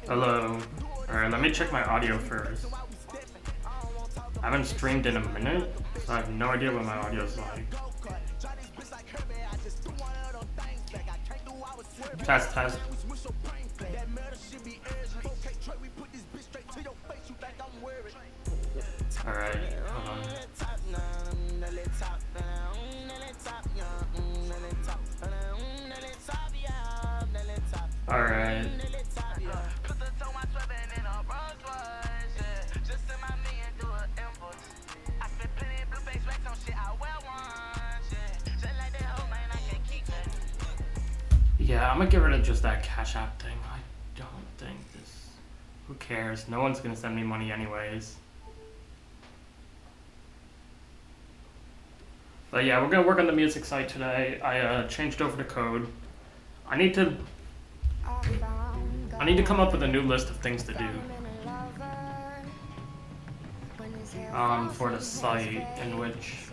Hello. Alright, let me check my audio first. I haven't streamed in a minute, so I have no idea what my audio is like. Test, test. Alright, hold on. Alright. Yeah, I'm gonna get rid of just that Cash App thing. I don't think this... Who cares? No one's gonna send me money anyways. But yeah, we're gonna work on the music site today. I changed over the code. I need to come up with a new list of things to do. For the site, in which...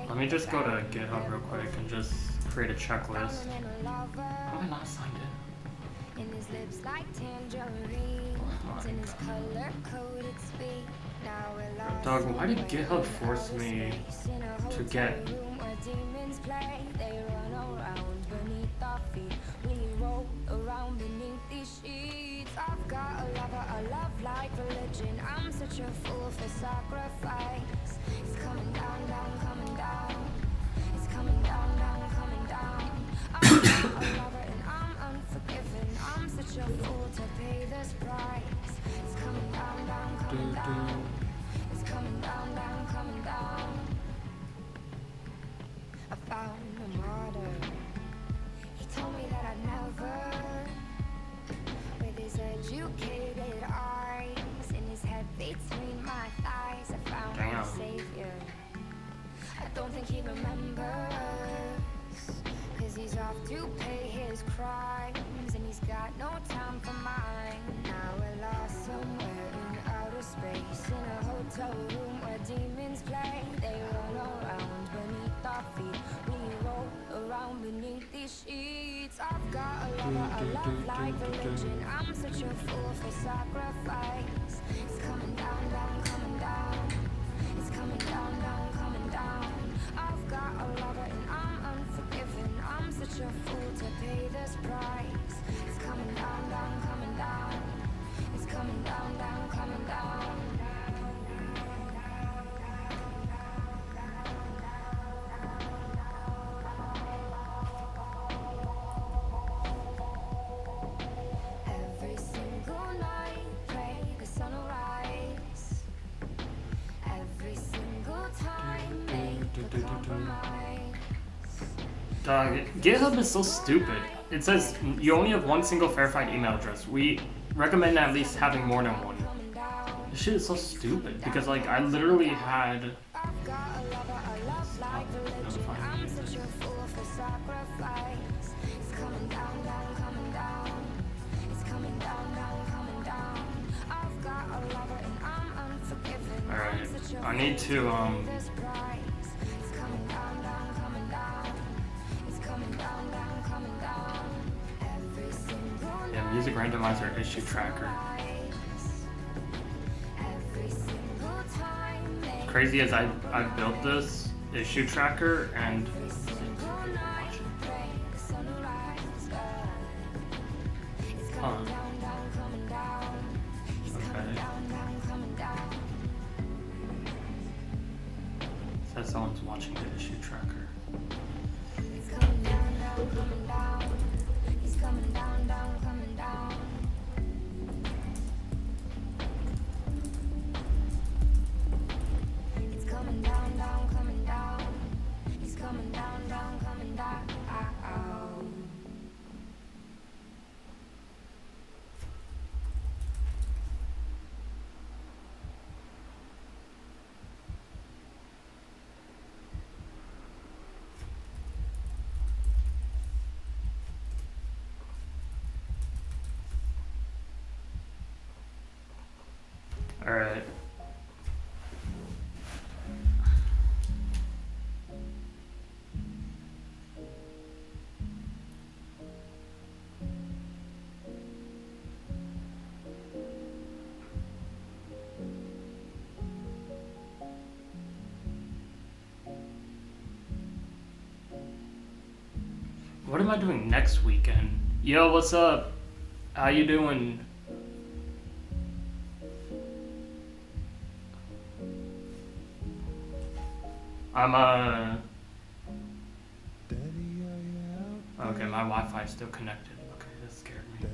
Let me just go to GitHub real quick and just create a checklist. How am I not signed in? Dog, why did GitHub force me to get... I've got a lover, a love like religion. I'm such a fool for sacrifice. It's coming down, down, coming down. It's coming down, down, coming down. I've got a lover and I'm unforgiven. I'm such a fool to pay this price. It's coming down, down, coming down. It's coming down, down, coming down. I found a martyr. He told me that I'd never. His educated eyes in his head between my thighs, I found a savior. I don't think he remembers, cause he's off to pay his crimes, and he's got no time for mine. Now we're lost somewhere in outer space, in a hotel room where demons play. They run around beneath our feet, we roll around beneath these sheets. I've got a lover, a love like religion. I'm such a fool for sacrifice. It's coming down, down, coming down. It's coming down, down, coming down. I've got a lover and I'm unforgiven. I'm such a fool to pay this price. It's coming down, down, coming down. It's coming down, down, coming down. Dog, GitHub is so stupid. It says you only have one single verified email address. We recommend at least having more than one. This shit is so stupid because, like, I literally had... Alright, I need to, yeah, music randomizer issue tracker. Crazy as I built this issue tracker and okay. Says someone's watching the issue tracker. It's coming down, down, coming down. It's coming down, down, coming down. It's coming down, down, coming down. It's coming down, down, coming down. All right. I doing next weekend? Yo, what's up? How you doing? I'm okay, my Wi-Fi is still connected. Okay, that scared me.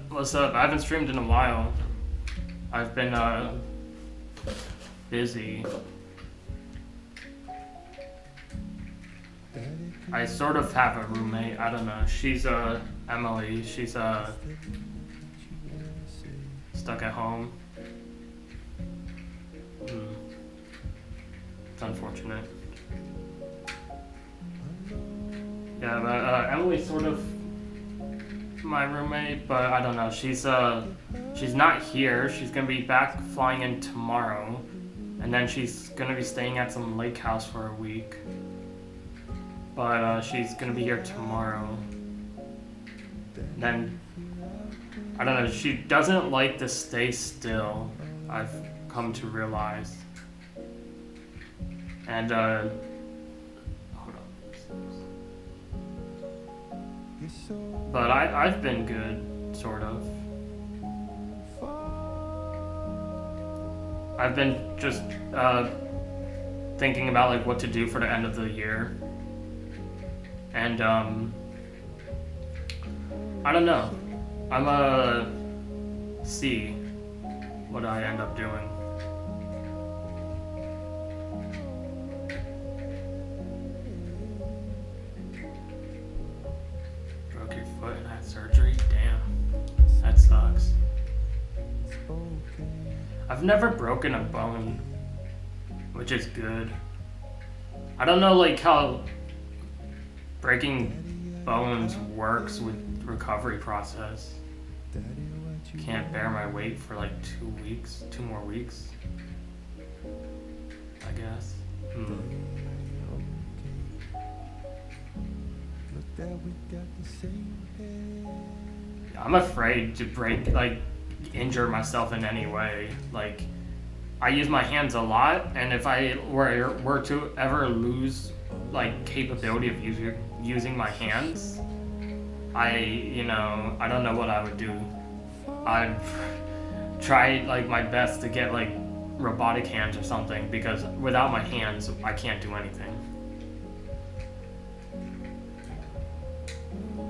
What's up? I haven't streamed in a while. I've been busy. I sort of have a roommate. I don't know. She's Emily. She's stuck at home. It's unfortunate. Yeah, but Emily's sort of my roommate, but I don't know. She's not here. She's gonna be back flying in tomorrow, and then she's gonna be staying at some lake house for a week. But she's gonna be here tomorrow. Then I don't know. She doesn't like to stay still. I've come to realize. And hold on. But I've been good, sort of. I've been just thinking about like what to do for the end of the year. And I don't know. I'm see what I end up doing. Broke your foot and had surgery? Damn. That sucks. I've never broken a bone, which is good. I don't know like how breaking bones works with recovery process. Can't bear my weight for like 2 more weeks. I guess. I'm afraid to injure myself in any way. Like, I use my hands a lot, and if I were to ever lose like capability of using my hands, I don't know what I would do. I'd try like my best to get like robotic hands or something, because without my hands I can't do anything.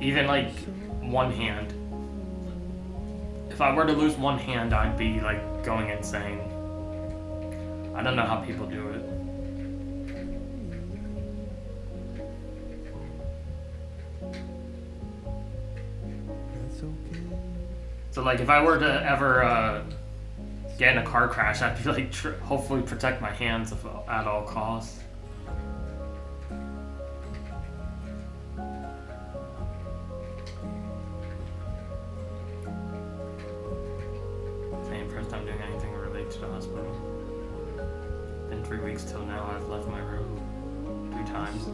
Even like one hand. If I were to lose one hand, I'd be like going insane. I don't know how people do it. So like if I were to ever get in a car crash, I'd be like hopefully protect my hands at all costs. Same, first time doing anything related to the hospital. Been 3 weeks till now. I've left my room 3 times.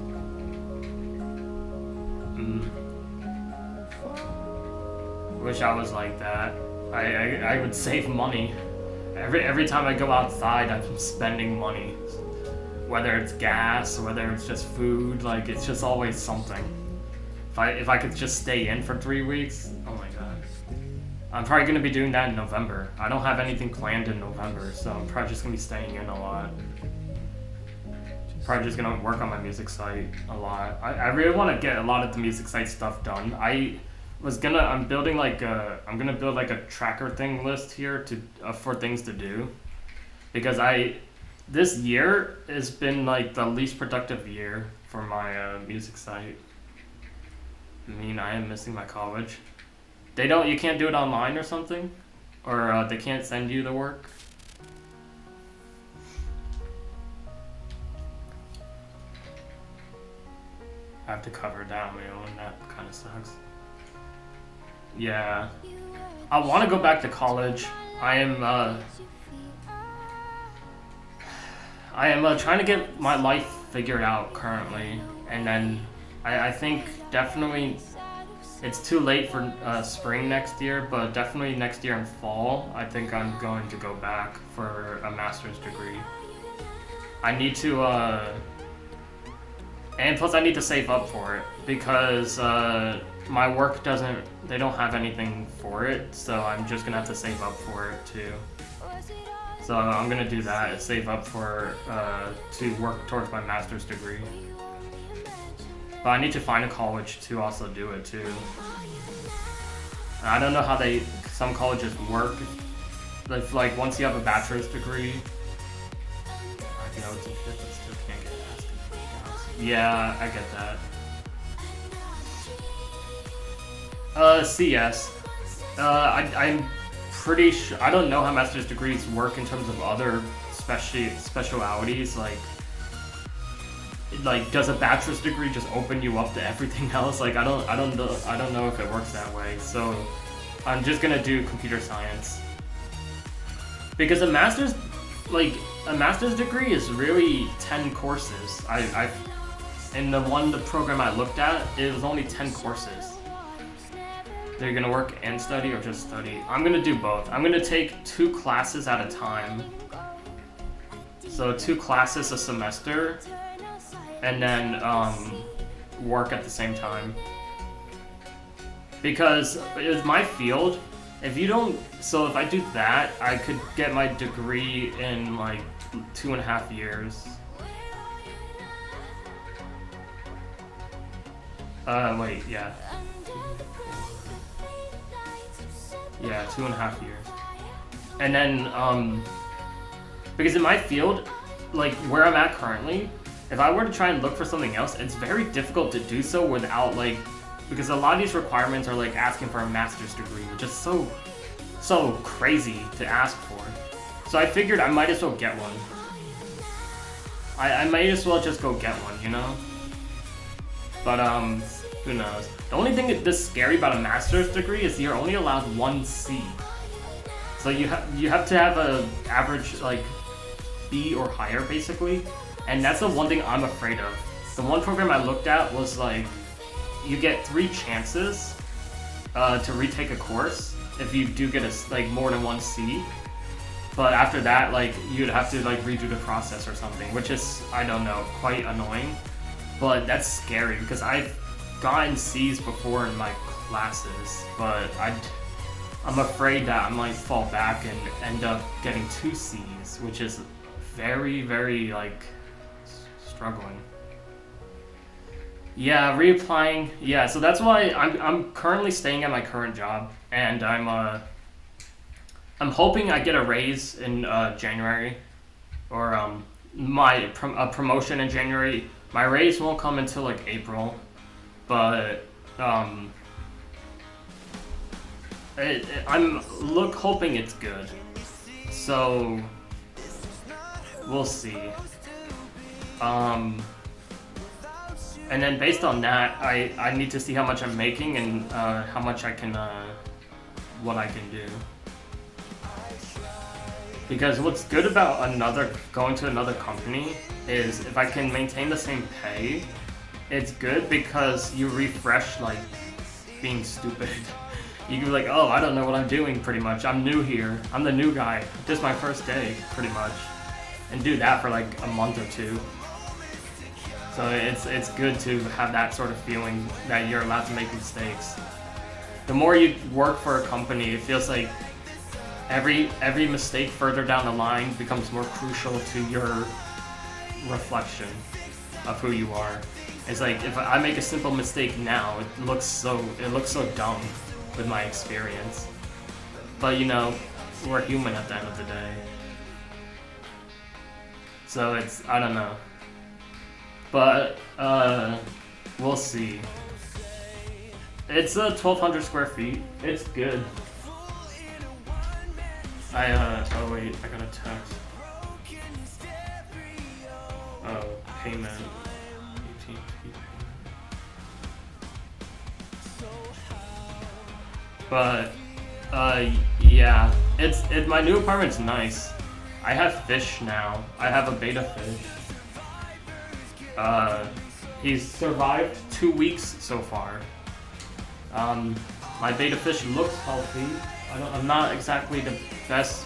Wish I was like that. I would save money. Every time I go outside, I'm spending money. Whether it's gas, whether it's just food, like it's just always something. If I could just stay in for 3 weeks, oh my god. I'm probably gonna be doing that in November. I don't have anything planned in November, so I'm probably just gonna be staying in a lot. Probably just gonna work on my music site a lot. I really want to get a lot of the music site stuff done. I'm gonna build like a tracker thing list here for things to do, because this year has been like the least productive year for my music site. I mean, I am missing my college. You can't do it online or something, or they can't send you the work. I have to cover down my own. That kind of sucks. Yeah, I want to go back to college. I am trying to get my life figured out currently, and then I think definitely it's too late for spring next year, but definitely next year in fall, I think I'm going to go back for a master's degree. I need to And plus I need to save up for it because my work they don't have anything for it, so I'm just gonna have to save up for it too. So I'm gonna do that, save up for to work towards my master's degree. But I need to find a college to also do it too. I don't know how some colleges work. Like once you have a bachelor's degree, I know it's a shit, but still can't get asked. Yeah, I get that. CS. I'm pretty sure. I don't know how master's degrees work in terms of other specialities. Like, does a bachelor's degree just open you up to everything else? Like, I don't know if it works that way. So, I'm just gonna do computer science because a master's degree is really 10 courses. In the program I looked at, it was only 10 courses. They're gonna work and study or just study. I'm gonna do both. I'm gonna take 2 classes at a time. So 2 classes a semester, and then work at the same time. Because with my field, if I do that, I could get my degree in like 2.5 years. Wait, yeah. Yeah, 2.5 years. And then, because in my field, like where I'm at currently, if I were to try and look for something else, it's very difficult to do so without because a lot of these requirements are like asking for a master's degree, which is so crazy to ask for. So I figured I might as well get one. I might as well just go get one, you know? But who knows? The only thing that's scary about a master's degree is you're only allowed 1 C. So you have to have a average like B or higher basically, and that's the one thing I'm afraid of. The one program I looked at was like you get 3 chances to retake a course if you do get more than 1 C. But after that, like you'd have to like redo the process or something, which is, I don't know, quite annoying. But that's scary because I've gotten C's before in my classes, but I'm afraid that I might fall back and end up getting 2 C's, which is very, very like struggling. Yeah, reapplying. Yeah, so that's why I'm currently staying at my current job, and I'm hoping I get a raise in January, or a promotion in January. My raise won't come until like April, but I'm hoping it's good. So we'll see. And then based on that, I need to see how much I'm making and how much what I can do. Because what's good about going to another company is if I can maintain the same pay, it's good because you refresh like being stupid. You can be like, oh, I don't know what I'm doing pretty much. I'm new here. I'm the new guy. This is my first day pretty much. And do that for like a month or 2. So it's good to have that sort of feeling that you're allowed to make mistakes. The more you work for a company, it feels like every mistake further down the line becomes more crucial to your reflection of who you are. It's like if I make a simple mistake now, it looks so dumb with my experience. But you know, we're human at the end of the day. So I don't know. But we'll see. It's 1,200 square feet. It's good. Oh wait, I got a text. Oh, payment. 18 But yeah, my new apartment's nice. I have fish now. I have a beta fish. He's survived 2 weeks so far. My beta fish looks healthy. I'm not exactly the best.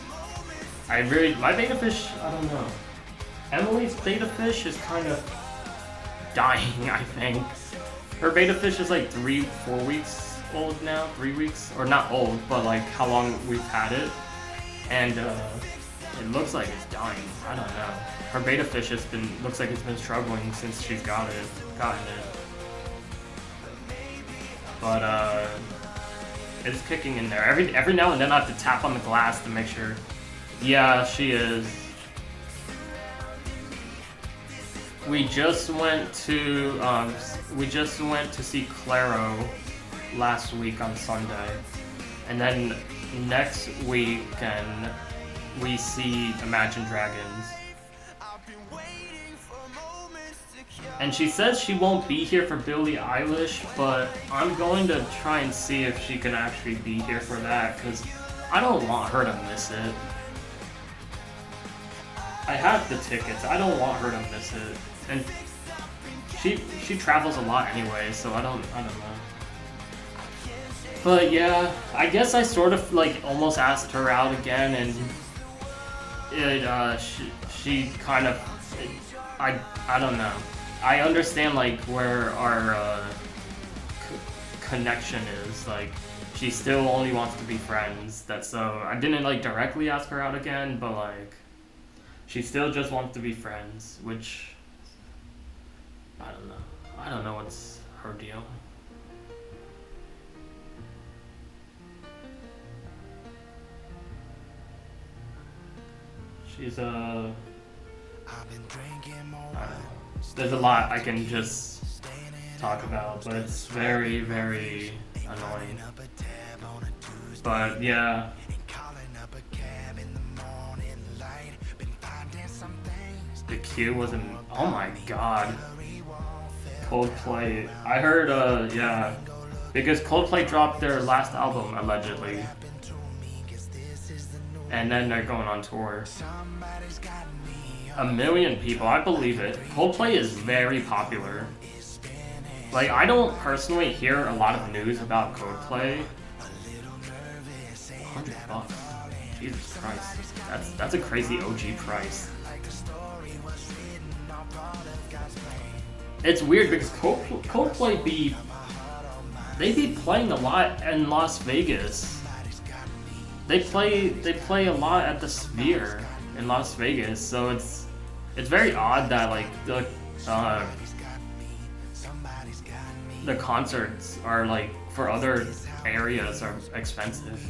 My beta fish, I don't know. Emily's beta fish is kind of dying, I think. Her beta fish is like 4 weeks old now, 3 weeks, or not old, but like how long we've had it, and it looks like it's dying. I don't know. Her beta fish looks like it's been struggling since she's gotten it. But it's kicking in there. Every now and then I have to tap on the glass to make sure. Yeah, she is. We just went to see Claro last week on Sunday, and then next weekend we see Imagine Dragons. And she says she won't be here for Billie Eilish, but I'm going to try and see if she can actually be here for that, because I don't want her to miss it. I have the tickets. I don't want her to miss it. And she travels a lot anyway, so I don't know. But yeah, I guess I sort of like almost asked her out again, and she kind of I don't know. I understand like where our connection is. Like she still only wants to be friends. So I didn't like directly ask her out again, but like she still just wants to be friends, which I don't know. I don't know what's her deal. She's there's a lot I can just talk about, but it's very, very annoying. But yeah. The queue wasn't. Oh my god. Coldplay. I heard, yeah. Because Coldplay dropped their last album, allegedly. And then they're going on tour. 1 million people, I believe it. Coldplay is very popular. Like, I don't personally hear a lot of news about Coldplay. $100. Jesus Christ. That's a crazy OG price. It's weird because Coldplay be playing a lot in Las Vegas. They play a lot at the Sphere in Las Vegas, so it's very odd that like the concerts are like for other areas are expensive.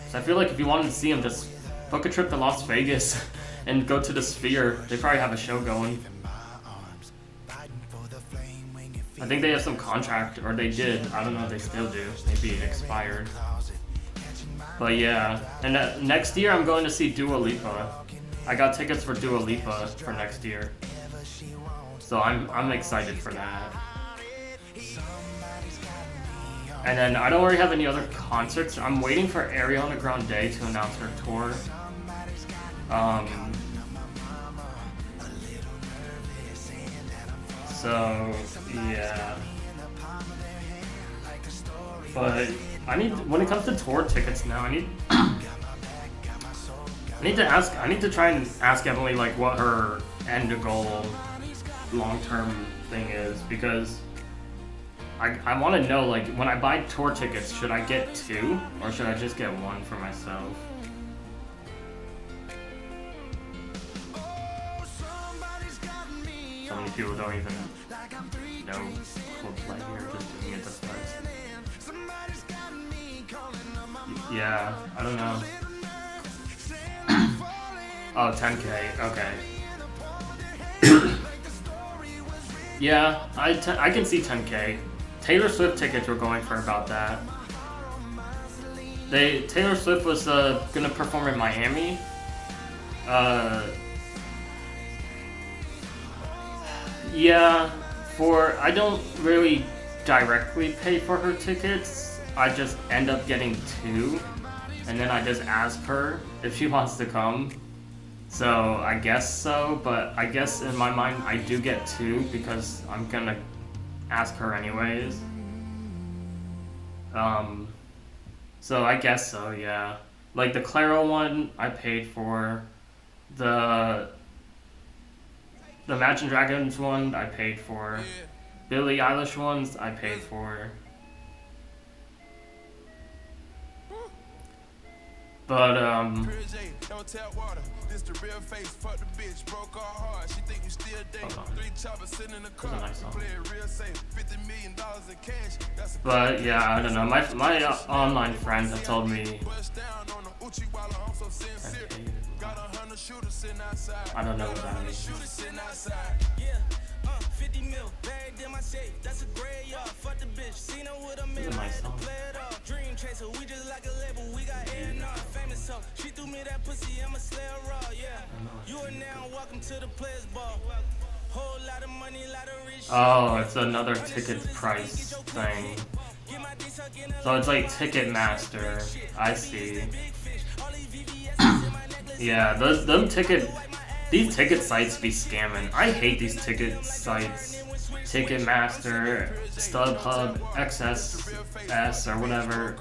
So I feel like if you wanted to see them, just book a trip to Las Vegas and go to the Sphere. They probably have a show going. I think they have some contract, or they did. I don't know if they still do. Maybe it expired. But yeah, and next year I'm going to see Dua Lipa. I got tickets for Dua Lipa for next year, so I'm excited for that. And then I don't really have any other concerts. I'm waiting for Ariana Grande to announce her tour. So yeah, but when it comes to tour tickets now, I need to try and ask Emily like what her end goal, long-term thing is, because I want to know, like, when I buy tour tickets, should I get 2 or should I just get 1 for myself? So many people don't even know Coldplay here, just doing it this way. Yeah, I don't know. Oh, 10K, okay. Yeah, I can see 10K. Taylor Swift tickets were going for about that. Taylor Swift was gonna perform in Miami. Yeah, I don't really directly pay for her tickets. I just end up getting 2, and then I just ask her if she wants to come. So I guess so, but I guess in my mind I do get 2 because I'm gonna ask her anyways. So I guess so, yeah. Like the Claro one I paid for. The Imagine Dragons one I paid for. Billie Eilish ones I paid for. But This the real face, fuck the bitch, broke our heart. She think you still dating. 3 choppers sitting in the car. Play it real safe. $50 million in cash. But yeah, I don't know. My online friends have told me. I don't know what that means. 50 mil, bagged in my safe. That's a graveyard. Fuck the bitch. Seen her with a man. Nice song. Dream chaser, we just like a label. We got A&R, famous hoe. She threw me that pussy, I'm a slayer raw, yeah. You are now welcome to the players ball. Whole lot of money, lot of rich. Oh, it's another ticket price thing. So it's like Ticketmaster. I see. Yeah, these ticket sites be scamming. I hate these ticket sites. Ticketmaster, StubHub, XSS, or whatever.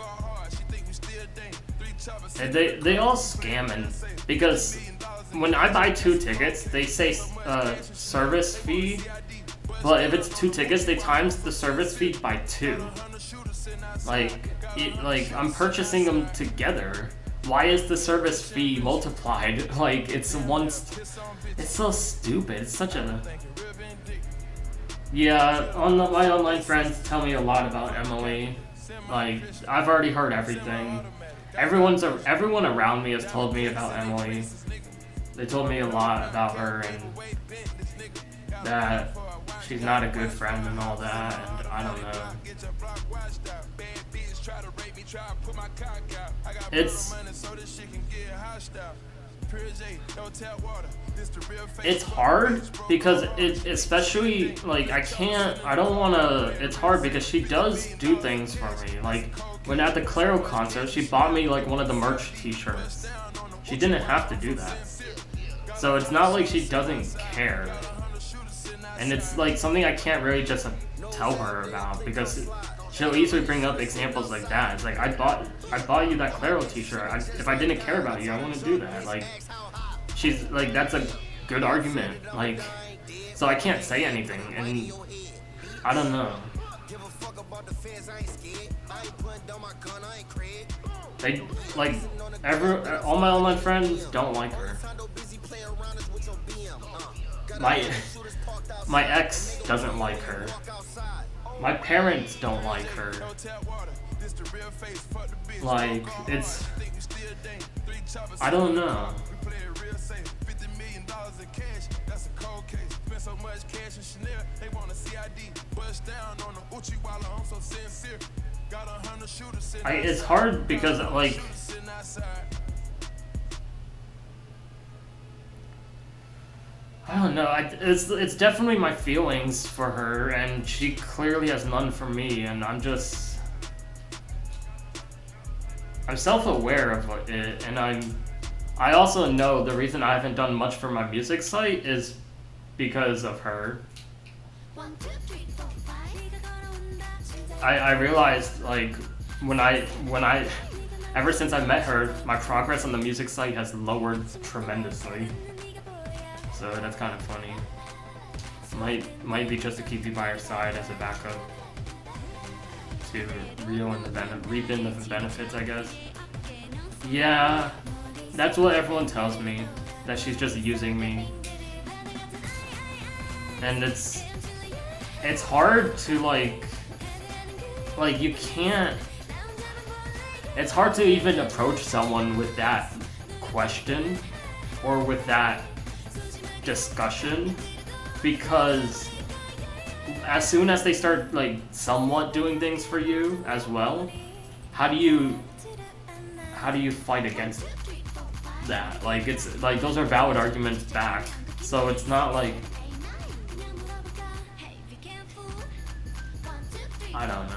And they all scamming because when I buy 2 tickets, they say service fee, but if it's 2 tickets, they times the service fee by 2. Like I'm purchasing them together. Why is the service fee multiplied? Like it's so stupid. It's such a my online friends tell me a lot about Emily. Like I've already heard everything. Everyone around me has told me about Emily. They told me a lot about her and that she's not a good friend and all that, and I don't know. It's hard because especially like it's hard because she does do things for me. Like when at the Claro concert, she bought me like one of the merch t-shirts. She didn't have to do that. So it's not like she doesn't care. And it's like something I can't really just tell her about because she'll easily bring up examples like that. It's like I bought you that Claro t-shirt. If I didn't care about you, I wouldn't do that. Like she's like that's a good argument. Like so I can't say anything and I don't know. They like all my online friends don't like her. My ex doesn't like her. My parents don't like her. Like, it's... I don't know. It's hard because, like... I don't know. It's definitely my feelings for her, and she clearly has none for me. And I'm self-aware of it, and I also know the reason I haven't done much for my music site is because of her. I realized like when I ever since I met her, my progress on the music site has lowered tremendously. So that's kind of funny. Might be just to keep you by your side as a backup to reaping the benefits, I guess. Yeah, that's what everyone tells me, that she's just using me. And it's hard to like you can't. It's hard to even approach someone with that question or with that discussion, because as soon as they start like somewhat doing things for you as well, how do you fight against that? Like it's like those are valid arguments back, so it's not like I don't know.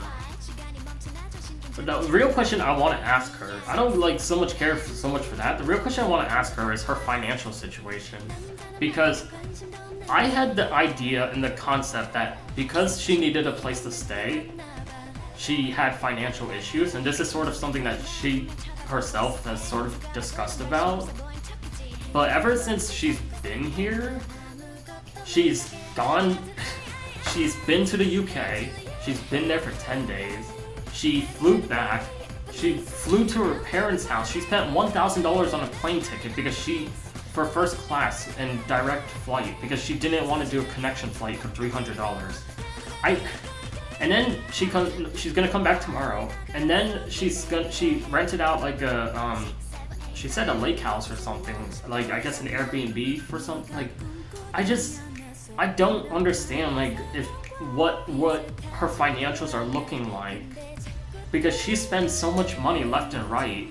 But the real question I want to ask her, I don't like so much care so much for that. The real question I want to ask her is her financial situation. Because I had the idea and the concept that because she needed a place to stay, she had financial issues, and this is sort of something that she herself has sort of discussed about. But ever since she's been here, she's she's been to the UK. She's been there for 10 days. She flew back. She flew to her parents' house. She spent $1,000 on a plane ticket because for first class and direct flight, because she didn't want to do a connection flight for $300. And then she's gonna come back tomorrow, and then she rented out like she said a lake house or something, like I guess an Airbnb for something. Like, I don't understand like what her financials are looking like, because she spends so much money left and right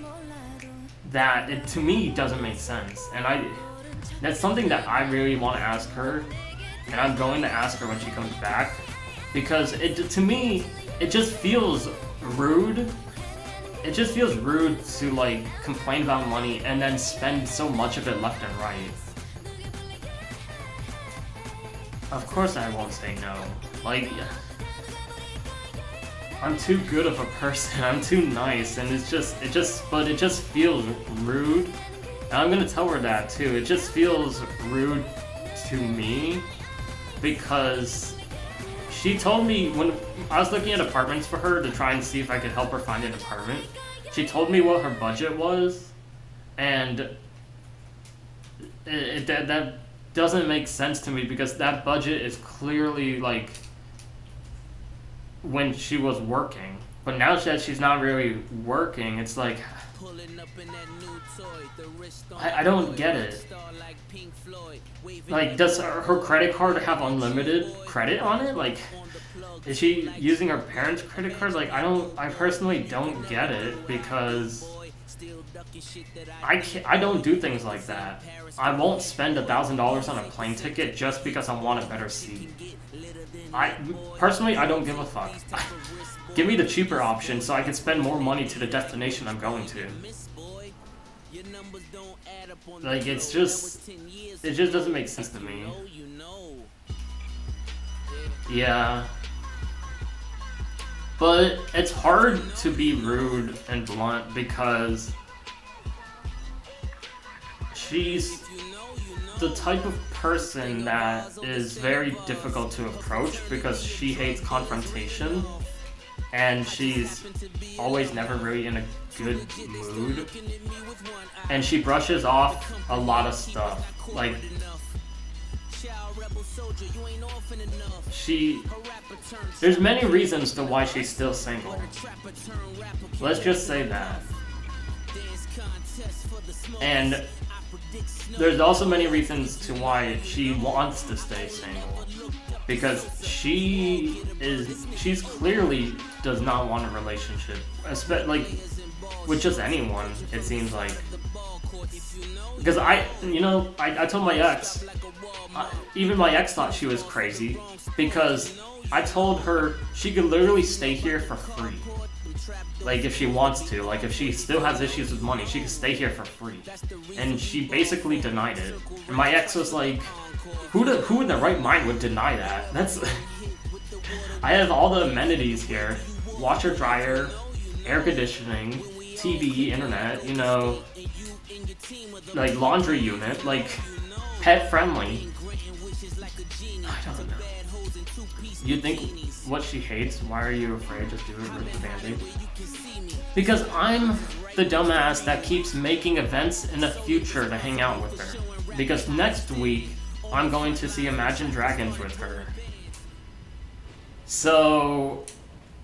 that it to me doesn't make sense. And that's something that I really want to ask her, and I'm going to ask her when she comes back, because to me it just feels rude. It just feels rude to like complain about money and then spend so much of it left and right. Of course I won't say no. Like, I'm too good of a person. I'm too nice, and it just feels rude. And I'm gonna tell her that too. It just feels rude to me, because she told me when I was looking at apartments for her to try and see if I could help her find an apartment, she told me what her budget was, and that doesn't make sense to me, because that budget is clearly like when she was working. But now that she's not really working, it's like I don't get it. Like, does her credit card have unlimited credit on it? Like, is she using her parents' credit cards? Like, I personally don't get it, because I don't do things like that. I won't spend $1,000 on a plane ticket just because I want a better seat. Personally, I don't give a fuck. Give me the cheaper option so I can spend more money to the destination I'm going to. Like, it just doesn't make sense to me. Yeah. But it's hard to be rude and blunt, because she's the type of person that is very difficult to approach, because she hates confrontation, and she's always never really in a good mood, and she brushes off a lot of stuff. Like, there's many reasons to why she's still single. Let's just say that. And there's also many reasons to why she wants to stay single, because she's clearly does not want a relationship, like with just anyone, it seems like. Because I told my ex, even my ex thought she was crazy, because I told her she could literally stay here for free. Like, if she wants to, like if she still has issues with money, she could stay here for free. And she basically denied it. And my ex was like, who in their right mind would deny that? That's I have all the amenities here. Washer, dryer, air conditioning, TV, internet, like laundry unit, like pet friendly. I don't know. You think what she hates? Why are you afraid? Just do it with the Band-Aid. Because I'm the dumbass that keeps making events in the future to hang out with her. Because next week I'm going to see Imagine Dragons with her. So,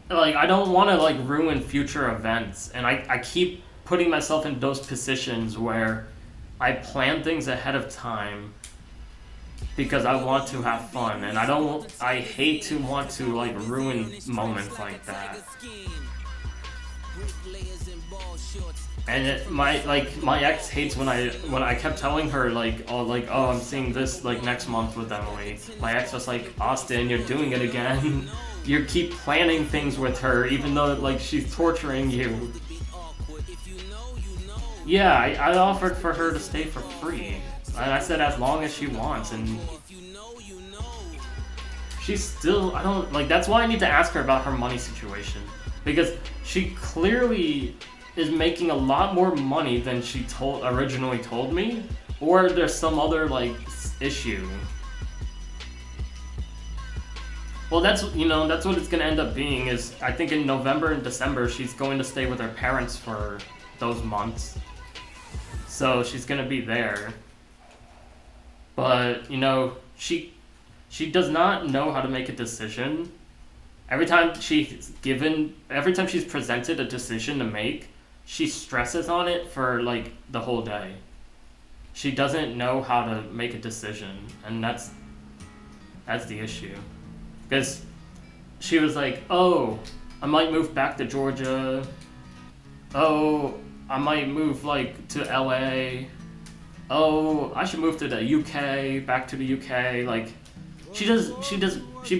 like, I don't want to like ruin future events, and I keep putting myself in those positions where I plan things ahead of time because I want to have fun, and I hate to want to like ruin moments like that. And my ex hates when I kept telling her oh I'm seeing this like next month with Emily. My ex was like, Austin, you're doing it again. You keep planning things with her even though like she's torturing you. Yeah, I offered for her to stay for free. I said as long as she wants, and she's still, I don't, like, that's why I need to ask her about her money situation. Because she clearly is making a lot more money than she originally told me, or there's some other, like, issue. Well, that's what it's gonna end up being. Is I think in November and December she's going to stay with her parents for those months. So she's gonna be there. But she does not know how to make a decision. Every time she's presented a decision to make, she stresses on it for like the whole day. She doesn't know how to make a decision, and that's the issue. Because she was like, "Oh, I might move back to Georgia. Oh, I might move like to LA. Oh, I should move to the UK, back to the UK." Like she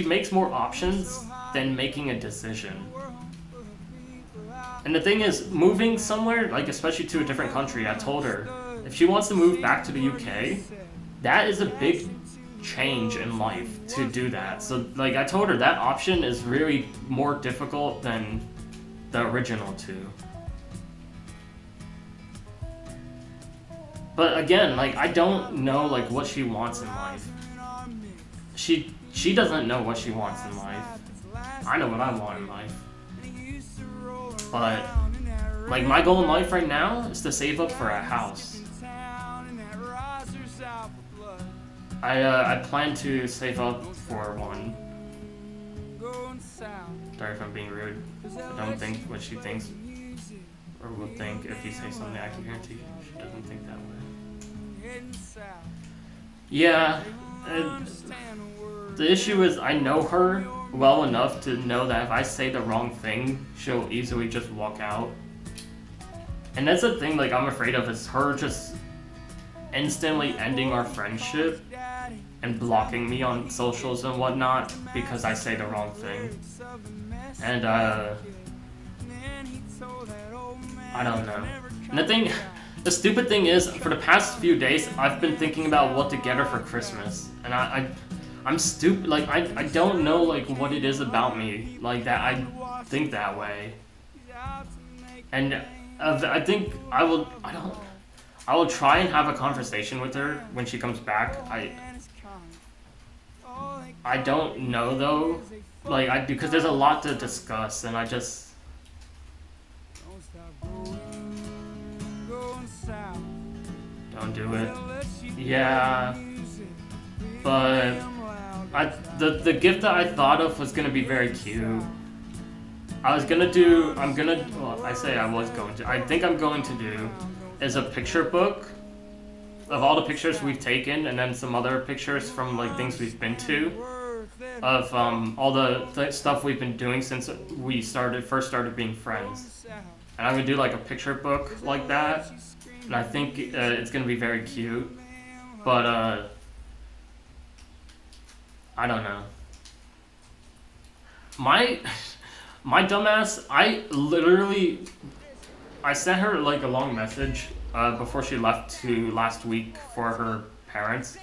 makes more options than making a decision. And the thing is, moving somewhere, like especially to a different country, I told her, if she wants to move back to the UK, that is a big change in life to do that. So like I told her that option is really more difficult than the original two. But again, like I don't know like what she wants in life. She doesn't know what she wants in life. I know what I want in life. But like my goal in life right now is to save up for a house. I plan to save up for one. Sorry if I'm being rude. I don't think what she thinks or will think if you say something. I can guarantee she doesn't think that way. Yeah. The issue is I know her well enough to know that if I say the wrong thing, she'll easily just walk out. And that's the thing like I'm afraid of, is her just instantly ending our friendship and blocking me on socials and whatnot because I say the wrong thing. And I don't know. And the stupid thing is, for the past few days, I've been thinking about what to get her for Christmas. And I'm stupid, like I don't know like what it is about me like that I think that way. And I think I will try and have a conversation with her when she comes back. I don't know though, like because there's a lot to discuss, and I just don't do it. Yeah, but the gift that I thought of was gonna be very cute. I think I'm going to do is a picture book of all the pictures we've taken, and then some other pictures from like things we've been to, of all the stuff we've been doing since we first started being friends. And I'm gonna do like a picture book like that, and I think it's gonna be very cute. But I don't know. My dumbass, I sent her like a long message before she left to last week for her parents.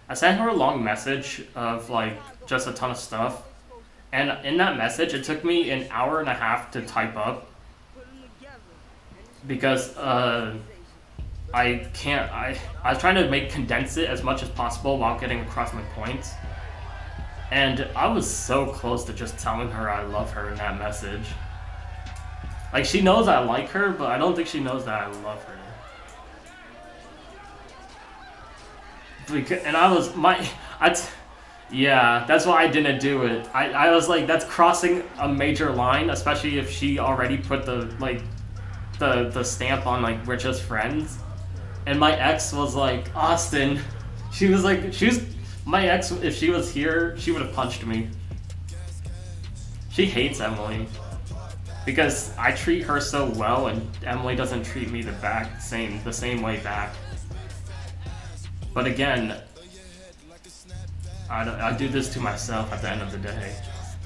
I sent her a long message of like just a ton of stuff, and in that message it took me an hour and a half to type up because I was trying to condense it as much as possible while getting across my points. And I was so close to just telling her I love her in that message. Like, she knows I like her, but I don't think she knows that I love her. Yeah, that's why I didn't do it. I was like, that's crossing a major line, especially if she already put the stamp on, like, we're just friends. And my ex was like, Austin, my ex, if she was here, she would have punched me. She hates Emily because I treat her so well, and Emily doesn't treat me the same way back. But again, I do this to myself at the end of the day.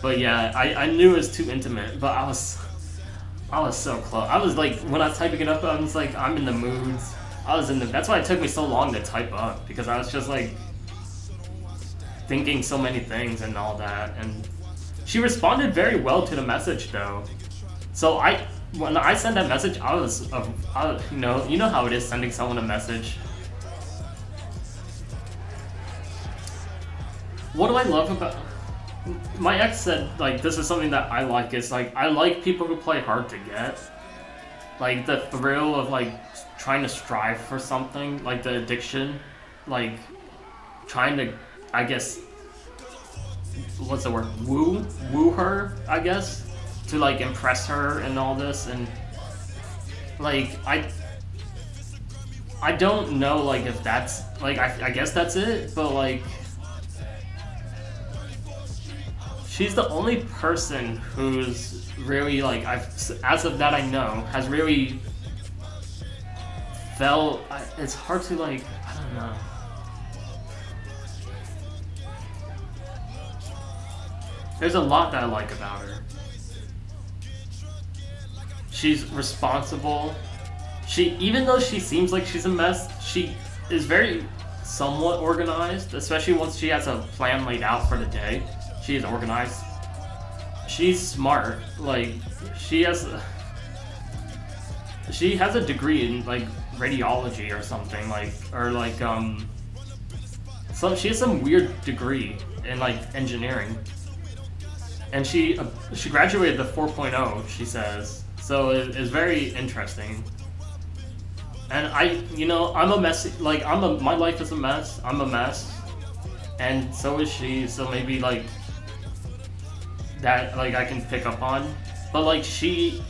But yeah, I knew it was too intimate, but I was so close. I was like, when I was typing it up, I was like, I'm in the moods. That's why it took me so long to type up, because I was just like thinking so many things and all that. And she responded very well to the message though. So when I sent that message, you know how it is sending someone a message. What do I love about my ex said like this is something that I like. It's like I like people who play hard to get. Like the thrill of like trying to strive for something, like the addiction, like trying to, I guess, what's the word? Woo her, I guess, to like impress her and all this, and like I don't know like if that's like I guess that's it, but like she's the only person who's really like as of that I know has really felt. It's hard to like I don't know. There's a lot that I like about her. She's responsible. Even though she seems like she's a mess, she is very somewhat organized, especially once she has a plan laid out for the day. She is organized. She's smart. Like she has a degree in like radiology or something, like she has some weird degree in like engineering. And she graduated the 4.0, she says. So it's very interesting. And I'm a mess. Like my life is a mess. I'm a mess, and so is she. So maybe like that, like I can pick up on. But like she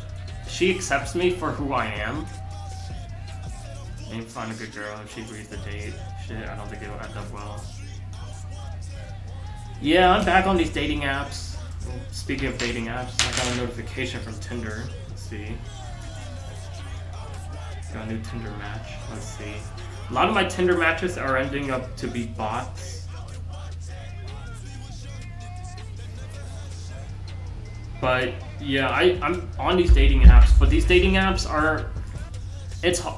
accepts me for who I am. Maybe find a good girl if she agrees to date. Shit, I don't think it'll end up well. Yeah, I'm back on these dating apps. Speaking of dating apps, I got a notification from Tinder. Let's see. Got a new Tinder match. Let's see. A lot of my Tinder matches are ending up to be bots. But yeah, I'm on these dating apps, but these dating apps are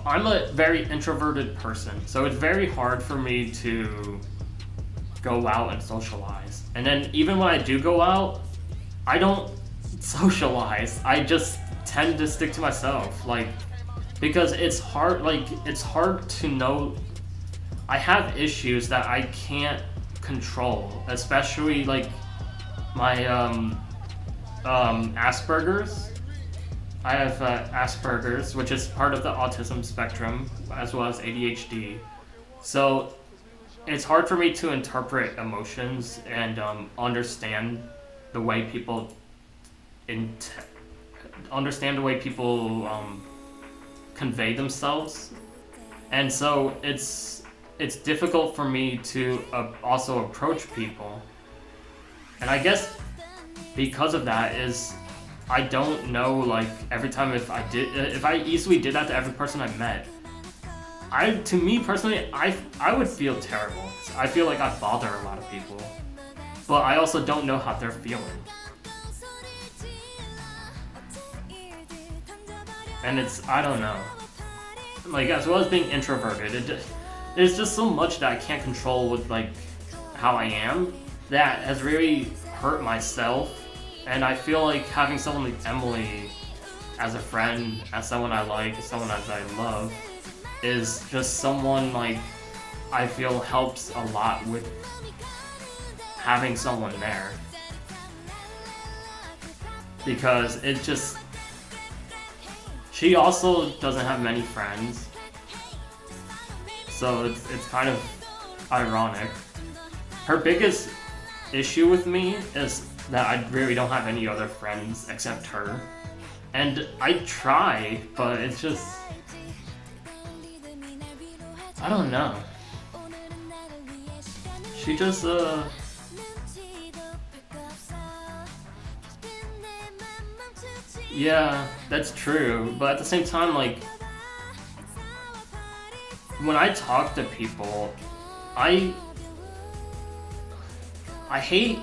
I'm a very introverted person, so it's very hard for me to go out and socialize. And then even when I do go out, I don't socialize. I just tend to stick to myself, like, because it's hard to know. I have issues that I can't control, especially like my Asperger's. I have Asperger's, which is part of the autism spectrum, as well as ADHD. So it's hard for me to interpret emotions and understand the way people convey themselves, and so it's difficult for me to also approach people. And I guess because of that is I don't know, like, every time if I easily did that to every person I met, to me personally, I would feel terrible. I feel like I bother a lot of people, but I also don't know how they're feeling. And I don't know. Like, as well as being introverted, there's just so much that I can't control with, like, how I am that has really hurt myself. And I feel like having someone like Emily as a friend, as someone I like, as someone as I love, is just someone, like, I feel helps a lot with having someone there. Because she also doesn't have many friends, so it's kind of ironic. Her biggest issue with me is that I really don't have any other friends except her. And I try, but it's just, I don't know. She just, yeah, that's true. But at the same time, like, when I talk to people, I hate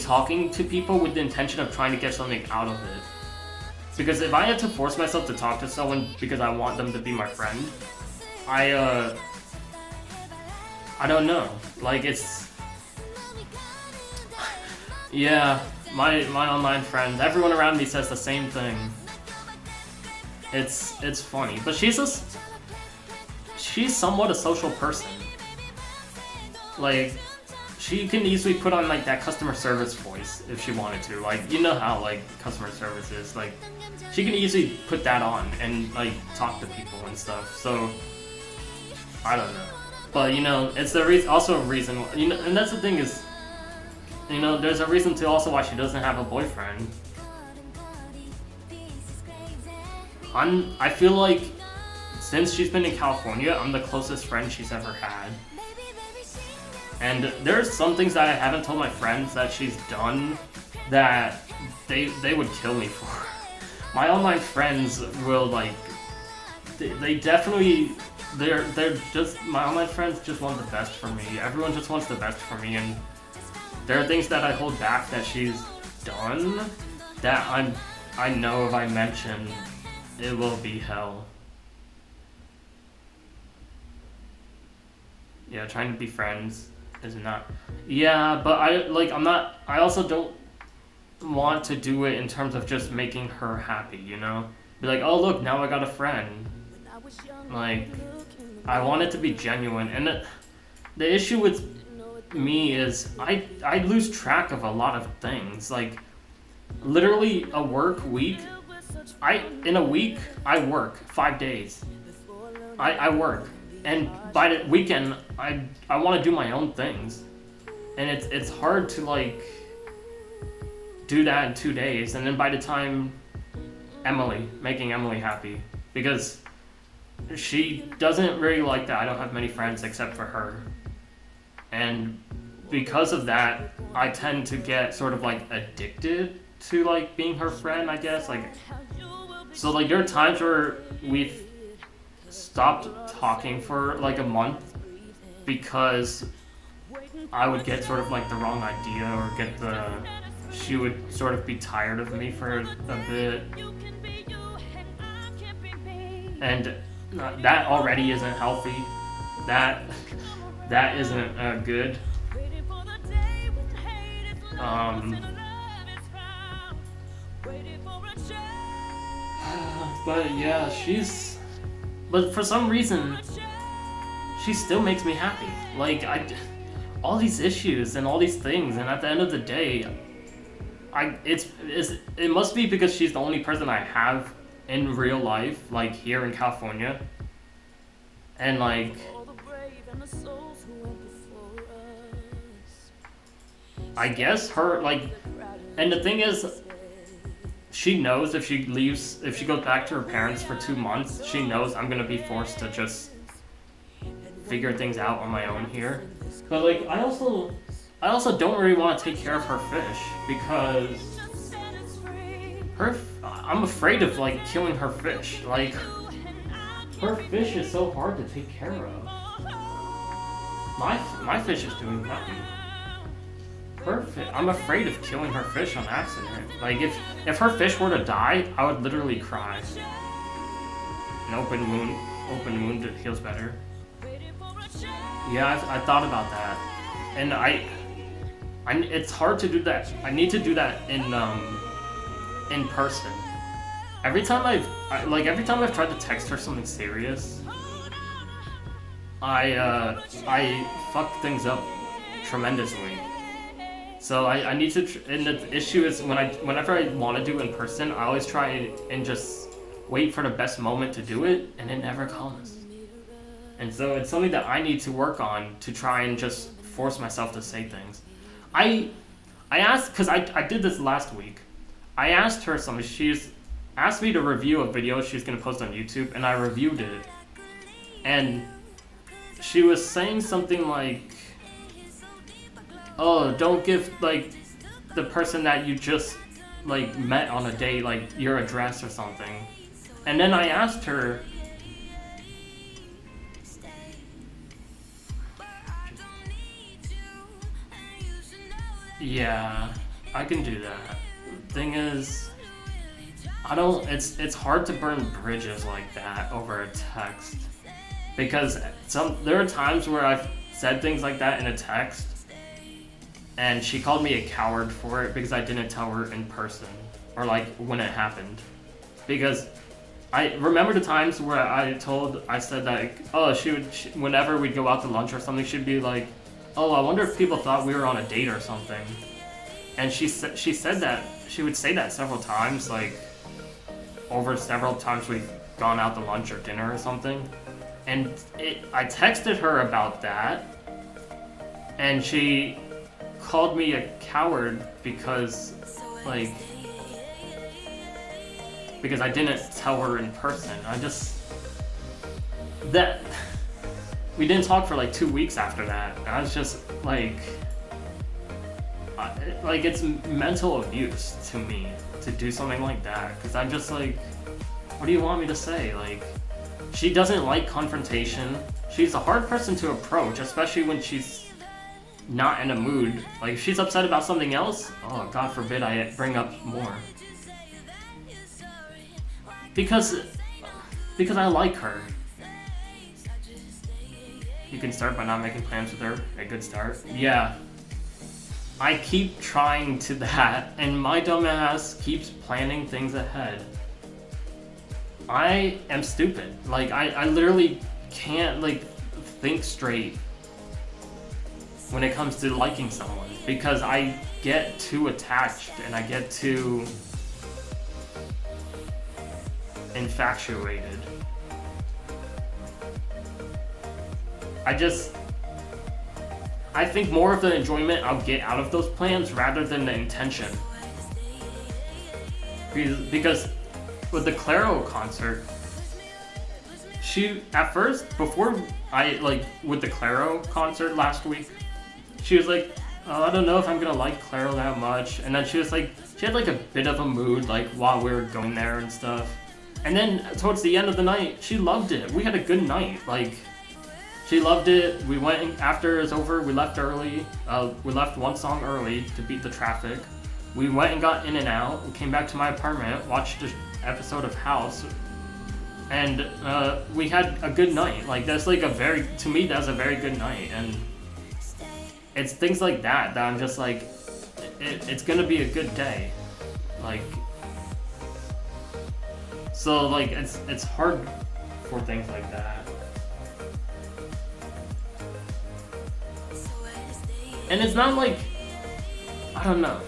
talking to people with the intention of trying to get something out of it. Because if I have to force myself to talk to someone because I want them to be my friend, I don't know. Like, it's... Yeah, my online friends, everyone around me says the same thing. It's funny. But she's somewhat a social person. Like, she can easily put on like that customer service voice if she wanted to. Like, you know how like customer service is. Like, she can easily put that on and like talk to people and stuff. So I don't know, but you know, it's the also a reason. You know, and that's the thing is, you know, there's a reason to also why she doesn't have a boyfriend. I feel like since she's been in California, I'm the closest friend she's ever had. And there's some things that I haven't told my friends that she's done that they would kill me for. My online friends will like, they definitely, they're just, my online friends just want the best for me. Everyone just wants the best for me, and there are things that I hold back that she's done that I know if I mention, it will be hell. Yeah, trying to be friends is not. Yeah, but I also don't want to do it in terms of just making her happy, you know? Be like, oh look, now I got a friend. Like, I want it to be genuine. And the issue with me is I lose track of a lot of things. Like, literally a work week, in a week, I work 5 days. I work. And by the weekend, I want to do my own things. And it's hard to like do that in 2 days. And then by the time making Emily happy, because she doesn't really like that I don't have many friends except for her. And because of that, I tend to get sort of like addicted to like being her friend, I guess. Like, so like there are times where we've stopped talking for like a month because I would get sort of like the wrong idea, or she would sort of be tired of me for a bit. And that already isn't healthy. That isn't good. But yeah, but for some reason, she still makes me happy. Like, all these issues and all these things, and at the end of the day, it must be because she's the only person I have in real life, like here in California. And like, I guess her, like, and the thing is, she knows if she goes back to her parents for 2 months, she knows I'm gonna be forced to just figure things out on my own here. But like, I also don't really want to take care of her fish, because I'm afraid of like killing her fish. Like, her fish is so hard to take care of. My fish is doing nothing. I'm afraid of killing her fish on accident. Like, if her fish were to die, I would literally cry. An open wound heals better. Yeah, I thought about that, and it's hard to do that. I need to do that in person. Every time I've tried to text her something serious, I fuck things up tremendously. So I need to, and the issue is whenever I want to do it in person, I always try and just wait for the best moment to do it, and it never comes. And so it's something that I need to work on to try and just force myself to say things. I asked, because I did this last week. I asked her something. She's asked me to review a video she's going to post on YouTube, and I reviewed it. And she was saying something like, oh, don't give like the person that you just like met on a date like your address or something. And then I asked her, yeah, I can do that. Thing is, it's hard to burn bridges like that over a text, because there are times where I've said things like that in a text, and she called me a coward for it because I didn't tell her in person, or like when it happened. Because I remember the times where I said that, oh, whenever we'd go out to lunch or something, she'd be like, "Oh, I wonder if people thought we were on a date or something." And she said that she would say that several times, like over several times we've gone out to lunch or dinner or something. And I texted her about that, and she called me a coward because I didn't tell her in person. We didn't talk for like 2 weeks after that. And I was just like it's mental abuse to me to do something like that, because I'm just like, what do you want me to say? Like, she doesn't like confrontation. She's a hard person to approach, especially when she's not in a mood. Like, if she's upset about something else, oh, God forbid I bring up more. Because I like her. You can start by not making plans with her. A good start. Yeah. I keep trying to that, and my dumbass keeps planning things ahead. I am stupid. Like, I literally can't, like, think straight when it comes to liking someone, because I get too attached and I get too infatuated. I think more of the enjoyment I'll get out of those plans rather than the intention. Because with the Claro concert, she, at first, before with the Claro concert last week, she was like, oh, I don't know if I'm gonna like Claro that much. And then she had like a bit of a mood, like, while we were going there and stuff. And then towards the end of the night, she loved it. We had a good night. Like, she loved it. We went, after it was over, we left early. We left one song early to beat the traffic. We went and got in and out. We came back to my apartment, watched an episode of House, and we had a good night. Like, that's like to me, that's a very good night. And it's things like that I'm just like, it's gonna be a good day. Like, so like, it's hard for things like that. And it's not like, I don't know.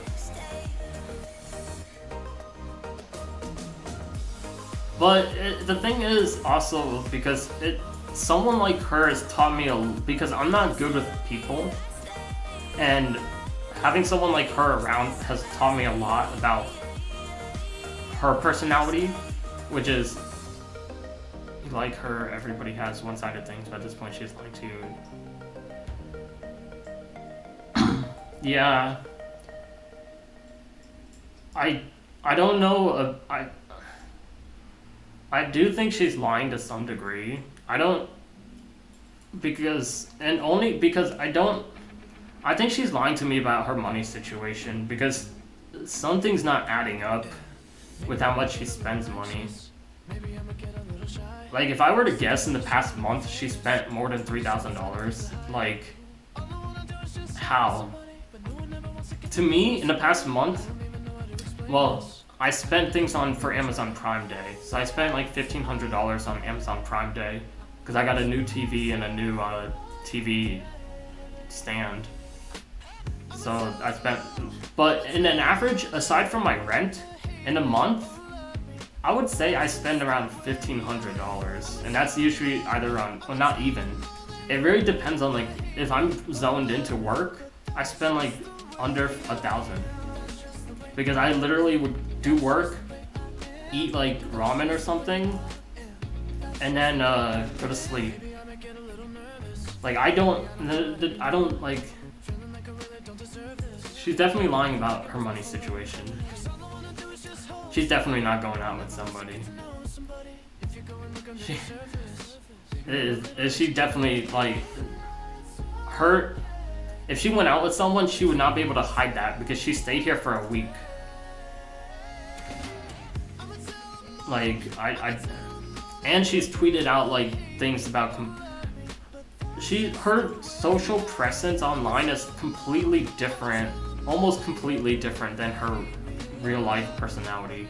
But the thing is also, because someone like her has taught me because I'm not good with people, and having someone like her around has taught me a lot about her personality, which is, like her, everybody has one-sided things, but at this point she's lying to you. Yeah, I don't know. I do think she's lying to some degree. Only because I think she's lying to me about her money situation, because something's not adding up with how much she spends money. Like, if I were to guess, in the past month she spent more than $3,000. Like, how? To me, in the past month, well, I spent things for Amazon Prime Day. So I spent like $1,500 on Amazon Prime Day, because I got a new TV and a new TV stand. So I spent, but in an average, aside from my rent, in a month, I would say I spend around $1,500. And that's usually either on, well, not even. It really depends on, like, if I'm zoned into work, I spend like under 1,000. Because I literally would do work, eat like ramen or something, and then go to sleep. Like, I don't like. She's definitely lying about her money situation. She's definitely not going out with somebody. She definitely, like, her. If she went out with someone, she would not be able to hide that, because she stayed here for a week. Like, and she's tweeted out, like, things about, her social presence online is completely different, almost completely different than her real life personality.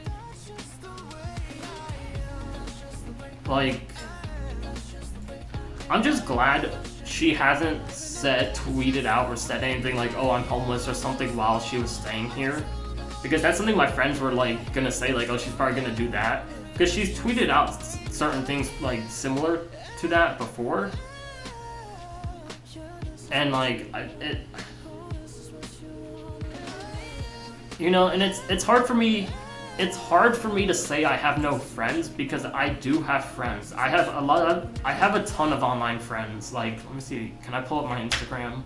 Like, I'm just glad she hasn't tweeted out or said anything like, oh, I'm homeless or something while she was staying here. Because that's something my friends were like gonna say, like, oh, she's probably gonna do that. Because she's tweeted out certain things like similar to that before. And like, you know, and it's hard for me. It's hard for me to say I have no friends because I do have friends. I have a ton of online friends. Like, let me see. Can I pull up my Instagram?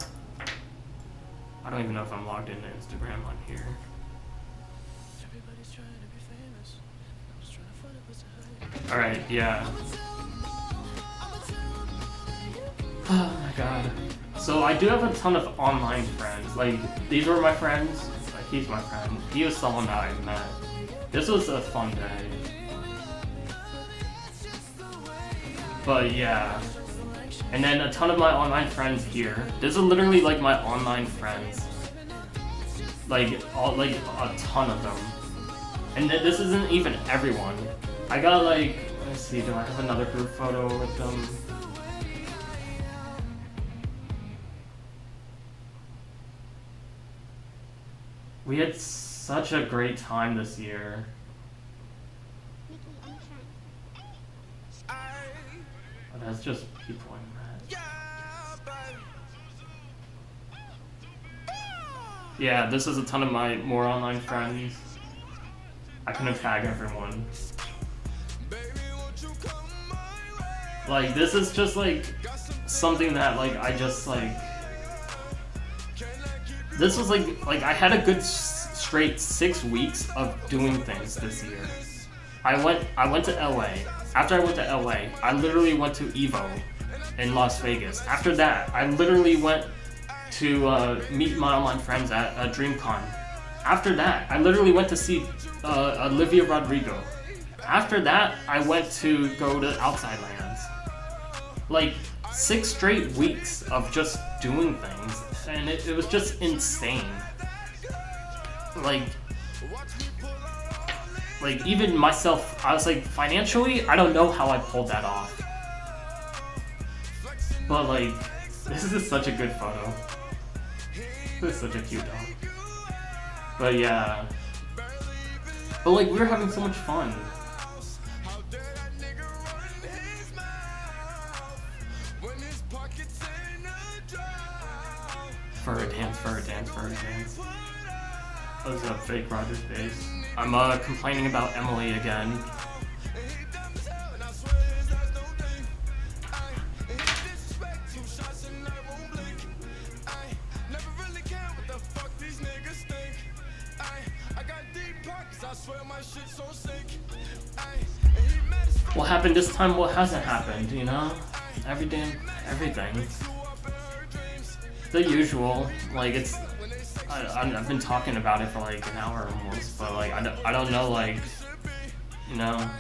I don't even know if I'm logged into Instagram on here. All right, yeah. Oh my god. So I do have a ton of online friends. Like, these were my friends. Like, he's my friend. He was someone that I met. This was a fun day. But yeah. And then a ton of my online friends here. This is literally like my online friends. Like a ton of them. And this isn't even everyone. I got like, let's see, do I have another group photo with them? We had such a great time this year. Oh, that's just people I met. Yeah, this is a ton of my more online friends. I couldn't tag everyone. Like, this is just like something that like I just like. This was like I had a good straight 6 weeks of doing things this year. I went to LA. After I went to LA, I literally went to Evo in Las Vegas. After that, I literally went to meet my online friends at DreamCon. After that, I literally went to see Olivia Rodrigo. After that, I went to go to Outside Lands. Like, 6 straight weeks of just doing things, and it was just insane. Like even myself, I was like, financially, I don't know how I pulled that off. But like, this is such a good photo. This is such a cute dog. But yeah. But like, we were having so much fun. For a dance. That was a fake Roger's face. I'm complaining about Emily again. What happened this time? What hasn't happened? You know, everything. The usual. Like, it's. I've been talking about it for like an hour almost, but like I don't know, like, you know.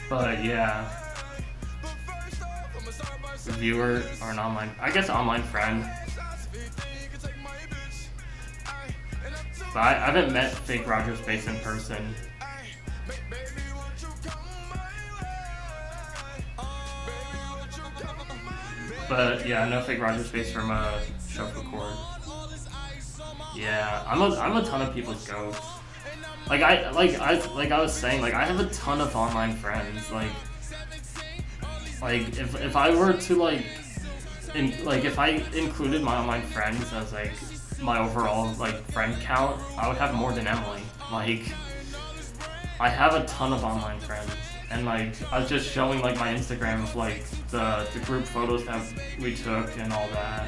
But yeah, the viewer or an online, I guess online friend. But I haven't met fake Roger's face in person. But yeah, no fake Roger's face from Shelf Record. Yeah, I'm a ton of people's ghost. Like I was saying, like I have a ton of online friends. Like if I were to like if I included my online friends as like my overall like friend count, I would have more than Emily. Like, I have a ton of online friends, and like I was just showing like my Instagram of like the group photos that we took and all that.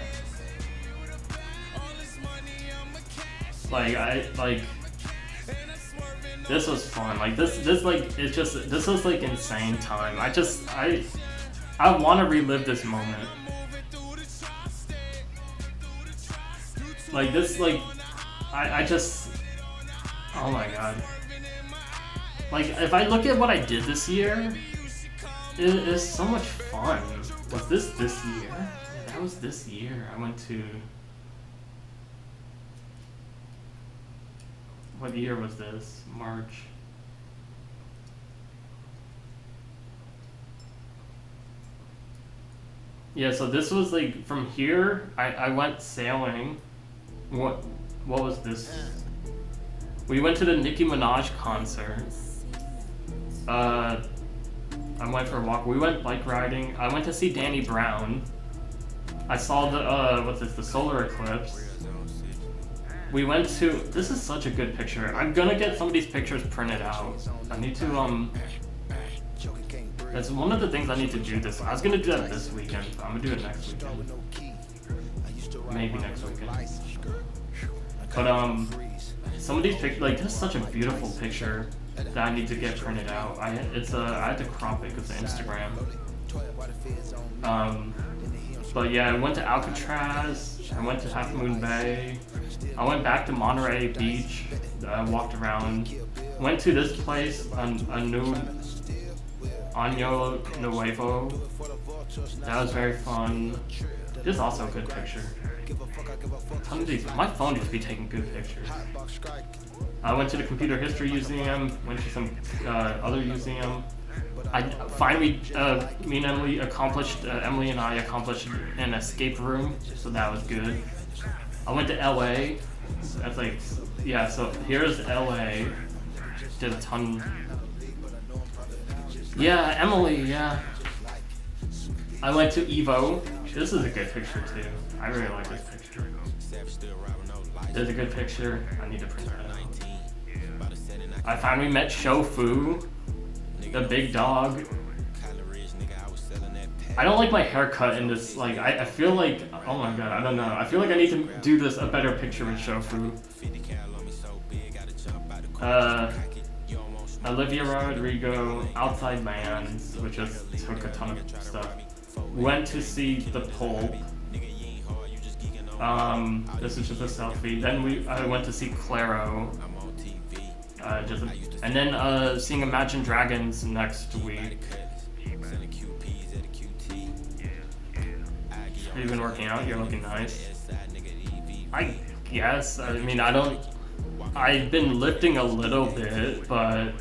This was fun. Like this was like insane time. I want to relive this moment. Like this, like I just, oh my god. Like if I look at what I did this year, it is so much fun. Was this year? Yeah, that was this year. I went to. What year was this? March. Yeah, so this was like from here. I went sailing. What was this? We went to the Nicki Minaj concert. I went for a walk. We went bike riding. I went to see Danny Brown. I saw the what's this? The solar eclipse. We went to. This is such a good picture. I'm gonna get some of these pictures printed out. I need to That's one of the things I need to do this. I was gonna do that this weekend. But I'm gonna do it next weekend. Maybe next weekend. But some of these pictures, like this is such a beautiful picture that I need to get printed out. I had to crop it because of Instagram. But yeah, I went to Alcatraz. I went to Half Moon Bay. I went back to Monterey Beach. Walked around. Went to this place, Año Nuevo. That was very fun. This is also a good picture. My phone just be taking good pictures. I went to the Computer History Museum, went to some other museum. I finally, me and Emily Emily and I accomplished an escape room, so that was good. I went to LA. That's like, yeah, so here's LA. Did a ton. Yeah, Emily, yeah. I went to Evo. This is a good picture too. I really like this picture. This is a good picture. I need to print that out. I finally met Shofu, the big dog. I don't like my haircut in this, like, I feel like, oh my god, I don't know. I feel like I need to do this, a better picture with Shofu. Olivia Rodrigo, Outside Lands, which just took a ton of stuff. Went to see The Pulp. This is just a selfie. Then I went to see Claro. And then seeing Imagine Dragons next week. Have you been working out? You're looking nice. I guess. I mean, I've been lifting a little bit, but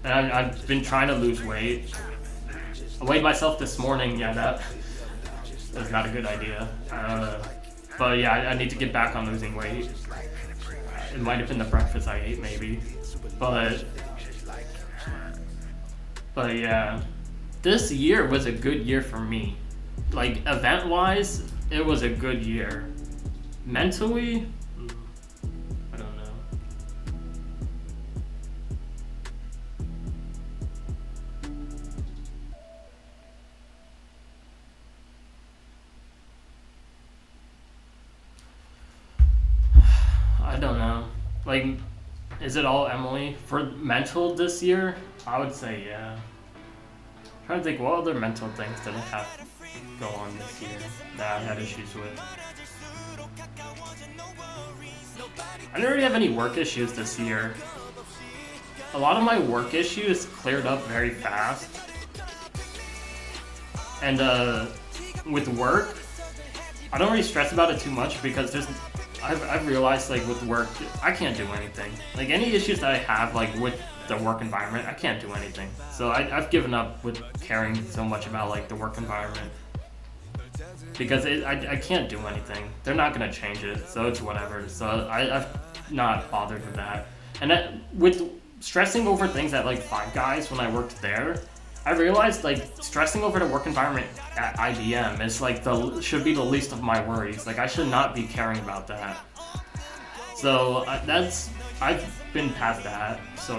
I've been trying to lose weight. I weighed myself this morning. Yeah, that's not a good idea. But yeah, I need to get back on losing weight. It might have been the breakfast I ate, maybe. But yeah, this year was a good year for me. Like, event-wise, it was a good year. Mentally, I don't know. I don't know. Like, is it all Emily? For mental this year, I would say yeah. I'm trying to think, what other mental things did I have go on this year that I had issues with? I didn't really have any work issues this year. A lot of my work issues cleared up very fast. And with work, I don't really stress about it too much because I've realized, like, with work, I can't do anything. Like, any issues that I have, like, with the work environment, I can't do anything. So I've given up with caring so much about, like, the work environment. Because I can't do anything. They're not going to change it, so it's whatever. So I've not bothered with that. And with stressing over things at, like, Five Guys when I worked there, I realized, like, stressing over the work environment at IBM is, like, should be the least of my worries. Like, I should not be caring about that. So I've been past that. So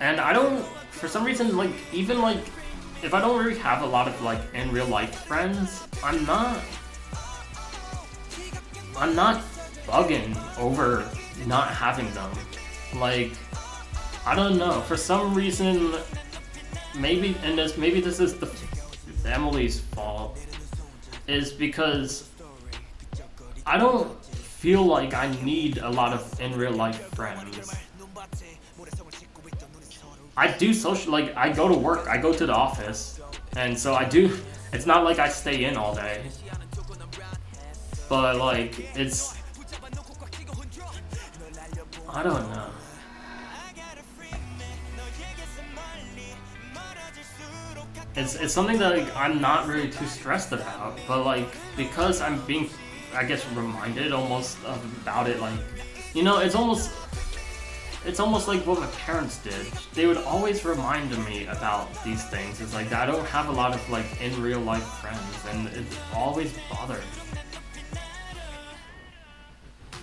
and I don't, for some reason, like, even, like, if I don't really have a lot of, like, in real life friends, I'm not bugging over not having them. Like, I don't know. For some reason, maybe this is Emily's fault, is because I don't feel like I need a lot of in real life friends. I do social, like, I go to work, I go to the office, and so I do. It's not like I stay in all day. but like I don't know. It's something that like, I'm not really too stressed about, but like because I'm being, I guess, reminded almost about it. Like, you know, it's almost like what my parents did. They would always remind me about these things. It's like I don't have a lot of like in real life friends, and it always bothered me.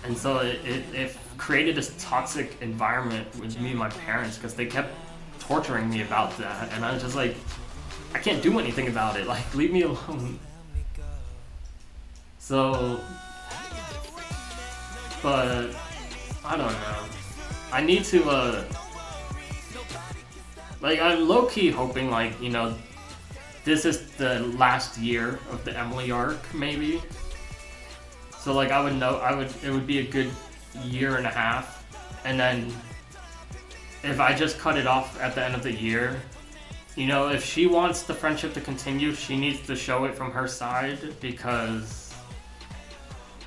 And so it created this toxic environment with me and my parents because they kept torturing me about that, and I was just like, I can't do anything about it. Like, leave me alone. So, but I don't know. I need to like I'm low key hoping like you know this is the last year of the Emily arc maybe. So like I would know it would be a good year and a half, and then if I just cut it off at the end of the year. You know, if she wants the friendship to continue, she needs to show it from her side, because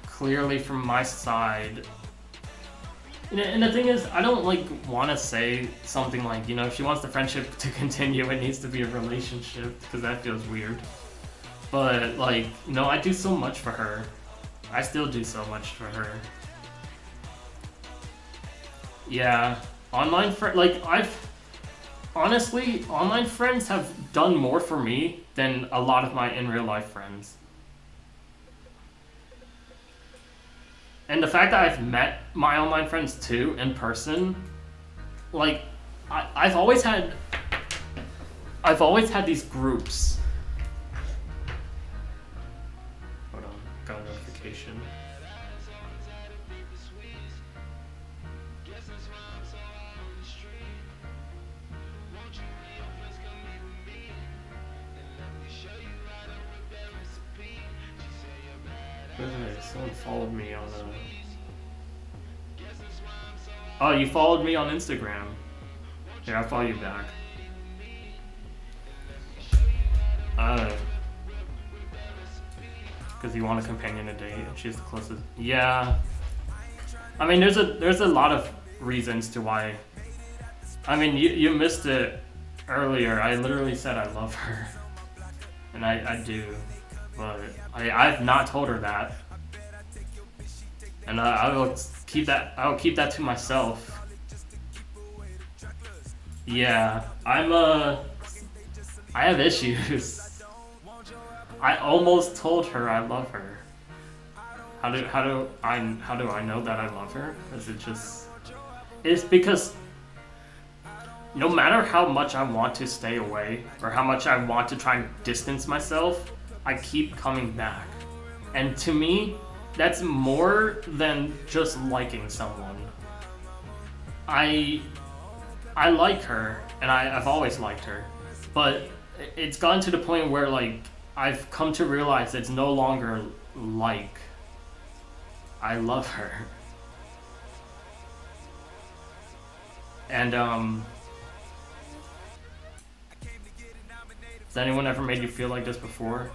clearly from my side, and the thing is, I don't like want to say something like, you know, if she wants the friendship to continue, it needs to be a relationship, because that feels weird. But like, you know, I do so much for her. I still do so much for her. Yeah, online friend, like honestly, online friends have done more for me than a lot of my in real life friends. And the fact that I've met my online friends too in person, like I've always had these groups. Hold on, got a notification. Someone followed me on Oh, you followed me on Instagram. Here, I'll follow you back. Because you want a companion to date, and she's the closest. Yeah. I mean, there's a lot of reasons to why. I mean, you missed it earlier. I literally said I love her, and I do, but I've not told her that. And I will keep that to myself. Yeah, I have issues. I almost told her I love her. How do I know that I love her? It's because no matter how much I want to stay away or how much I want to try and distance myself, I keep coming back. And to me, that's more than just liking someone. I like her, and I've always liked her, but it's gotten to the point where like I've come to realize it's no longer like. I love her. And has anyone ever made you feel like this before?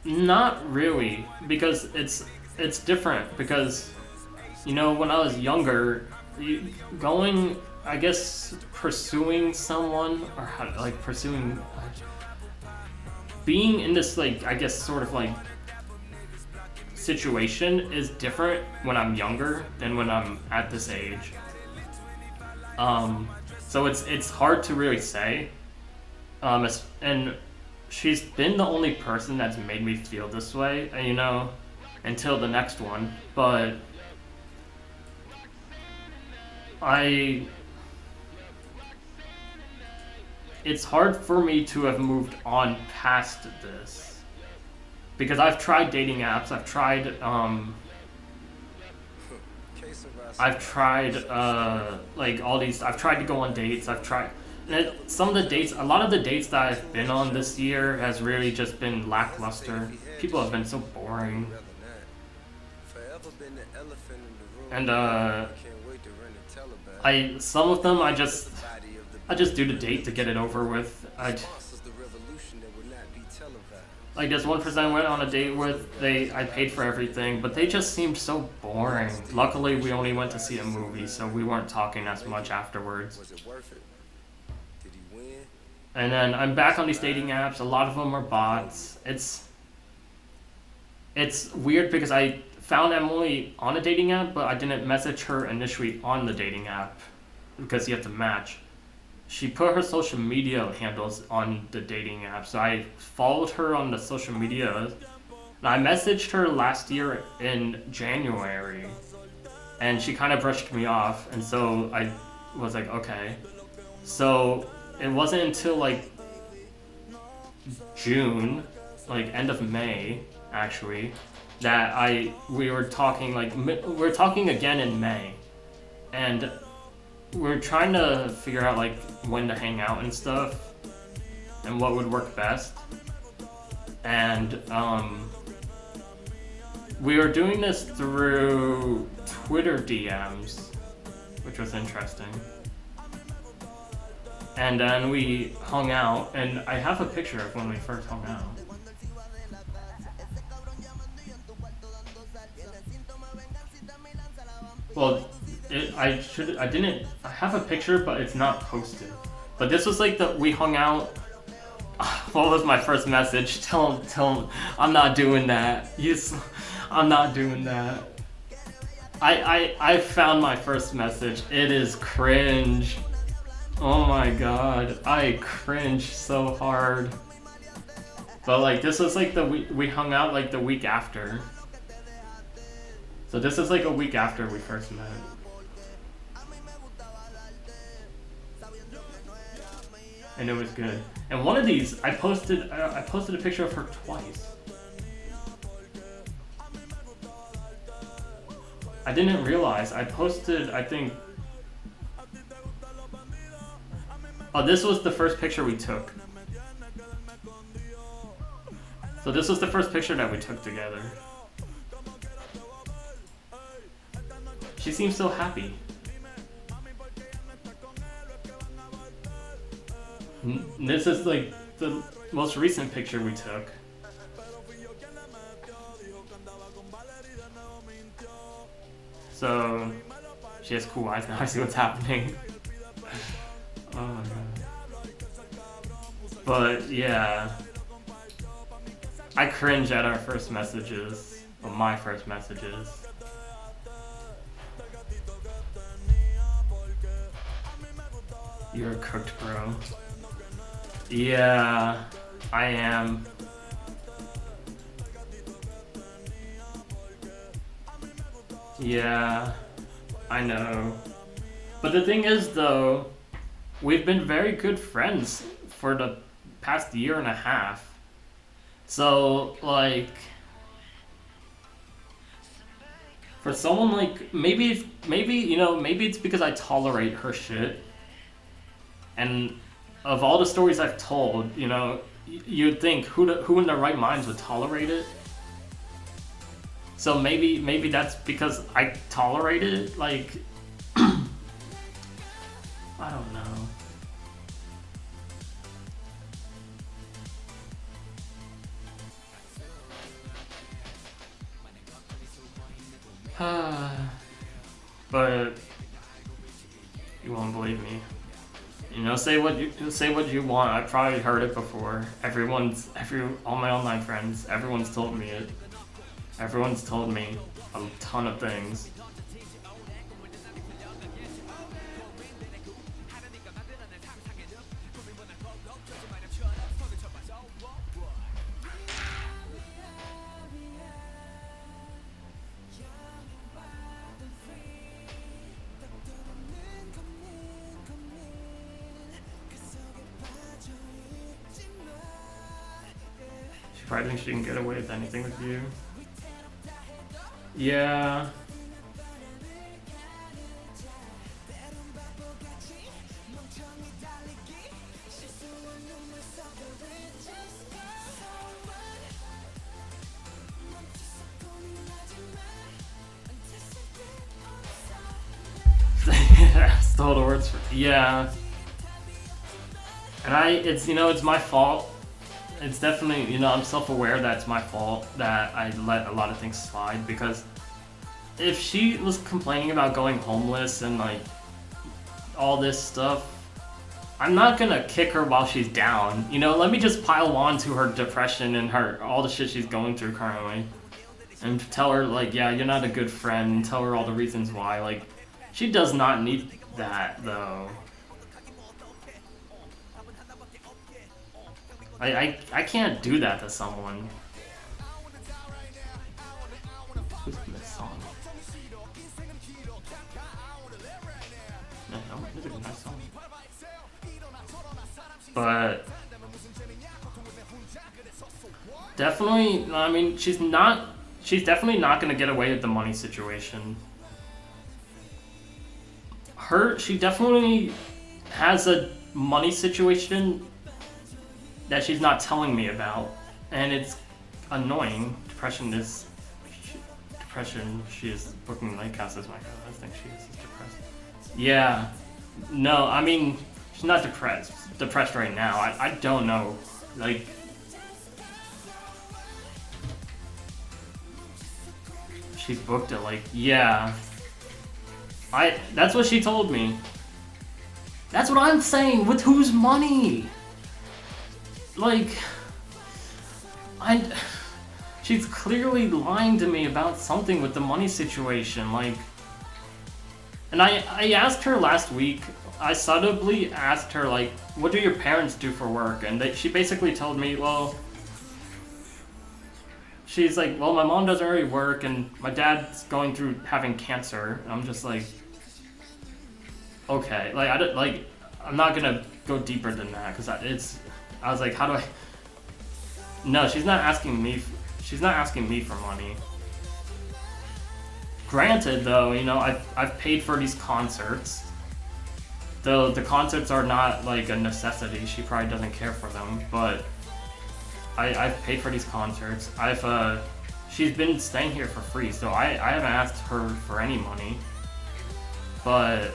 Not really, because it's different, because you know, when I was younger, I guess pursuing someone, or how, like pursuing being in this like, I guess sort of like situation is different when I'm younger than when I'm at this age. So it's hard to really say. And she's been the only person that's made me feel this way, you know, until the next one. But it's hard for me to have moved on past this, because I've tried dating apps. I've tried like all these. I've tried to go on dates. I've tried. And some of the dates, a lot of the dates that I've been on this year has really just been lackluster. People have been so boring. And some of them I just do the date to get it over with. Like this one person I went on a date with, I paid for everything, but they just seemed so boring. Luckily, we only went to see a movie, so we weren't talking as much afterwards. Was it worth it? Did he win? And then I'm back on these dating apps. A lot of them are bots. It's weird because I found Emily on a dating app, but I didn't message her initially on the dating app because you have to match. She put her social media handles on the dating app, so I followed her on the social media. And I messaged her last year in January, and she kind of brushed me off, and so I was like, okay. So it wasn't until like June, like end of May, actually, that we were talking again in May, and we're trying to figure out like when to hang out and stuff and what would work best. And we were doing this through Twitter DMs, which was interesting. And then we hung out, and I have a picture of when we first hung out. Well, I have a picture, but it's not posted. But this was like we hung out. What was my first message? Tell him I'm not doing that. I'm not doing that. I found my first message. It is cringe. Oh my god, I cringe so hard. But like this was like we hung out like the week after. So this is like a week after we first met. And it was good. And one of these, I posted a picture of her twice. I didn't realize. I posted, I think... Oh, this was the first picture we took. So this was the first picture that we took together. She seems so happy. This is like the most recent picture we took. So she has cool eyes now. I see what's happening. Oh my god. But yeah, I cringe at our first messages, or my first messages. You're cooked, bro. Yeah, I am. Yeah, I know. But the thing is, though, we've been very good friends for the past year and a half. So, like, for someone like, maybe it's because I tolerate her shit. And of all the stories I've told, you'd think who in their right minds would tolerate it. So maybe that's because I tolerate it. Like, I don't know. But you won't believe me. Say what you want. I've probably heard it before. All my online friends, everyone's told me it. Everyone's told me a ton of things. She probably thinks she can get away with anything with you. Yeah. Stole the words for, yeah. And it's my fault. it's definitely, you know, I'm self-aware that it's my fault that I let a lot of things slide, because if she was complaining about going homeless and like all this stuff, I'm not gonna kick her while she's down. You know, let me just pile on to her depression and her all the shit she's going through currently, and tell her like, yeah, you're not a good friend, and tell her all the reasons why. Like, she does not need that though. I can't do that to someone. Who's in this song? Yeah, this is a nice song. But definitely, I mean, she's definitely not gonna get away with the money situation. She definitely has a money situation that she's not telling me about, and it's annoying. She is booking night classes. My God, I think she is depressed. Yeah, no, I mean, she's not depressed right now. I don't know, like, she booked it, like, yeah, that's what she told me. That's what I'm saying, with whose money? Like, she's clearly lying to me about something with the money situation, like, and I asked her last week, I subtly asked her, like, what do your parents do for work? And she basically told me, well, she's like, well, my mom doesn't really work, and my dad's going through having cancer. And I'm just like, okay, like, I'm not gonna go deeper than that, because I was like, how do I? No, she's not asking me. She's not asking me for money. Granted, though, you know, I've paid for these concerts. Though the concerts are not like a necessity. She probably doesn't care for them, but I've paid for these concerts. She's been staying here for free, so I haven't asked her for any money. But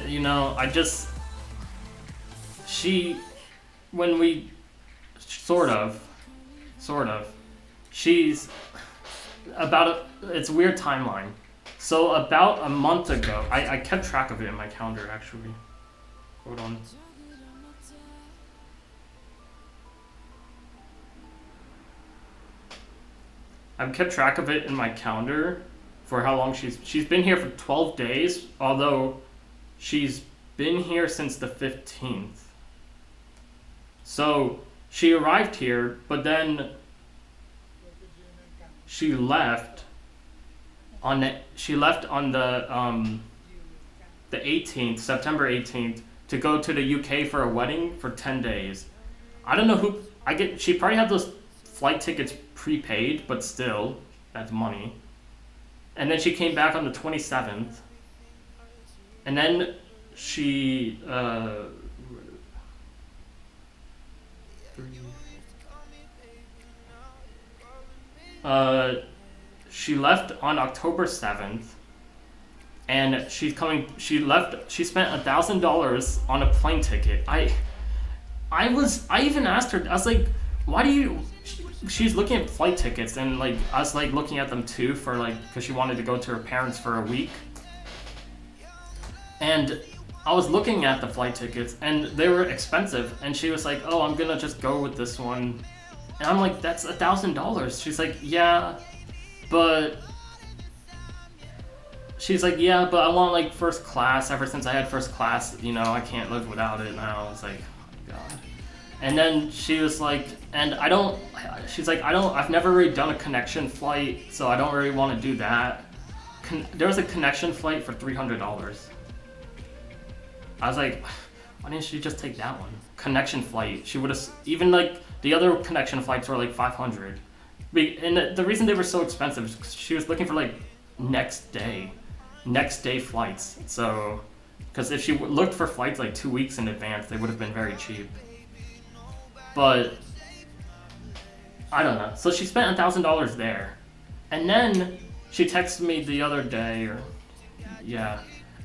you know, when we sort of, she's it's a weird timeline. So about a month ago, I kept track of it in my calendar actually. Hold on. I've kept track of it in my calendar for how long she's been here for 12 days, although she's been here since the 15th. So she arrived here, but then she left on the 18th, September 18th, to go to the UK for a wedding for 10 days. I don't know she probably had those flight tickets prepaid, but still, that's money. And then she came back on the 27th. And then she she left on October 7th, and she spent $1,000 on a plane ticket. I even asked her, I was like, why do you, she's looking at flight tickets, and like I was like looking at them too, for like, because she wanted to go to her parents for a week. And I was looking at the flight tickets, and they were expensive, and she was like, oh, I'm gonna just go with this one. And I'm like, that's $1,000. She's like, yeah, but I want like first class. Ever since I had first class, you know, I can't live without it now. It's like, oh my God. And then she was like, I've never really done a connection flight, so I don't really want to do that. There was a connection flight for $300. I was like, why didn't she just take that one? Connection flight. She would have, even like the other connection flights were like $500. And the reason they were so expensive is because she was looking for like next day flights. So, because if she looked for flights like 2 weeks in advance, they would have been very cheap. But I don't know. So she spent $1,000 there, and then she texted me the other day,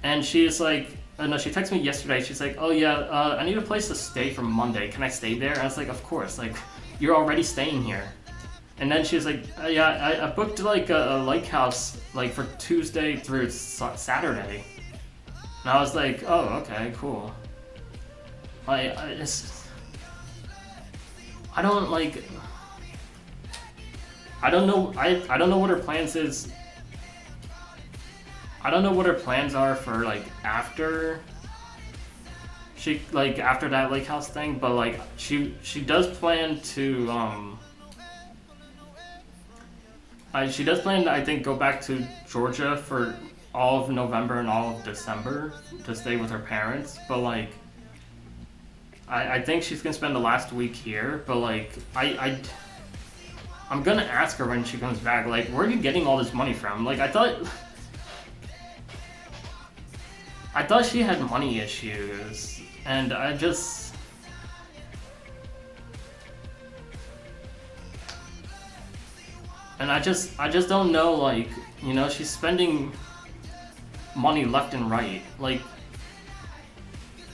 And she's like, no, she texted me yesterday. She's like, oh yeah, I need a place to stay for Monday. Can I stay there? And I was like, of course. Like, you're already staying here. And then she was like, yeah, I booked like a lake house like for Tuesday through Saturday. And I was like, oh, okay, cool. I don't like. I don't know. I don't know what her plans is. I don't know what her plans are for like after she like after that lake house thing, but like she does plan to she does plan to, I think, go back to Georgia for all of November and all of December to stay with her parents, but like I think she's gonna spend the last week here, but like I'm gonna ask her when she comes back, like, where are you getting all this money from? Like, I thought she had money issues, and I just don't know, like, you know, she's spending money left and right, like,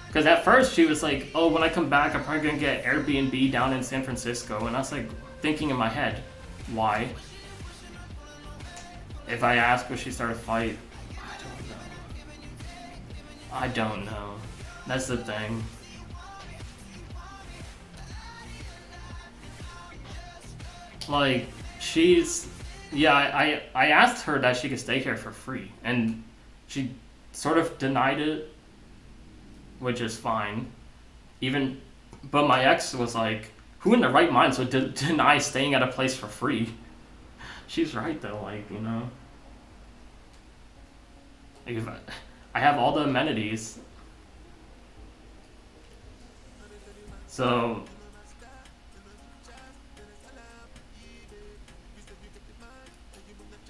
because at first she was like, oh, when I come back, I'm probably gonna get Airbnb down in San Francisco, and I was like, thinking in my head, why? If I ask, will she start a fight? I don't know. That's the thing. Like, I asked her that she could stay here for free, and she sort of denied it, which is fine. But my ex was like, who in their right mind would deny staying at a place for free? She's right though, like, you know. I have all the amenities. So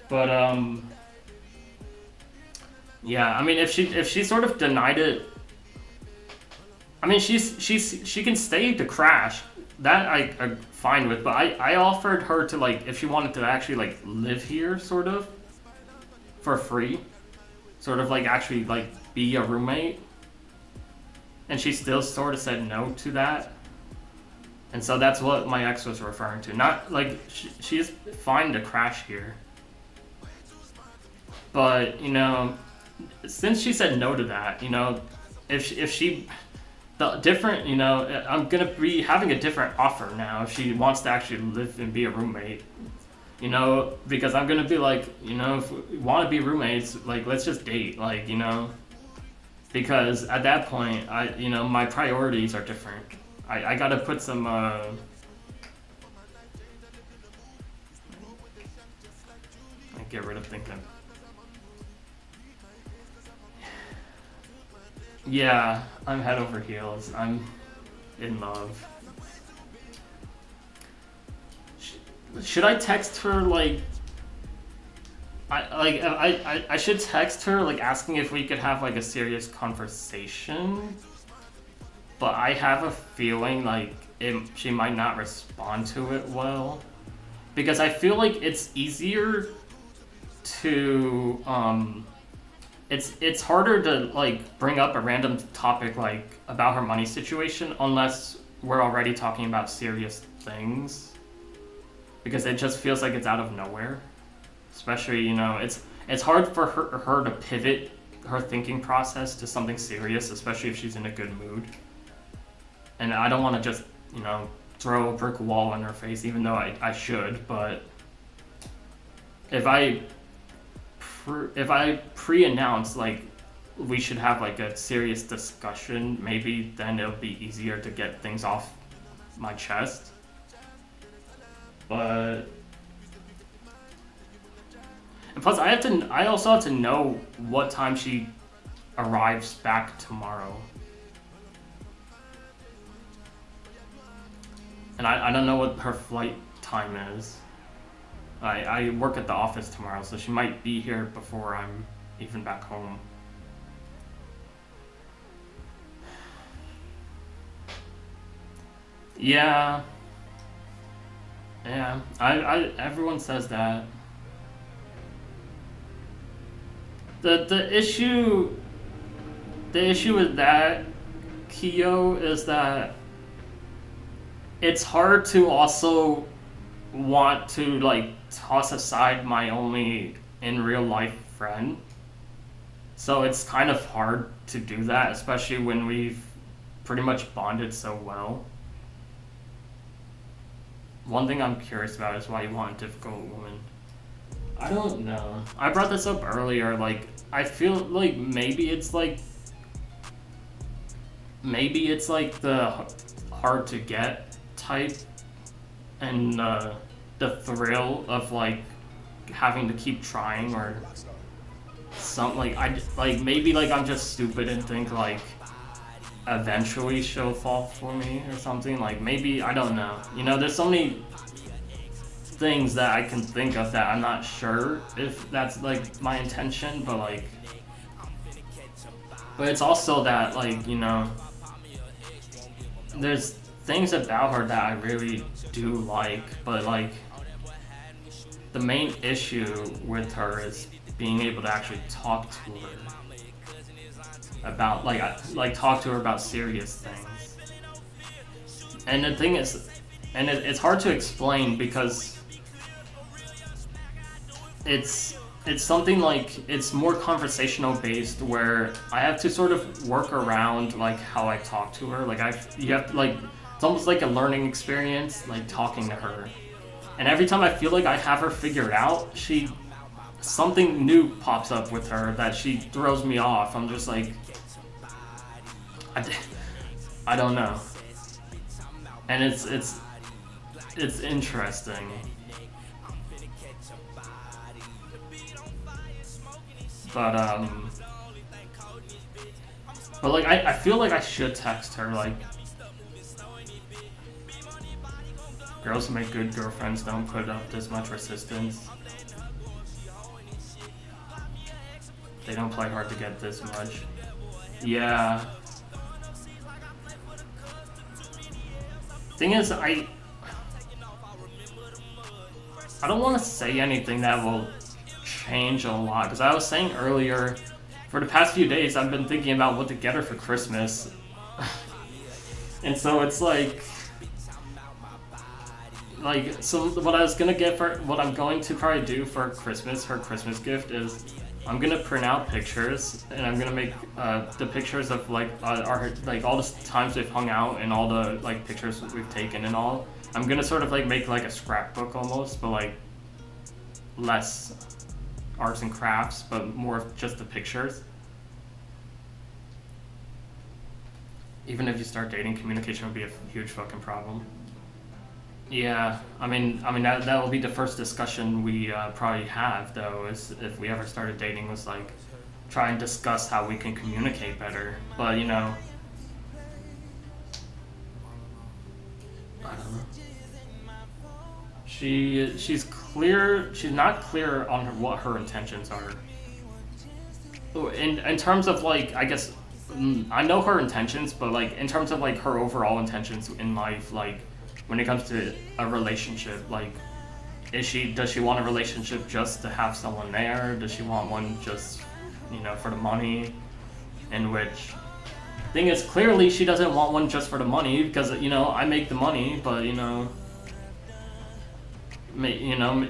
but yeah, I mean, if she sort of denied it, I mean, she can stay to crash. That I'm fine with, but I offered her to, like, if she wanted to actually like live here sort of for free, sort of like actually like be a roommate, and she still sort of said no to that. And so that's what my ex was referring to. Not like she's fine to crash here, but you know, since she said no to that, you know, if she the different, you know, I'm gonna be having a different offer now if she wants to actually live and be a roommate, you know, because I'm gonna be like, you know, if we want to be roommates, like, let's just date, like, you know, because at that point, you know, my priorities are different. I gotta put some I get rid of thinking. Yeah, I'm head over heels. I'm in love. Should I text her, like, I should text her, like, asking if we could have like a serious conversation, but I have a feeling like she might not respond to it well, because I feel like it's easier to it's harder to like bring up a random topic like about her money situation unless we're already talking about serious things, because it just feels like it's out of nowhere. Especially, you know, it's hard for her to pivot her thinking process to something serious, especially if she's in a good mood. And I don't want to just, you know, throw a brick wall in her face, even though I should, but if I pre-announce, like, we should have, like, a serious discussion, maybe then it'll be easier to get things off my chest. But... And plus, I also have to know what time she arrives back tomorrow. And I don't know what her flight time is. I work at the office tomorrow, so she might be here before I'm even back home. Yeah. Yeah. Everyone says that. The issue the issue with that, Kyo, is that it's hard to also want to like toss aside my only in real life friend. So it's kind of hard to do that, especially when we've pretty much bonded so well. One thing I'm curious about is why you want a difficult woman. I don't know. I brought this up earlier, like, I feel like maybe it's like the hard to get type, and the thrill of like having to keep trying, or something. Like maybe like I'm just stupid and think like eventually she'll fall for me or something. Like maybe, I don't know. You know, there's so many things that I can think of that I'm not sure if that's like my intention, but it's also that, like, you know, there's things about her that I really do like, but like the main issue with her is being able to actually talk to her about like talk to her about serious things. And the thing is, and it's hard to explain because it's something like, it's more conversational based, where I have to sort of work around like how I talk to her. Like you have to, like, it's almost like a learning experience, like talking to her. And every time I feel like I have her figured out, something new pops up with her that she throws me off. I'm just like, I don't know. And it's interesting. But like I feel like I should text her, like, girls who make good girlfriends don't put up this much resistance. They don't play hard to get this much. Yeah. Thing is, I don't want to say anything that will change a lot, because I was saying earlier, for the past few days I've been thinking about what to get her for Christmas. And so it's like, so what I'm going to probably do for Christmas, her Christmas gift, is I'm gonna print out pictures, and I'm gonna make the pictures of like our, like, all the times we've hung out and all the like pictures we've taken and all. I'm gonna sort of like make like a scrapbook almost, but like less arts and crafts, but more of just the pictures. Even if you start dating, communication would be a huge fucking problem. Yeah, I mean that will be the first discussion we probably have, though, is if we ever started dating, was like try and discuss how we can communicate better. But you know, I don't know. She's not clear on what her intentions are. In terms of like, I guess, I know her intentions, but like in terms of like her overall intentions in life, like when it comes to a relationship, like does she want a relationship just to have someone there? Does she want one just, you know, for the money? In which thing is, clearly she doesn't want one just for the money, because, you know, I make the money, but you know,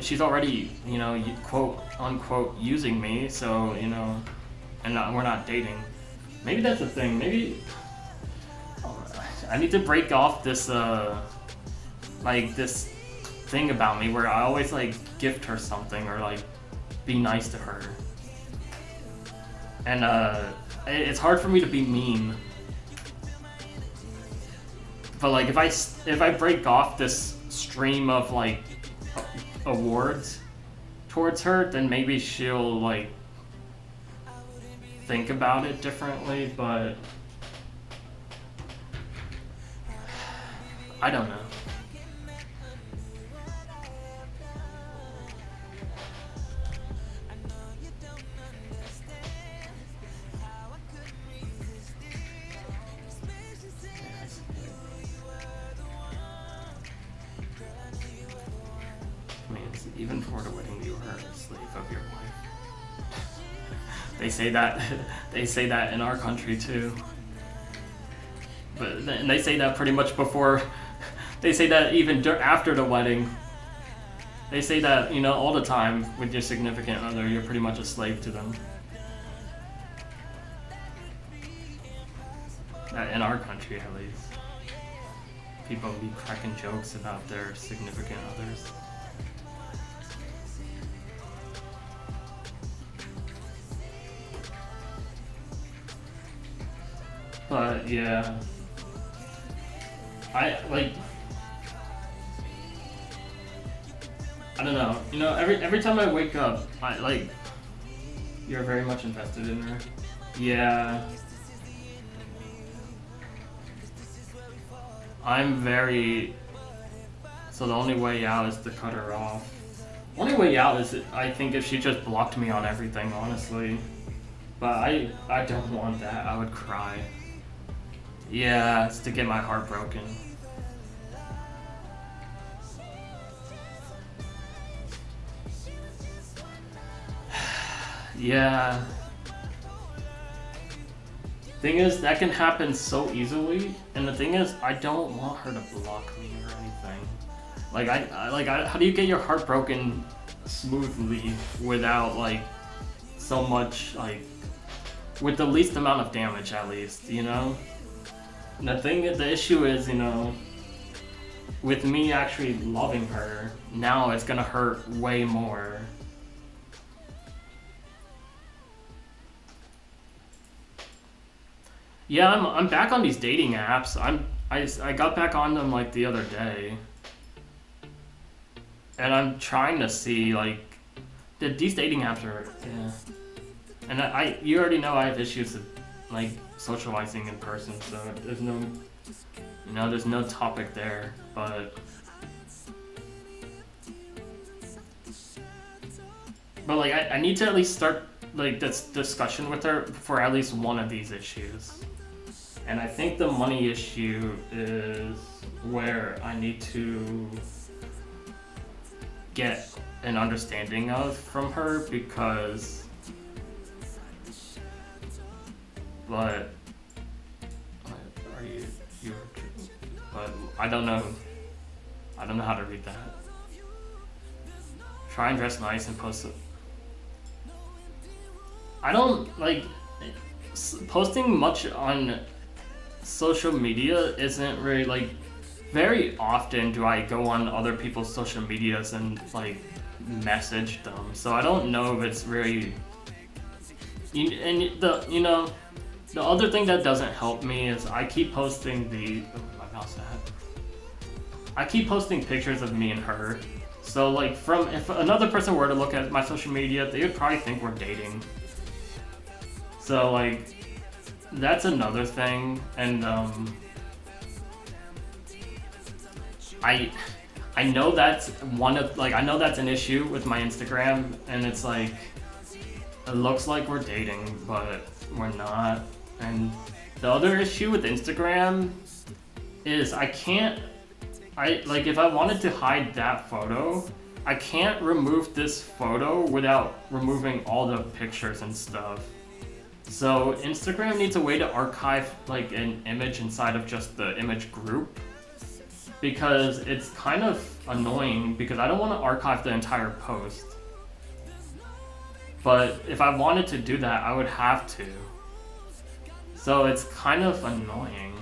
she's already, you know, quote unquote using me, so, you know, and we're not dating. Maybe that's the thing. Maybe I need to break off this like this thing about me where I always like gift her something or like be nice to her. And it's hard for me to be mean. But like if I break off this stream of like awards towards her, then maybe she'll like think about it differently, but I don't know. I mean, even before the wedding, you were a slave of your wife. They say that they say that in our country too. But they say that pretty much before. They say that even after the wedding. They say that, you know, all the time with your significant other, you're pretty much a slave to them. In our country, at least. People be cracking jokes about their significant others. But yeah, I don't know. You know, every time I wake up, I like. You're very much invested in her. Yeah. I'm very. So the only way out is to cut her off. Only way out is, I think, if she just blocked me on everything, honestly. But I don't want that. I would cry. Yeah, it's to get my heart broken. Yeah. Thing is, that can happen so easily, and the thing is, I don't want her to block me or anything. Like how do you get your heart broken smoothly without like so much, like with the least amount of damage, at least, you know? And the issue is, you know, with me actually loving her, now it's gonna hurt way more. Yeah, I'm back on these dating apps. I got back on them like the other day, and I'm trying to see like these dating apps are, yeah. And you already know I have issues with like socializing in person, so there's no topic there. But like I need to at least start like this discussion with her for at least one of these issues. And I think the money issue is where I need to get an understanding of from her, because but I don't know how to read that. Try and dress nice and post it. I don't like posting much on social media. Isn't really like very often do I go on other people's social medias and like message them, so I don't know if it's really. And the other thing that doesn't help me is I keep posting I keep posting pictures of me and her. So like if another person were to look at my social media, they would probably think we're dating. So like that's another thing, and I know that's I know that's an issue with my Instagram, and it's like it looks like we're dating, but we're not. And the other issue with Instagram is if I wanted to hide that photo, I can't remove this photo without removing all the pictures and stuff. So Instagram needs a way to archive like an image inside of just the image group, because it's kind of annoying because I don't want to archive the entire post. But if I wanted to do that, I would have to. So it's kind of annoying.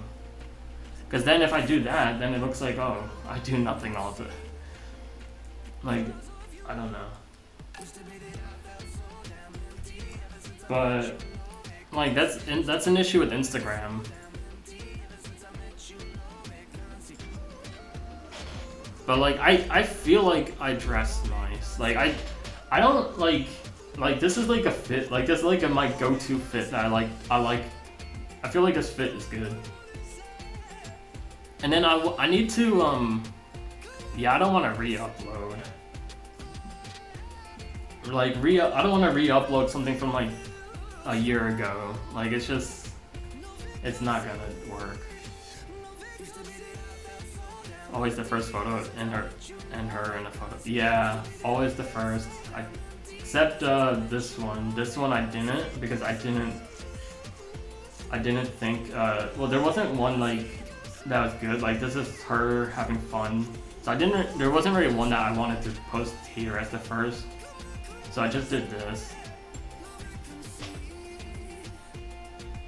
Because then if I do that, then it looks like, oh, I do nothing all the time. Like, I don't know. But, like, that's an issue with Instagram. But, like, I feel like I dress nice. Like, I don't, like, this is like a fit. Like, this is like my go-to fit that I feel like this fit is good. And then I need to, I don't want to re-upload. Like, I don't want to re-upload something from, like, a year ago. Like, it's not gonna work. Always the first photo and her in a photo. Yeah, always the first. Except this one. This one I didn't because I didn't think. Well, there wasn't one like that was good. Like this is her having fun. So I didn't. There wasn't really one that I wanted to post here as the first. So I just did this.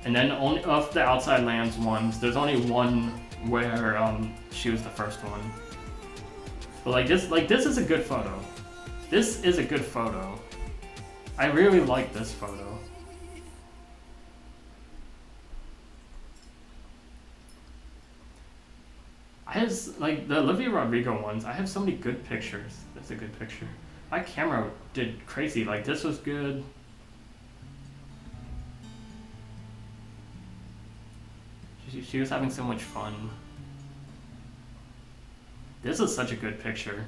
And then only of the Outside Lands ones, there's only one where she was the first one. But like this is a good photo. This is a good photo. I really like this photo. I have like the Olivia Rodrigo ones. I have so many good pictures. That's a good picture. My camera did crazy. Like this was good. She was having so much fun. This is such a good picture.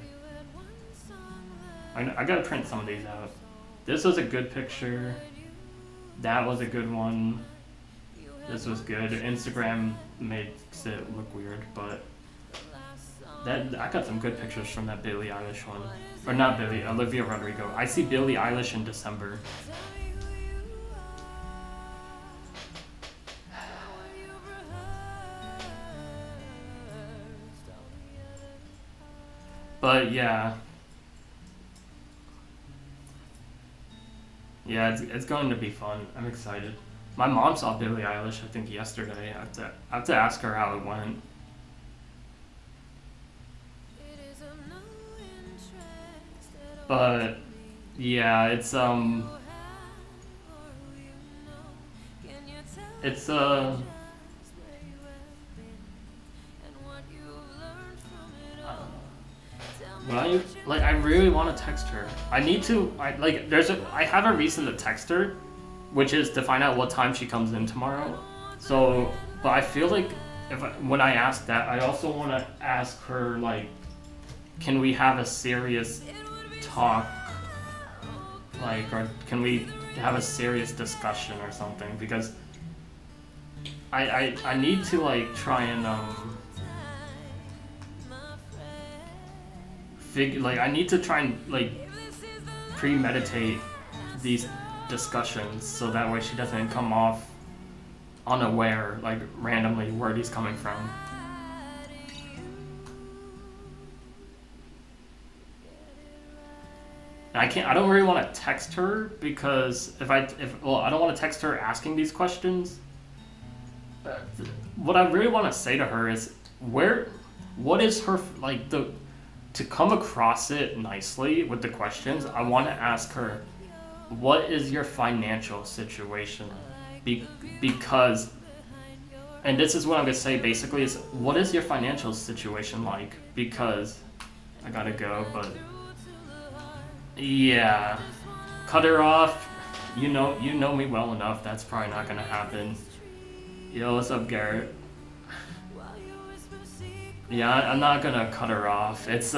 I gotta print some of these out. This was a good picture. That was a good one. This was good. Instagram makes it look weird, but I got some good pictures from that Billie Eilish one. Or not Billie, Olivia Rodrigo. I see Billie Eilish in December. But yeah. Yeah, it's going to be fun. I'm excited. My mom saw Billie Eilish, I think, yesterday. I have to ask her how it went. But yeah, it's I really want to text her. I have a reason to text her, which is to find out what time she comes in tomorrow. So, but I feel like when I ask that, I also want to ask her like, can we have a serious talk? Like, or can we have a serious discussion or something? Because I need to like try and I need to try and like premeditate these discussions so that way she doesn't come off unaware, like randomly where he's coming from. And I don't really want to text her because I don't want to text her asking these questions. What I really want to say to her is what is her like to come across it nicely with the questions. I want to ask her, what is your financial situation? Because, and this is what I'm going to say basically, is what is your financial situation like? Because, I gotta go, but, yeah, cut her off. You know me well enough, that's probably not going to happen. Yo, what's up, Garrett? Yeah, I'm not gonna cut her off. It's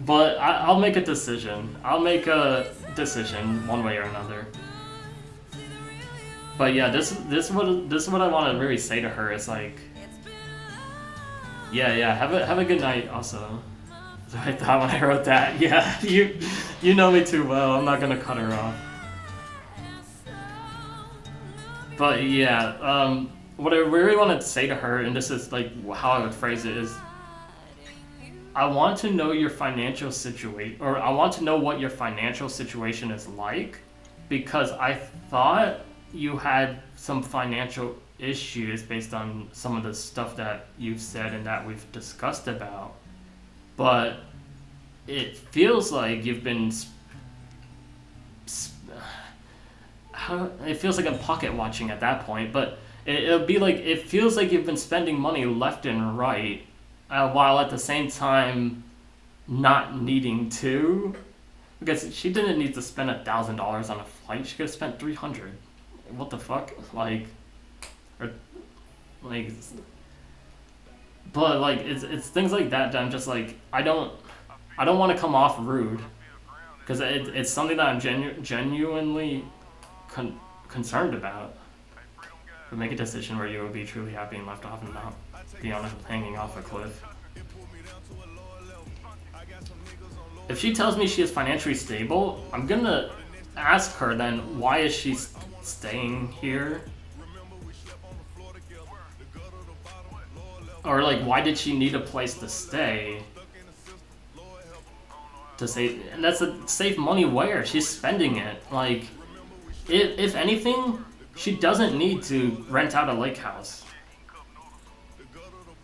but I'll make a decision. I'll make a decision one way or another. But yeah, this is what I want to really say to her. It's like, yeah. Have a good night. Also, so I thought when I wrote that, yeah, you know me too well. I'm not gonna cut her off. But yeah, what I really want to say to her, and this is like how I would phrase it, is I want to know your financial situation, or I want to know what your financial situation is like, because I thought you had some financial issues based on some of the stuff that you've said and that we've discussed about. But it feels like you've been it feels like I'm pocket watching at that point, but it'll be like, it feels like you've been spending money left and right, while at the same time not needing to, because she didn't need to spend $1,000 on a flight. She could have spent $300. What the fuck? But like it's things like that I'm just like, I don't want to come off rude, because it's something that I'm genuinely concerned about. But make a decision where you will be truly happy and left off and not be hanging off a cliff. If she tells me she is financially stable, I'm gonna ask her then, why is she staying here? Or like, why did she need a place to stay? To save, and that's a save money where? She's spending it. Like, if anything, she doesn't need to rent out a lake house.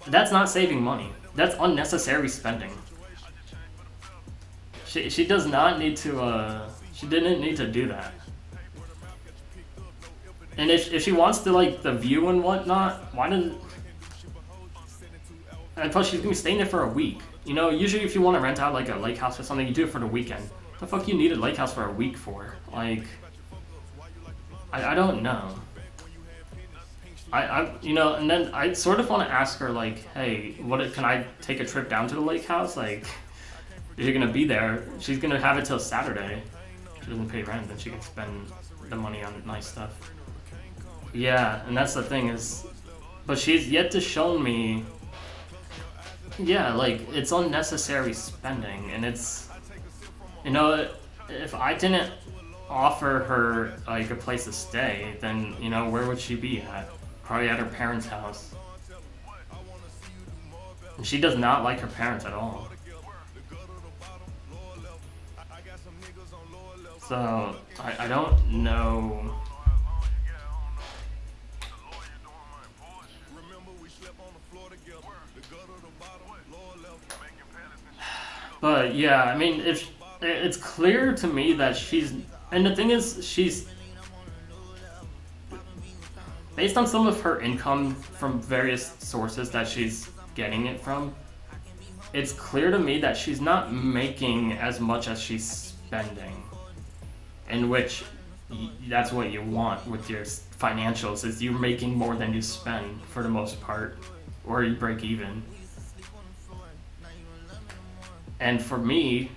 That's not saving money. That's unnecessary spending. She does not need to, she didn't need to do that. And if she wants to, like, the view and whatnot, why didn't... And plus, she's gonna be staying there for a week. You know, usually if you want to rent out, like, a lake house or something, you do it for the weekend. The fuck you need a lake house for a week for? Like... I don't know. You know, and then I sort of want to ask her, like, hey, can I take a trip down to the lake house? Like, if you're gonna be there, she's gonna have it till Saturday. She doesn't pay rent, then she can spend the money on nice stuff. Yeah, and that's the thing is, but she's yet to show me. Yeah, like, it's unnecessary spending, and it's, you know, if I didn't offer her, like, a place to stay, then, you know, where would she be at? Probably at her parents' house. And she does not like her parents at all. So, I don't know. But yeah, I mean, if it's clear to me that she's, and the thing is, she's, based on some of her income from various sources that she's getting it from, it's clear to me that she's not making as much as she's spending. In which, that's what you want with your financials, is you're making more than you spend for the most part, or you break even. And for me,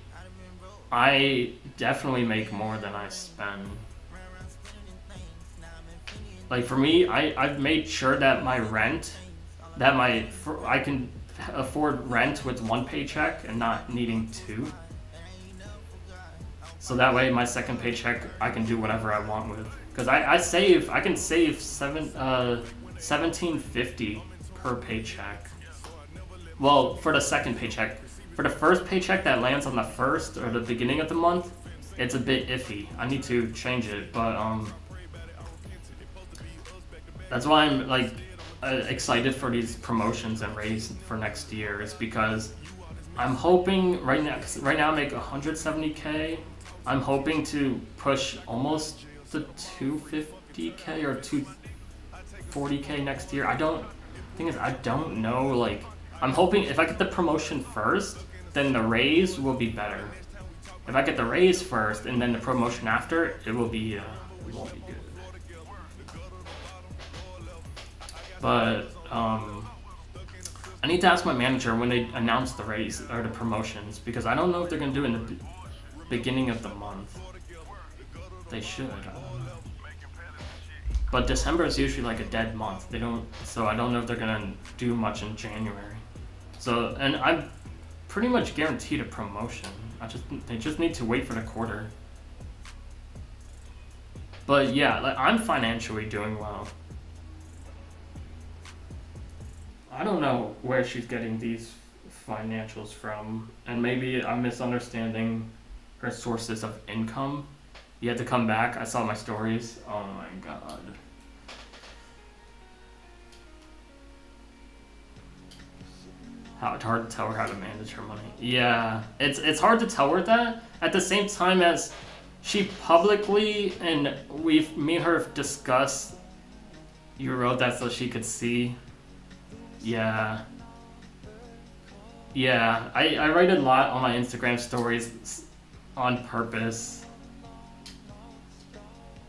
I definitely make more than I spend. Like, for me, I've made sure that my rent, I can afford rent with one paycheck and not needing two. So that way, my second paycheck, I can do whatever I want with. Because I can save $17.50 per paycheck. Well, for the second paycheck. For the first paycheck that lands on the first or the beginning of the month, it's a bit iffy. I need to change it, but that's why I'm, like, excited for these promotions and raise for next year, is because I'm hoping right now I make 170K. I'm hoping to push almost the 250K or 240K next year. I don't know, like, I'm hoping if I get the promotion first, then the raise will be better. If I get the raise first and then the promotion after, it won't be good. But I need to ask my manager when they announce the raise or the promotions, because I don't know if they're gonna do it in the beginning of the month. They should. But December is usually like a dead month. So I don't know if they're gonna do much in January. So, and I'm pretty much guaranteed a promotion. They just need to wait for the quarter. But yeah, like, I'm financially doing well. I don't know where she's getting these financials from, and maybe I'm misunderstanding her sources of income. You had to come back. I saw my stories. Oh my god. It's hard to tell her how to manage her money. Yeah, it's hard to tell her that. At the same time as she publicly, and me and her have discussed, you wrote that so she could see. Yeah. Yeah, I write a lot on my Instagram stories on purpose.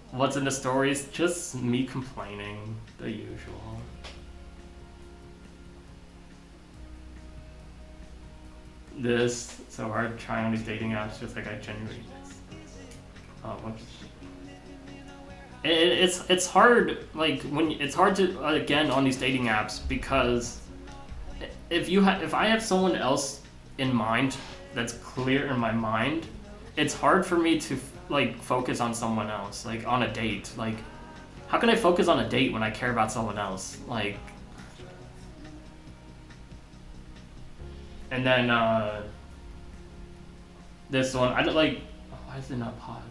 What's in the stories? Just me complaining, the usual. This, so hard trying on these dating apps, just like I genuinely. Oh, whoops. It's hard, like, it's hard to, again, on these dating apps, because if I have someone else in mind that's clear in my mind, it's hard for me to like focus on someone else, like on a date. Like, how can I focus on a date when I care about someone else? Like, and then this one, I don't like. Why is it not pause?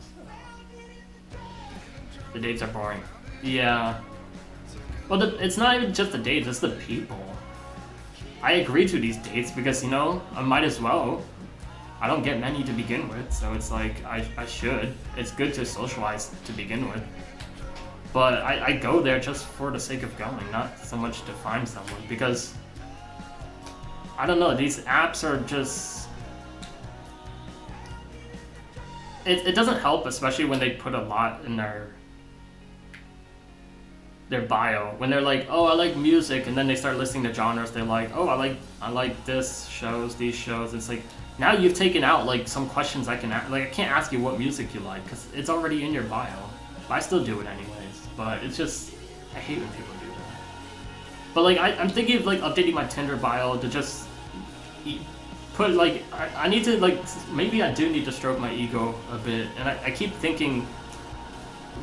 The dates are boring. Yeah. Well, it's not even just the dates; it's the people. I agree to these dates because, you know, I might as well. I don't get many to begin with, so it's like I should. It's good to socialize to begin with. But I go there just for the sake of going, not so much to find someone, because I don't know, these apps are just... It doesn't help, especially when they put a lot in their bio. When they're like, oh, I like music, and then they start listing the genres, they're like, oh, I like this shows, these shows. It's like, now you've taken out like some questions I can like I can't ask you what music you like because it's already in your bio. But I still do it anyways. But it's just, I hate when people do that. But like I'm thinking of like updating my Tinder bio to just put like I need to like, maybe I do need to stroke my ego a bit. And I keep thinking,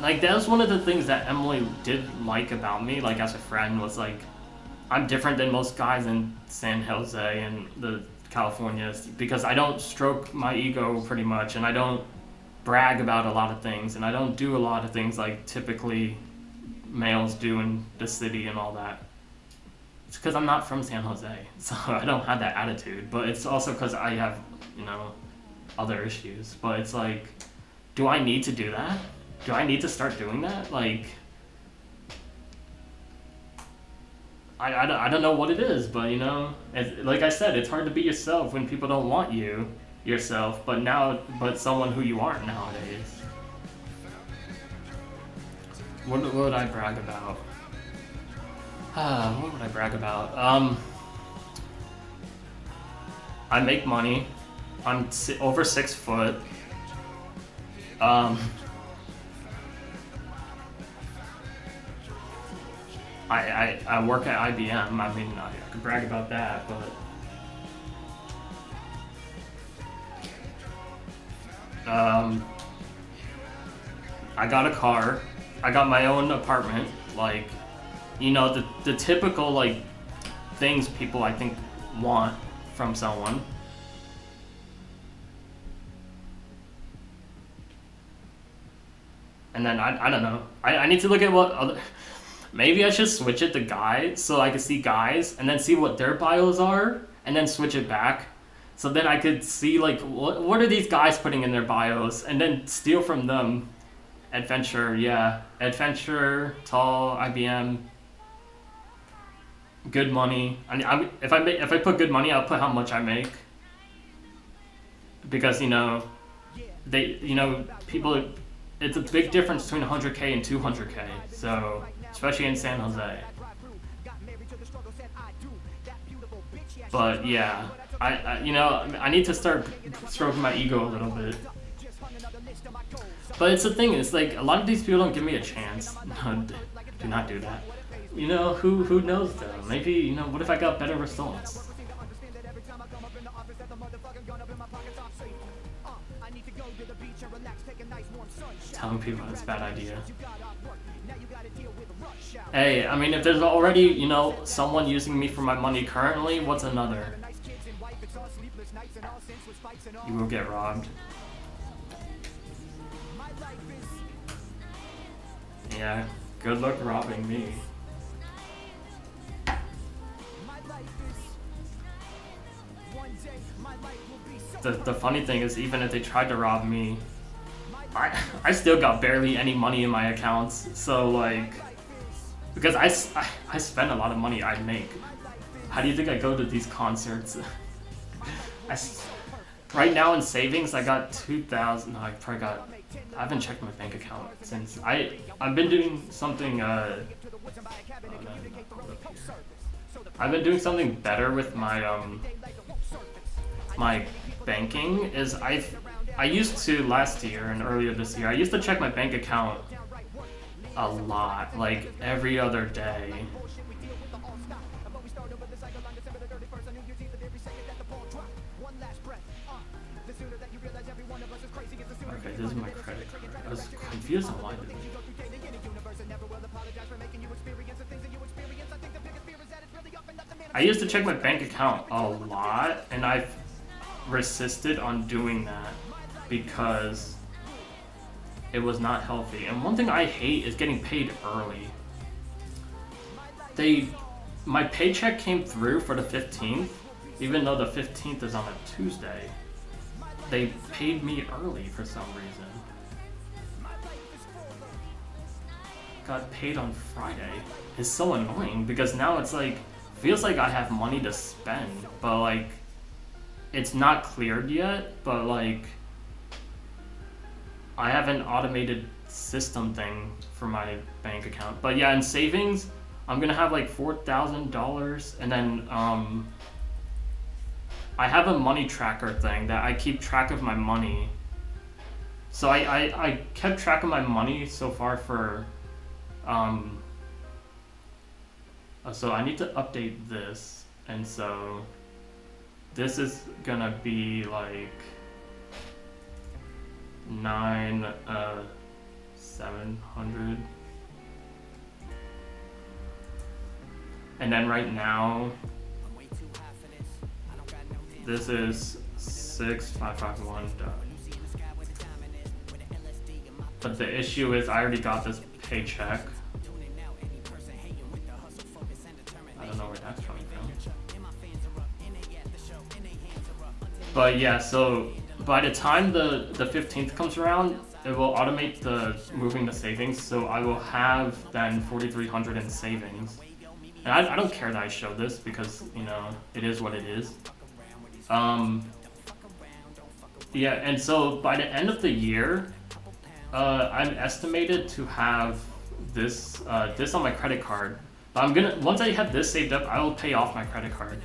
like, that was one of the things that Emily did like about me, like as a friend, was like I'm different than most guys in San Jose and the California, because I don't stroke my ego pretty much, and I don't brag about a lot of things, and I don't do a lot of things like typically males do in the city and all that. It's because I'm not from San Jose, so I don't have that attitude, but it's also because I have, you know, other issues. But it's like, do I need to do that? Do I need to start doing that? Like, I don't know what it is, but, you know, like I said, it's hard to be yourself when people don't want you yourself, but someone who you aren't nowadays. What would I brag about? What would I brag about? I make money. I'm over 6 foot. I work at IBM. I mean, I could brag about that, but I got a car. I got my own apartment. Like, you know, the typical like things people I think want from someone. And then I don't know. I need to look at what other. Maybe I should switch it to guys so I can see guys and then see what their bios are and then switch it back. So then I could see like what are these guys putting in their bios and then steal from them. Adventure, yeah. Adventure, tall, IBM. Good money. If I put good money, I'll put how much I make. Because, you know, people, it's a big difference between 100K and 200K. So, especially in San Jose. But yeah, I need to start stroking my ego a little bit. But it's the thing, it's like a lot of these people don't give me a chance. Do not do that. You know, who knows though? Maybe, you know, what if I got better results? Telling people it's a bad idea. Hey, I mean, if there's already, you know, someone using me for my money currently, what's another? You will get robbed. Yeah, good luck robbing me. The funny thing is, even if they tried to rob me, I still got barely any money in my accounts. So like, because I spend a lot of money I make. How do you think I go to these concerts? Right now in savings, I got 2,000. No, I haven't checked my bank account since I've been doing something. I've been doing something better with my my banking. Is I used to last year and earlier this year. I used to check my bank account a lot, like every other day. this is my credit card. I was confused on why this. I used to check my bank account a lot, and I've resisted on doing that because it was not healthy. And one thing I hate is getting paid early. My paycheck came through for the 15th, even though the 15th is on a Tuesday. They paid me early for some reason. Got paid on Friday. It's so annoying because now it's like, feels like I have money to spend, but like, it's not cleared yet, but like, I have an automated system thing for my bank account. But yeah, in savings, I'm gonna have like $4,000, and then I have a money tracker thing that I keep track of my money. So I kept track of my money so far for so I need to update this, and so this is gonna be like 700, and then right now this is 6551. But the issue is I already got this paycheck. I don't know where that's coming from. But yeah, so by the time the 15th comes around, it will automate the moving the savings, so I will have then 4,300 in savings. And I don't care that I show this because, you know, it is what it is. Yeah, and so by the end of the year, I'm estimated to have this on my credit card. But once I have this saved up, I will pay off my credit card.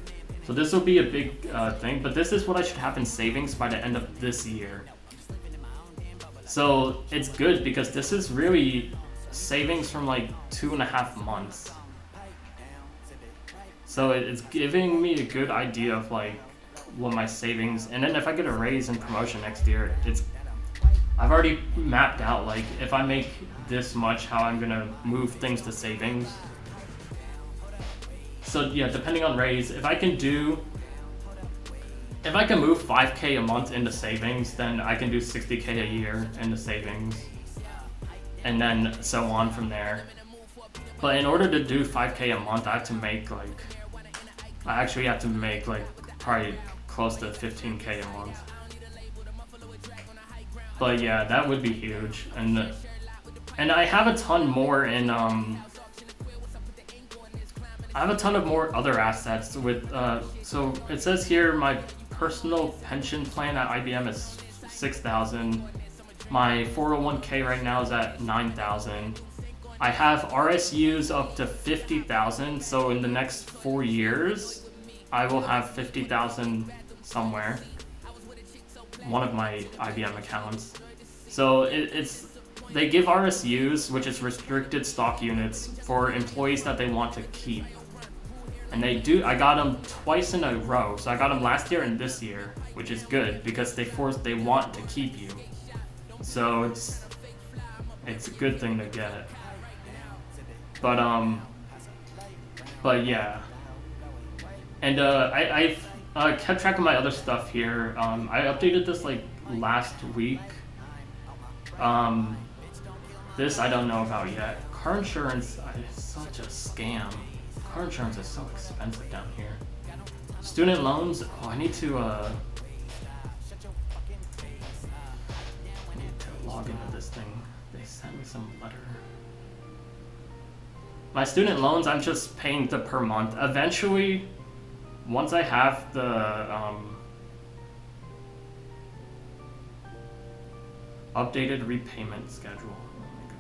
So this will be a big thing, but this is what I should have in savings by the end of this year. So it's good because this is really savings from like 2.5 months. So it's giving me a good idea of like what my savings, and then if I get a raise and promotion next year, I've already mapped out like if I make this much, how I'm gonna move things to savings. So yeah, depending on raise, if I can move 5K a month into savings, then I can do 60K a year into savings, and then so on from there. But in order to do 5K a month, I actually have to make like probably close to 15K a month. But yeah, that would be huge, and I have a ton more in I have a ton of more other assets with so it says here my personal pension plan at IBM is 6,000. My 401k right now is at 9,000. I have RSUs up to 50,000, so in the next 4 years I will have 50,000 somewhere. One of my IBM accounts. So they give RSUs, which is restricted stock units, for employees that they want to keep. And I got them twice in a row. So I got them last year and this year, which is good because they want to keep you. So it's a good thing to get. But yeah. And I kept track of my other stuff here. I updated this like last week. This I don't know about yet. Car insurance is such a scam. Car insurance is so expensive down here. Student loans, I need to log into this thing. They sent me some letter. My student loans, I'm just paying the per month. Eventually, once I have the updated repayment schedule. Oh my god.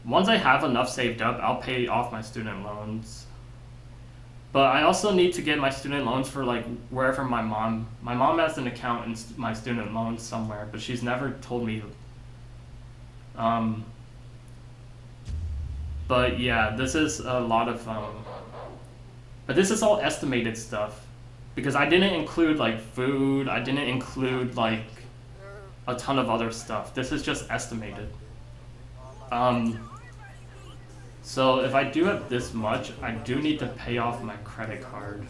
Once I have enough saved up, I'll pay off my student loans. But I also need to get my student loans for like wherever my mom has an account in my student loans somewhere, but she's never told me. But yeah, this is a lot of but this is all estimated stuff because I didn't include like food, I didn't include like a ton of other stuff. This is just estimated. So if I do have this much, I do need to pay off my credit card.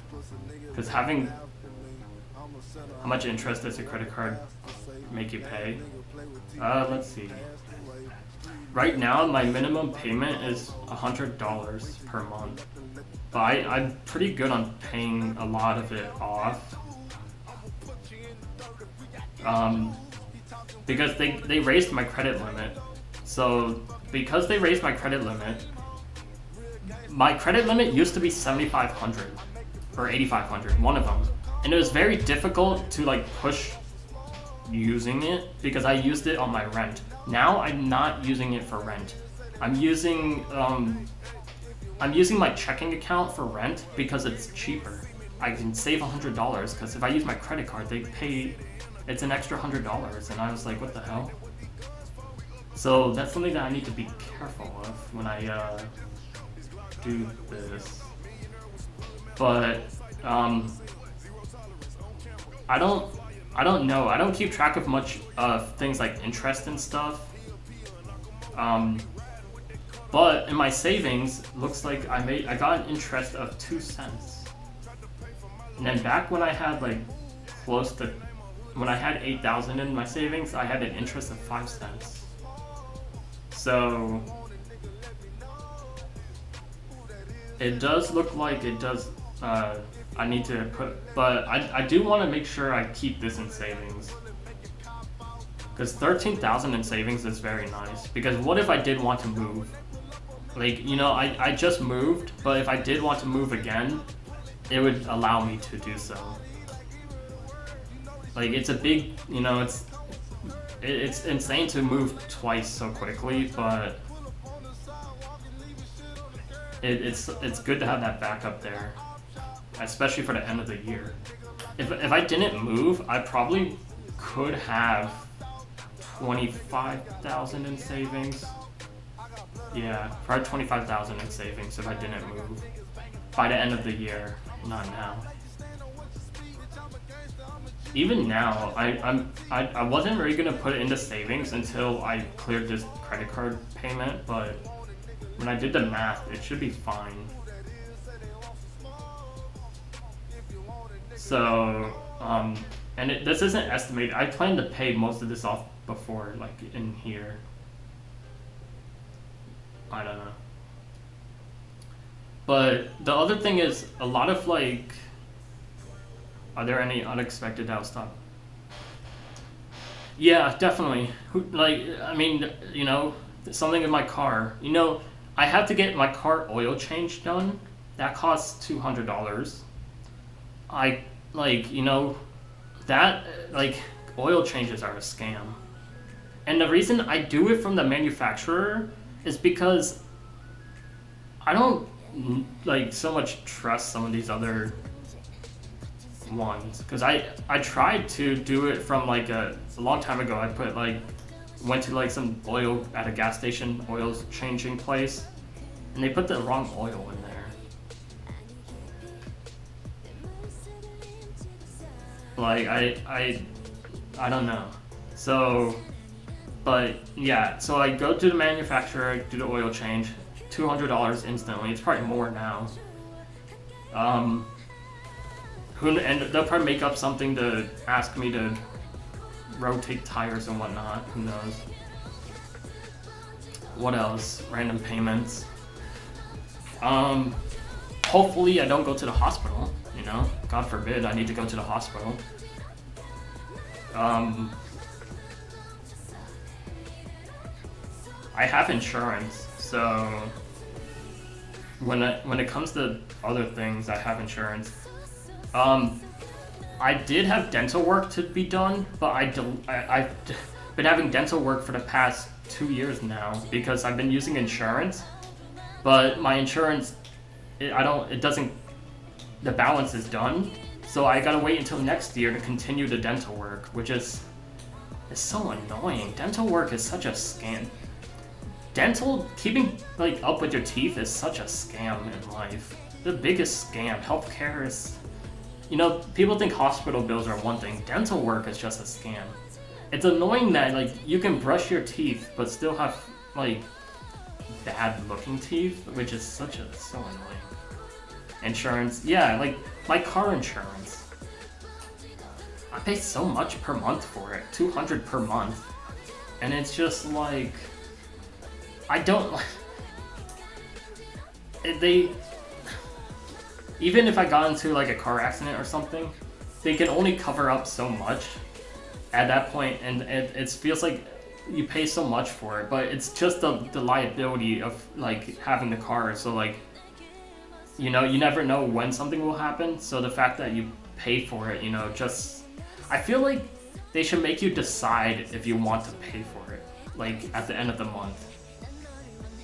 Because having... How much interest does your credit card make you pay? Let's see. Right now, my minimum payment is $100 per month. But I'm pretty good on paying a lot of it off. Because they raised my credit limit. So, because they raised my credit limit used to be $7,500 or $8,500, one of them. And it was very difficult to like push using it because I used it on my rent. Now I'm not using it for rent. I'm using my checking account for rent because it's cheaper. I can save $100 because if I use my credit card, it's an extra $100, and I was like, what the hell? So that's something that I need to be careful of when I do this. But I don't know. I don't keep track of much of things like interest and stuff. But in my savings, looks like I got an interest of 2 cents. And then back when I had like when I had 8,000 in my savings, I had an interest of 5 cents. So it does look like it does. I need to but I do want to make sure I keep this in savings. Because 13,000 in savings is very nice. Because what if I did want to move? Like, you know, I just moved, but if I did want to move again, it would allow me to do so. Like, it's a big, you know, it's insane to move twice so quickly, but it's good to have that backup there, especially for the end of the year. If I didn't move, I probably could have 25,000 in savings. Yeah, probably 25,000 in savings if I didn't move by the end of the year. Not now. Even now, I wasn't really gonna put it into savings until I cleared this credit card payment, but when I did the math, it should be fine. So, and this isn't estimated. I plan to pay most of this off before, like in here. I don't know. But the other thing is a lot of like, are there any unexpected outstop? Yeah, definitely. Like, I mean, you know, something in my car. You know, I have to get my car oil change done. That costs $200. You know, that, like, oil changes are a scam. And the reason I do it from the manufacturer is because I don't, like, so much trust some of these other ones. Because I tried to do it from, like, a long time ago. I went to, like, some oil at a gas station, oil changing place, and they put the wrong oil in there. Like, I don't know. So, but yeah, so I go to the manufacturer, do the oil change, $200 instantly. It's probably more now. And they'll probably make up something to ask me to rotate tires and whatnot. Who knows? What else? Random payments. Hopefully I don't go to the hospital, you know? God forbid I need to go to the hospital. I have insurance, so when it comes to other things, I have insurance. I did have dental work to be done, but I've been having dental work for the past 2 years now because I've been using insurance, but my insurance, the balance is done, so I gotta wait until next year to continue the dental work, which is so annoying. Dental work is such a scam. Keeping like up with your teeth is such a scam in life. The biggest scam. Healthcare is, you know, people think hospital bills are one thing. Dental work is just a scam. It's annoying that like you can brush your teeth but still have like bad looking teeth, which is so annoying. Insurance, yeah, like my car insurance. I pay so much per month for it, $200 per month, and it's just like I don't like they. Even if I got into like a car accident or something, they can only cover up so much at that point, and it feels like you pay so much for it, but it's just the liability of like having the car. So like, you know, you never know when something will happen. So the fact that you pay for it, you know, just I feel like they should make you decide if you want to pay for it, like at the end of the month.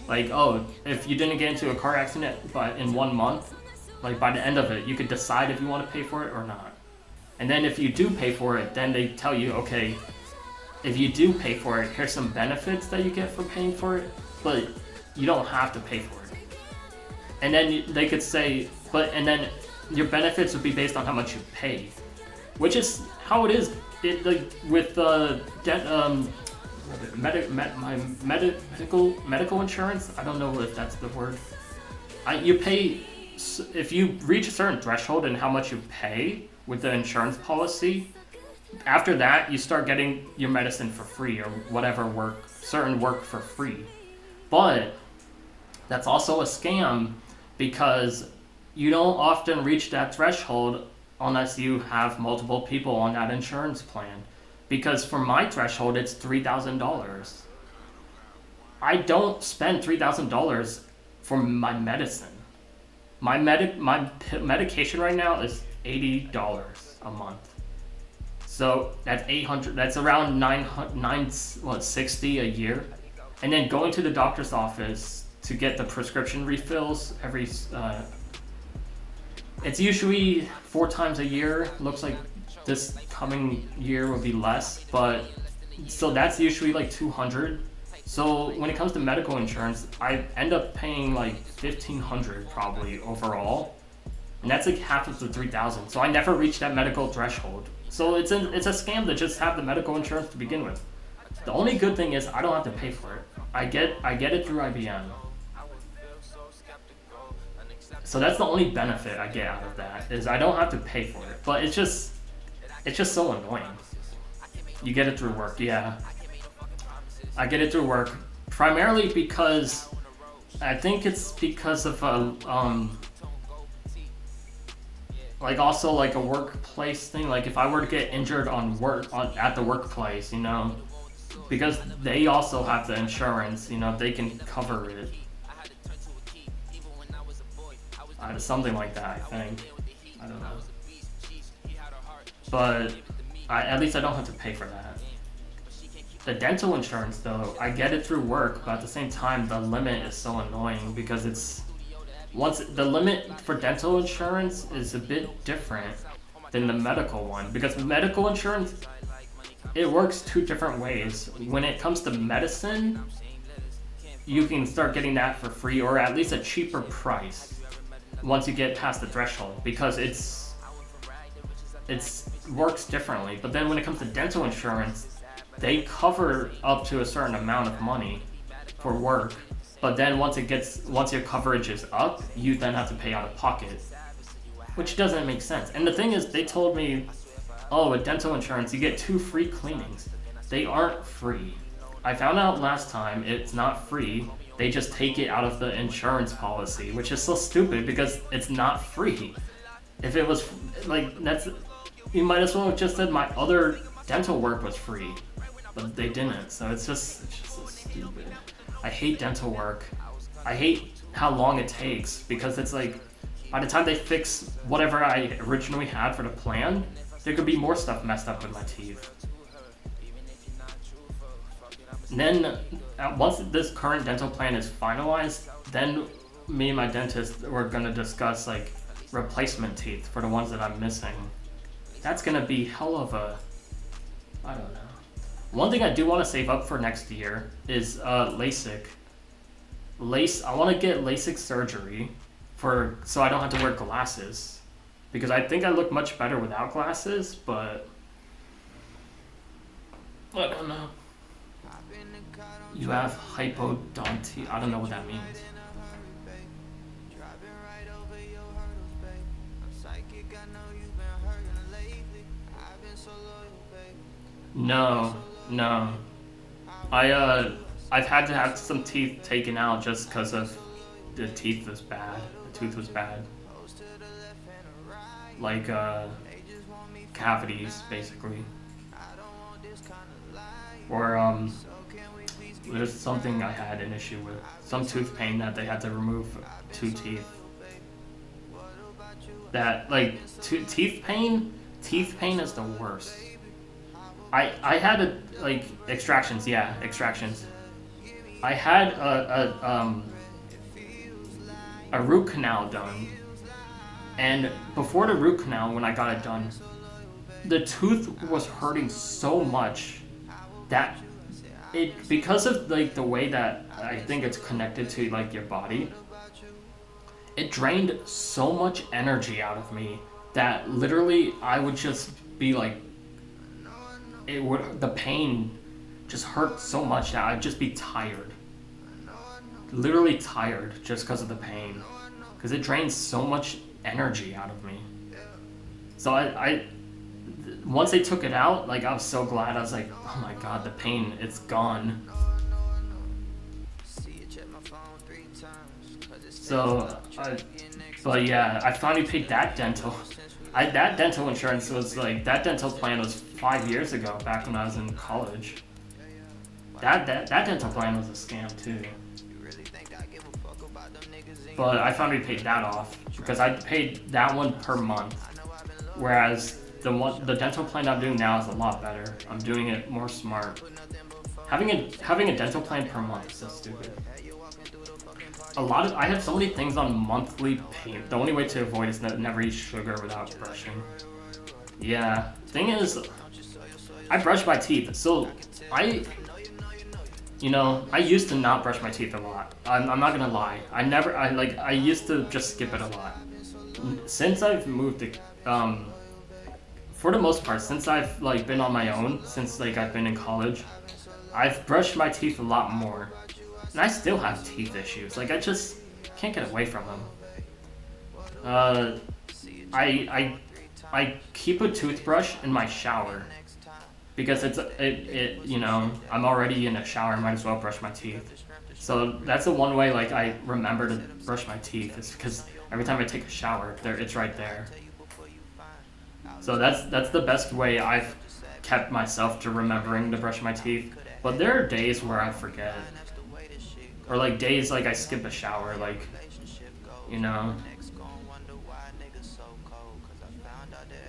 Like, oh, if you didn't get into a car accident but in 1 month, like by the end of it, you could decide if you want to pay for it or not. And then if you do pay for it, then they tell you, okay, if you do pay for it, here's some benefits that you get for paying for it, but you don't have to pay for it. And then they could say, and then your benefits would be based on how much you pay, which is how it is. With medical insurance. I don't know if that's the word. You pay if you reach a certain threshold in how much you pay with the insurance policy. After that, you start getting your medicine for free or whatever certain work for free. But that's also a scam because you don't often reach that threshold unless you have multiple people on that insurance plan. Because for my threshold, it's $3,000. I don't spend $3,000 for my medicine. My medication right now is $80 a month. So that's $800. That's around $960 a year. And then going to the doctor's office to get the prescription refills it's usually 4 times a year. Looks like this coming year will be less, but so that's usually like $200. So when it comes to medical insurance, I end up paying like $1,500 probably overall, and that's like half of the $3,000. So I never reached that medical threshold. So it's a scam to just have the medical insurance to begin with. The only good thing is I don't have to pay for it. I get it through IBM. So that's the only benefit I get out of that, is I don't have to pay for it. But it's just so annoying. You get it through work, yeah. I get it through work primarily because I think it's because of like also like a workplace thing. Like if I were to get injured at the workplace, you know, because they also have the insurance, you know, they can cover it. Something like that, I think. I don't know. But at least I don't have to pay for that. The dental insurance, though, I get it through work, but at the same time, the limit is so annoying because the limit for dental insurance is a bit different than the medical one, because medical insurance, it works 2 different ways. When it comes to medicine, you can start getting that for free or at least a cheaper price once you get past the threshold, because it works differently. But then when it comes to dental insurance, they cover up to a certain amount of money for work, but then once your coverage is up, you then have to pay out of pocket, which doesn't make sense. And the thing is, they told me, oh, with dental insurance you get 2 free cleanings. They aren't free. I found out last time it's not free. They just take it out of the insurance policy, which is so stupid because it's not free. If it was like, you might as well have just said my other dental work was free, but they didn't. So it's just so stupid. I hate dental work. I hate how long it takes, because it's like by the time they fix whatever I originally had for the plan, there could be more stuff messed up with my teeth. And then once this current dental plan is finalized, then me and my dentist were gonna discuss like replacement teeth for the ones that I'm missing. That's gonna be hell of a, I don't know. One thing I do want to save up for next year is LASIK. I want to get LASIK surgery so I don't have to wear glasses, because I think I look much better without glasses, but I don't know. You have hypodontia. I don't know what that means. No, no. I've had to have some teeth taken out just because of the teeth was bad. The tooth was bad. Like cavities, basically. Or there's something I had an issue with. Some tooth pain that they had to remove 2 teeth. That like teeth pain is the worst. I had like extractions, yeah, extractions. I had a root canal done, and before the root canal, when I got it done, the tooth was hurting so much that it, because of like the way that I think it's connected to like your body, it drained so much energy out of me that literally I would just be like, the pain just hurt so much that I'd just be tired. Literally tired just because of the pain. Because it drains so much energy out of me. So I once they took it out, like I was so glad. I was like, oh my god, the pain, it's gone. So, but yeah, I finally paid that dental. That dental insurance was like, that dental plan was 5 years ago, back when I was in college. That dental plan was a scam too. But I finally paid that off because I paid that one per month, whereas the dental plan I'm doing now is a lot better. I'm doing it more smart. Having a dental plan per month is so stupid. I have so many things on monthly payment. The only way to avoid is never eat sugar without brushing. Yeah, thing is, I brush my teeth, so I used to not brush my teeth a lot. I'm not gonna lie. I used to just skip it a lot. Since I've moved to, for the most part, since I've like been on my own, since like I've been in college, I've brushed my teeth a lot more. And I still have teeth issues. Like I just can't get away from them. I keep a toothbrush in my shower because I'm already in a shower. I might as well brush my teeth. So that's the one way like I remember to brush my teeth, is because every time I take a shower, it's right there. So that's the best way I've kept myself to remembering to brush my teeth. But there are days where I forget. Or like days like I skip a shower, like,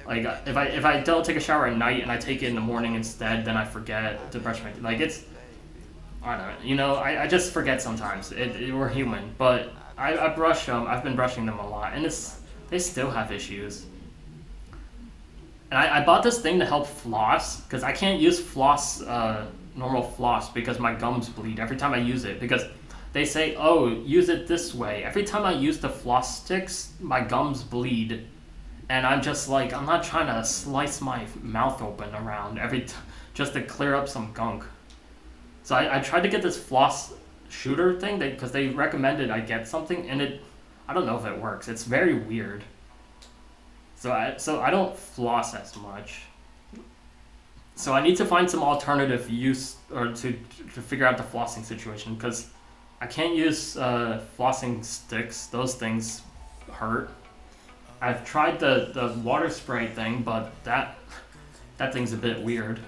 like if I don't take a shower at night and I take it in the morning instead, then I forget to brush my teeth. Like I don't know, I just forget sometimes. We're human, but I brush them. I've been brushing them a lot, and they still have issues. And I bought this thing to help floss, because I can't use normal floss because my gums bleed every time I use it, because they say, oh, use it this way. Every time I use the floss sticks, my gums bleed. And I'm just like, I'm not trying to slice my mouth open around just to clear up some gunk. So I tried to get this floss shooter thing because they recommended I get something, and I don't know if it works. It's very weird. So I don't floss as much. So I need to find some alternative use, or to figure out the flossing situation, because I can't use flossing sticks. Those things hurt. I've tried the water spray thing, but that thing's a bit weird.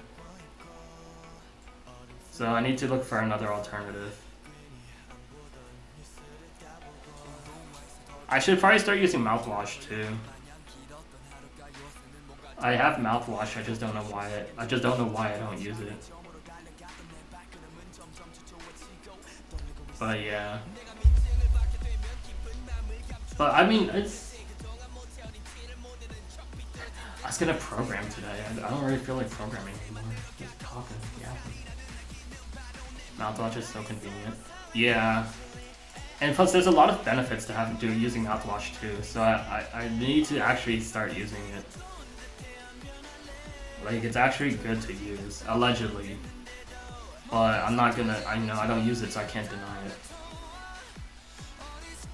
So I need to look for another alternative. I should probably start using mouthwash too. I have mouthwash, I just don't know why I don't use it. But yeah. But I mean, I was gonna program today. I don't really feel like programming anymore. Just talking, yeah. Mouthwash is so convenient. Yeah. And plus, there's a lot of benefits to using mouthwash too. So I need to actually start using it. Like, it's actually good to use, allegedly. But I'm not gonna, I don't use it, so I can't deny it.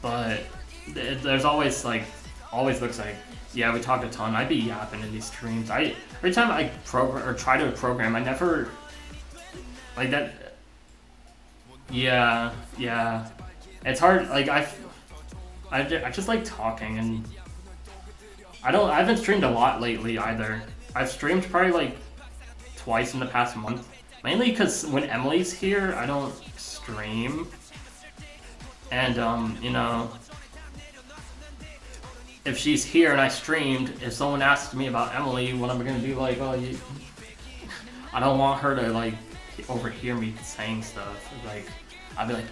But there's always looks like, yeah, we talk a ton. I be yapping in these streams. Every time I program or try to program, I never like that. Yeah, yeah. It's hard. Like I just like talking, and I haven't streamed a lot lately either. I've streamed probably like twice in the past month, mainly because when Emily's here, I don't stream, and if she's here and I streamed, if someone asks me about Emily, what am I gonna be like? Oh, I don't want her to like overhear me saying stuff. Like, I'd be like,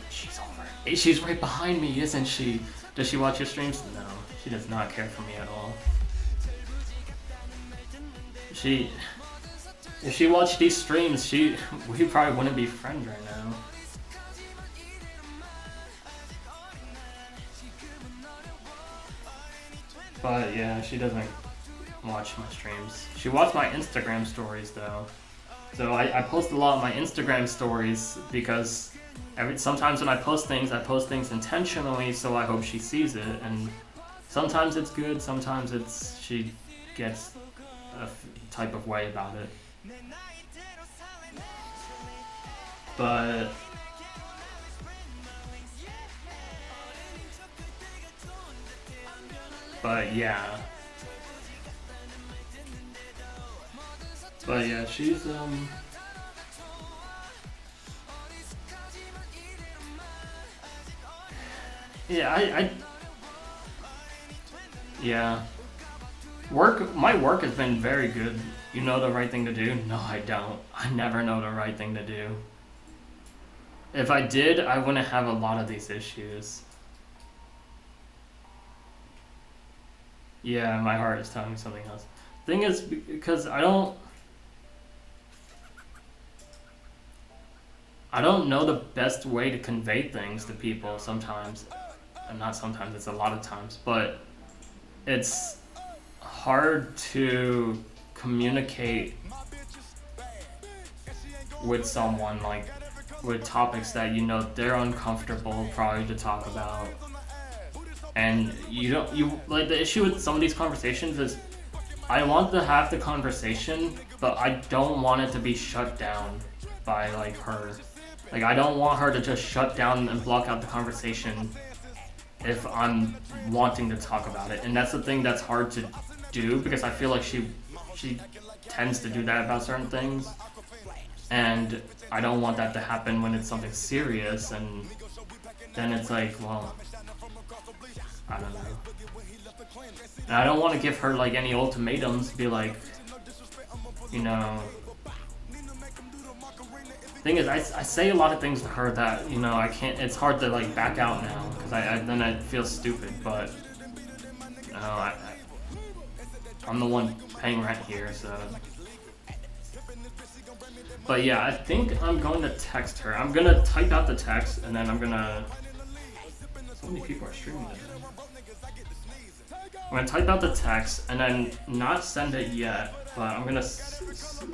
she's right behind me, isn't she? Does she watch your streams? No, she does not care for me at all. If she watched these streams, we probably wouldn't be friends right now. But yeah, she doesn't watch my streams. She watched my Instagram stories though. So I post a lot of my Instagram stories because sometimes when I post things intentionally, so I hope she sees it. And sometimes it's good, sometimes she gets a type of way about it. But yeah. But yeah, she's yeah, yeah. My work has been very good. You know the right thing to do? No, I don't. I never know the right thing to do. If I did, I wouldn't have a lot of these issues. Yeah, my heart is telling me something else. Thing is, because I don't know the best way to convey things to people sometimes. And not sometimes, it's a lot of times. But it's hard to communicate with someone, like, with topics that they're uncomfortable probably to talk about. And like, the issue with some of these conversations is I want to have the conversation, but I don't want it to be shut down by like her. Like, I don't want her to just shut down and block out the conversation if I'm wanting to talk about it. And that's the thing that's hard to do, because I feel like she tends to do that about certain things. And I don't want that to happen when it's something serious, and then it's like, well, I don't know. And I don't want to give her like any ultimatums, be like, thing is, I say a lot of things to her that, I can't, it's hard to like back out now, because then I feel stupid, but, I'm the one paying rent here, so. But yeah, I think I'm going to text her. I'm going to type out the text, and then I'm going to... So many people are streaming this. I'm going to type out the text, and then not send it yet, but I'm going to,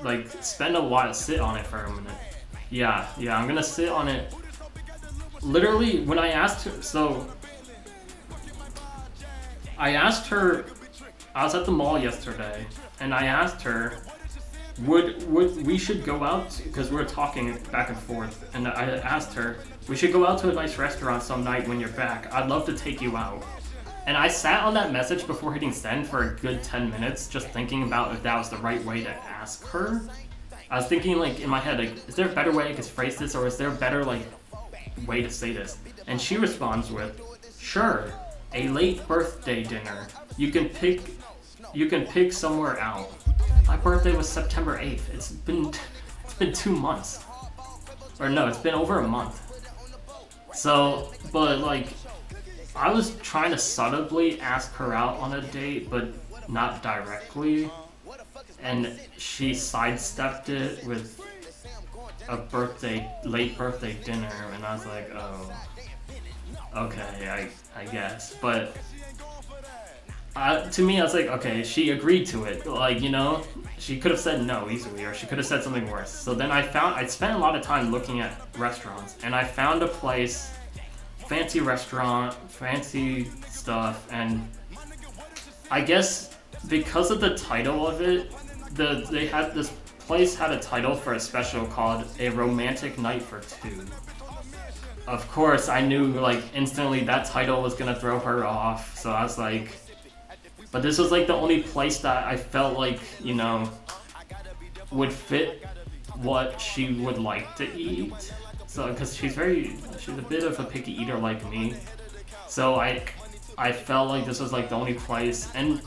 like, spend a while, sit on it for a minute. Yeah, I'm going to sit on it. Literally, when I asked her... So, I asked her... I was at the mall yesterday, and I asked her... Would we should go out, because we were talking back and forth, and I asked her, we should go out to a nice restaurant some night when you're back. I'd love to take you out. And I sat on that message before hitting send for a good 10 minutes, just thinking about if that was the right way to ask her. I was thinking, like, in my head, like, is there a better way I could phrase this, or is there a better, like, way to say this? And she responds with, sure, a late birthday dinner. You can pick somewhere out. My birthday was September 8th. It's been 2 months. Or no, it's been over a month. So, but like, I was trying to subtly ask her out on a date, but not directly. And she sidestepped it with a late birthday dinner, and I was like, oh, okay, I guess. But To me, I was like, okay, she agreed to it. Like, you know, she could have said no easily, or she could have said something worse. So then I spent a lot of time looking at restaurants, and I found a place, fancy restaurant, fancy stuff, and I guess because of the title of it, this place had a title for a special called A Romantic Night for Two. Of course, I knew like instantly that title was gonna throw her off, so I was like, but this was like the only place that I felt like, you know, would fit what she would like to eat. So, because she's a bit of a picky eater like me. So I felt like this was like the only place, and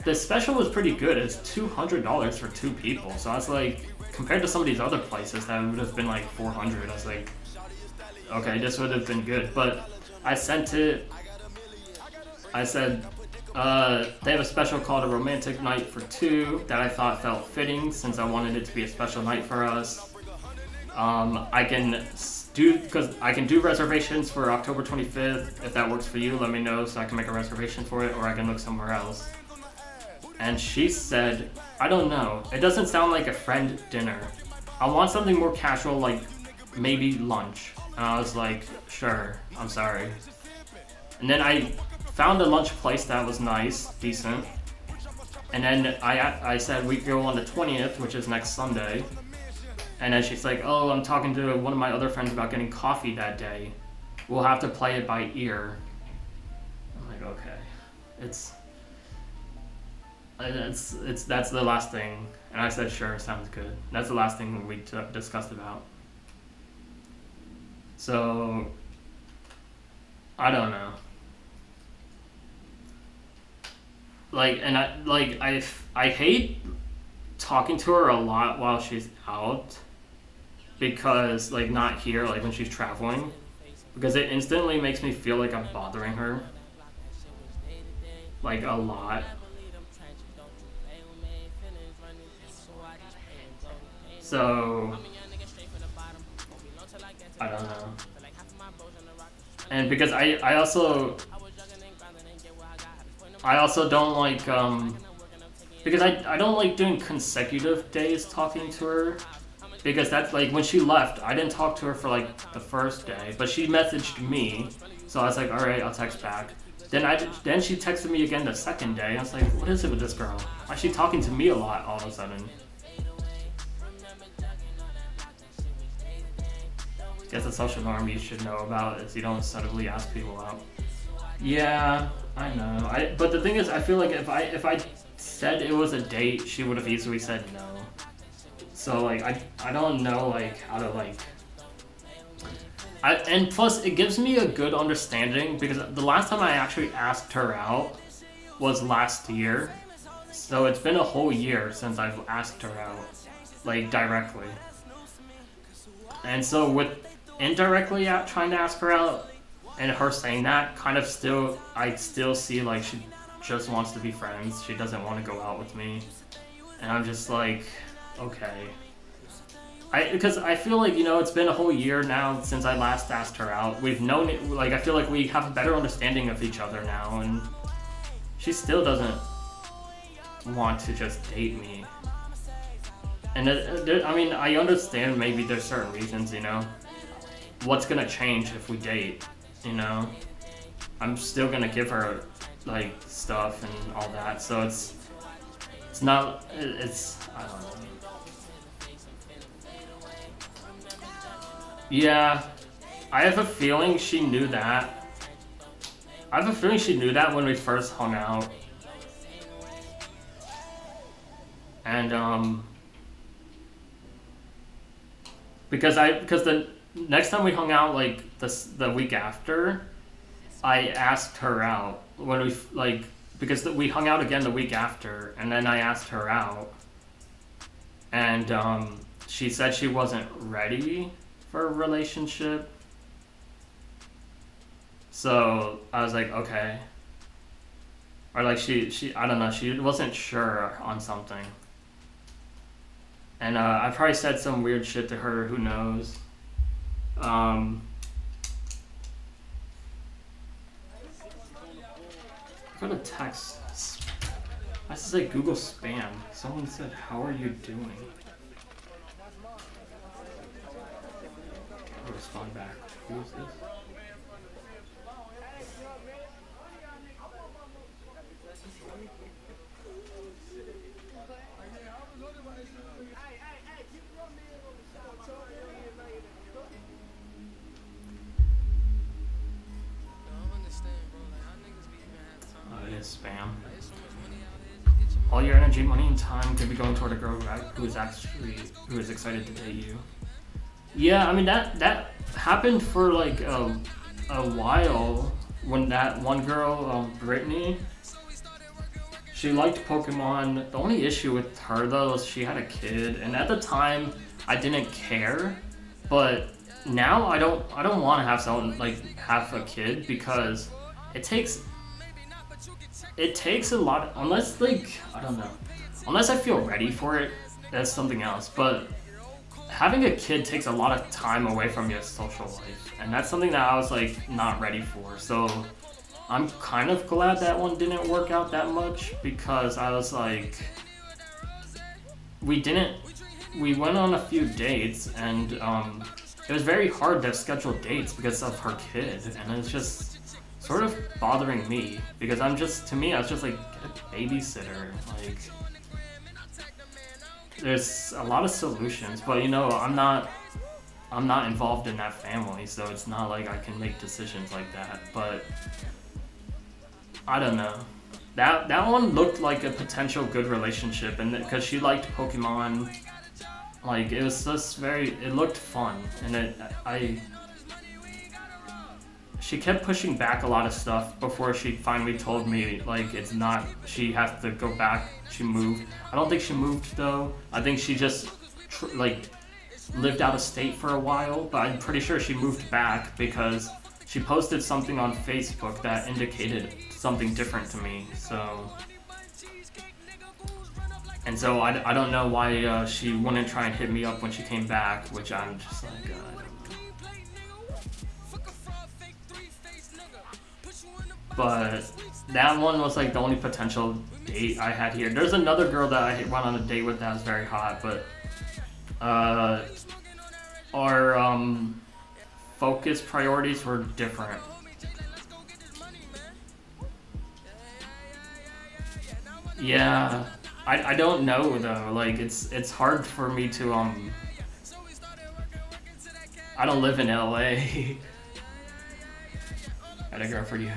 the special was pretty good. It's $200 for two people. So I was like, compared to some of these other places that would have been like 400, I was like, okay, this would have been good. But I sent it. I said, they have a special called A Romantic Night for Two that I thought felt fitting since I wanted it to be a special night for us. I can do reservations for October 25th. If that works for you, let me know so I can make a reservation for it, or I can look somewhere else. And she said, I don't know. It doesn't sound like a friend dinner. I want something more casual, like maybe lunch. And I was like, sure, I'm sorry. And then I found a lunch place that was nice, decent. And then I said we go on the 20th, which is next Sunday. And then she's like, oh, I'm talking to one of my other friends about getting coffee that day. We'll have to play it by ear. I'm like, okay. That's the last thing. And I said, sure, sounds good. That's the last thing we discussed about. So, I don't know. Like, and I hate talking to her a lot while she's out, because like not here, like when she's traveling, because it instantly makes me feel like I'm bothering her, like a lot. So I don't know. And because I also don't like because I don't like doing consecutive days talking to her, because that's like when she left, I didn't talk to her for like the first day, but she messaged me, so I was like, all right, I'll text back. Then she texted me again the second day. I was like, what is it with this girl? Why is she talking to me a lot all of a sudden? Guess a social norm you should know about is you don't suddenly ask people out. Yeah, I know. But the thing is, I feel like if I said it was a date, she would have easily said no. So like I don't know like how to like. And plus it gives me a good understanding, because the last time I actually asked her out was last year, so it's been a whole year since I've asked her out, like directly. And so with indirectly trying to ask her out, and her saying that, kind of still, I still see like she just wants to be friends. She doesn't want to go out with me, and I'm just like, okay. Because I feel like, you know, it's been a whole year now since I last asked her out. We've known it, like I feel like we have a better understanding of each other now, and she still doesn't want to just date me. And I mean, I understand maybe there's certain reasons, you know. What's gonna change if we date, you know? I'm still gonna give her like stuff and all that, so it's not, it's, I don't know. Yeah, I have a feeling she knew that. I have a feeling she knew that when we first hung out. And because the next time we hung out, like the week after, I asked her out when we like, because we hung out again the week after, and then I asked her out, and she said she wasn't ready for a relationship. So I was like, okay. Or like she I don't know, she wasn't sure on something. And I probably said some weird shit to her, who knows. Got a text. I have to say Google spam. Someone said, "How are you doing?" I'll respond back. Who is this? Oh, it is spam. All your energy, money, and time could be going toward a girl who is excited to date you. Yeah, I mean that happened for like a while when that one girl, Brittany, she liked Pokemon. The only issue with her though is she had a kid, and at the time I didn't care, but now I don't want to have someone like have a kid because it takes a lot, unless like I don't know, unless I feel ready for it, that's something else. But having a kid takes a lot of time away from your social life, and that's something that I was like not ready for. So I'm kind of glad that one didn't work out that much because I was like, we went on a few dates, and it was very hard to schedule dates because of her kid, and it's just sort of bothering me because I was just like, get a babysitter. Like, there's a lot of solutions, but you know, I'm not involved in that family, so it's not like I can make decisions like that. But I don't know. That one looked like a potential good relationship, and because she liked Pokemon, like it was just it looked fun, and she kept pushing back a lot of stuff before she finally told me, like, it's not, she has to go back, she moved. I don't think she moved, though. I think she just, lived out of state for a while, but I'm pretty sure she moved back because she posted something on Facebook that indicated something different to me, so... And so I don't know why she wouldn't try and hit me up when she came back, which I'm just like, I don't know. But that one was like the only potential date I had here. There's another girl that I went on a date with that was very hot, but our focus priorities were different. Yeah, I don't know though. Like it's hard for me to I don't live in LA. Had a girl for you.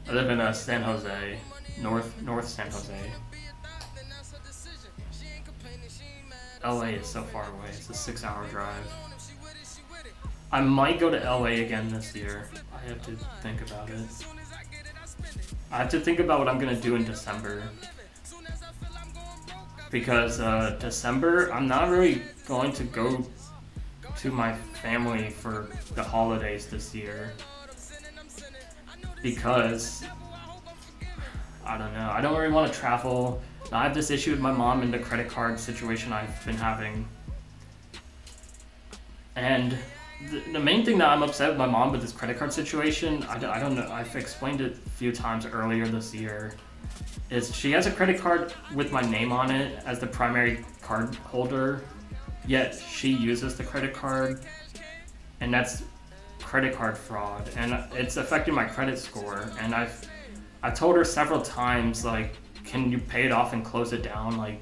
I live in San Jose, North San Jose. LA is so far away. It's a 6-hour drive. I might go to LA again this year. I have to think about it. I have to think about what I'm gonna do in December. Because December, I'm not really going to go to my family for the holidays this year. Because I don't know, I don't really want to travel. I have this issue with my mom and the credit card situation I've been having. And the main thing that I'm upset with my mom with this credit card situation, I don't know, I've explained it a few times earlier this year, is she has a credit card with my name on it as the primary card holder, yet she uses the credit card, and that's credit card fraud, and it's affecting my credit score. And I've told her several times, like, can you pay it off and close it down? Like,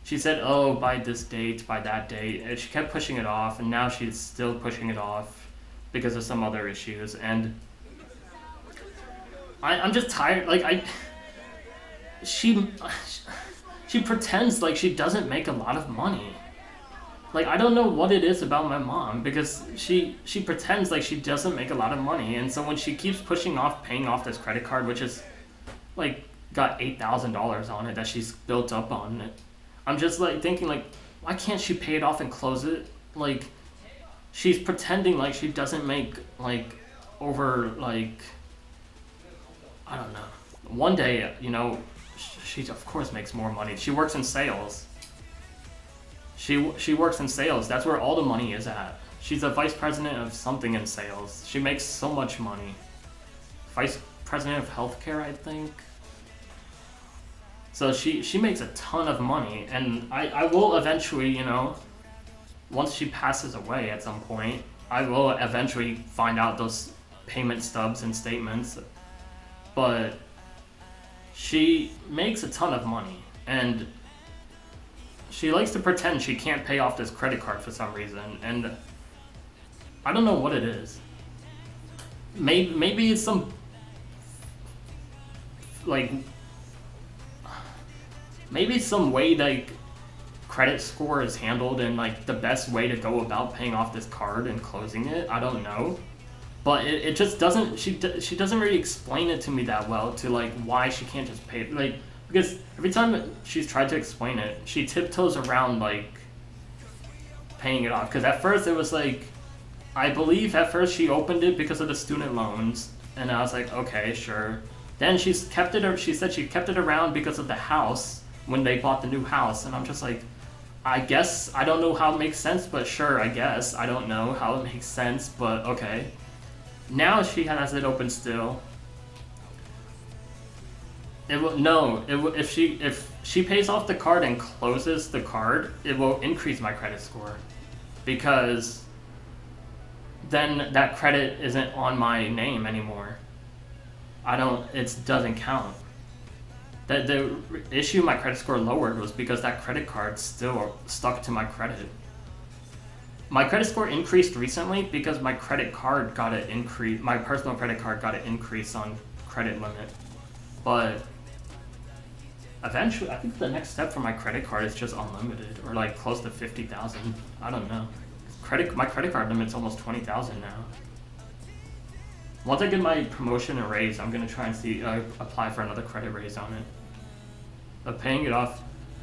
she said, oh, by this date, by that date, and she kept pushing it off, and now she's still pushing it off because of some other issues. And I'm just tired. Like, she pretends like she doesn't make a lot of money. Like, I don't know what it is about my mom, because she pretends like she doesn't make a lot of money, and so when she keeps pushing off paying off this credit card, which is like got $8,000 on it that she's built up on it, I'm just like thinking, like, why can't she pay it off and close it? Like, she's pretending like she doesn't make like over, like, I don't know. One day, you know, she of course makes more money. She works in sales. She works in sales. That's where all the money is at. She's a vice president of something in sales. She makes so much money. Vice president of healthcare, I think. So she makes a ton of money, and I will eventually, you know, once she passes away at some point, I will eventually find out those payment stubs and statements. But she makes a ton of money, and she likes to pretend she can't pay off this credit card for some reason, and I don't know what it is. Maybe it's some, like, maybe it's some way like credit score is handled and like the best way to go about paying off this card and closing it. I don't know, but it just doesn't. She doesn't really explain it to me that well to like why she can't just pay it. Like, because every time she's tried to explain it, she tiptoes around like paying it off. Because at first it was like, I believe at first she opened it because of the student loans, and I was like, okay, sure. Then she said she kept it around because of the house when they bought the new house, and I'm just like, I guess I don't know how it makes sense, but sure, I guess I don't know how it makes sense, but okay. Now she has it open still. If she pays off the card and closes the card, it will increase my credit score, because then that credit isn't on my name anymore. It doesn't count. The issue my credit score lowered was because that credit card still stuck to my credit. My credit score increased recently because my credit card got an increase. My personal credit card got an increase on credit limit, but eventually, I think the next step for my credit card is just unlimited, or like close to 50,000. I don't know. My credit card limit's almost 20,000 now. Once I get my promotion and raise, I'm gonna try and apply for another credit raise on it. But paying it off,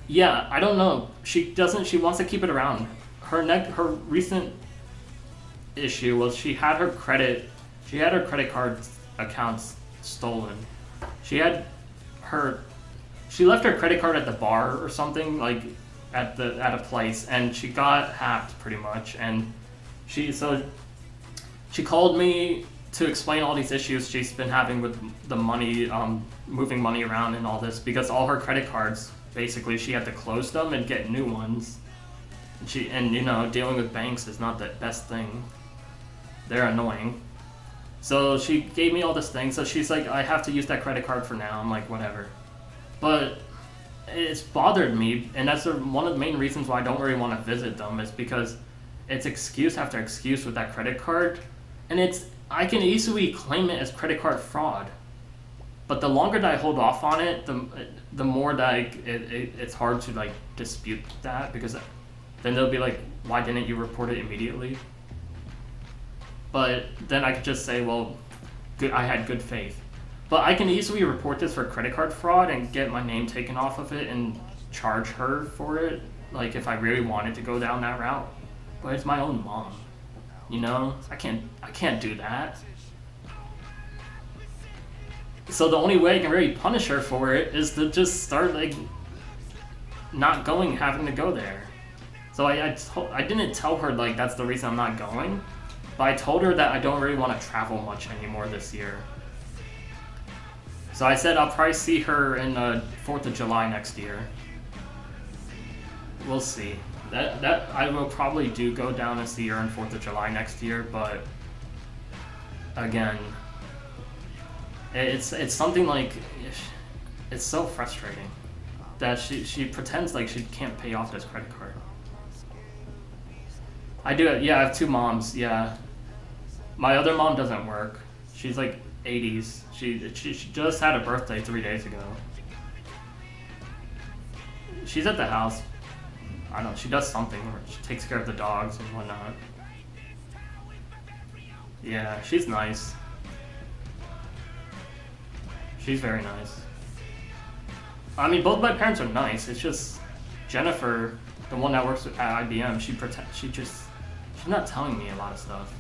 yeah, I don't know. She wants to keep it around. Her recent issue was she had her credit card accounts stolen. She left her credit card at the bar or something, like at a place, and she got hacked pretty much, and she called me to explain all these issues she's been having with the money, moving money around and all this, because all her credit cards, basically, she had to close them and get new ones. And you know, dealing with banks is not the best thing. They're annoying. So she gave me all this thing, so she's like, I have to use that credit card for now. I'm like, whatever. But it's bothered me, and that's one of the main reasons why I don't really want to visit them, is because it's excuse after excuse with that credit card, and I can easily claim it as credit card fraud. But the longer that I hold off on it, the more that it's hard to like dispute that, because then they'll be like, why didn't you report it immediately? But then I could just say, well, I had good faith. But I can easily report this for credit card fraud and get my name taken off of it and charge her for it, like if I really wanted to go down that route. But it's my own mom, you know? I can't do that. So the only way I can really punish her for it is to just start like not having to go there. So I didn't tell her like that's the reason I'm not going, but I told her that I don't really want to travel much anymore this year. So I said I'll probably see her in 4th of July next year. We'll see. That I will probably do go down and see her on 4th of July next year, but again, it's something like, it's so frustrating that she pretends like she can't pay off this credit card. I have 2 moms, yeah. My other mom doesn't work. She's like 80s. She just had a birthday 3 days ago. She's at the house. I don't know, she does something where she takes care of the dogs and whatnot. Yeah, she's nice. She's very nice. I mean, both my parents are nice. It's just Jennifer, the one that works at IBM, she's not telling me a lot of stuff.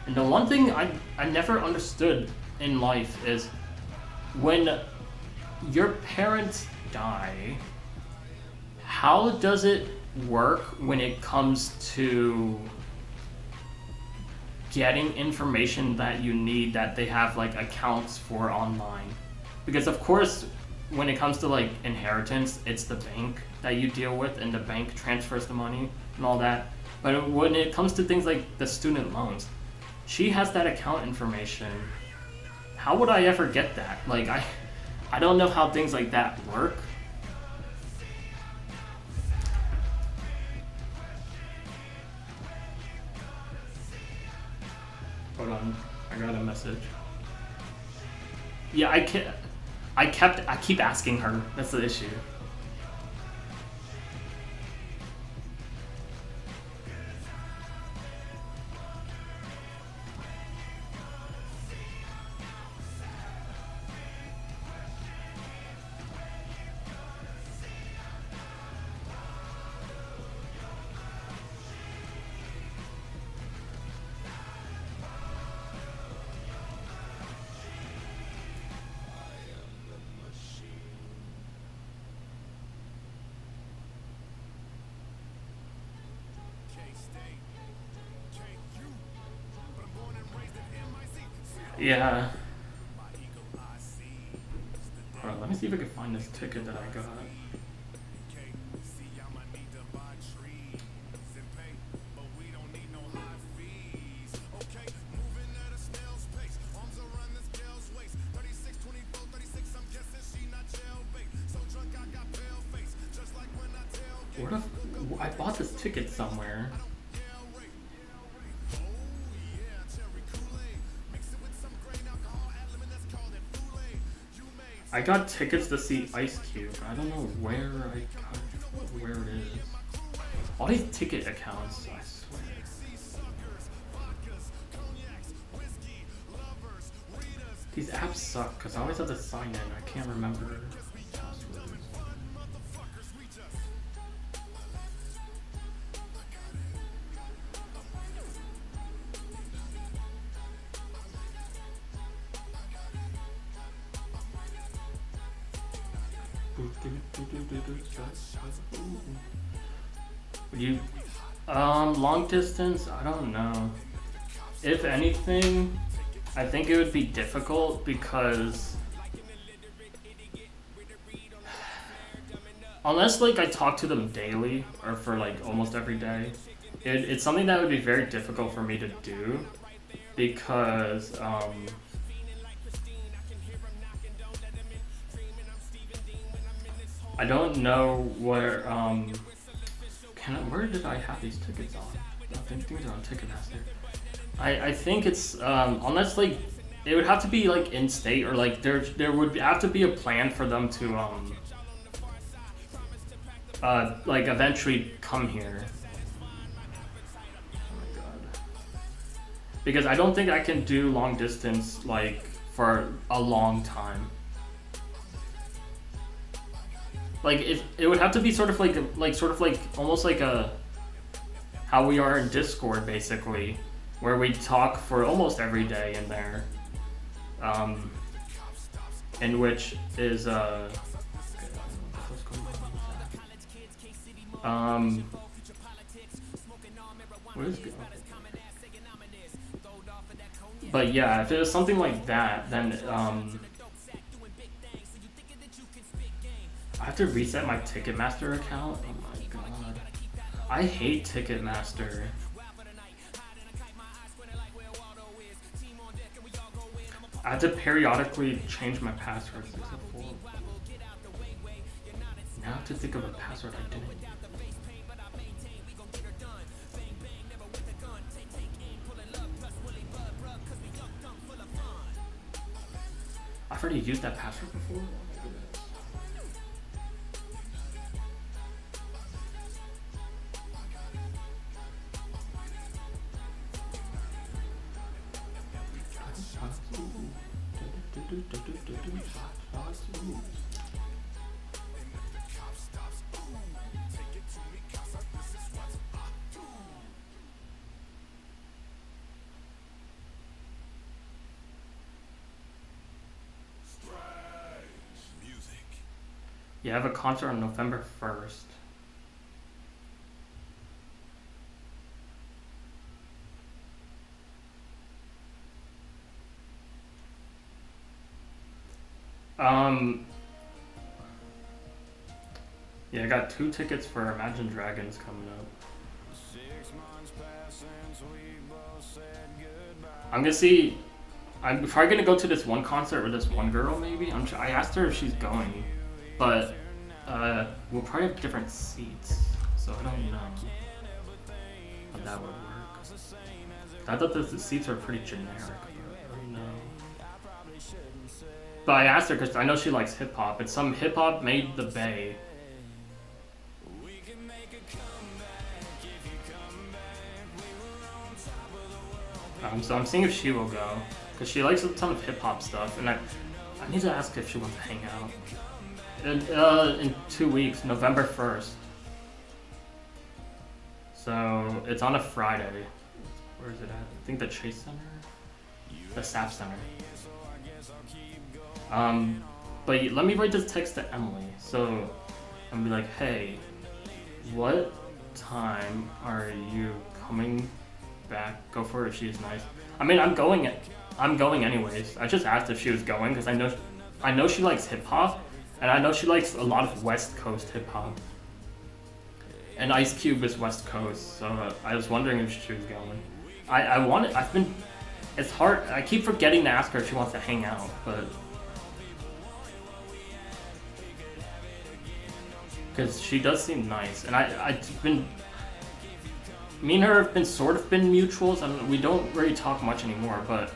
And the one thing I never understood in life is when your parents die, how does it work when it comes to getting information that you need that they have like accounts for online. Because of course, when it comes to like inheritance, it's the bank that you deal with, and the bank transfers the money and all that. But when it comes to things like the student loans, she has that account information. How would I ever get that? Like I don't know how things like that work. Hold on, I got a message. Yeah, I keep asking her. That's the issue. Yeah. Hold on, let me see if I can find this ticket that I got. Where the I bought this ticket somewhere. I got tickets to see Ice Cube. I don't know where where it is. All these ticket accounts, I swear. These apps suck because I always have to sign in. I can't remember passwords. You, long distance, I don't know. If anything, I think it would be difficult because unless like I talk to them daily or for like almost every day, it's something that would be very difficult for me to do because I don't know where where did I have these tickets on? I think these are on Ticketmaster. I think it's unless like it would have to be like in state or like there would have to be a plan for them to like eventually come here. Oh my god. Because I don't think I can do long distance like for a long time. Like it would have to be sort of like almost like a how we are in Discord basically, where we talk for almost every day in there, in which is what is good? But yeah, if it was something like that, then I have to reset my Ticketmaster account. Oh my god. I hate Ticketmaster. I have to periodically change my password. Now I have to think of a password I didn't use. I've already used that password before. Yeah, I have a concert on November 1st. Um, yeah, I got 2 tickets for Imagine Dragons coming up. I'm gonna see. I'm probably gonna go to this one concert with this one girl. Maybe I asked her if she's going, but we'll probably have different seats, so I don't know how that would work. I thought the seats are pretty generic, but I don't know. But I asked her because I know she likes hip hop. It's some hip hop made the Bay. So I'm seeing if she will go, because she likes a ton of hip hop stuff, and I need to ask if she wants to hang out. In 2 weeks, November 1st. So it's on a Friday. Where is it at? I think the Chase Center? The SAP Center. But let me write this text to Emily. So I'm be like, hey, what time are you coming back? Go for it if she's nice. I mean, I'm going anyways. I just asked if she was going because I know she likes hip hop, and I know she likes a lot of West Coast hip hop. And Ice Cube is West Coast, so I was wondering if she was going. It's hard. I keep forgetting to ask her if she wants to hang out, but because she does seem nice, and me and her have been sort of been mutuals. I mean, we don't really talk much anymore, but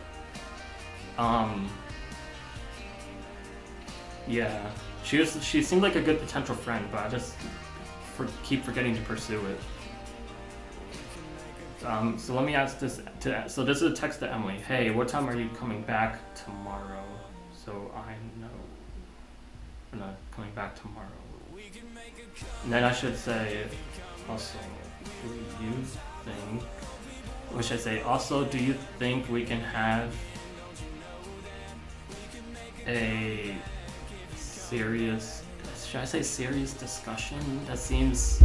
yeah, she seemed like a good potential friend, but I just keep forgetting to pursue it. So let me ask this so this is a text to Emily. Hey, what time are you coming back tomorrow? So I know I'm not coming back tomorrow. And then I should say also, do you think, what should I say? Also, do you think we can have a serious, should I say serious discussion? That seems,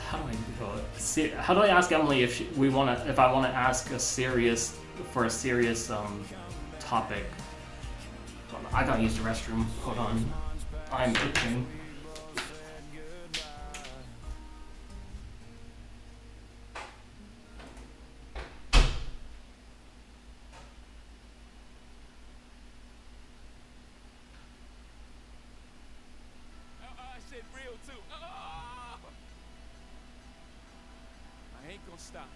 how do I go? How do I ask Emily if I want to ask a serious topic? I gotta use the restroom. Hold on. I'm itching. Shit real too. I ain't gonna stop.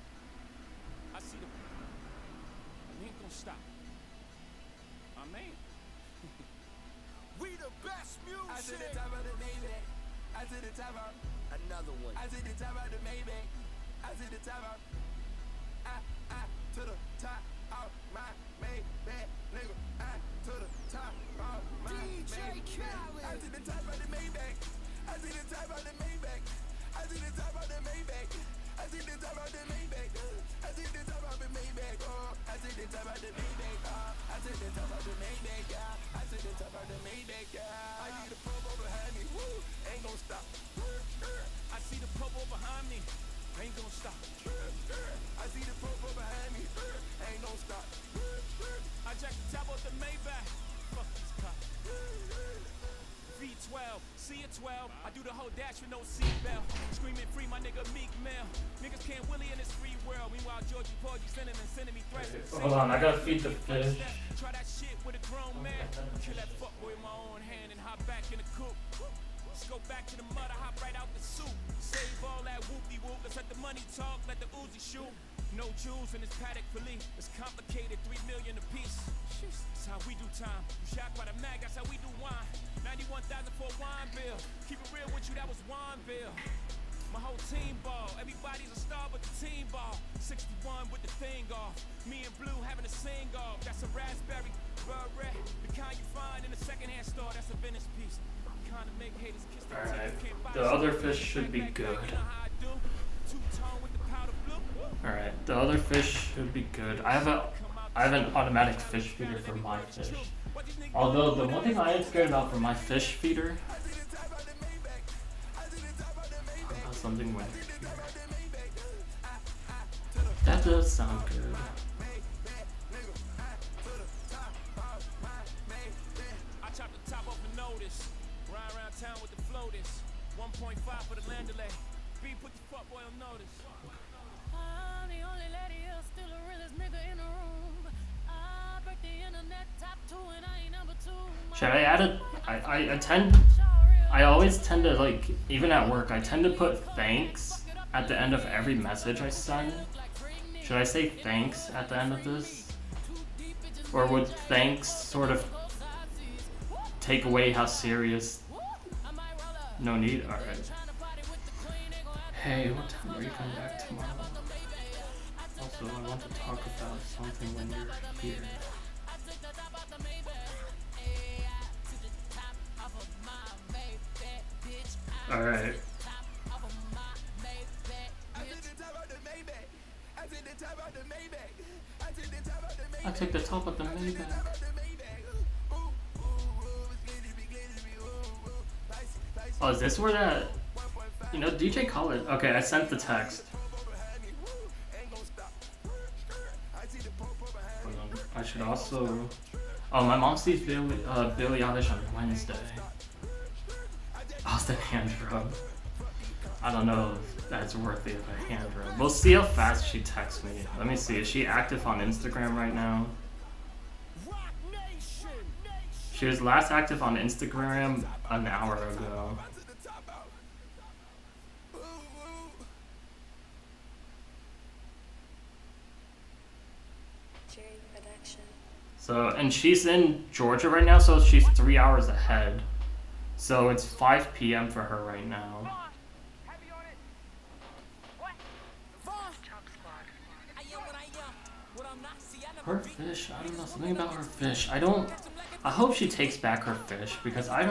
I see the. I ain't gonna stop. I mean. We the best music. I see the top of the Maybach. I see the top of another one. I see the top of the Maybach. I see the top of. To the top of my Maybach, nigga. To the top of my Maybach. I see the top of the Maybach. I see the top of the Maybach. I see the top of the Maybach. I see the top of the Maybach. I see the top of the Maybach. I see the top of the Maybach. I see the top of the Maybach. I see the top of the Maybach. I need a promo behind me. Woo, ain't gon' stop. I see the purple behind me. Ain't gonna stop. I see the promo behind me. Ain't gon' stop. I jack the top of the Maybach. Fuck this cop. V12, see a 12. I do the whole dash with no seatbelt. Screaming free, my nigga Meek Mill. Niggas can't willy in this free world. Meanwhile, Georgie Porgy sending me threats. Hold on, I gotta feed the fish. Try that shit with a grown man. Kill that fuckboy in my own hand and hop back in the coupe. Let's go back to the mud, I hop right out the soup. Save all that whoopie-whoop. Let's let the money talk, let the Uzi shoot. No jewels in this paddock police. It's complicated, 3 million apiece. That's how we do time. You shocked by the mag, that's how we do wine. 91,000 for a wine bill. Keep it real with you, that was wine bill. My whole team ball. Everybody's a star but the team ball. 61 with the thing off. Me and Blue having a sing off. That's a raspberry beret. The kind you find in a secondhand store. That's a vintage piece. Kind of make haters kiss the Alright, the other fish should be good. Alright, the other fish should be good. I have an automatic fish feeder for my fish. Although the one thing I am scared about for my fish feeder, something went. That does sound good. 1.5 for the land delay. B, put the fuck boy on notice. I'm the only lady here, still the realest nigga in the room. I break the internet top 2 and I ain't number 2. Should I add it? I always tend to, like, even at work, I tend to put thanks at the end of every message I send. Should I say thanks at the end of this? Or would thanks sort of take away how serious? No need? Alright. Hey, what time are you coming back tomorrow? Also, I want to talk about something when you're here. Alright. I took the top of the Maybach. Oh, is this where that... You know, DJ Khaled... Okay, I sent the text. I should also... Oh, my mom sees Billie Eilish on Wednesday. Oh, it's the hand rub. I don't know if that's worthy of a hand rub. We'll see how fast she texts me. Let me see. Is she active on Instagram right now? She was last active on Instagram an hour ago. So, and she's in Georgia right now, so she's 3 hours ahead. So it's 5 p.m. for her right now. Her fish, I don't know, something about her fish. I hope she takes back her fish, because I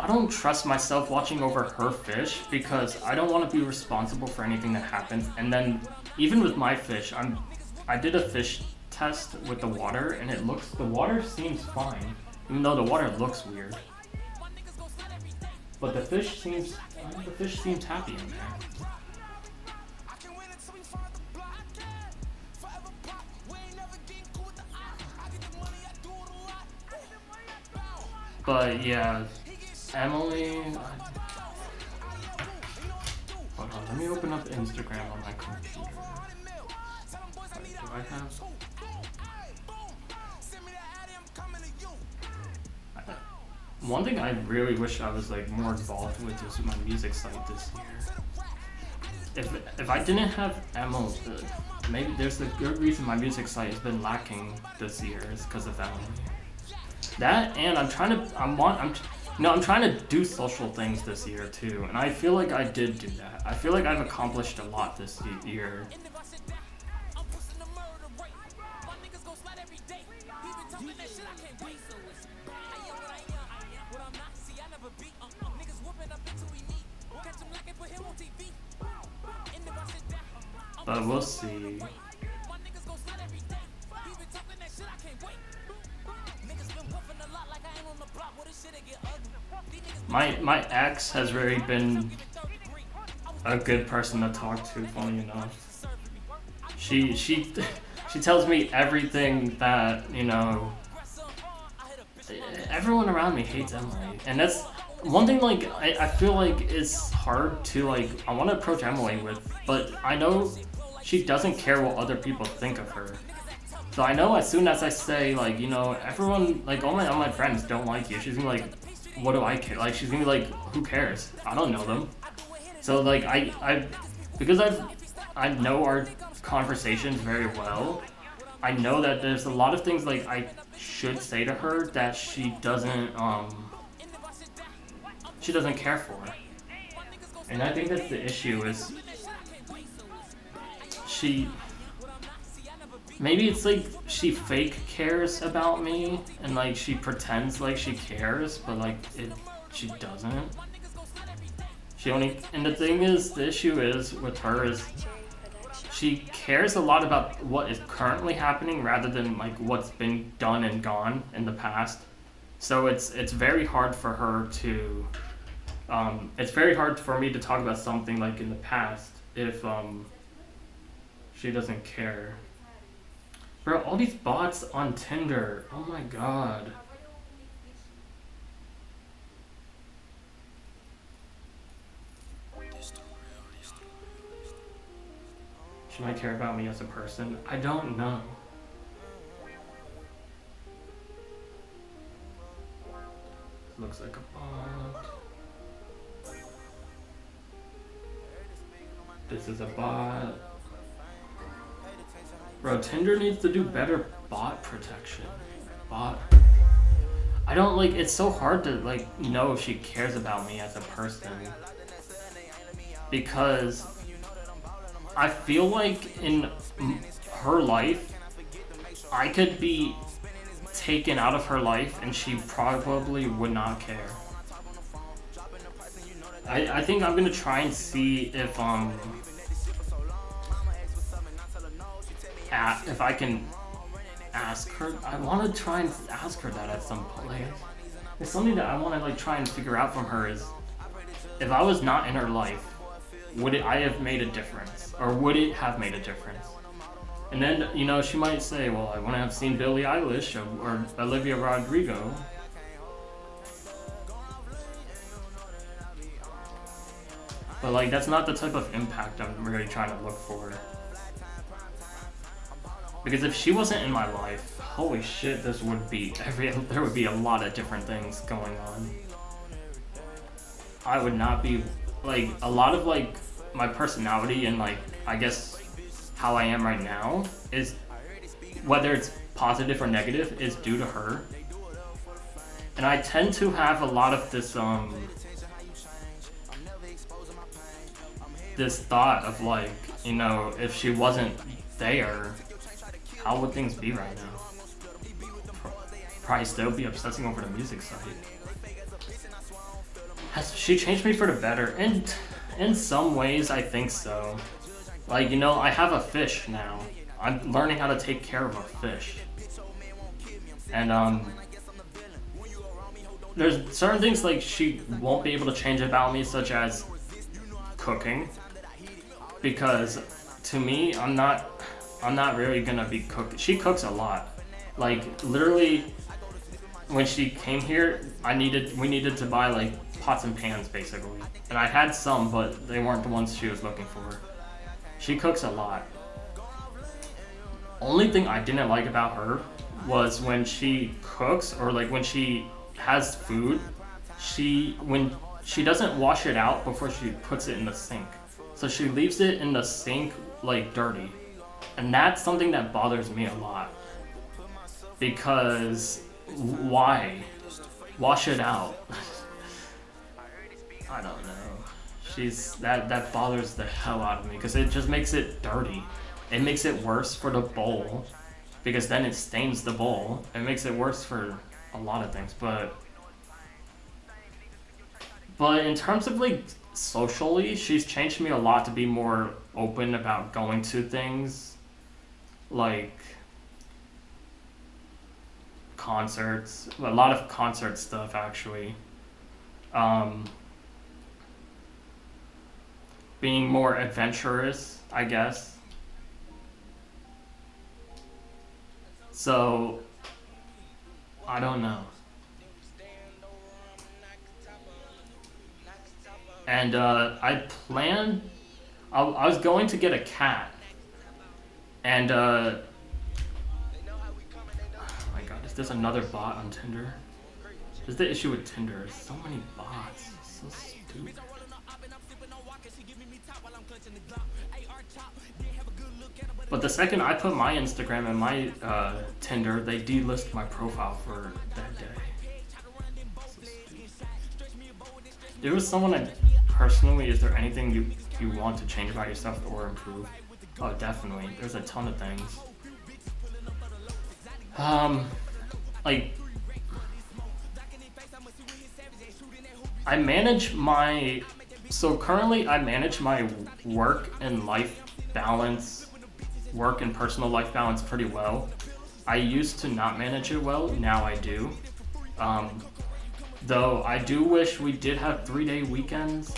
don't trust myself watching over her fish, because I don't want to be responsible for anything that happens. And then, even with my fish, I did a fish test with the water, and the water seems fine, even though the water looks weird. But the fish seems happy in there. But yeah, Emily... Hold on, let me open up Instagram on my computer. Wait, do I have... One thing I really wish I was like more involved with is my music site this year. If I didn't have Emily, maybe there's a good reason my music site has been lacking this year is because of Emily. That, and I'm trying to do social things this year too, and I feel like I did do that. I feel like I've accomplished a lot this year. But we'll see. My ex has really been a good person to talk to, funny enough. She tells me everything that, you know, everyone around me hates Emily. And that's one thing, like, I feel like it's hard to, like, I want to approach Emily with, but I know she doesn't care what other people think of her. So I know as soon as I say, like, you know, everyone, like, all my friends don't like you, she's gonna be like, what do I care? Like, she's gonna be like, who cares? I don't know them. So, like, because I know our conversations very well, I know that there's a lot of things, like, I should say to her that she doesn't care for. And I think that's the issue is maybe it's like she fake cares about me and like she pretends like she cares, but like she doesn't. And the thing is, the issue is with her is she cares a lot about what is currently happening rather than like what's been done and gone in the past. So it's very hard for her to it's very hard for me to talk about something like in the past if she doesn't care. Bro, all these bots on Tinder. Oh my god. She might care about me as a person. I don't know. Looks like a bot. This is a bot. Bro, Tinder needs to do better bot protection. Bot. I don't like, it's so hard to like know if she cares about me as a person. Because I feel like in her life, I could be taken out of her life and she probably would not care. I think I'm gonna try and see if I can ask her. I want to try and ask her that at some point. Like, it's something that I want to like try and figure out from her is, if I was not in her life, would I have made a difference, or would it have made a difference? And then, you know, she might say, well, I wouldn't have seen Billie Eilish or Olivia Rodrigo. But like, that's not the type of impact I'm really trying to look for. Because if she wasn't in my life, holy shit, there would be a lot of different things going on. I would not be, like, a lot of like my personality and like, I guess how I am right now is, whether it's positive or negative, is due to her. And I tend to have a lot of this this thought of like, you know, if she wasn't there, how would things be right now? Probably still be obsessing over the music site. Has she changed me for the better? And in some ways, I think so. Like, you know, I have a fish now. I'm learning how to take care of a fish. And there's certain things like she won't be able to change about me, such as cooking. Because to me, I'm not really gonna be cooking. She cooks a lot. Like, literally, when she came here, we needed to buy like pots and pans basically. And I had some, but they weren't the ones she was looking for. She cooks a lot. Only thing I didn't like about her was when she cooks, or like when she has food, when she doesn't wash it out before she puts it in the sink. So she leaves it in the sink like dirty. And that's something that bothers me a lot. Because why? Wash it out. I don't know. That bothers the hell out of me, because it just makes it dirty. It makes it worse for the bowl, because then it stains the bowl. It makes it worse for a lot of things, but in terms of like socially, she's changed me a lot to be more open about going to things like concerts, a lot of concert stuff actually. Being more adventurous, I guess. So, I don't know. And I was going to get a cat. And oh my god, is this another bot on Tinder? This is the issue with Tinder. So many bots. So stupid. But the second I put my Instagram and my Tinder, they delist my profile for that day. So there was someone that personally, is there anything you want to change about yourself or improve? Oh, definitely. There's a ton of things. Like, I manage my, so currently I manage my work and life balance, work and personal life balance pretty well. I used to not manage it well, now I do. Though I do wish we did have 3-day weekends.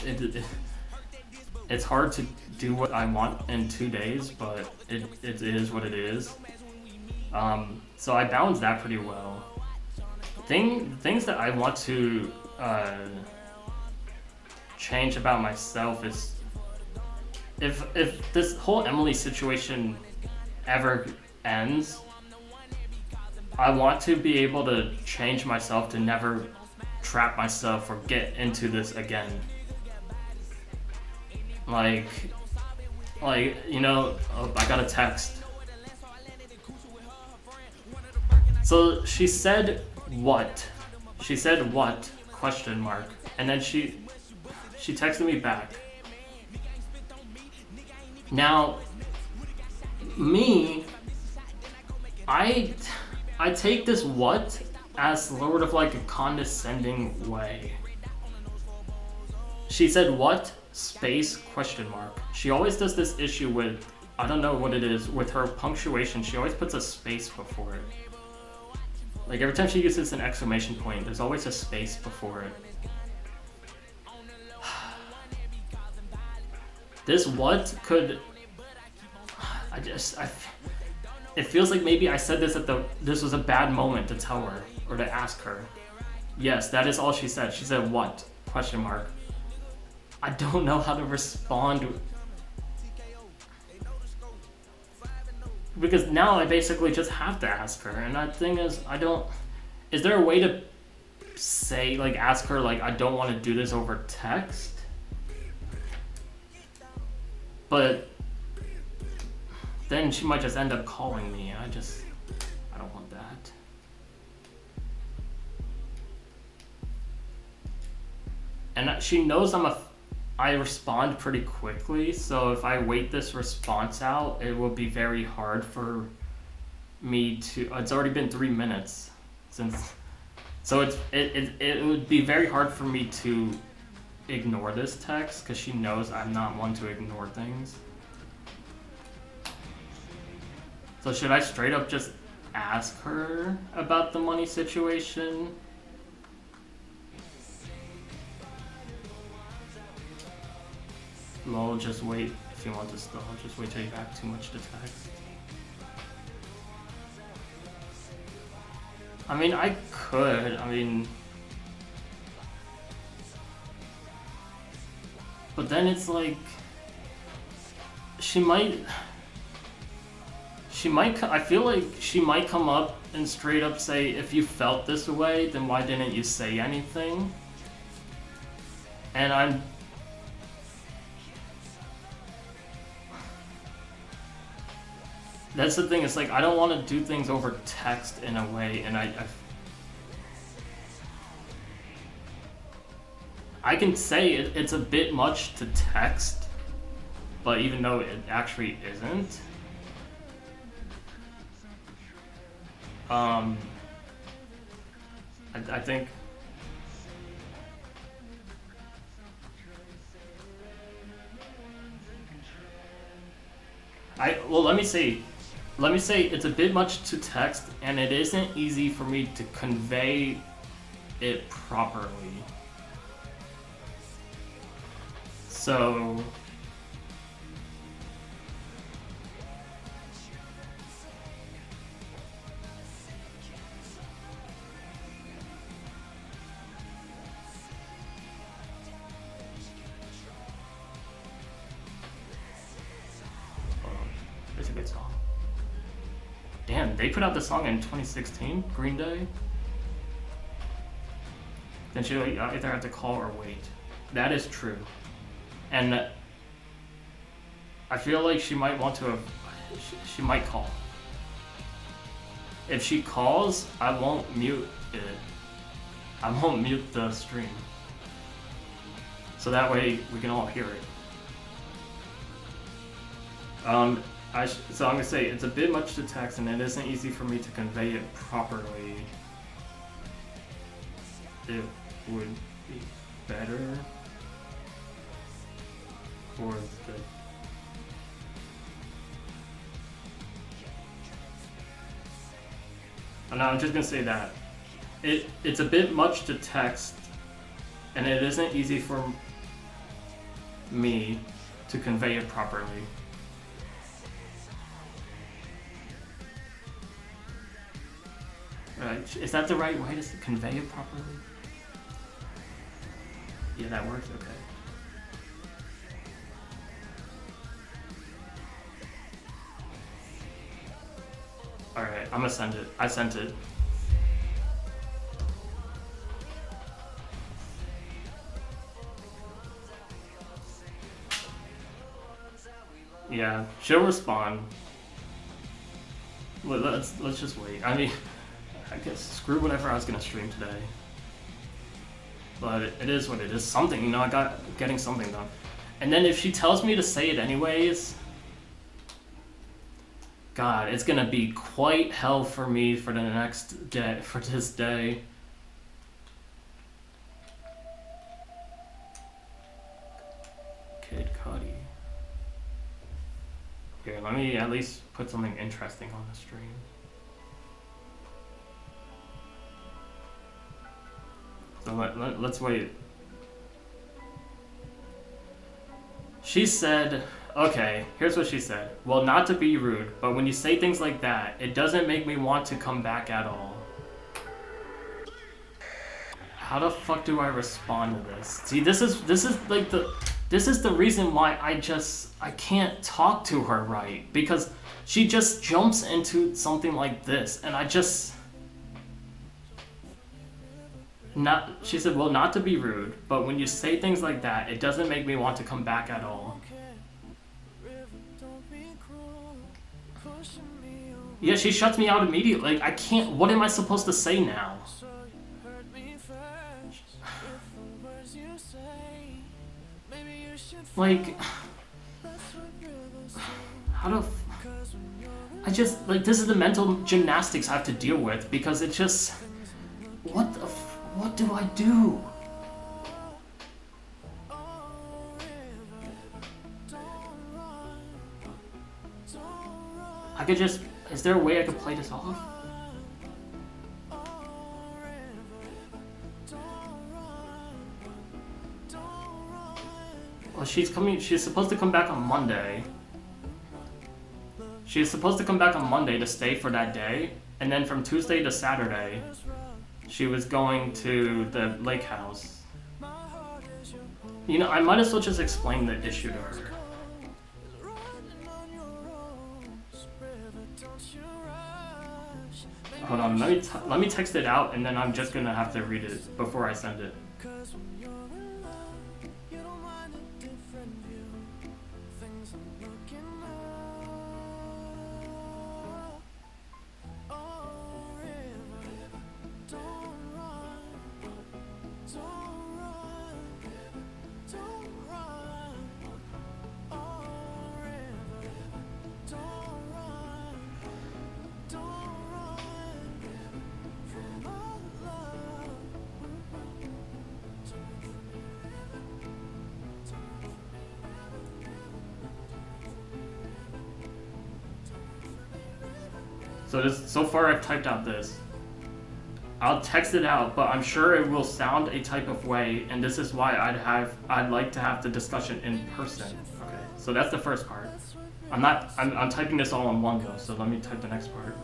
It's hard to do what I want in 2 days, but it is what it is. So I balance that pretty well. Things that I want to change about myself is if this whole Emily situation ever ends, I want to be able to change myself to never trap myself or get into this again. Like, you know, oh, I got a text. So she said what? She said what? Question mark. And then she texted me back. Now, me, I take this what as sort of like a condescending way. She said what? Space question mark. She always does this issue with, I don't know what it is, with her punctuation. She always puts a space before it. Like every time she uses an exclamation point, there's always a space before it. This what could, it feels like maybe I said this this was a bad moment to tell her or to ask her. Yes, that is all she said. She said what? Question mark. I don't know how to respond. Because now I basically just have to ask her. And the thing is, is there a way to say, like, ask her, like, I don't want to do this over text? But then she might just end up calling me. I don't want that. And she knows I respond pretty quickly, so if I wait this response out, it will be very hard for me to. It's already been 3 minutes since, so it would be very hard for me to ignore this text because she knows I'm not one to ignore things. So should I straight up just ask her about the money situation? Lol, just wait if you want to stall. Just wait till you have too much to text. I mean, I could. But then it's like, I feel like she might come up and straight up say, if you felt this way, then why didn't you say anything? And that's the thing, it's like, I don't want to do things over text in a way, and I can say it's a bit much to text, but even though it actually isn't, I think let me say it's a bit much to text, and it isn't easy for me to convey it properly. So it's a good song. Damn, they put out the song in 2016, Green Day. Then she'll either have to call or wait. That is true. And I feel like she might want to she might call. If she calls, I won't mute it. I won't mute the stream. So that way we can all hear it. So I'm gonna say it's a bit much to text, and it isn't easy for me to convey it properly. It would be better for the no, I'm just gonna say that it's a bit much to text, and it isn't easy for me to convey it properly. Is that the right way to convey it properly? Yeah, that works. Okay. Alright, I'm gonna send it. I sent it. Yeah, she'll respond. Let's just wait. I mean, I guess screw whatever I was gonna stream today. But it is what it is. Something, you know, I got getting something done. And then if she tells me to say it anyways, God, it's gonna be quite hell for me for the next day, for this day. Kid Cudi. Here, let me at least put something interesting on the stream. So let's wait. She said, okay, here's what she said. Well, not to be rude, but when you say things like that, it doesn't make me want to come back at all. How the fuck do I respond to this? See, this is like this is the reason why I can't talk to her right, because she just jumps into something like this, and I just she said, well, not to be rude, but when you say things like that, it doesn't make me want to come back at all. Yeah, she shuts me out immediately. Like, I can't, what am I supposed to say now? Like, how do I just, like, this is the mental gymnastics I have to deal with, because it just, what do I do? I could just, is there a way I could play this off? Well, she's supposed to come back on Monday. She's supposed to come back on Monday to stay for that day, and then from Tuesday to Saturday, she was going to the lake house. You know, I might as well just explain the issue to her. Hold on, let me text it out, and then I'm just gonna have to read it before I send it. So far I've typed out this. I'll text it out, but I'm sure it will sound a type of way, and this is why I'd like to have the discussion in person. Okay, so that's the first part. I'm typing this all in one though, so let me type the next part.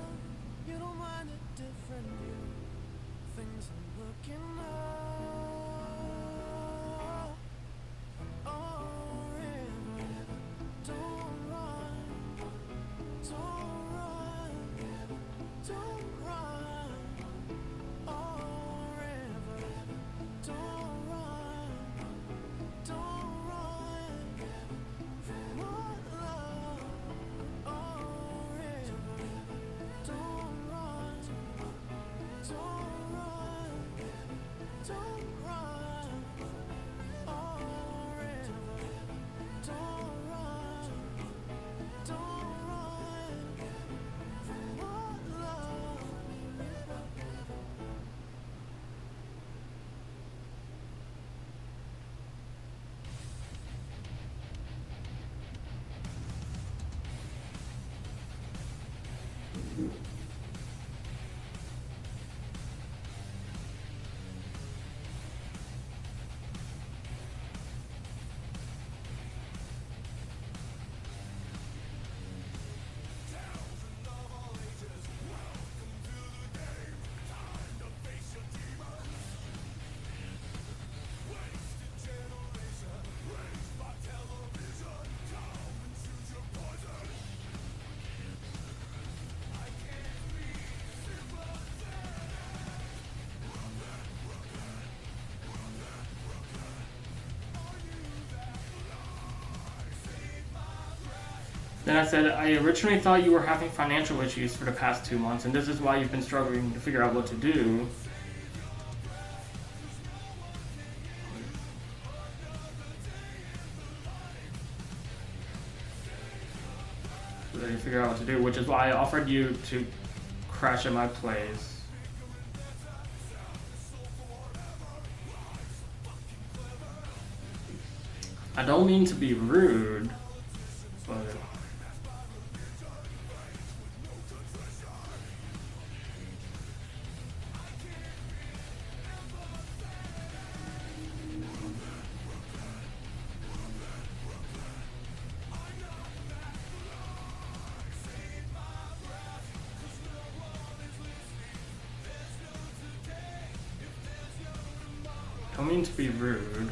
Then I said, I originally thought you were having financial issues for the past 2 months, and this is why you've been struggling to figure out what to do. So then you figure out what to do, which is why I offered you to crash at my place. I don't mean to be rude, but don't mean to be rude.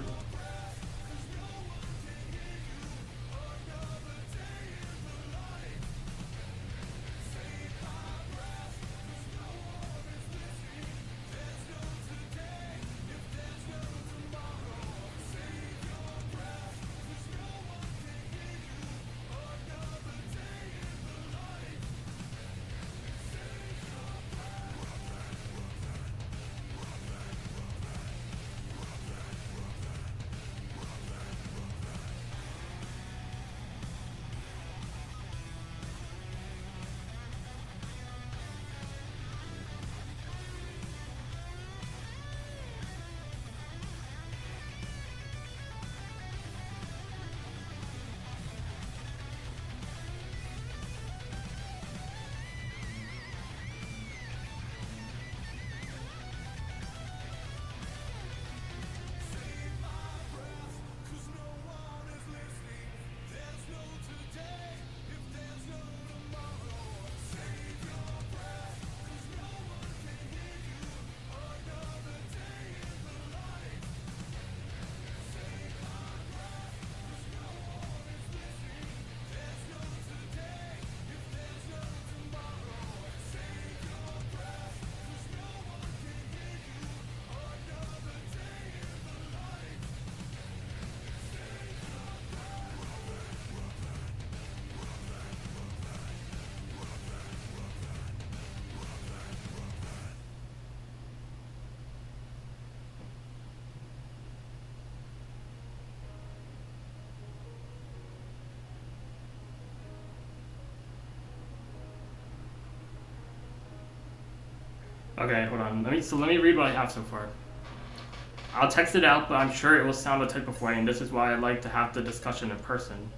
Okay, hold on. Let me read what I have so far. I'll text it out, but I'm sure it will sound a type of way, and this is why I like to have the discussion in person.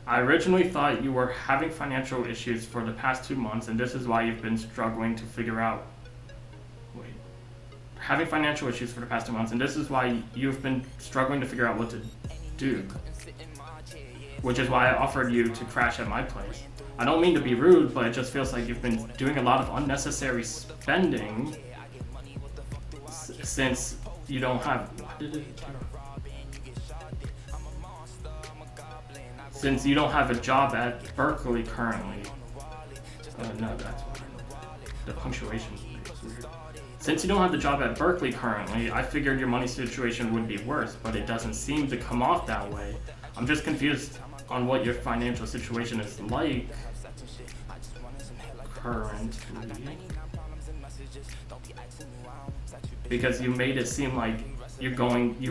I originally thought you were having financial issues for the past 2 months, and this is why you've been struggling to figure out. Wait. Having financial issues for the past 2 months, and this is why you've been struggling to figure out what to do. Which is why I offered you to crash at my place. I don't mean to be rude, but it just feels like you've been doing a lot of unnecessary spending since you don't have. Since you don't have a job at Berkeley currently. No, that's the punctuation is weird. Since you don't have the job at Berkeley currently, I figured your money situation would be worse, but it doesn't seem to come off that way. I'm just confused on what your financial situation is like currently. Because you made it seem like you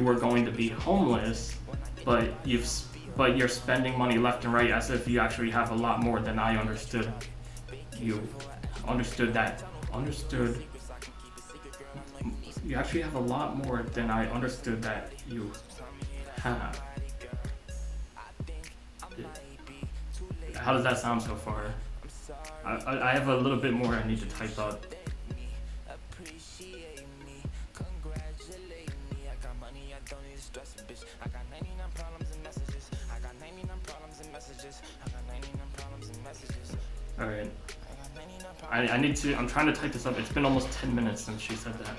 were going to be homeless, but you're spending money left and right as if you actually have a lot more than I understood. You understood. You actually have a lot more than I understood that you have. How does that sound so far? I have a little bit more I need to type up. Alright. I need to, I'm trying to type this up. It's been almost 10 minutes since she said that.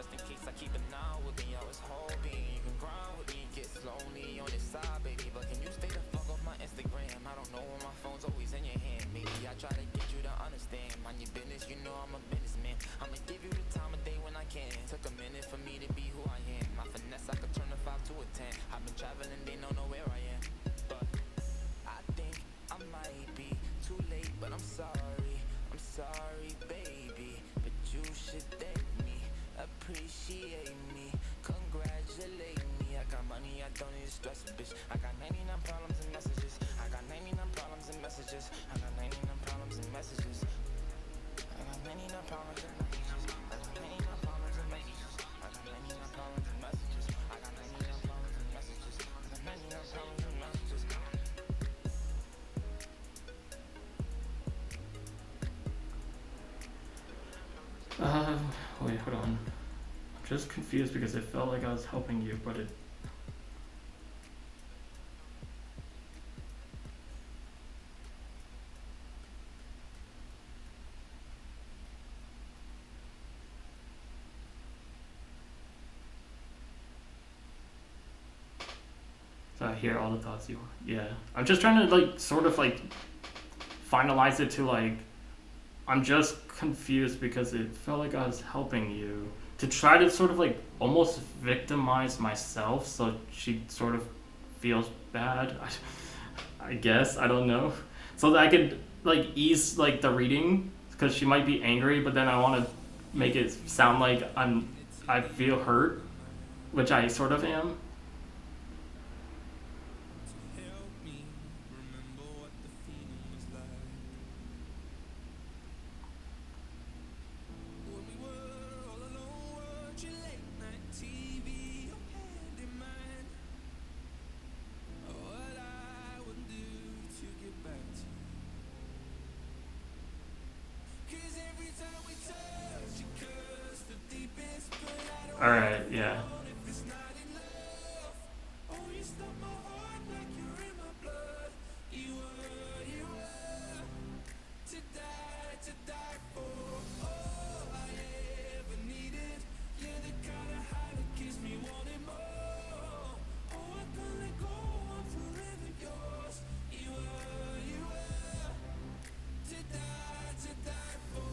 just in case I keep an eye with me. I was hoping you can grind with me, get slowly on this side, baby. But can you stay the fuck off my Instagram? I don't know when my phone's always in your hand. Maybe I try to get you to understand. Mind your business, you know I'm a businessman. I'ma give you the time of day when I can. Took a minute for me to be who I am. My finesse, I could turn a 5 to a 10. I've been traveling, they don't know where I am. But I think I might be too late, but I'm sorry, baby. But you should thank me, appreciate me, congratulate me. I got money, I don't need to stress a bitch. I got 99 problems and messages. I got 99 problems and messages. I got 99 problems and messages. I got 99 problems and messages. I got 99 problems and messages. I got 99 problems and messages. I got 99 problems and messages. I got 99 problems and messages. Wait, hold on. I'm just confused because it felt like I was helping you, but it. So I hear all the thoughts you. Yeah, I'm just trying to like sort of like finalize it to like. I'm just confused because it felt like I was helping you to try to sort of like almost victimize myself so she sort of feels bad. I guess, I don't know. So that I could like ease like the reading because she might be angry, but then I want to make it sound like I feel hurt, which I sort of am. Help me remember what the feeling was like when we were all alone. Watch your late night TV, your hand in mine. What I would do to get back to you. 'Cause every time we touch, it cuts the deepest, but I don't All right, yeah. know if it's not enough. Oh, you stop my heart like you're in my blood. You were to die for. All I ever needed. You're the kind of high that gives me wanting more. Oh, I can't let go. I'm forever yours. You were to die for.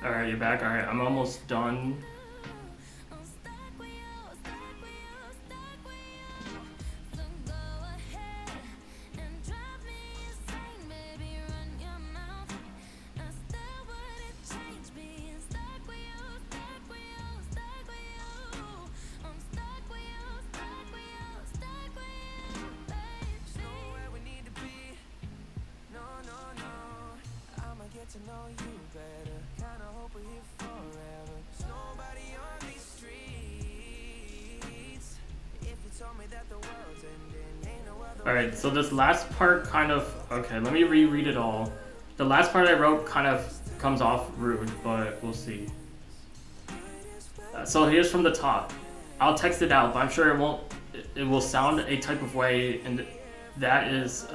Alright, you're back. Alright, I'm almost done. I'm stuck with you, stuck with you, stuck with you. So go ahead and drive me insane, baby. Run your mouth. I still wouldn't change being stuck with you, stuck with you, stuck with you. I'm stuck with you, stuck with you, stuck with you, baby. Nowhere we need to be. No, no, no. I'ma get to know you better. Kinda hope we're here forever. There's nobody on these streets. If you told me that the world's ending, ain't no other. Alright, so this last part kind of... Okay, let me reread it all. The last part I wrote kind of comes off rude, but we'll see. So here's from the top. I'll text it out, but I'm sure it won't... It will sound a type of way, and that is...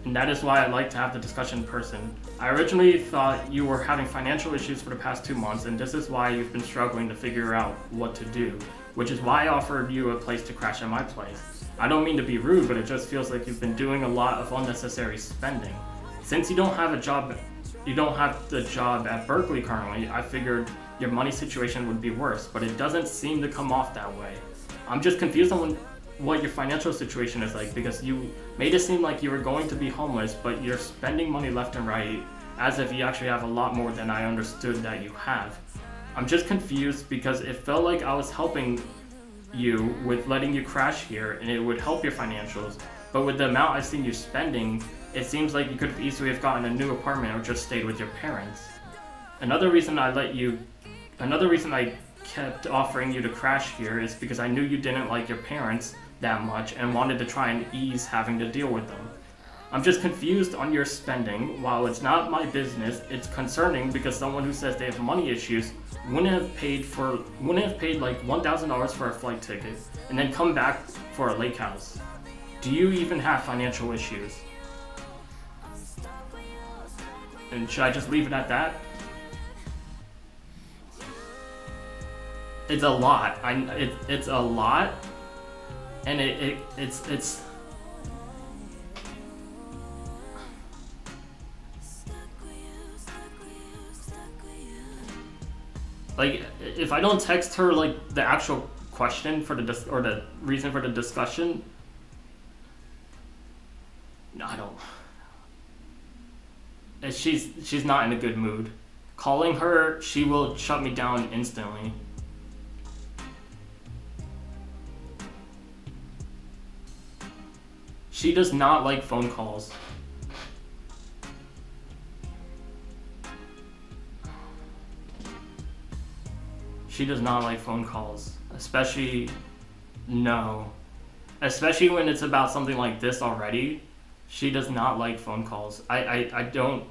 And that is why I like to have the discussion in person. I originally thought you were having financial issues for the past 2 months, and this is why you've been struggling to figure out what to do, which is why I offered you a place to crash at my place. I don't mean to be rude, but it just feels like you've been doing a lot of unnecessary spending. Since you don't have the job at Berkeley currently, I figured your money situation would be worse, but it doesn't seem to come off that way. I'm just confused on what your financial situation is like, because you made it seem like you were going to be homeless, but you're spending money left and right as if you actually have a lot more than I understood that you have. I'm just confused because it felt like I was helping you with letting you crash here and it would help your financials, but with the amount I've seen you spending, it seems like you could have easily have gotten a new apartment or just stayed with your parents. Another reason I kept offering you to crash here is because I knew you didn't like your parents that much and wanted to try and ease having to deal with them. I'm just confused on your spending. While it's not my business, it's concerning because someone who says they have money issues wouldn't have paid like $1,000 for a flight ticket and then come back for a lake house. Do you even have financial issues? And should I just leave it at that? It's a lot. It's a lot, and it's. Like, if I don't text her like the actual question for the reason for the discussion, no, I don't. She's not in a good mood. Calling her, she will shut me down instantly. She does not like phone calls. She does not like phone calls, especially when it's about something like this already. She does not like phone calls. I don't.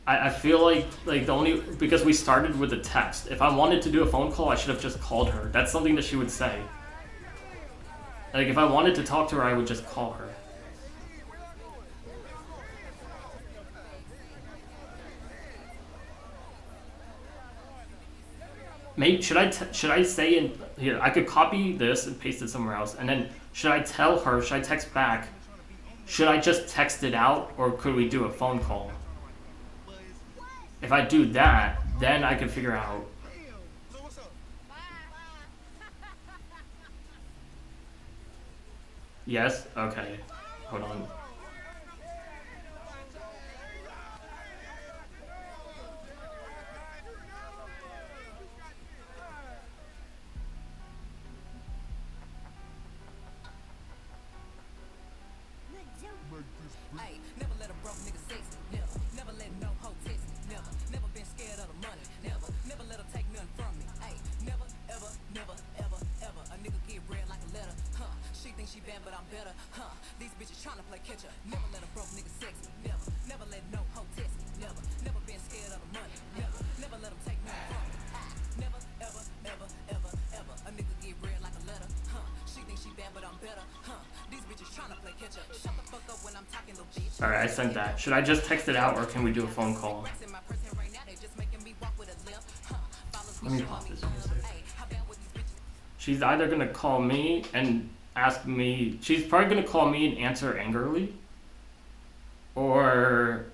I feel like the only, because we started with a text. If I wanted to do a phone call, I should have just called her. That's something that she would say. Like, if I wanted to talk to her, I would just call her. Maybe should I say in here? I could copy this and paste it somewhere else, and then should I tell her? Should I text back? Should I just text it out, or could we do a phone call? If I do that, then I can figure out. Yes? Okay. Hold on. Ay, never let a broke nigga sex me, never let no hoe text me, never been scared of the money, never let her take nothing from me, ay, never, ever, a nigga get red like a letter, she thinks she bad but I'm better, these bitches tryna play catch up, never let a broke nigga sex me, never let no hoe text me, never been scared of the money, never let them take nothing from me, never, ever, a nigga get red like a letter, she thinks she bad but I'm better, these bitches tryna play catch up, shut the fuck up when I'm talking, little bitch. Alright, I sent that. Should I just text it out, or can we do a phone call? Let me pop this music. She's either gonna call me and ask me. She's probably gonna call me and answer angrily, or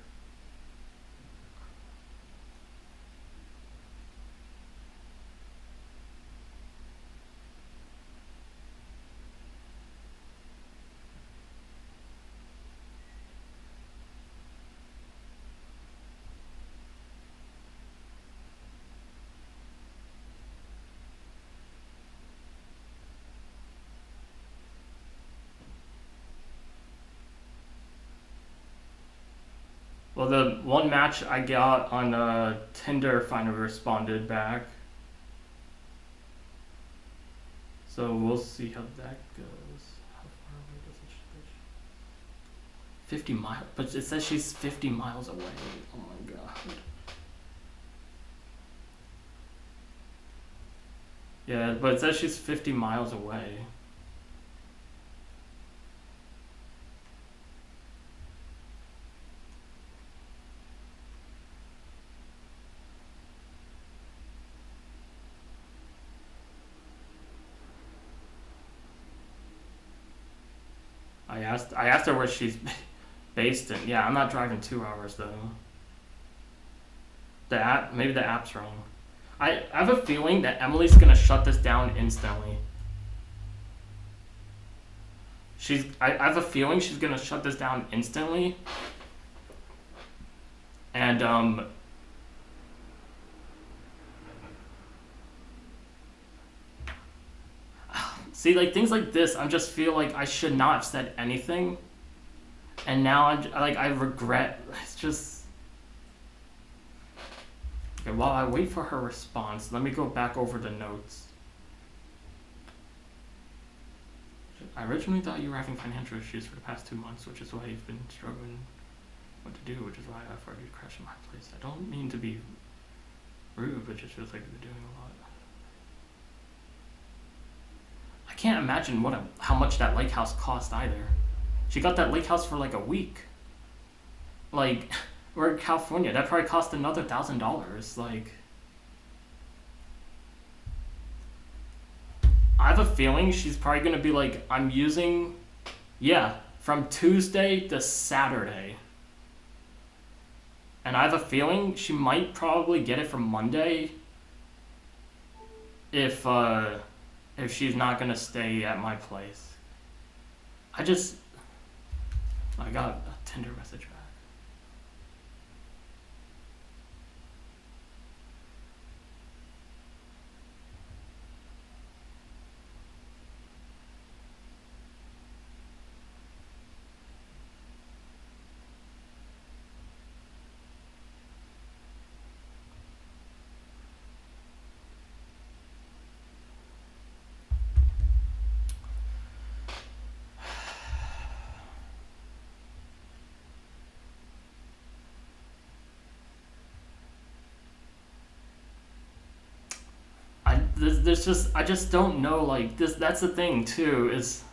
well, the one match I got on Tinder finally responded back. So we'll see how that goes. How far away does it switch? 50 miles, but it says she's 50 miles away. Oh my god. Yeah, but it says she's 50 miles away. I asked her where she's based in. Yeah, I'm not driving 2 hours though. Maybe the app's wrong. I have a feeling that Emily's gonna shut this down instantly. I have a feeling she's gonna shut this down instantly. And see, like things like this, I just feel like I should not have said anything, and now I regret. It's just okay. While I wait for her response, let me go back over the notes. I originally thought you were having financial issues for the past 2 months, which is why you've been struggling what to do, which is why I've already crashed in my place. I don't mean to be rude, but it just feels like you've been doing a lot. I can't imagine how much that lake house cost either. She got that lake house for like a week. Like, we're in California. That probably cost another $1,000. Like, I have a feeling she's probably gonna be like, I'm using, yeah, from Tuesday to Saturday. And I have a feeling she might probably get it from Monday if she's not gonna stay at my place. I got a Tinder message back. I just don't know, like, that's the thing too, is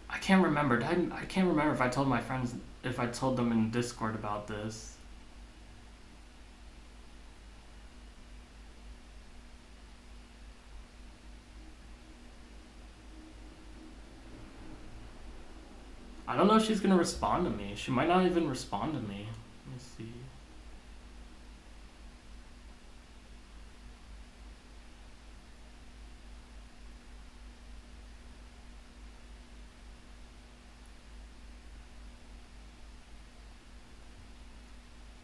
I can't remember. I can't remember if I told my friends, if I told them in Discord about this. I don't know if she's gonna respond to me. She might not even respond to me. Let me see.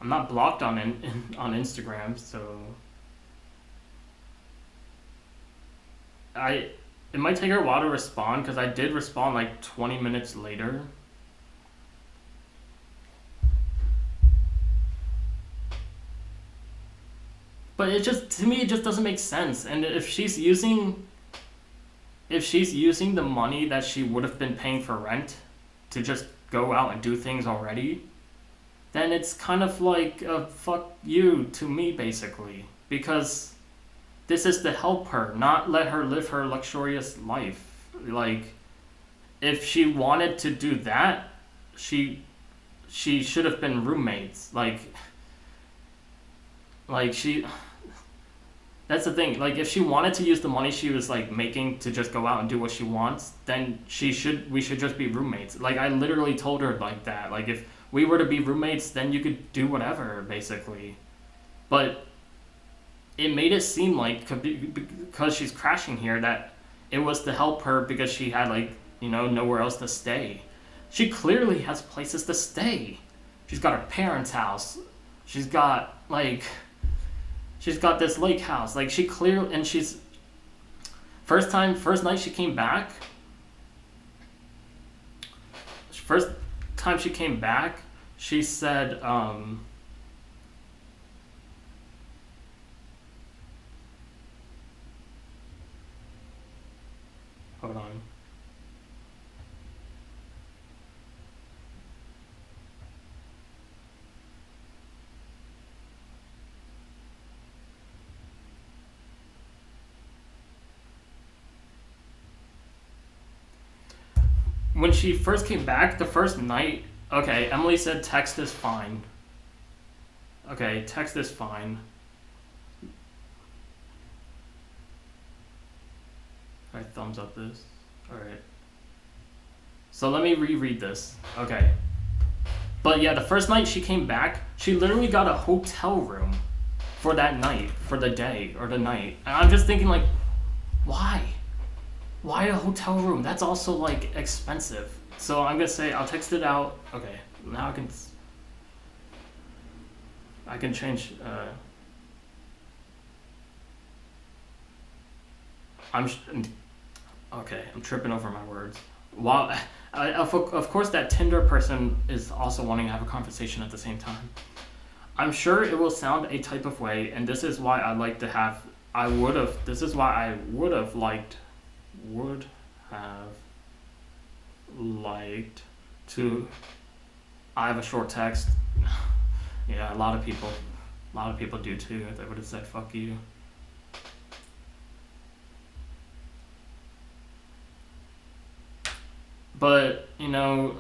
I'm not blocked on Instagram, so it might take her a while to respond, because I did respond like 20 minutes later. But to me, it just doesn't make sense. And if she's using the money that she would have been paying for rent to just go out and do things already, then it's kind of like a fuck you to me, basically. Because this is to help her, not let her live her luxurious life. Like, if she wanted to do that, she should have been roommates. Like That's the thing. Like, if she wanted to use the money she was like making to just go out and do what she wants, then we should just be roommates. Like, I literally told her like that. Like, if we were to be roommates, then you could do whatever, basically. But it made it seem like, because she's crashing here, that it was to help her because she had, like, you know, nowhere else to stay. She clearly has places to stay. She's got her parents' house. She's got, like, she's got this lake house. Like, she clearly, and she's, first night she came back, first time she came back, she said, hold on. When she first came back, the first night, okay, Emily said text is fine. Okay, text is fine. Alright, thumbs up this. Alright. So let me reread this. Okay. But yeah, the first night she came back, she literally got a hotel room for that night, for the day or the night. And I'm just thinking, like, why? Why a hotel room? That's also, like, expensive. So I'm gonna say I'll text it out. Okay, now I can change. Okay. I'm tripping over my words. While of course that Tinder person is also wanting to have a conversation at the same time. I'm sure it will sound a type of way, and this is why I like to have. This is why I would have liked to. I have a short text. Yeah, a lot of people do too. They would have said fuck you. But, you know,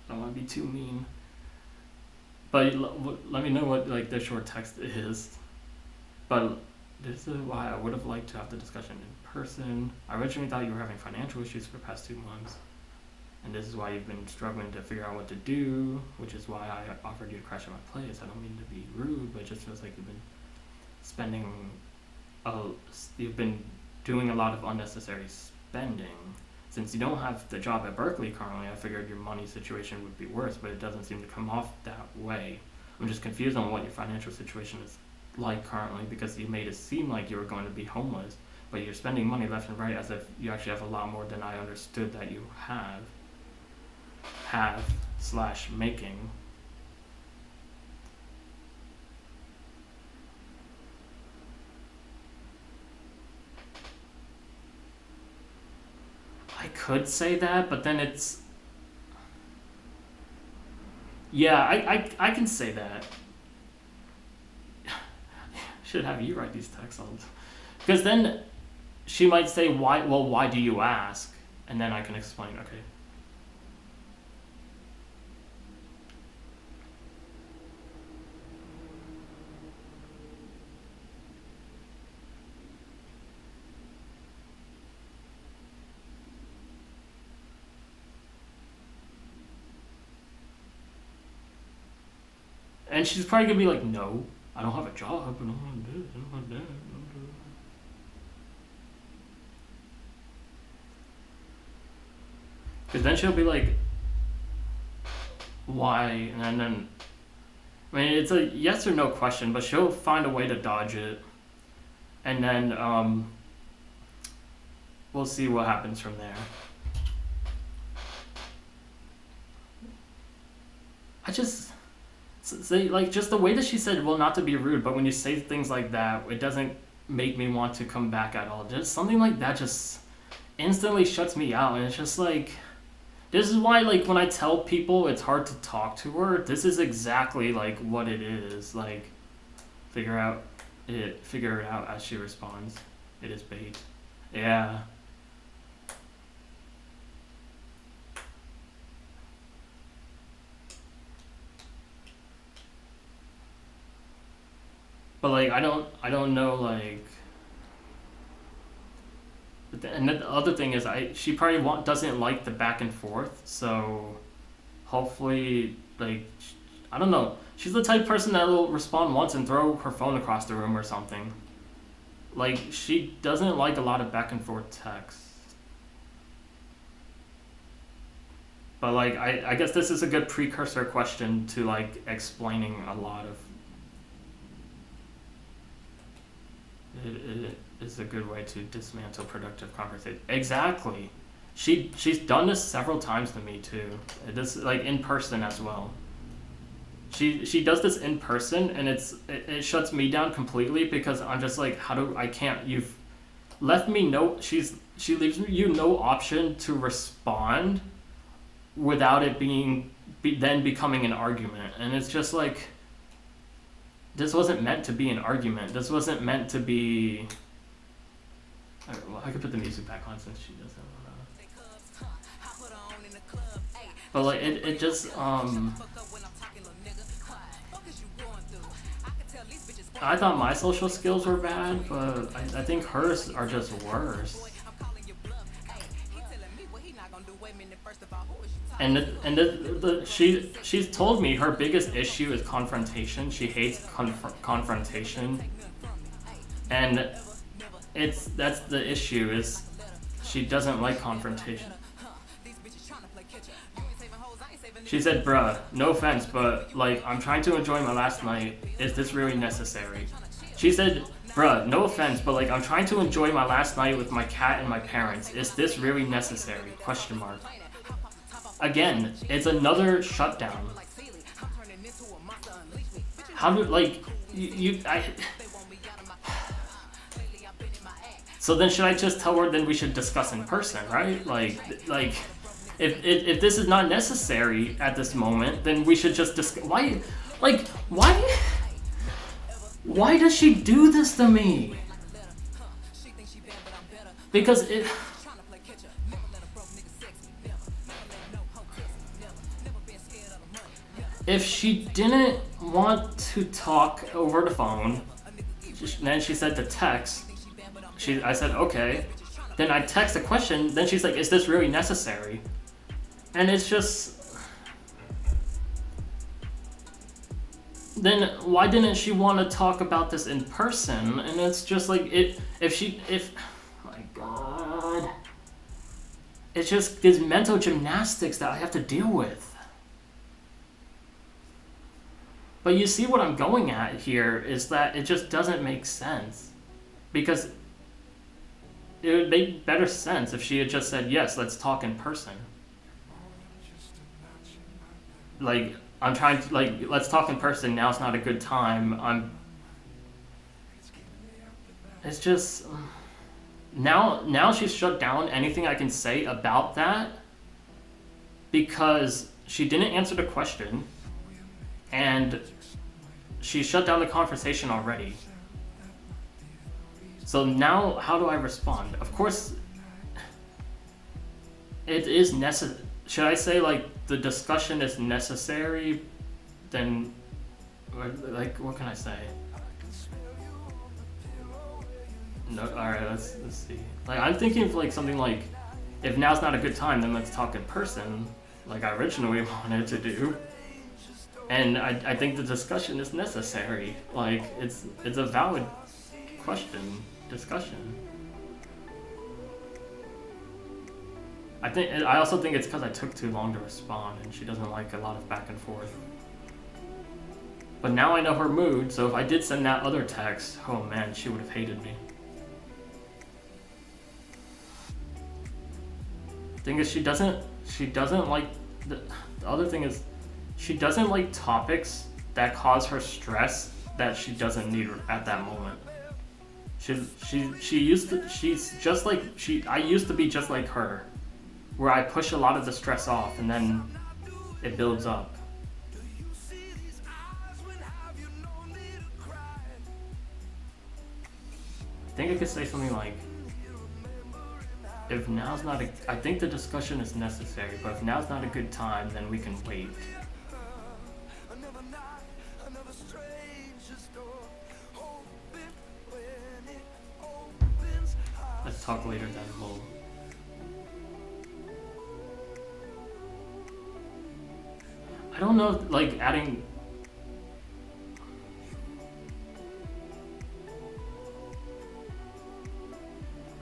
I don't want to be too mean. But let me know what, like, the short text is. But this is why I would have liked to have the discussion in person. I originally thought you were having financial issues for the past 2 months. And this is why you've been struggling to figure out what to do, which is why I offered you to crash at my place. I don't mean to be rude, but it just feels like you've been doing a lot of unnecessary spending. Since you don't have the job at Berkeley currently, I figured your money situation would be worse, but it doesn't seem to come off that way. I'm just confused on what your financial situation is like currently, because you made it seem like you were going to be homeless, but you're spending money left and right as if you actually have a lot more than I understood that you have/making. I could say that, but then it's... Yeah, I can say that. Should have you write these texts on. Because then she might say, why do you ask? And then I can explain, okay. And she's probably gonna be like, no, I don't have a job, I don't want to do this, I don't want to do it. Because then she'll be like, why? And then, I mean, it's a yes or no question, but she'll find a way to dodge it. And then we'll see what happens from there. Like, just the way that she said, well, not to be rude, but when you say things like that, it doesn't make me want to come back at all. Just something like that just instantly shuts me out. And it's just like, this is why, like, when I tell people it's hard to talk to her, this is exactly, like, what it is. Like, figure it out as she responds. It is bait. Yeah. But, like, I don't know, like, And then the other thing is, she probably doesn't like the back and forth. So hopefully, like, I don't know. She's the type of person that will respond once and throw her phone across the room or something. Like, she doesn't like a lot of back and forth text. But like, I guess this is a good precursor question to like explaining a lot of. It is a good way to dismantle productive conversation. Exactly. She's done this several times to me too. This like in person as well. She does this in person, and it shuts me down completely because I'm just like, you've left me she leaves you no option to respond without it then becoming an argument. And it's just like, this wasn't meant to be an argument. This wasn't meant to be. Well, I could put the music back on since she doesn't wanna. But like it just I thought my social skills were bad, but I think hers are just worse. And she's told me her biggest issue is confrontation. She hates confrontation, and that's the issue, is she doesn't like confrontation. She said, bruh, no offense, but like, I'm trying to enjoy my last night. Is this really necessary? She said, bruh, no offense, but like, I'm trying to enjoy my last night with my cat and my parents. Is this really necessary? Question mark. Again, it's another shutdown. How do, like, so then should I just tell her then we should discuss in person, right? Like, if this is not necessary at this moment, then we should just discuss. Why does she do this to me? Because if she didn't want to talk over the phone, then she said to text. I said, okay. Then I text a question. Then she's like, is this really necessary? And it's just. Then why didn't she want to talk about this in person? And it's just like, my God. It's just these mental gymnastics that I have to deal with. But you see what I'm going at here is that it just doesn't make sense. Because it would make better sense if she had just said, yes, let's talk in person. Like, I'm trying to, like, let's talk in person, now's not a good time. It's just, now she's shut down anything I can say about that because she didn't answer the question and she shut down the conversation already. So now, how do I respond? Of course, it is necessary. Should I say, like, the discussion is necessary? Then, like, what can I say? No, alright, let's see. Like, I'm thinking of, like, something like, if now's not a good time, then let's talk in person, like I originally wanted to do. And I think the discussion is necessary. Like, it's a valid discussion. I also think it's because I took too long to respond and she doesn't like a lot of back and forth. But now I know her mood, so if I did send that other text, oh man, she would have hated me. Thing is, she doesn't like, the other thing is, she doesn't like topics that cause her stress that she doesn't need at that moment. I used to be just like her, where I push a lot of the stress off and then it builds up. I think I could say something like, if now's not I think the discussion is necessary, but if now's not a good time, then we can wait. Let's talk later then, lol. I don't know, like, adding...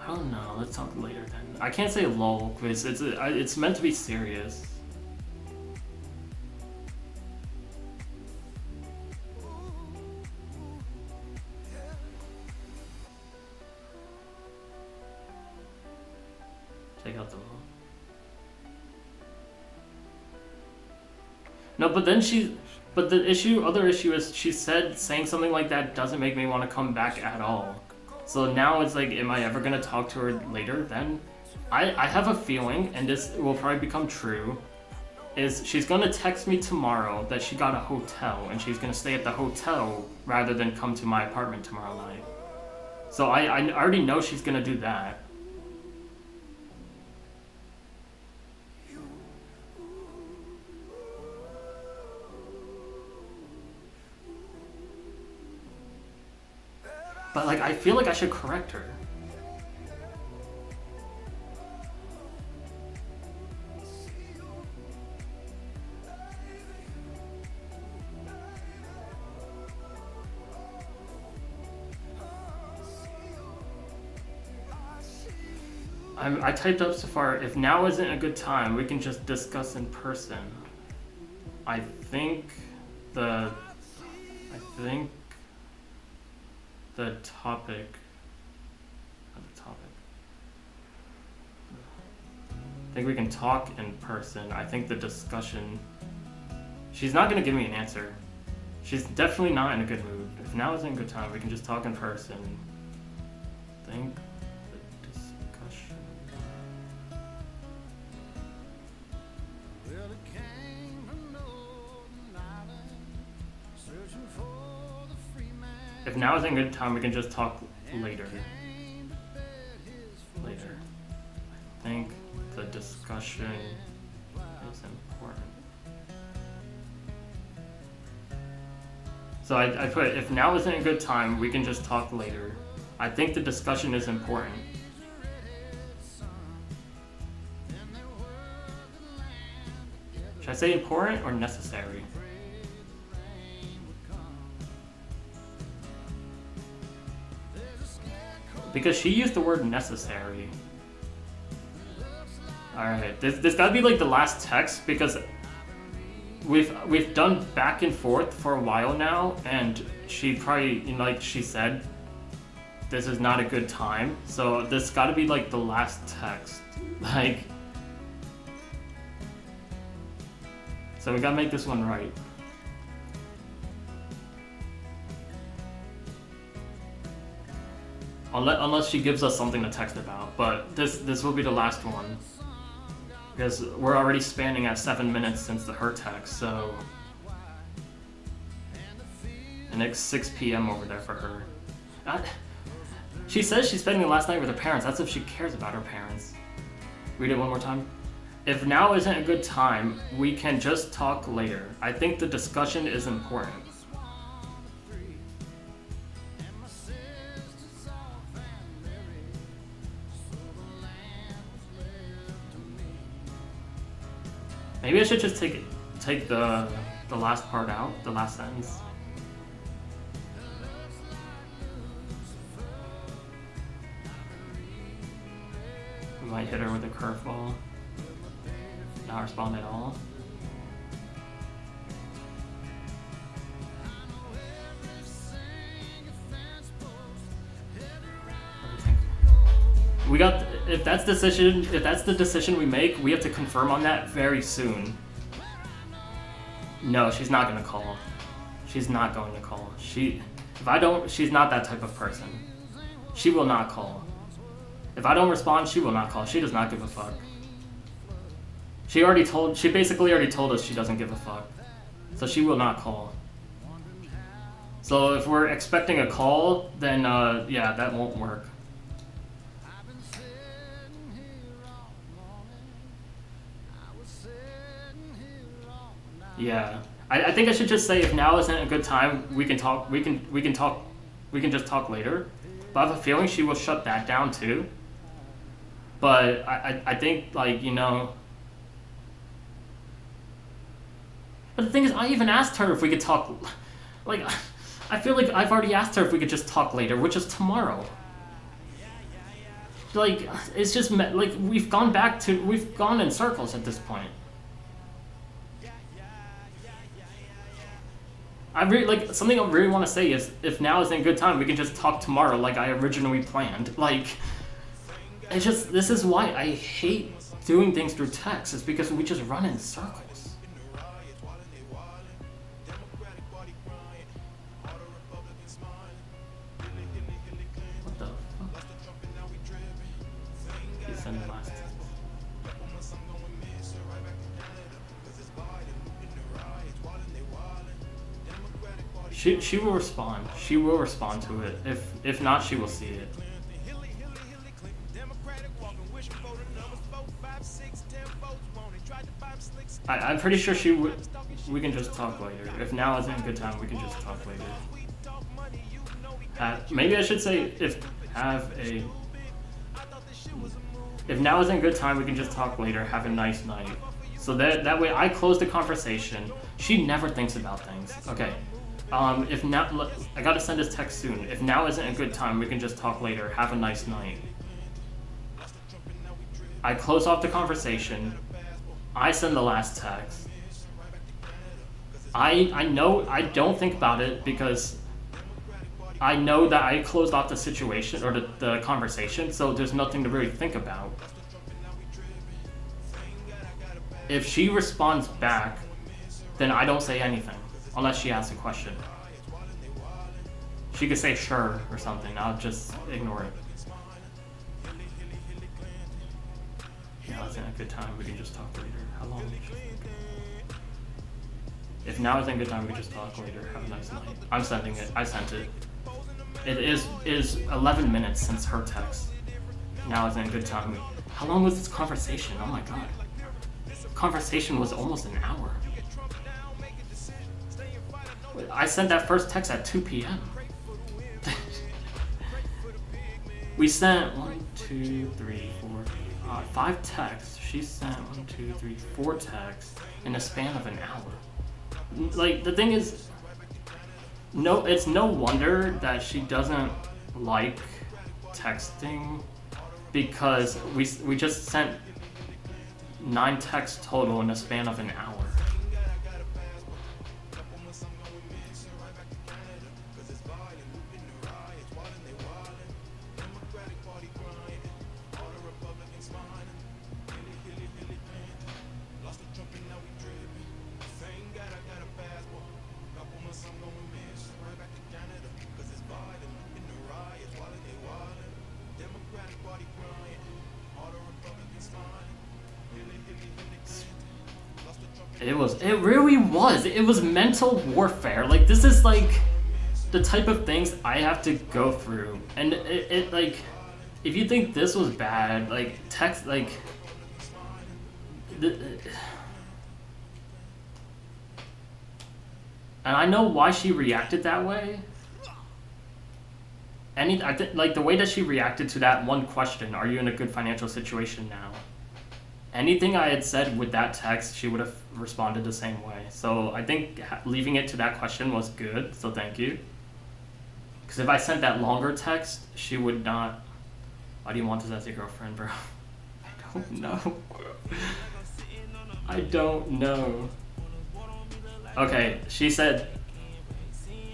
I don't know, let's talk later then. I can't say lol, because it's meant to be serious. Take out the lol. No, but then but the other issue is she said saying something like that doesn't make me want to come back at all. So now it's like, am I ever gonna talk to her later then? I have a feeling, and this will probably become true, is she's gonna text me tomorrow that she got a hotel and she's gonna stay at the hotel rather than come to my apartment tomorrow night. So I already know she's gonna do that. But like, I feel like I should correct her. I typed up so far, if now isn't a good time, we can just discuss in person. I think the topic. I think we can talk in person. I think the discussion. She's not gonna give me an answer. She's definitely not in a good mood. If now isn't a good time, we can just talk in person. I think the discussion. If now isn't a good time, we can just talk later. Later. I think the discussion is important. So I put, if now isn't a good time, we can just talk later. I think the discussion is important. Should I say important or necessary? Because she used the word necessary. Alright, this gotta be like the last text, because we've done back and forth for a while now, and she probably, you know, like she said, this is not a good time. So this gotta be like the last text. Like, so we gotta make this one right. Unless she gives us something to text about, but this will be the last one, because we're already spanning at 7 minutes since her text, so, and it's 6 p.m. over there for her. She says she's spending the last night with her parents. That's if she cares about her parents. Read it one more time. If now isn't a good time, we can just talk later. I think the discussion is important. Maybe I should just take the last part out, the last sentence. We might hit her with a curveball. Not respond at all. We got, if that's the decision we make, we have to confirm on that very soon. No, she's not gonna call. She's not going to call. She's not that type of person. She will not call. If I don't respond, she will not call. She does not give a fuck. She basically already told us she doesn't give a fuck. So she will not call. So if we're expecting a call, then yeah, that won't work. Yeah, I think I should just say, if now isn't a good time, we can just talk later. But I have a feeling she will shut that down too. But I think, like, you know. But the thing is, I even asked her if we could talk. Like, I feel like I've already asked her if we could just talk later, which is tomorrow. Like, it's just like we've gone in circles at this point. I really like something I really want to say is if now isn't a good time, we can just talk tomorrow like I originally planned. Like, it's just this is why I hate doing things through text. It's because we just run in circles. What the fuck? He sent the last text. She will respond. She will respond to it. If not, she will see it. I'm pretty sure she would. We can just talk later. If now isn't a good time, we can just talk later. Maybe I should say if now isn't a good time, we can just talk later. Have a nice night. So that way I close the conversation. She never thinks about things. Okay. If now, I gotta send this text soon. If now isn't a good time, we can just talk later. Have a nice night. I close off the conversation. I send the last text. I know I don't think about it because I know that I closed off the situation or the conversation, so there's nothing to really think about. If she responds back, then I don't say anything, unless she asks a question. She could say sure or something, I'll just ignore it. Now isn't a good time, we can just talk later. How long? If now isn't a good time, we can just talk later. Have a nice night. I'm sending it. I sent it. It is 11 minutes since her text. Now isn't a good time. How long was this conversation? Oh my god. Conversation was almost an hour. I sent that first text at 2 p.m. We sent 5 texts. She sent 4 texts in a span of an hour. Like, the thing is, no, it's no wonder that she doesn't like texting because we just sent 9 texts total in a span of an hour. It really was. It was mental warfare. Like, this is like the type of things I have to go through. And it like, if you think this was bad, like, text, like, and I know why she reacted that way. Like, the way that she reacted to that one question, are you in a good financial situation now? Anything I had said with that text, she would have responded the same way. So I think leaving it to that question was good, so thank you. Because if I sent that longer text, she would not... Why do you want this as your girlfriend, bro? I don't know. I don't know. Okay, she said...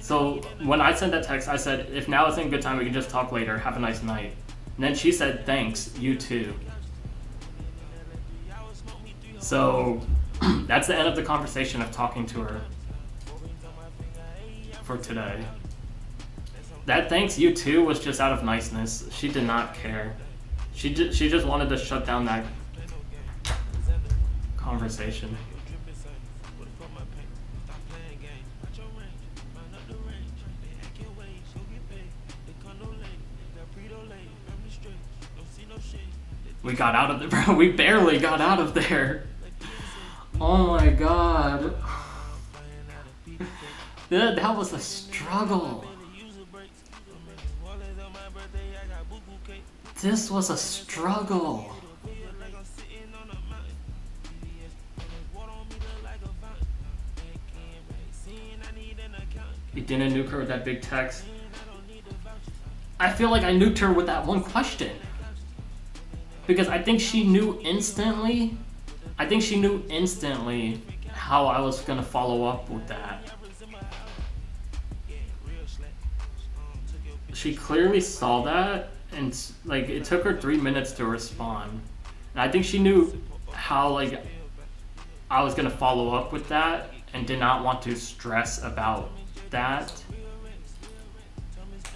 So when I sent that text, I said, if now isn't a good time, we can just talk later. Have a nice night. And then she said, thanks, you too. So that's the end of the conversation of talking to her for today. That thanks you too was just out of niceness. She did not care. She just wanted to shut down that conversation. We got out of there, bro. We barely got out of there. Oh my god. That was a struggle. This was a struggle. You didn't nuke her with that big text. I feel like I nuked her with that one question. Because I think she knew instantly. I think she knew instantly how I was gonna follow up with that. She clearly saw that, and like it took her 3 minutes to respond. And I think she knew how like I was gonna follow up with that, and did not want to stress about that.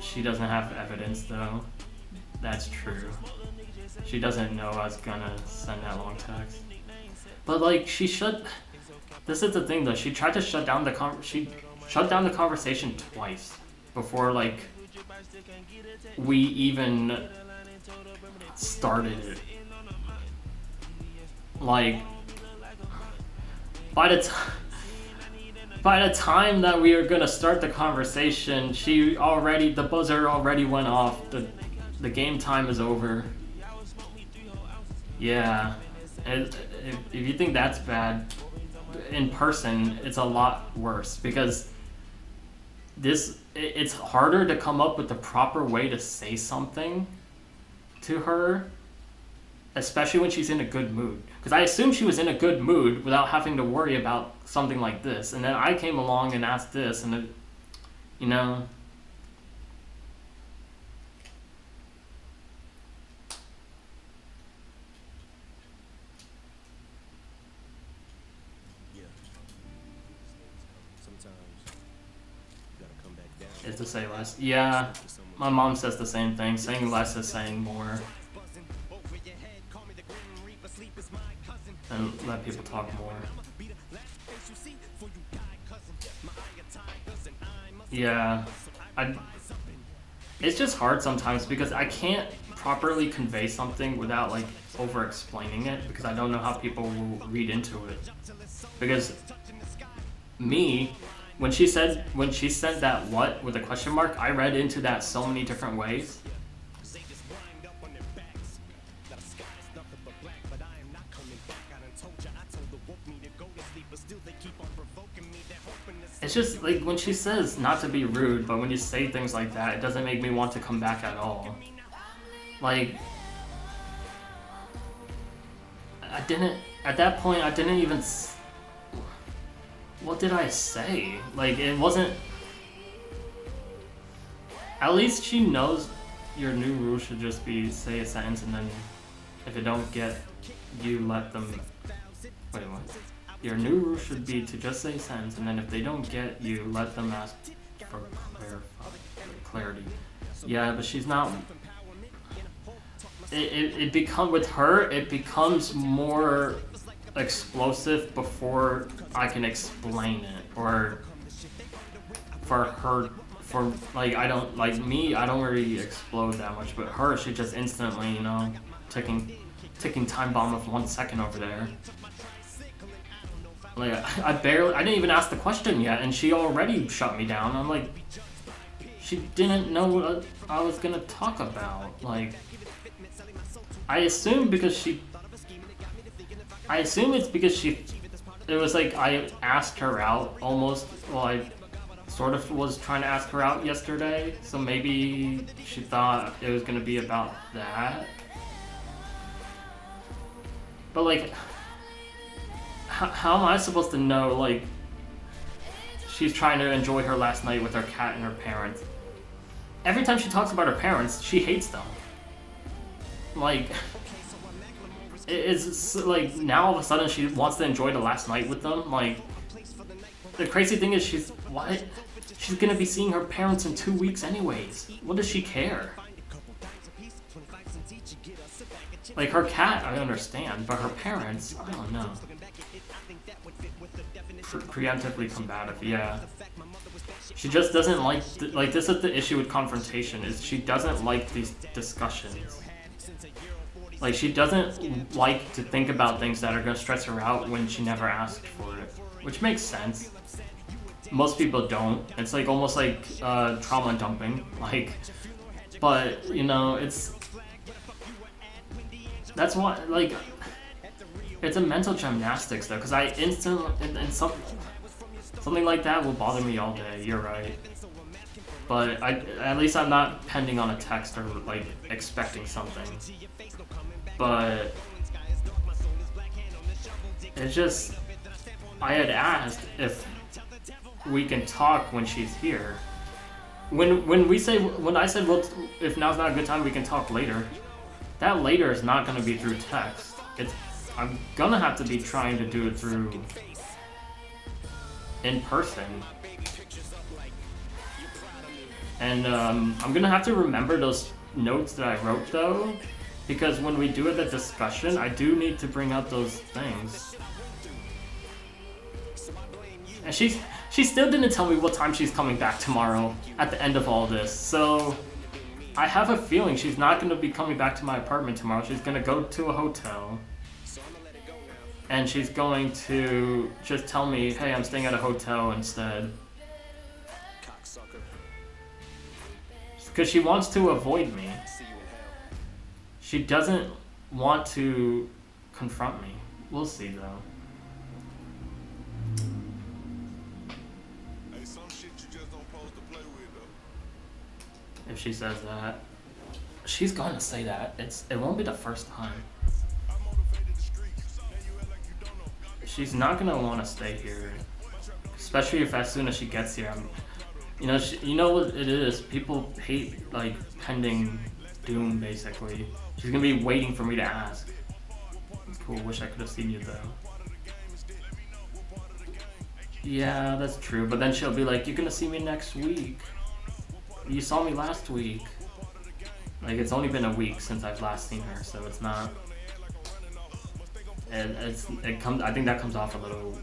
She doesn't have evidence though. That's true. She doesn't know I was gonna send that long text. But like she should. This is the thing though. She tried to shut down the she shut down the conversation twice before like we even started it. Like by the time that we were gonna start the conversation, the buzzer already went off. The game time is over. Yeah, and if you think that's bad, in person it's a lot worse because it's harder to come up with the proper way to say something to her, especially when she's in a good mood. Because I assumed she was in a good mood without having to worry about something like this, and then I came along and asked this, and it, you know. Is to say less. Yeah, my mom says the same thing. Saying less is saying more. And let people talk more. Yeah, it's just hard sometimes because I can't properly convey something without like over explaining it because I don't know how people will read into it. Because me, when she sent that what with a question mark, I read into that so many different ways. It's just like when she says not to be rude, but when you say things like that, it doesn't make me want to come back at all. Like, at that point, I didn't even, what did I say? Like, it wasn't, at least she knows your new rule should just be say a sentence and then if it don't get you, let them, wait, what? Your new rule should be to just say a sentence, and then if they don't get you, let them ask for clarity. Yeah, but she's not. It becomes more explosive before I can explain it, or for her, I don't really explode that much, but her, she just instantly, you know, ticking time bomb of 1 second over there. Like, I didn't even ask the question yet, and she already shut me down. I'm like, she didn't know what I was gonna talk about. Like, I assume it's because it was like I asked her out almost, well, I sort of was trying to ask her out yesterday, so maybe she thought it was gonna be about that. But like, how am I supposed to know, like, she's trying to enjoy her last night with her cat and her parents? Every time she talks about her parents, she hates them. Like, it's like, now all of a sudden she wants to enjoy the last night with them. Like, the crazy thing is she's gonna be seeing her parents in 2 weeks anyways. What does she care? Like, her cat, I understand, but her parents, I don't know. Preemptively combative, yeah. She just doesn't like, this is the issue with confrontation, is she doesn't like these discussions. Like, she doesn't like to think about things that are gonna stress her out when she never asked for it. Which makes sense. Most people don't. It's like, almost like, trauma dumping. Like, but, you know, That's why, like, it's a mental gymnastics though, because I instantly, and something like that will bother me all day. You're right. But at least I'm not pending on a text or like expecting something. But it's just, I had asked if we can talk when she's here. When I said, well, if now's not a good time, we can talk later. That later is not going to be through text. I'm gonna have to be trying to do it through in person. And I'm gonna have to remember those notes that I wrote though, because when we do the discussion, I do need to bring up those things. And she still didn't tell me what time she's coming back tomorrow at the end of all this, so I have a feeling she's not gonna be coming back to my apartment tomorrow. She's gonna go to a hotel. And she's going to just tell me, hey, I'm staying at a hotel instead. Because she wants to avoid me. She doesn't want to confront me. We'll see, though. If she says that. She's going to say that. It won't be the first time. She's not gonna want to stay here, especially if as soon as she gets here, you know what it is. People hate like pending doom. Basically, she's gonna be waiting for me to ask. It's cool. Wish I could have seen you though. Yeah, that's true. But then she'll be like, "You're gonna see me next week. You saw me last week." Like it's only been a week since I've last seen her, so it's not. And I think that comes off a little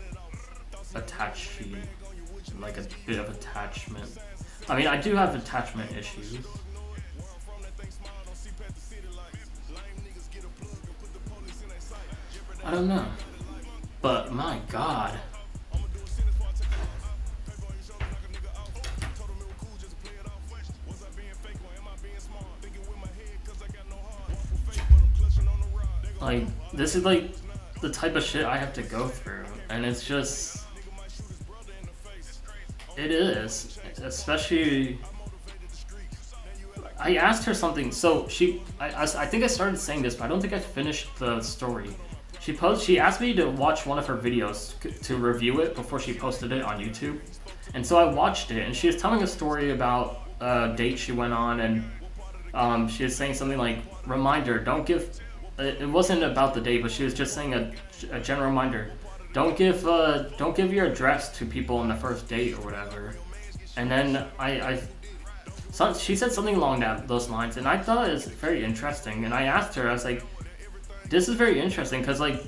attachy, like a bit of attachment. I mean, I do have attachment issues. I don't know, but my God. Like, this is like the type of shit I have to go through, and it's just, it is, especially, I asked her something, so I think I started saying this, but I don't think I finished the story. She asked me to watch one of her videos to review it before she posted it on YouTube, and so I watched it, and she was telling a story about a date she went on, and she was saying something like, reminder, don't give, it wasn't about the date, but she was just saying a general reminder. Don't give your address to people on the first date or whatever. And then she said something along those lines, and I thought it was very interesting. And I asked her, I was like, "This is very interesting because like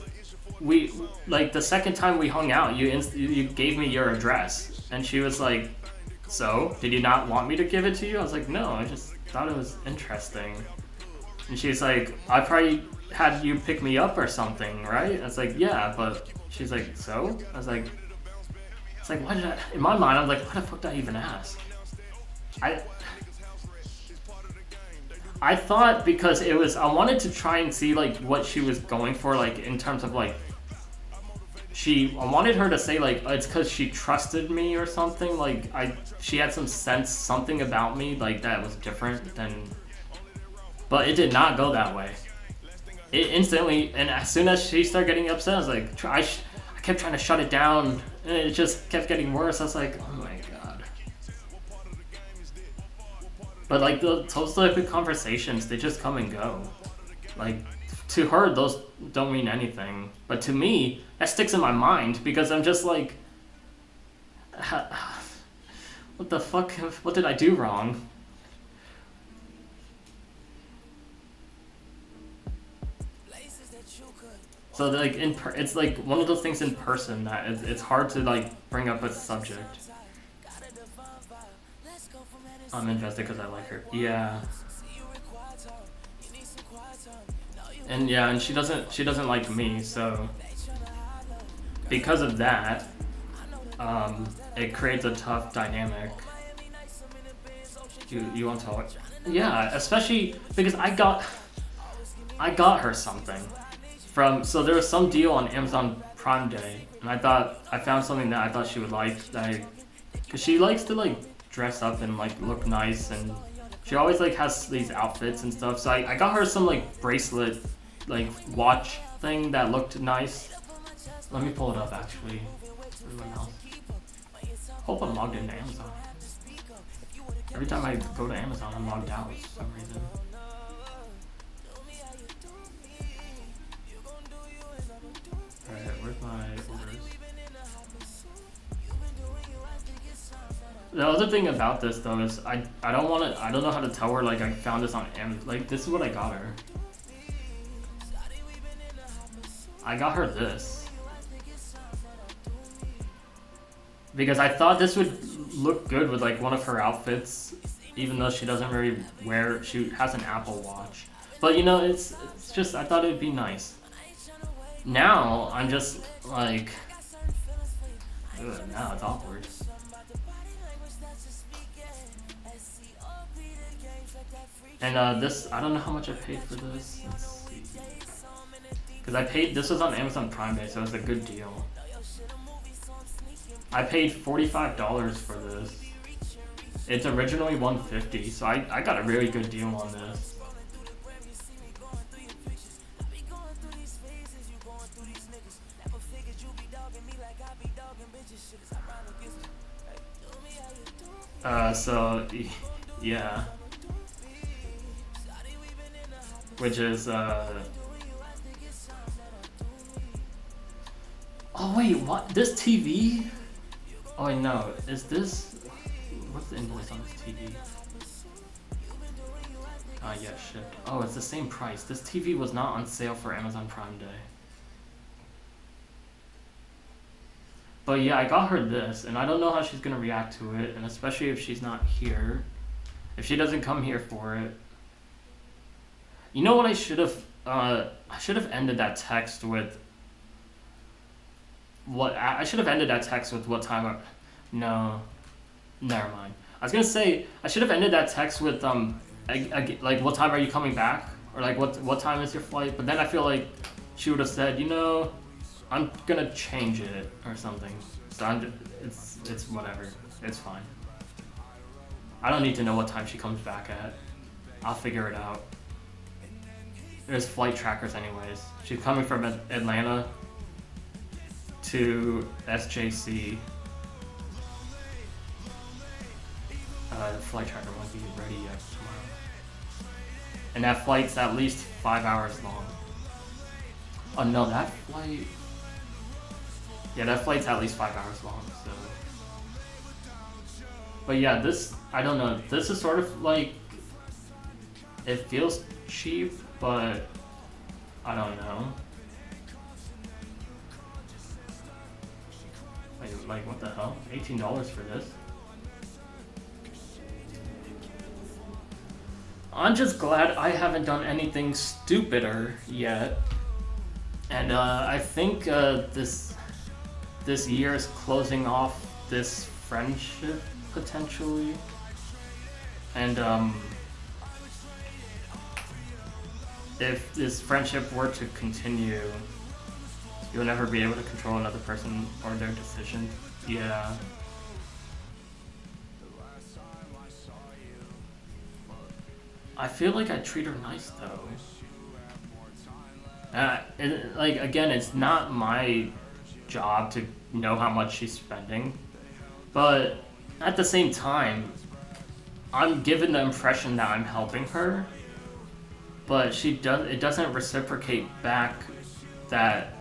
the second time we hung out, you gave me your address." And she was like, "So did you not want me to give it to you?" I was like, "No, I just thought it was interesting." And she's like, "I probably had you pick me up or something, right?" I was like, "Yeah," but she's like, "So?" I was like, it's like, why did I, in my mind, I'm like, why the fuck did I even ask? I thought because it was, I wanted to try and see like what she was going for, like in terms of like, I wanted her to say like, it's because she trusted me or something, like she had some sense, something about me like that was different than, but it did not go that way. It instantly, and as soon as she started getting upset, I was like, I kept trying to shut it down, and it just kept getting worse. I was like, oh my God. But like those type of conversations, they just come and go. Like to her, those don't mean anything, but to me, that sticks in my mind because I'm just like, what the fuck? What did I do wrong? So like it's like one of those things in person that it's hard to like bring up a subject. I'm invested because I like her. Yeah. And yeah, and she doesn't like me, so because of that, it creates a tough dynamic. You want to talk? Yeah, especially because I got her something so there was some deal on Amazon Prime Day, and I found something that I thought she would like, cause she likes to like dress up and like look nice, and she always like has these outfits and stuff. So I got her some like bracelet, like watch thing that looked nice. Let me pull it up actually. Hope I'm logged into Amazon. Every time I go to Amazon, I'm logged out for some reason. Alright, where's my orders? The other thing about this though is I don't know how to tell her like I found this on Amazon. Like this is what I got her. I got her this. Because I thought this would look good with like one of her outfits, even though she doesn't really she has an Apple Watch. But you know, it's just, I thought it would be nice. Now, I'm just like, ugh, now it's awkward. And this, I don't know how much I paid for this. Let's see. Because this was on Amazon Prime Day, so it was a good deal. I paid $45 for this. It's originally $150, so I got a really good deal on this. So, yeah. Which is, oh wait, what? This TV? Oh wait, no. Is this... What's the invoice on this TV? Ah, yeah, shit. Oh, it's the same price. This TV was not on sale for Amazon Prime Day. But yeah, I got her this, and I don't know how she's gonna react to it, and especially if she's not here. If she doesn't come here for it. You know what I should have ended that text with... I should have ended that text with what time no, never mind. I was gonna say, I should have ended that text with, like, what time are you coming back? Or like, what time is your flight? But then I feel like she would have said, you know, I'm gonna change it or something. So it's whatever. It's fine. I don't need to know what time she comes back at. I'll figure it out. There's flight trackers anyways. She's coming from Atlanta to SJC. The flight tracker won't be ready yet tomorrow. And that flight's at least 5 hours long. Oh no, that flight... Yeah, that flight's at least 5 hours long, so... But yeah, this, I don't know, this is sort of like... It feels cheap, but... I don't know. Like, what the hell? $18 for this? I'm just glad I haven't done anything stupider yet. And I think this year is closing off this friendship, potentially. And if this friendship were to continue, you'll never be able to control another person or their decisions. Yeah. I feel like I treat her nice though. Like, again, it's not my job to know how much she's spending, but at the same time, I'm given the impression that I'm helping her, but it doesn't reciprocate back that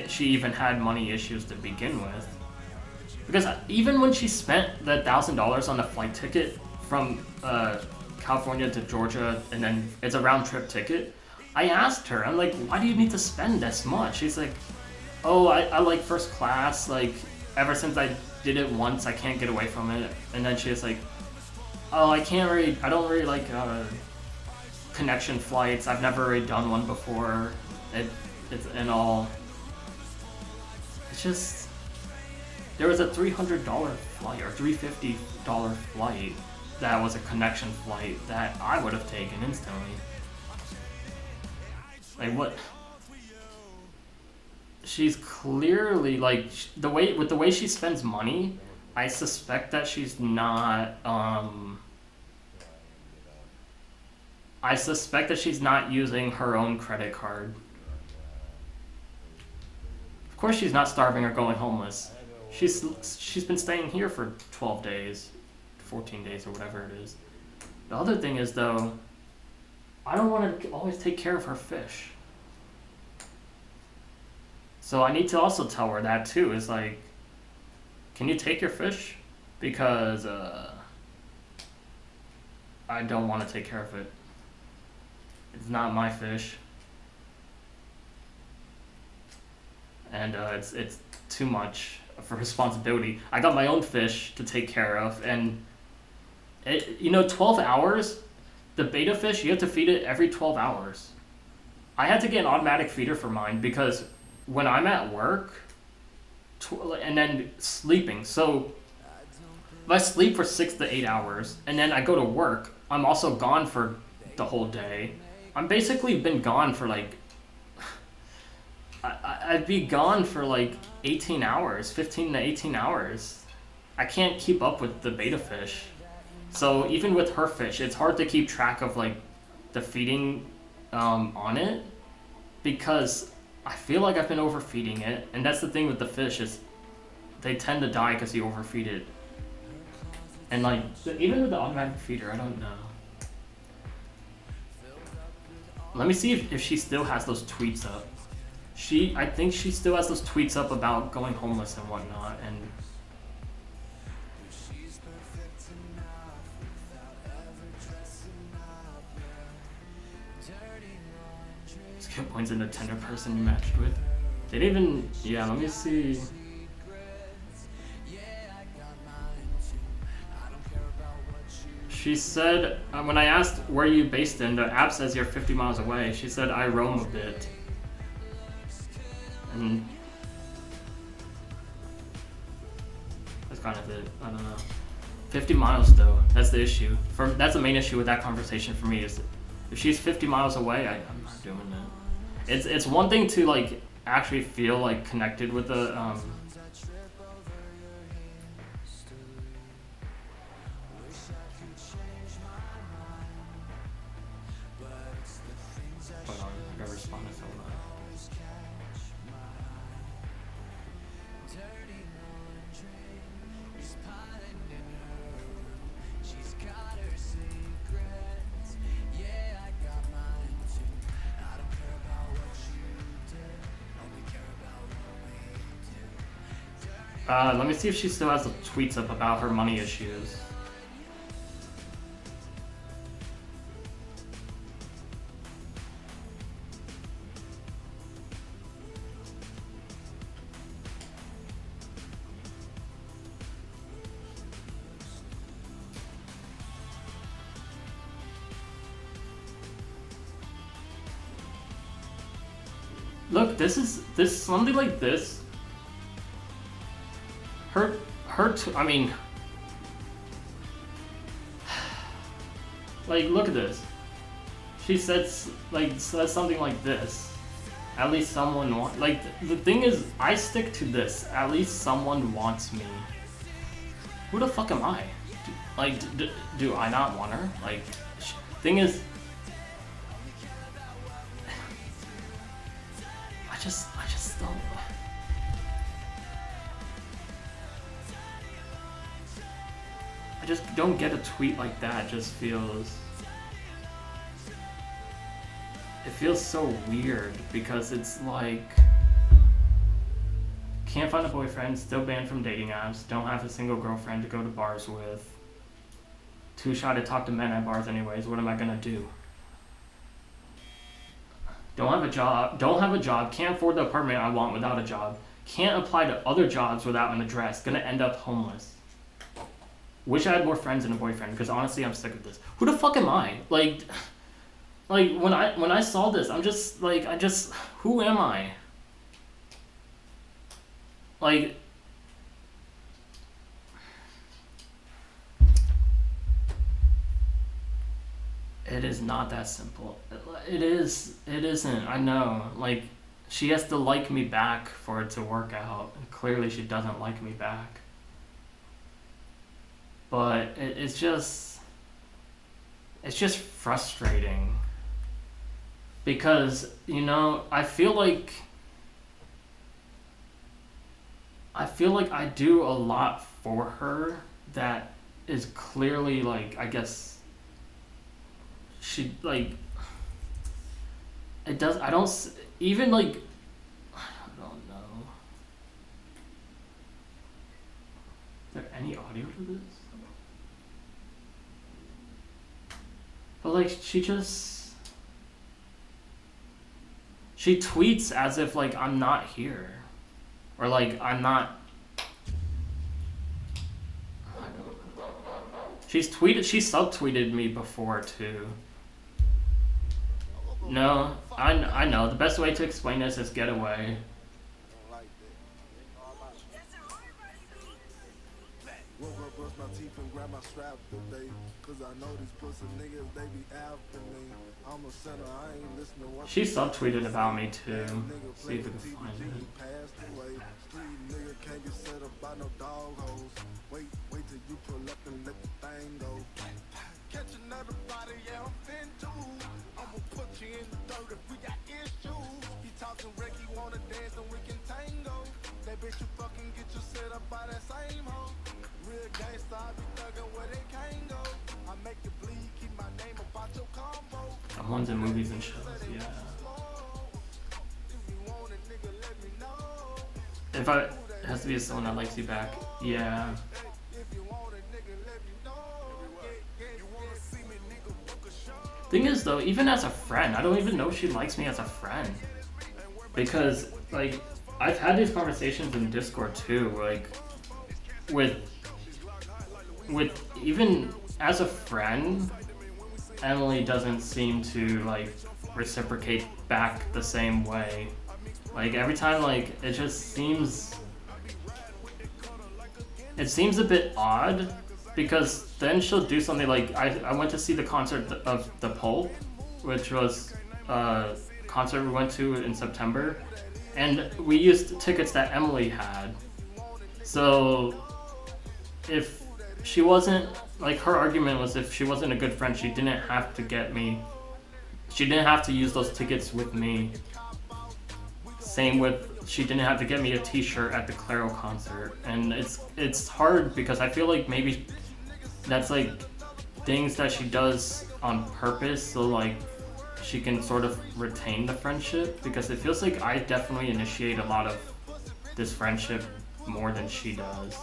she even had money issues to begin with. Because even when she spent the $1,000 on the flight ticket from California to Georgia, and then it's a round-trip ticket, I asked her, I'm like, why do you need to spend this much? She's like, oh, I like first class, like, ever since I did it once, I can't get away from it. And then she's like, oh, I don't really like connection flights, I've never really done one before, and all. It's just, there was a $300 flight, or $350 flight, that was a connection flight that I would have taken instantly. Like what? She's clearly like the way she spends money. I suspect that she's not. I suspect that she's not using her own credit card. Of course, she's not starving or going homeless. She's been staying here for 12 days, 14 days, or whatever it is. The other thing is though, I don't want to always take care of her fish. So I need to also tell her that too. Is like, can you take your fish? Because I don't want to take care of it. It's not my fish, and it's too much of a responsibility. I got my own fish to take care of, and 12 hours. The beta fish, you have to feed it every 12 hours. I had to get an automatic feeder for mine because when I'm at work and then sleeping, so if I sleep for 6 to 8 hours and then I go to work, I'm also gone for the whole day. I'm basically been gone for like, I'd be gone for like 18 hours, 15 to 18 hours. I can't keep up with the beta fish. So even with her fish, it's hard to keep track of like the feeding on it because I feel like I've been overfeeding it, and that's the thing with the fish is they tend to die because you overfeed it. And like even with the automatic feeder, I don't know. Let me see if she still has those tweets up. I think she still has those tweets up about going homeless and whatnot, and skill points in the tender person you matched with. They didn't even, yeah, let me see. She said, when I asked where you based in, the app says you're 50 miles away. She said, I roam a bit. And that's kind of it. I don't know. 50 miles though, that's the issue. That's the main issue with that conversation for me is if she's 50 miles away, I'm not doing that. It's one thing to like actually feel like connected with the hold on, I gotta respond to someone. Let me see if she still has the tweets up about her money issues. Look, this something like this. I mean, like, look at this. She says something like this. At least someone wants. Like, the thing is, I stick to this. At least someone wants me. Who the fuck am I? Do I not want her? Like, thing is, I just don't. I just don't get a tweet like that. It just feels. It feels so weird because it's like. Can't find a boyfriend, still banned from dating apps, don't have a single girlfriend to go to bars with. Too shy to talk to men at bars anyways, what am I gonna do? Don't have a job, can't afford the apartment I want without a job, can't apply to other jobs without an address, gonna end up homeless. Wish I had more friends and a boyfriend, because honestly I'm sick of this. Who the fuck am I? Like when I saw this, I'm just like, who am I? Like, It is not that simple. It is. It isn't. I know. Like, she has to like me back for it to work out. And clearly, she doesn't like me back. But it's just frustrating. Because, you know, I feel like I do a lot for her that is clearly, like, I guess she, like, it does, I don't, even, like, I don't know. Is there any audio to this? But, like, she tweets as if, like, I'm not here. Or, like, I'm not... I don't know. She subtweeted me before, too. No, I know. The best way to explain this is get away. Woke up, brush my teeth and grab my strap today. Cause I know these pussy niggas, they be after me. I'm a sinner, I ain't listening to what She subtweeted about me too. See if we can find it. passed away. Street nigga can't get set up by no dog hoes. Wait till you pull up and let the thing go. Catch another body, yeah, I'm fin too. I'ma put you in the dirt if we got issues. He talking wreck, he wanna dance and we can tango. That bitch you fucking get you set up by that same hoe. Real gangsta, I be thuggin' where they can't go. I make you bleed, keep my name about your combo. I'm ones in movies and shows, yeah. If you want it, nigga, let me know. If it has to be someone that likes you back, yeah. If you want it, nigga, let me know. You wanna see me, nigga, book a show. Thing is though, even as a friend, I don't even know if she likes me as a friend. Because, like, I've had these conversations in Discord too, like, with even as a friend, Emily doesn't seem to, like, reciprocate back the same way. Like, every time, like, it seems a bit odd, because then she'll do something like, I went to see the concert of The Pulp, which was a concert we went to in September, and we used tickets that Emily had. So if she wasn't, like, her argument was if she wasn't a good friend, she didn't have to use those tickets with me. Same with, she didn't have to get me a t-shirt at the Claro concert. And it's hard because I feel like maybe that's, like, things that she does on purpose, so, like, she can sort of retain the friendship, because it feels like I definitely initiate a lot of this friendship more than she does.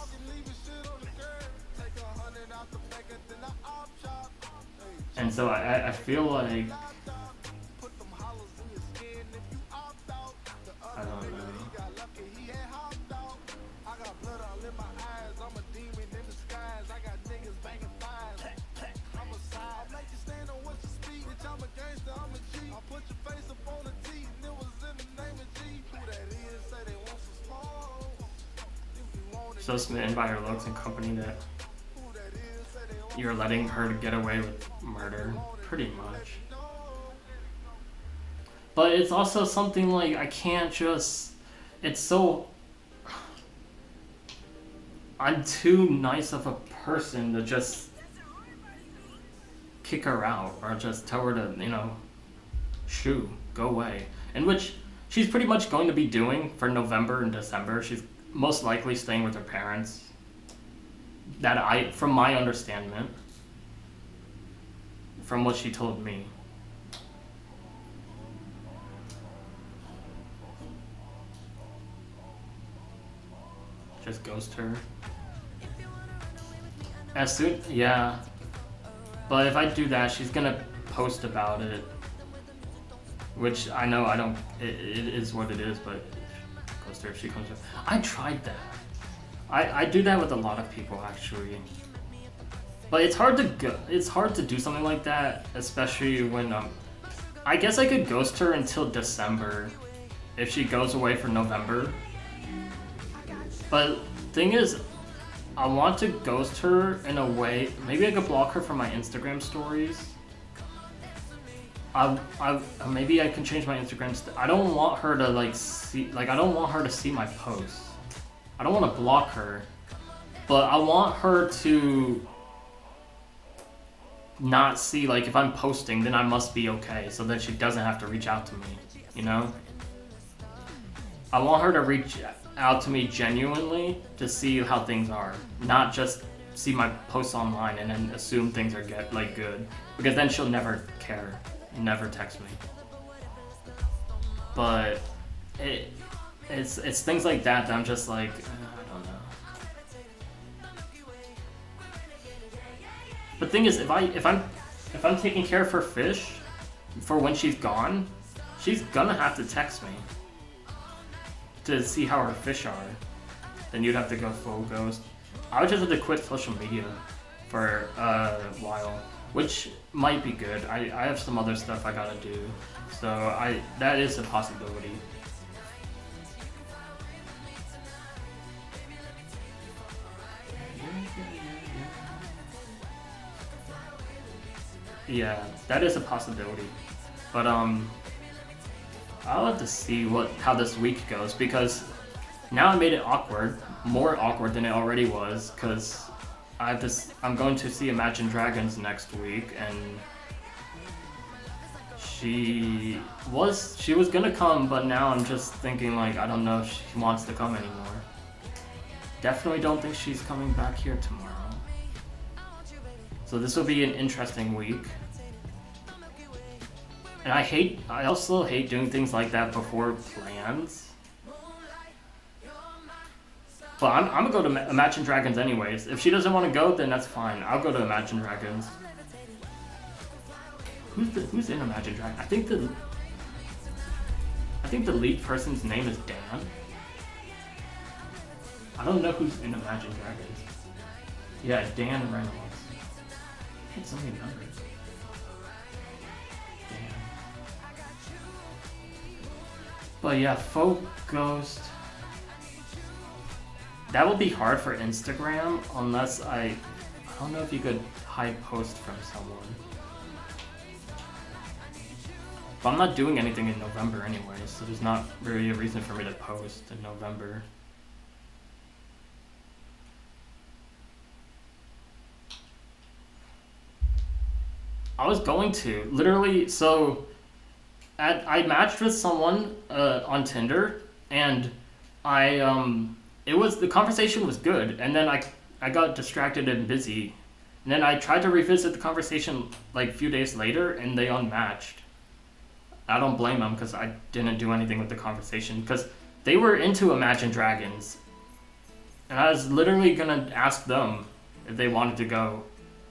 And so I feel like, I don't know. So smitten by her looks and company that you're letting her get away with murder, pretty much. But it's also something like, I can't just, it's so, I'm too nice of a person to just kick her out or just tell her to, you know, shoo, go away. And which she's pretty much going to be doing for November and December. She's most likely staying with her parents. From my understanding, from what she told me. Just ghost her. As soon, yeah. But if I do that, she's gonna post about it. Which I know it is what it is, but ghost her if she comes up. I tried that. I do that with a lot of people, actually. But it's hard to do something like that, especially when I guess I could ghost her until December if she goes away for November. But thing is, I want to ghost her in a way, maybe I could block her from my Instagram stories. maybe I can change my Instagram. I don't want her to like see, like I don't want her to see my posts. I don't want to block her, but I want her to not see, like, if I'm posting, then I must be okay, so that she doesn't have to reach out to me, you know? I want her to reach out to me genuinely to see how things are, not just see my posts online and then assume things are good, because then she'll never care, never text me. But it's things like that I'm just like, I don't know. But the thing is, if I'm taking care of her fish for when she's gone, she's gonna have to text me to see how her fish are. Then you'd have to go full ghost. I would just have to quit social media for a while, which might be good. I have some other stuff I gotta do, so that is a possibility. Yeah, that is a possibility, but I'll have to see how this week goes, because now I made it awkward, more awkward than it already was, because I'm going to see Imagine Dragons next week, and she was gonna come, but now I'm just thinking, like, I don't know if she wants to come anymore. Definitely don't think she's coming back here tomorrow. So this will be an interesting week. And I also hate doing things like that before plans. But I'm gonna go to Imagine Dragons anyways. If she doesn't want to go, then that's fine. I'll go to Imagine Dragons. Who's in Imagine Dragons? I think the lead person's name is Dan. I don't know who's in Imagine Dragons. Yeah, Dan Reynolds. I hit so many numbers. Dan. But yeah, Folk Ghost. That will be hard for Instagram unless I don't know if you could hide post from someone. But I'm not doing anything in November anyway, so there's not really a reason for me to post in November. I was going to literally, so I matched with someone on Tinder, and the conversation was good, and then I got distracted and busy, and then I tried to revisit the conversation like a few days later, and they unmatched. I don't blame them, because I didn't do anything with the conversation, because they were into Imagine Dragons, and I was literally gonna ask them if they wanted to go,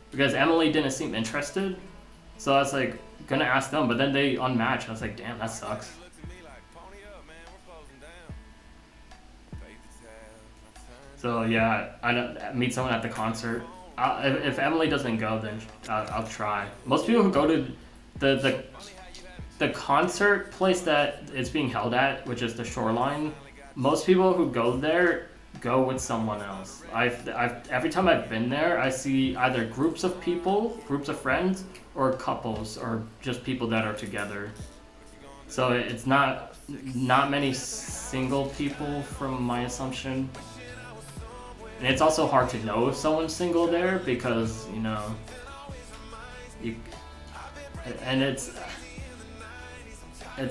because Emily didn't seem interested. So I was like, gonna ask them, but then they unmatched. I was like, damn, that sucks. So yeah, I don't meet someone at the concert. If Emily doesn't go, then I'll try. Most people who go to the concert place that it's being held at, which is the Shoreline, most people who go there go with someone else. Every time I've been there, I see either groups of people, groups of friends, or couples, or just people that are together. So it's not many single people from my assumption. And it's also hard to know if someone's single there, because, you know, and it's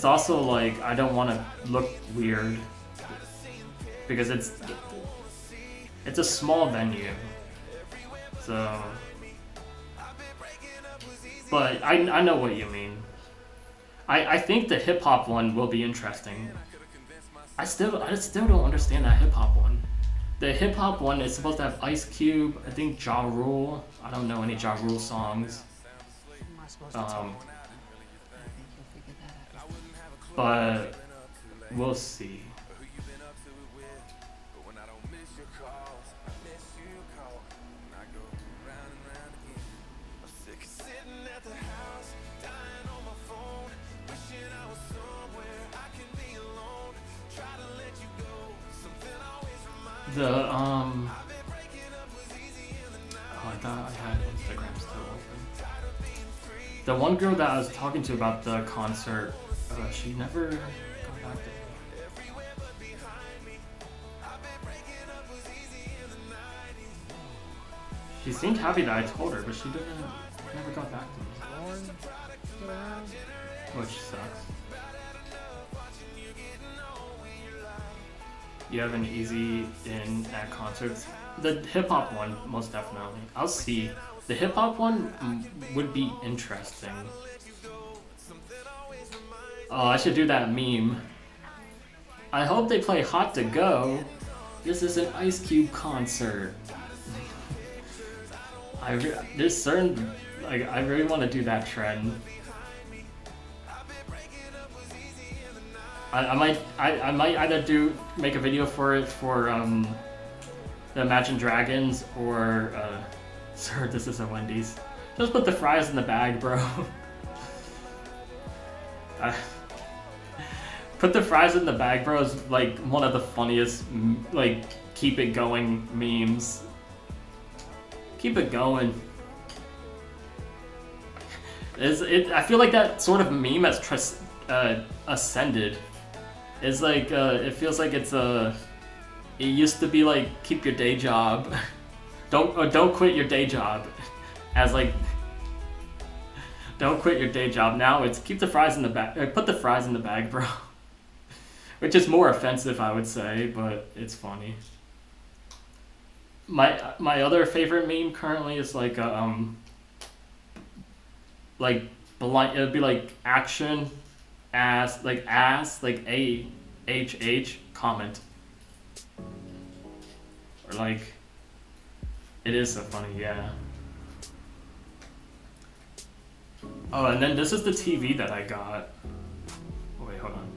also like, I don't want to look weird, because it's a small venue, so, but I know what you mean. I think the hip hop one will be interesting. I still don't understand that hip hop one. The hip hop one is supposed to have Ice Cube, I think Ja Rule. I don't know any Ja Rule songs. But we'll see. I thought I had Instagram still open. The one girl that I was talking to about the concert, she never got back to me. She seemed happy that I told her, but she never got back to me. Which sucks. You have an easy in at concerts? The hip hop one, most definitely. I'll see. The hip hop one would be interesting. Oh, I should do that meme. I hope they play Hot to Go. This is an Ice Cube concert. There's certain, like, I really want to do that trend. I might either make a video for it for the Imagine Dragons or sir, this is a Wendy's. Just put the fries in the bag, bro. Put the fries in the bag, bro, is like one of the funniest like keep it going memes. Keep it going. I feel like that sort of meme has ascended. It's like it feels like it's it used to be like keep your day job, don't quit your day job, as like don't quit your day job. Now it's keep the fries in the bag, put the fries in the bag, bro. Which is more offensive, I would say, but it's funny. My other favorite meme currently is like blind. It'd be like action. Ass like AHH comment, or like it is so funny, yeah. Oh, and then this is the TV that I got. Oh, wait, hold on.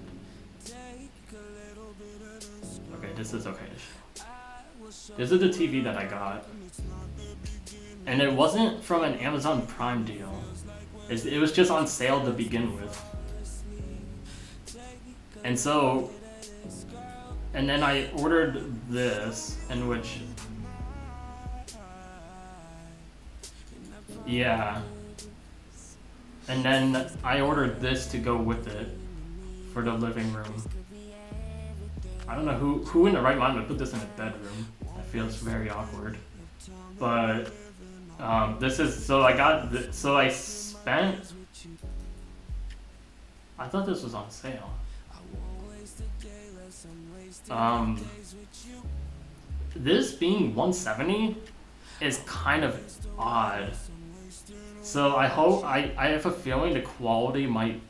Okay, this is okay. This is the TV that I got, and it wasn't from an Amazon Prime deal. It was just on sale to begin with. And so, and then I ordered this, in which, yeah. And then I ordered this to go with it for the living room. I don't know who in the right mind would put this in a bedroom. It feels very awkward. But this is, so I got, so I spent, I thought this was on sale. This being 170 is kind of odd. So I hope, I have a feeling the quality might,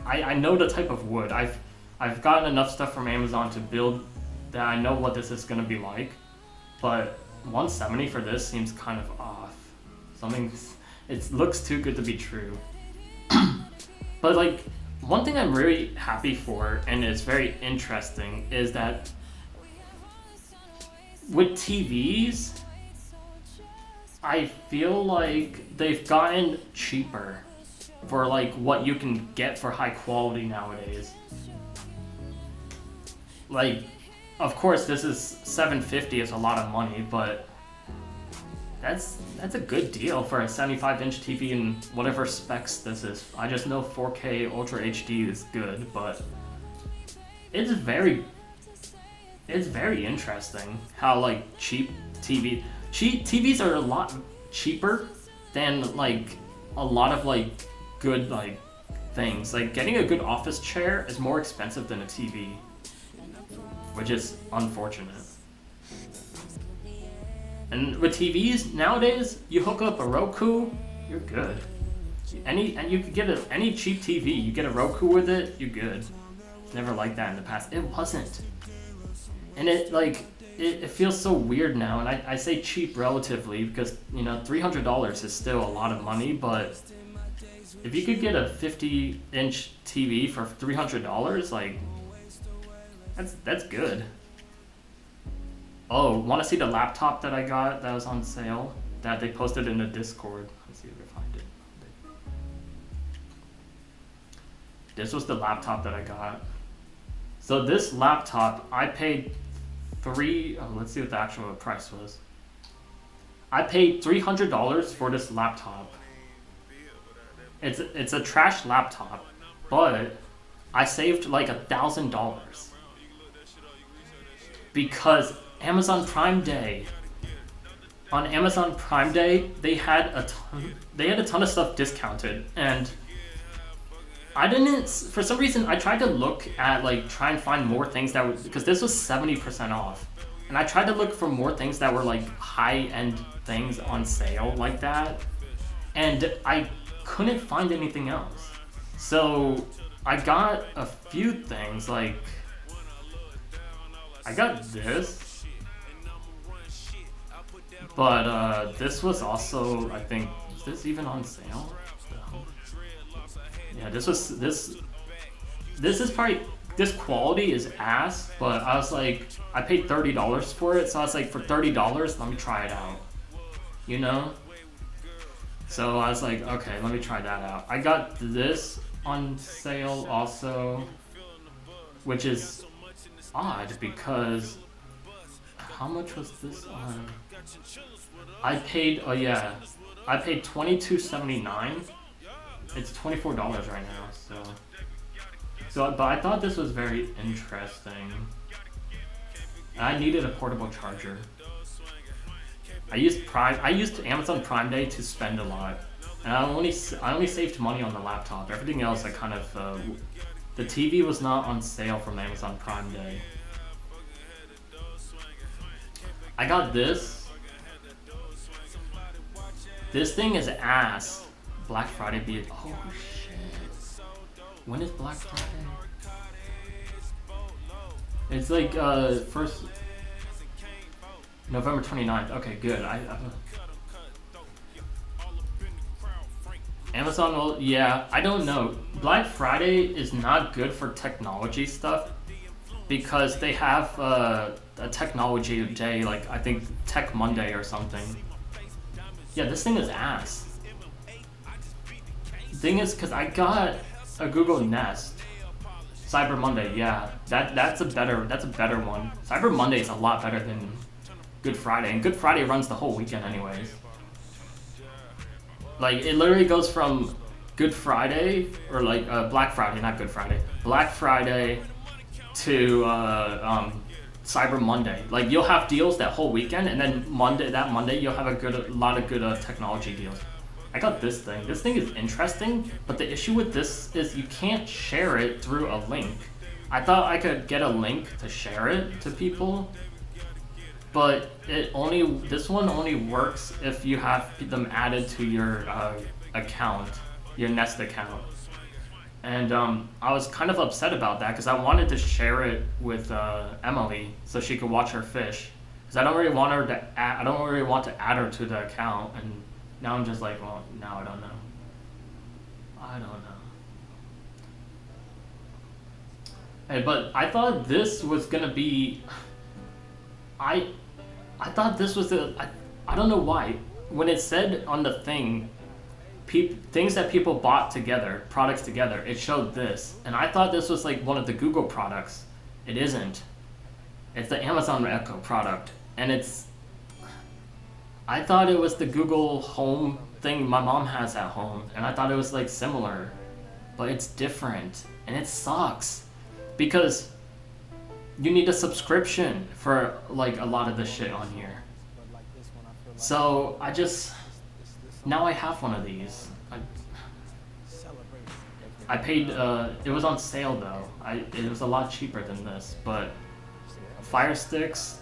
I know the type of wood. I've gotten enough stuff from Amazon to build that I know what this is gonna be like, but 170 for this seems kind of off. It looks too good to be true. But like, one thing I'm really happy for, and it's very interesting, is that with TVs, I feel like they've gotten cheaper for like what you can get for high quality nowadays. Like, of course, this is $750 is a lot of money, but that's a good deal for a 75-inch TV and whatever specs this is. I just know 4K Ultra HD is good, but it's very interesting how like TVs are a lot cheaper than like a lot of like good like things. Like getting a good office chair is more expensive than a TV, which is unfortunate. And with TVs nowadays, you hook up a Roku, you're good. And you could get any cheap TV, you get a Roku with it, you're good. It's never like that in the past. It wasn't. And it feels so weird now, and I say cheap relatively because, you know, $300 is still a lot of money, but if you could get a 50-inch TV for $300, like, that's good. Oh, want to see the laptop that I got that was on sale? That they posted in the Discord. Let's see if I can find it. This was the laptop that I got. So this laptop, I paid let's see what the actual price was. I paid $300 for this laptop. It's a trash laptop, but I saved like $1,000 because Amazon Prime Day. On Amazon Prime Day, they had a ton of stuff discounted, and I didn't, for some reason, I tried to look at, like, try and find more things that would, because this was 70% off. And I tried to look for more things that were, like, high-end things on sale like that. And I couldn't find anything else. So I got a few things, like, I got this. But this was also, I think, was this even on sale? Yeah, this is probably, this quality is ass, but I was like, I paid $30 for it, so I was like, for $30, let me try it out, you know? So I was like, okay, let me try that out. I got this on sale also, which is odd because, how much was this on? I paid, oh yeah, I paid $22.79. It's $24 right now, so but I thought this was very interesting. I needed a portable charger. I used Amazon Prime Day to spend a lot, and I only saved money on the laptop. Everything else I kind of the TV was not on sale from Amazon Prime Day. I got this. This thing is ass. Black Friday be oh shit. When is Black Friday? It's like first November 29th. Okay, good. Amazon will, yeah, I don't know. Black Friday is not good for technology stuff because they have a technology day, like I think Tech Monday or something. Yeah, this thing is ass. Thing is, because I got a Google Nest. Cyber Monday, yeah, that's a better one. Cyber Monday is a lot better than Good Friday, and Good Friday runs the whole weekend anyways. Like, it literally goes from Good Friday, or like Black Friday, not Good Friday, Black Friday to Cyber Monday. Like, you'll have deals that whole weekend, and then that Monday you'll have a lot of good technology deals. I got this thing. This thing is interesting, but the issue with this is you can't share it through a link. I thought I could get a link to share it to people, but this one only works if you have them added to your account, your Nest account. And I was kind of upset about that because I wanted to share it with Emily so she could watch her fish. Because I don't really want to add her to the account, and now I'm just like, well, now I don't know. Hey, but I thought this was gonna be. I thought this was I don't know why. When it said on the thing, things that people bought together, products together, it showed this, and I thought this was like one of the Google products. It isn't. It's the Amazon Echo product, and I thought it was the Google Home thing my mom has at home, and I thought it was like similar, but it's different, and it sucks because you need a subscription for like a lot of the shit on here. So now I have one of these. I paid, it was on sale though. It was a lot cheaper than this, but Fire Sticks,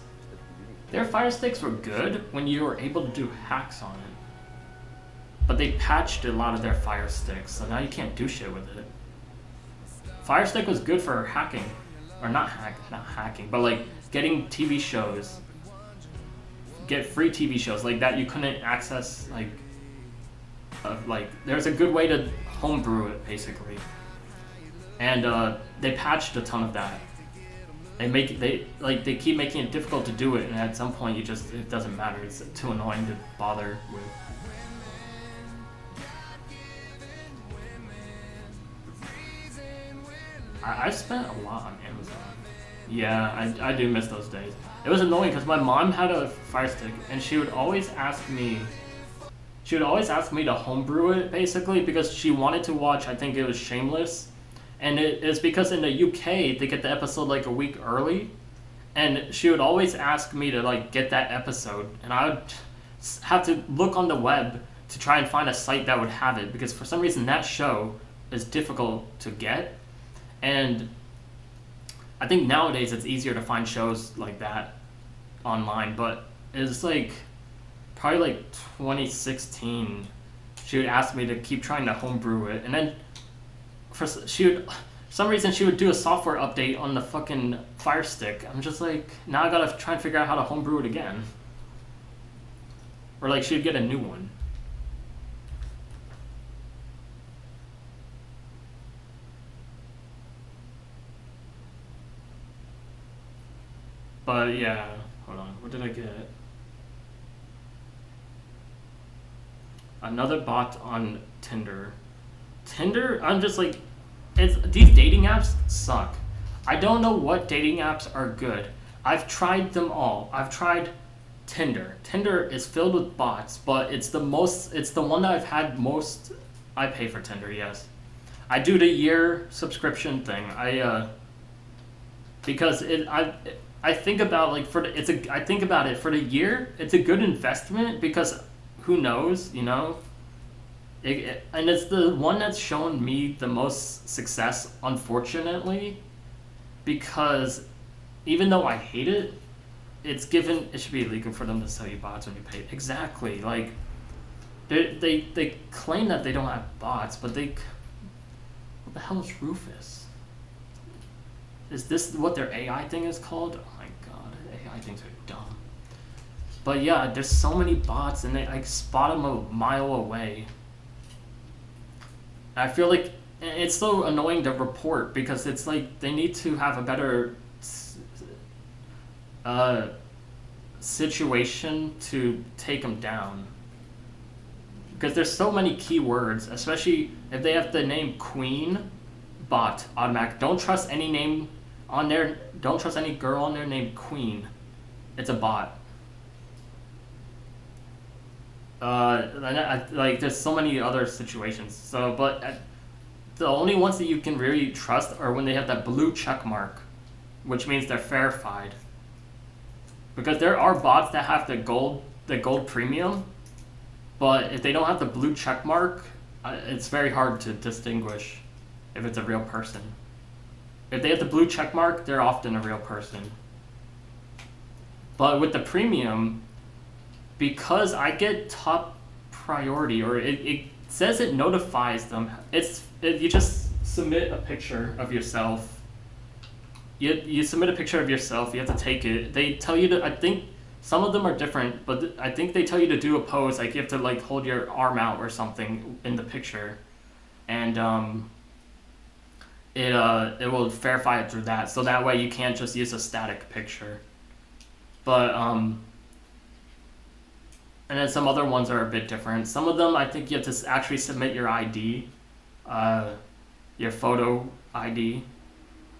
their Fire Sticks were good when you were able to do hacks on it. But they patched a lot of their Fire Sticks, so now you can't do shit with it. Fire Stick was good for hacking, or not hacking, but like getting TV shows, get free TV shows like that you couldn't access, like there's a good way to homebrew it basically. And they patched a ton of that. They keep making it difficult to do it, and at some point it doesn't matter. It's too annoying to bother with. I spent a lot on Amazon. Yeah, I do miss those days. It was annoying because my mom had a Fire Stick, and she would always ask me she would always ask me to homebrew it, basically, because she wanted to watch, I think it was Shameless. And it's because in the UK, they get the episode like a week early. And she would always ask me to like get that episode. And I would have to look on the web to try and find a site that would have it. Because for some reason, that show is difficult to get. And I think nowadays it's easier to find shows like that online. But it's like probably like 2016, she would ask me to keep trying to homebrew it, and then for some reason she would do a software update on the fucking Fire Stick. I'm just like, now I gotta try and figure out how to homebrew it again, or like she'd get a new one. But yeah, hold on, what did I get? Another bot on Tinder. I'm just like, these dating apps suck. I don't know what dating apps are good. I've tried them all. I've tried Tinder. Tinder is filled with bots, but it's the one that I've had most. I pay for Tinder, yes. I do the year subscription thing. Because I think about like I think about it for the year. It's a good investment because who knows, you know? And it's the one that's shown me the most success, unfortunately, because even though I hate it, it should be illegal for them to sell you bots when you pay. Exactly, like they claim that they don't have bots, but what the hell is Rufus? Is this what their AI thing is called? Oh my god, AI things are dumb. But yeah, there's so many bots, and they like spot them a mile away. I feel like it's so annoying to report because it's like they need to have a better situation to take them down. Because there's so many keywords, especially if they have the name Queen, bot, automatic. Don't trust any name on there. Don't trust any girl on there named Queen. It's a bot. Like there's so many other situations. So, but the only ones that you can really trust are when they have that blue check mark, which means they're verified. Because there are bots that have the gold premium, but if they don't have the blue check mark, it's very hard to distinguish if it's a real person. If they have the blue check mark, they're often a real person. But with the premium, because I get top priority, or it says it notifies them. You just submit a picture of yourself. You submit a picture of yourself. You have to take it. They tell you to. I think some of them are different, but I think they tell you to do a pose. Like you have to like hold your arm out or something in the picture, and it will verify it through that. So that way you can't just use a static picture. But and then some other ones are a bit different. Some of them, I think you have to actually submit your ID, your photo ID,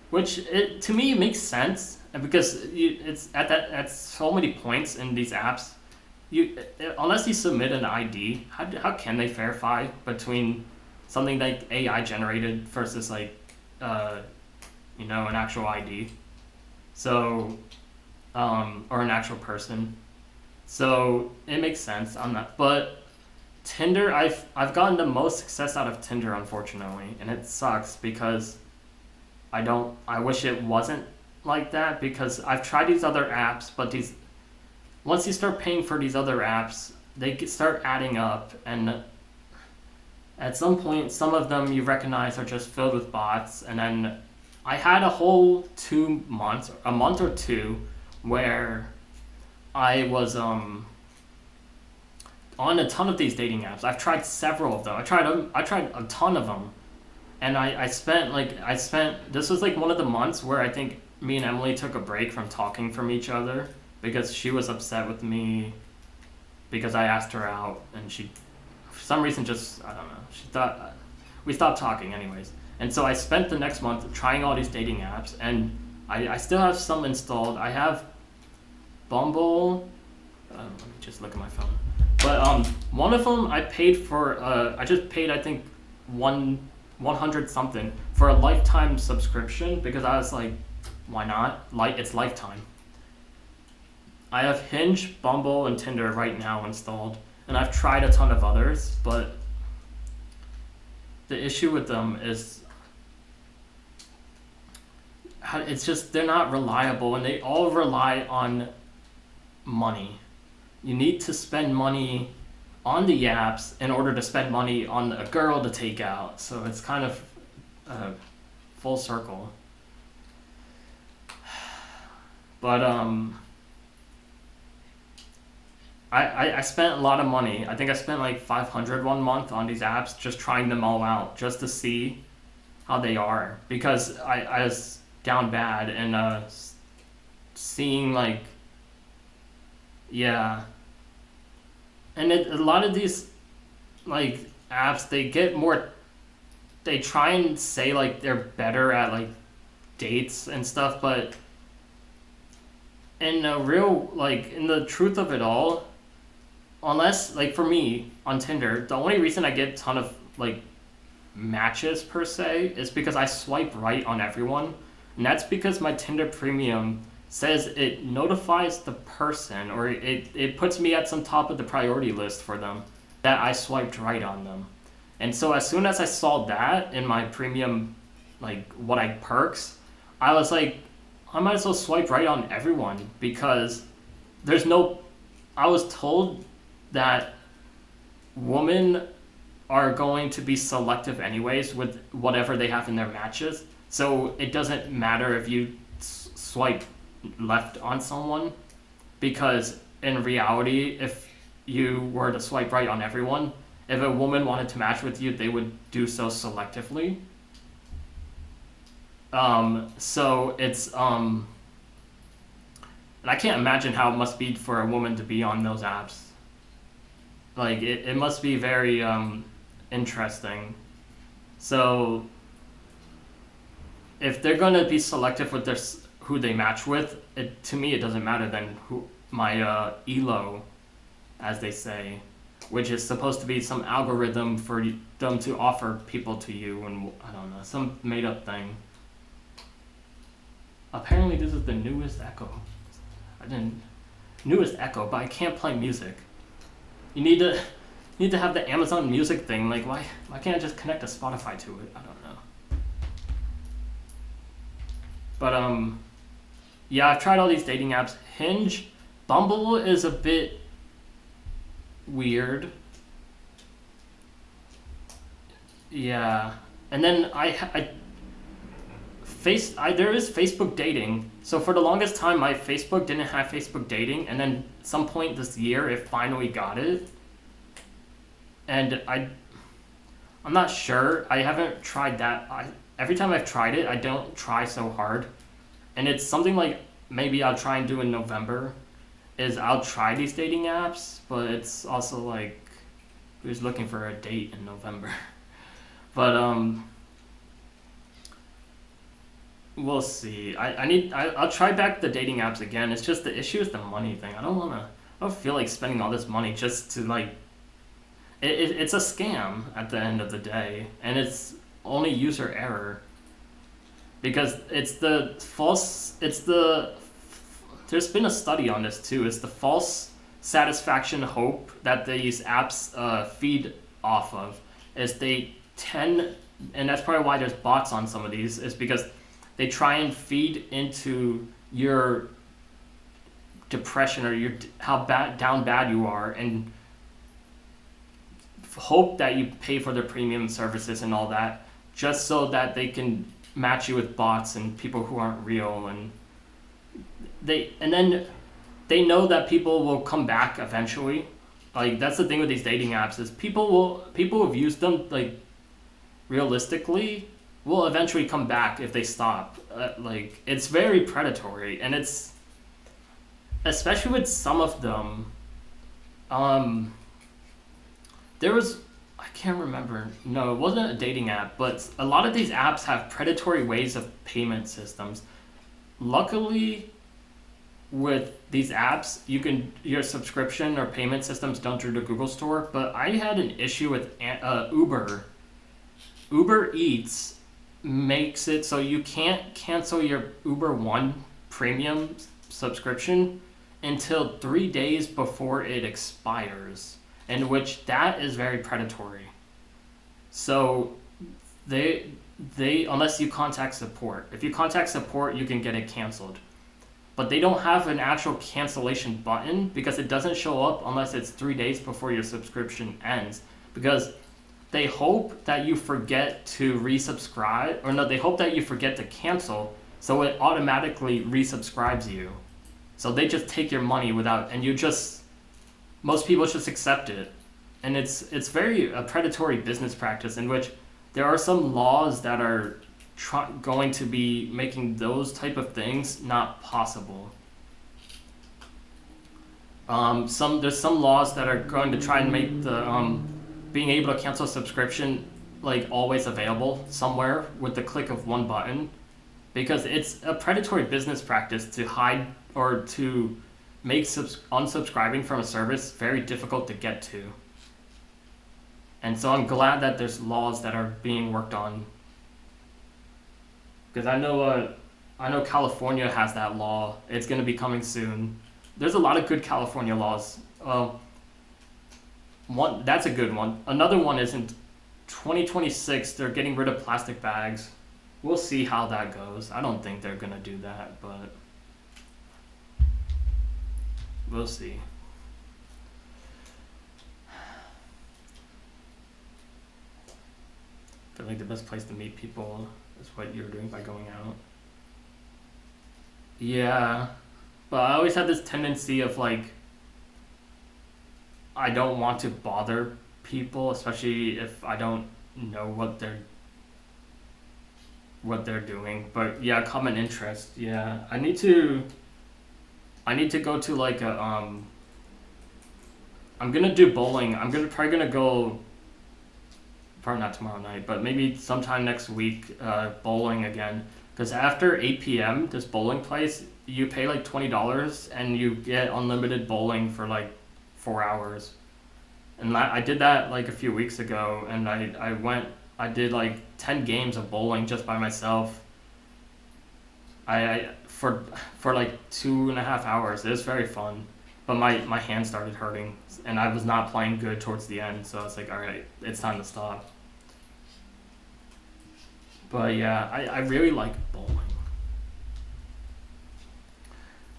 which to me makes sense because it's at so many points in these apps. Unless you submit an ID, how can they verify between something like AI generated versus like an actual ID? So, or an actual person. So it makes sense on that. But Tinder, I've gotten the most success out of Tinder, unfortunately, and it sucks because I wish it wasn't like that, because I've tried these other apps, but once you start paying for these other apps, they start adding up, and at some point, some of them you recognize are just filled with bots, and then I had a whole a month or two, where I was on a ton of these dating apps. I've tried several of them. I tried a ton of them, and I spent this was like one of the months where I think me and Emily took a break from talking from each other because she was upset with me because I asked her out, and she, for some reason, just, I don't know, she thought we stopped talking anyways. And so I spent the next month trying all these dating apps, and I still have some installed. I have Bumble, let me just look at my phone. But one of them I paid for. I just paid I think 100 something for a lifetime subscription because I was like, why not? Like it's lifetime. I have Hinge, Bumble, and Tinder right now installed, and I've tried a ton of others, but the issue with them is it's just they're not reliable, and they all rely on money. You need to spend money on the apps in order to spend money on a girl to take out. So it's kind of full circle. But I spent a lot of money. I think I spent like 500 one month on these apps just trying them all out just to see how they are, because I was down bad and seeing like, yeah. And a lot of these like apps, they try and say like they're better at like dates and stuff, but in the truth of it all, unless like for me on Tinder, the only reason I get a ton of like matches per se is because I swipe right on everyone, and that's because my Tinder Premium says it notifies the person, or it puts me at some top of the priority list for them that I swiped right on them. And so as soon as I saw that in my premium, like what I perks, I was like, I might as well swipe right on everyone, because I was told that women are going to be selective anyways with whatever they have in their matches. So it doesn't matter if you swipe left on someone, because in reality, if you were to swipe right on everyone, if a woman wanted to match with you, they would do so selectively. So it's and I can't imagine how it must be for a woman to be on those apps. Like it must be very interesting. So if they're gonna be selective with who they match with, to me it doesn't matter then who my elo, as they say, which is supposed to be some algorithm for them to offer people to you, and I don't know, some made up thing. Apparently this is the newest Echo. Newest Echo, but I can't play music. You need to have the Amazon Music thing. Like why can't I just connect a Spotify to it? I don't know. But yeah, I've tried all these dating apps. Hinge, Bumble is a bit weird. Yeah, and then there is Facebook dating. So for the longest time, my Facebook didn't have Facebook dating, and then some point this year, it finally got it. And I'm not sure. I haven't tried that. Every time I've tried it, I don't try so hard. And it's something like maybe I'll try and do in November, is I'll try these dating apps, but it's also like, who's looking for a date in November? But we'll see. I'll try back the dating apps again. It's just the issue is the money thing. I don't feel like spending all this money just to like, it's a scam at the end of the day, and it's only user error, because there's been a study on this too. It's the false satisfaction hope that these apps feed off of. Is they tend, and that's probably why there's bots on some of these, is because they try and feed into your depression or how down bad you are, and hope that you pay for their premium services and all that, just so that they can match you with bots and people who aren't real, and then they know that people will come back eventually. Like that's the thing with these dating apps, is people who've used them like realistically will eventually come back if they stop. Like it's very predatory, and it's especially with some of them. There was, I can't remember. No, it wasn't a dating app, but a lot of these apps have predatory ways of payment systems. Luckily, with these apps, your subscription or payment system's done through the Google Store. But I had an issue with Uber. Uber Eats makes it so you can't cancel your Uber One premium subscription until 3 days before it expires, in which that is very predatory. So they unless you contact support. If you contact support, you can get it canceled. But they don't have an actual cancellation button because it doesn't show up unless it's 3 days before your subscription ends. Because they hope that you forget to resubscribe, or no, they hope that you forget to cancel, so it automatically resubscribes you. So they just take your money without, and most people just accept it. And it's very a predatory business practice in which there are some laws that are going to be making those type of things not possible. There's some laws that are going to try and make the being able to cancel a subscription like always available somewhere with the click of one button, because it's a predatory business practice to hide or to make unsubscribing from a service very difficult to get to. And so I'm glad that there's laws that are being worked on, because I know California has that law. It's going to be coming soon. There's a lot of good California laws. One that's a good one. Another one is in 2026 they're getting rid of plastic bags. We'll see how that goes. I don't think they're going to do that, but we'll see. I feel like the best place to meet people is what you're doing by going out. Yeah, but I always had this tendency of like, I don't want to bother people, especially if I don't know what they're doing. But yeah, common interest. Yeah, I need to go to like a I'm gonna do bowling. Probably gonna go. Probably not tomorrow night, but maybe sometime next week, bowling again. Because after 8 p.m., this bowling place, you pay like $20 and you get unlimited bowling for like 4 hours. And I did that like a few weeks ago, and I did like 10 games of bowling just by myself. For like 2.5 hours. It was very fun. But my hand started hurting, and I was not playing good towards the end, so I was like, alright, it's time to stop. But yeah, I really like bowling.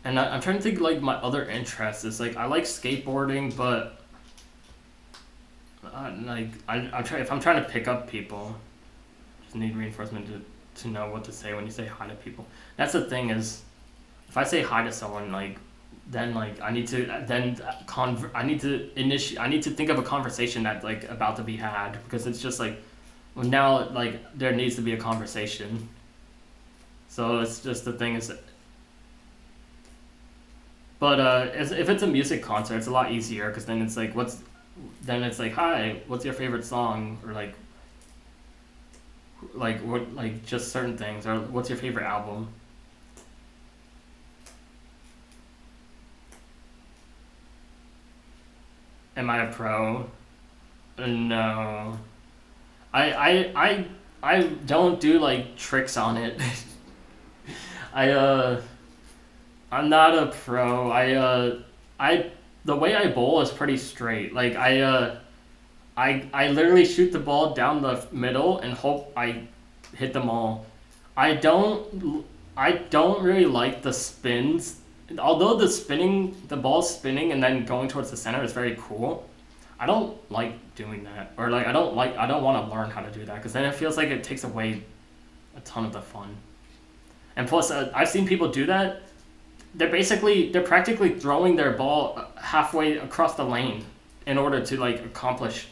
And I'm trying to think like my other interests. It's like I like skateboarding, but if I'm trying to pick up people, just need reinforcement to know what to say when you say hi to people. That's the thing is, if I say hi to someone, like, then like I need to think of a conversation that's like about to be had, because it's just like, well, now like there needs to be a conversation. So it's just the thing is, but if it's a music concert, it's a lot easier, because then it's like hi, what's your favorite song, or like just certain things, or what's your favorite album. Am I a pro? No. I don't do like tricks on it. I'm not a pro. The way I bowl is pretty straight. Like I literally shoot the ball down the middle and hope I hit them all. I don't really like the spins. Although the ball spinning and then going towards the center is very cool, I don't like doing that. Or like I don't want to learn how to do that, because then it feels like it takes away a ton of the fun. And plus, I've seen people do that. They're practically throwing their ball halfway across the lane in order to like accomplish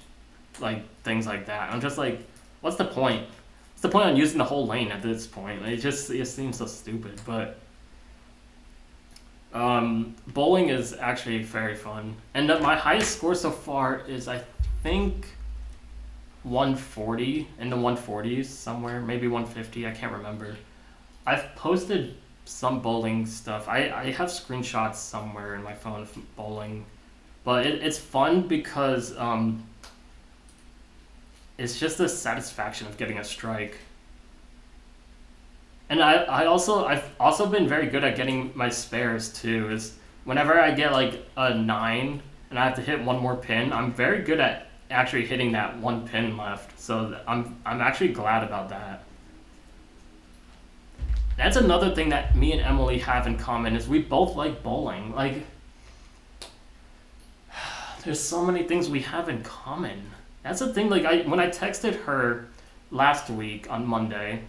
like things like that. I'm just like, what's the point? What's the point on using the whole lane at this point? It seems so stupid. But bowling is actually very fun, and my highest score so far is I think 140, in the 140s somewhere, maybe 150. I can't remember. I've posted some bowling stuff. I have screenshots somewhere in my phone of bowling, but it's fun because it's just the satisfaction of getting a strike. And I've also been very good at getting my spares too. Is whenever I get like a 9 and I have to hit one more pin, I'm very good at actually hitting that one pin left. So I'm actually glad about that. That's another thing that me and Emily have in common is we both like bowling. Like, there's so many things we have in common. That's the thing. Like, when I texted her last week on Monday,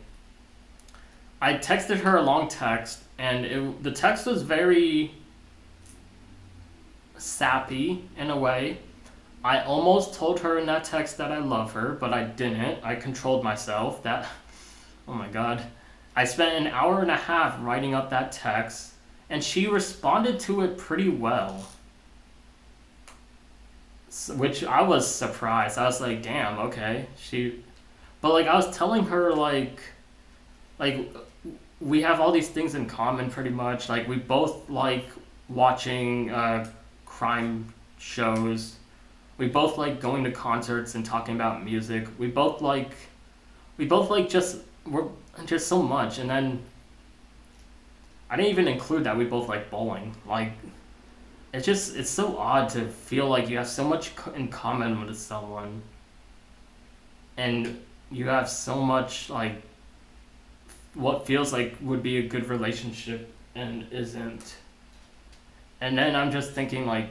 I texted her a long text, and the text was very sappy in a way. I almost told her in that text that I love her, but I didn't. I controlled myself. Oh my god. I spent an hour and a half writing up that text, and she responded to it pretty well. Which I was surprised. I was like, damn, okay. But like, I was telling her like we have all these things in common pretty much. Like, we both like watching crime shows. We both like going to concerts and talking about music. We're just so much. And then I didn't even include that we both like bowling. Like, it's so odd to feel like you have so much in common with someone, and you have so much like what feels like would be a good relationship and isn't. And then I'm just thinking like,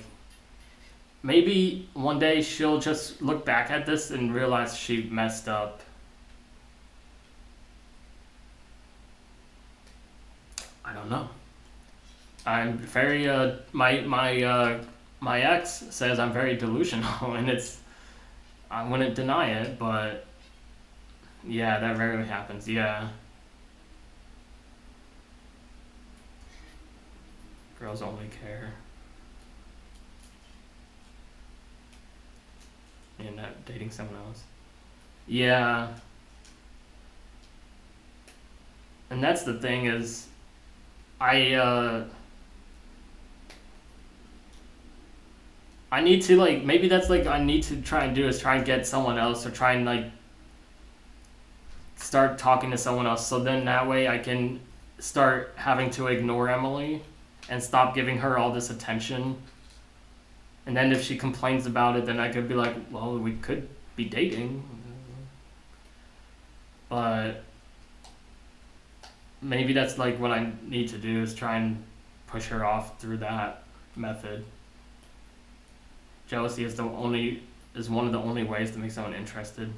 maybe one day she'll just look back at this and realize she messed up. I don't know. I'm very my ex says I'm very delusional, and I wouldn't deny it, but yeah, that rarely happens. Yeah. Girls only care. You're not dating someone else. Yeah. And that's the thing is, I need to like, maybe that's like I need to try and do is try and get someone else, or try and like start talking to someone else, so then that way I can start having to ignore Emily and stop giving her all this attention. And then if she complains about it, then I could be like, well, we could be dating. But maybe that's like what I need to do, is try and push her off through that method. Jealousy is one of the only ways to make someone interested.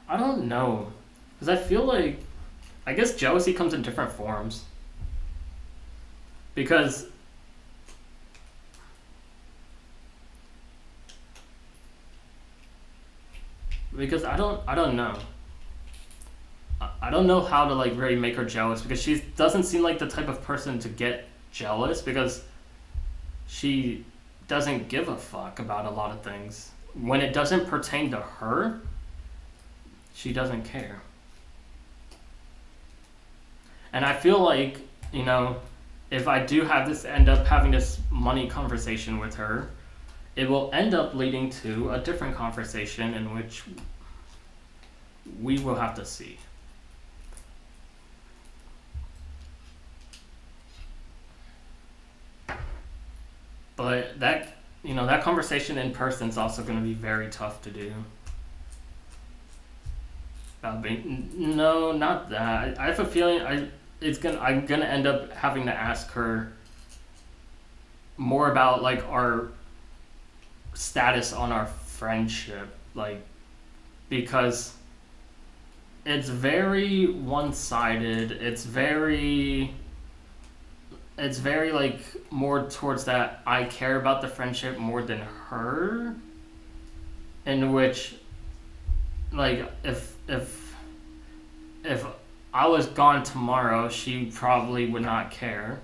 I don't know, because I feel like, I guess jealousy comes in different forms. Because I don't know. I don't know how to like really make her jealous, because she doesn't seem like the type of person to get jealous, because she doesn't give a fuck about a lot of things. When it doesn't pertain to her, she doesn't care. And I feel like, you know, if I do end up having this money conversation with her, it will end up leading to a different conversation in which we will have to see. But that conversation in person is also going to be very tough to do. No, not that. I have a feeling I'm gonna end up having to ask her more about like our status on our friendship, like, because it's very one-sided. It's very like more towards that I care about the friendship more than her, in which like if I was gone tomorrow, she probably would not care.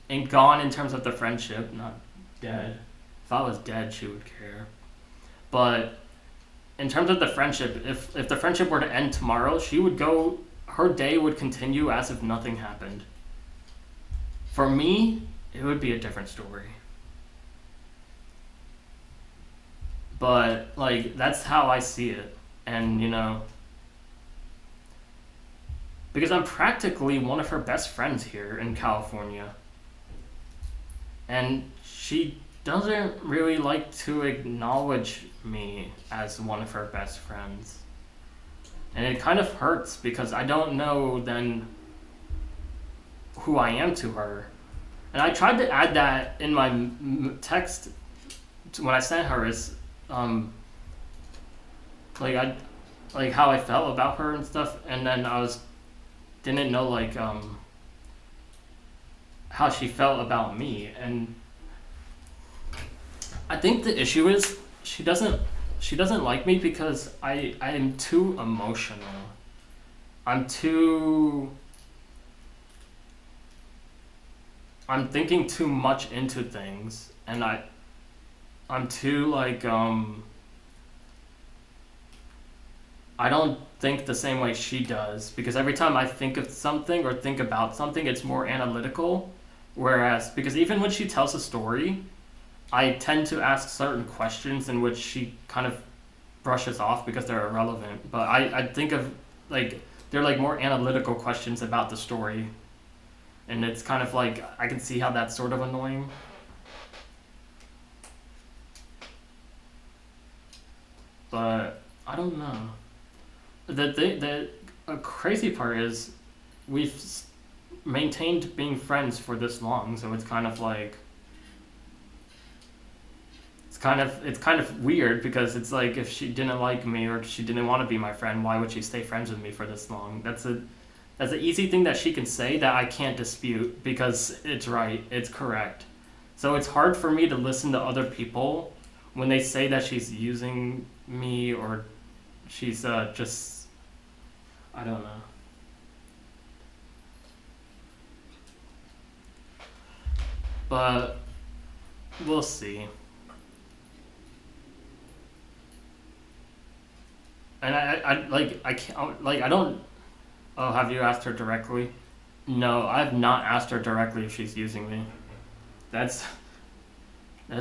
And gone in terms of the friendship, not dead. If I was dead, she would care. But in terms of the friendship, if the friendship were to end tomorrow, her day would continue as if nothing happened. For me, it would be a different story. But like that's how I see it. And because I'm practically one of her best friends here in California. And she doesn't really like to acknowledge me as one of her best friends. And it kind of hurts because I don't know then who I am to her. And I tried to add that in my text when I sent her is like how I felt about her and stuff, and then didn't know how she felt about me. And I think the issue is she doesn't like me because I am too emotional. I'm thinking too much into things, and I'm too I don't think the same way she does, because every time I think of something or think about something, it's more analytical. Whereas, because even when she tells a story, I tend to ask certain questions in which she kind of brushes off because they're irrelevant. But I think of they're more analytical questions about the story. And it's kind of I can see how that's sort of annoying. But I don't know. The crazy part is we've maintained being friends for this long, so it's kind of it's kind of weird, because it's if she didn't like me or she didn't want to be my friend, why would she stay friends with me for this long? That's an easy thing that she can say that I can't dispute, because it's right, it's correct. So it's hard for me to listen to other people when they say that she's using me or she's just, I don't know. But we'll see. And I can't, I don't. Oh, have you asked her directly? No, I have not asked her directly if she's using me. That's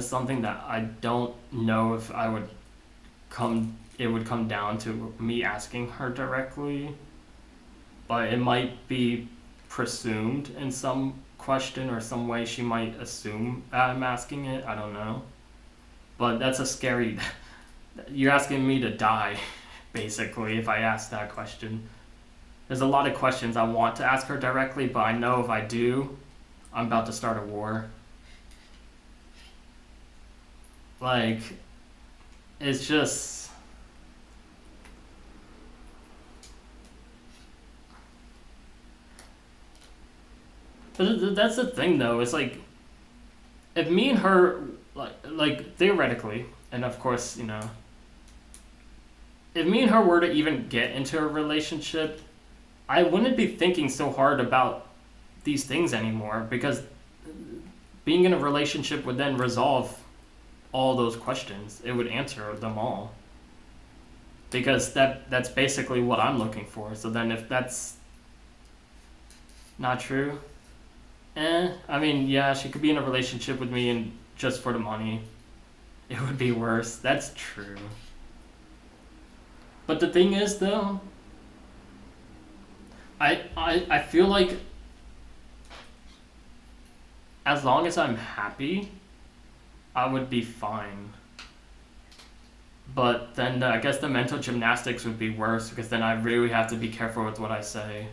something that I don't know if it would come down to me asking her directly. But it might be presumed in some question or some way she might assume that I'm asking it. I don't know. But that's a scary... You're asking me to die, basically, if I ask that question. There's a lot of questions I want to ask her directly, but I know if I do, I'm about to start a war. It's just... But that's the thing, though. It's if me and her, theoretically, and of course, if me and her were to even get into a relationship, I wouldn't be thinking so hard about these things anymore, because being in a relationship would then resolve all those questions. It would answer them all. Because that's basically what I'm looking for. So then if that's not true... I mean, yeah, she could be in a relationship with me and just for the money. It would be worse. That's true. But the thing is, though, I feel like as long as I'm happy, I would be fine. But then I guess the mental gymnastics would be worse, because then I really have to be careful with what I say.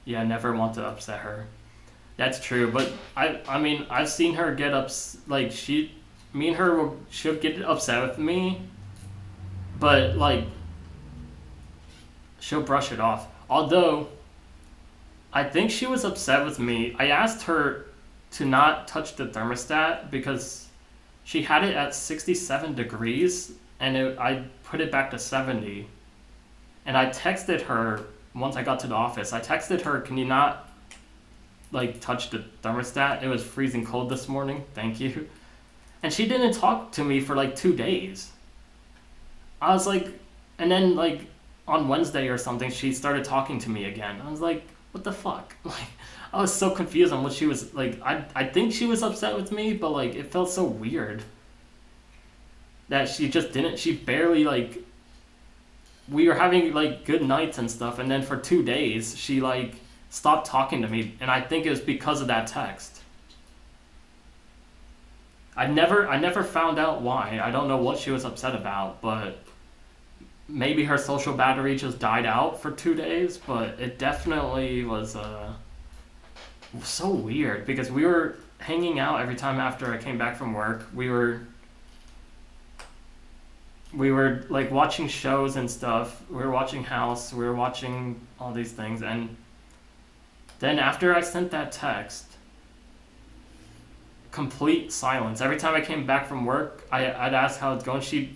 Yeah, never want to upset her. That's true, but I mean, I've seen her get me and her she'll get upset with me, but she'll brush it off. Although, I think she was upset with me. I asked her to not touch the thermostat because she had it at 67 degrees, and I put it back to 70. And I texted her. Once I got to the office, I texted her, can you not, touch the thermostat? It was freezing cold this morning. Thank you. And she didn't talk to me for, 2 days. I was and then, on Wednesday or something, she started talking to me again. I was what the fuck? Like, I was so confused on what she was, like, I think she was upset with me, but, like, it felt so weird. That she barely, like, we were having, like, good nights and stuff, and then for 2 days, she, like, stopped talking to me, and I think it was because of that text. I never found out why. I don't know what she was upset about, but maybe her social battery just died out for 2 days, but it definitely was so weird because we were hanging out every time after I came back from work. We were like watching shows and stuff. We were watching House. We were watching all these things, and then after I sent that text, complete silence. Every time I came back from work, I'd ask how it's going. She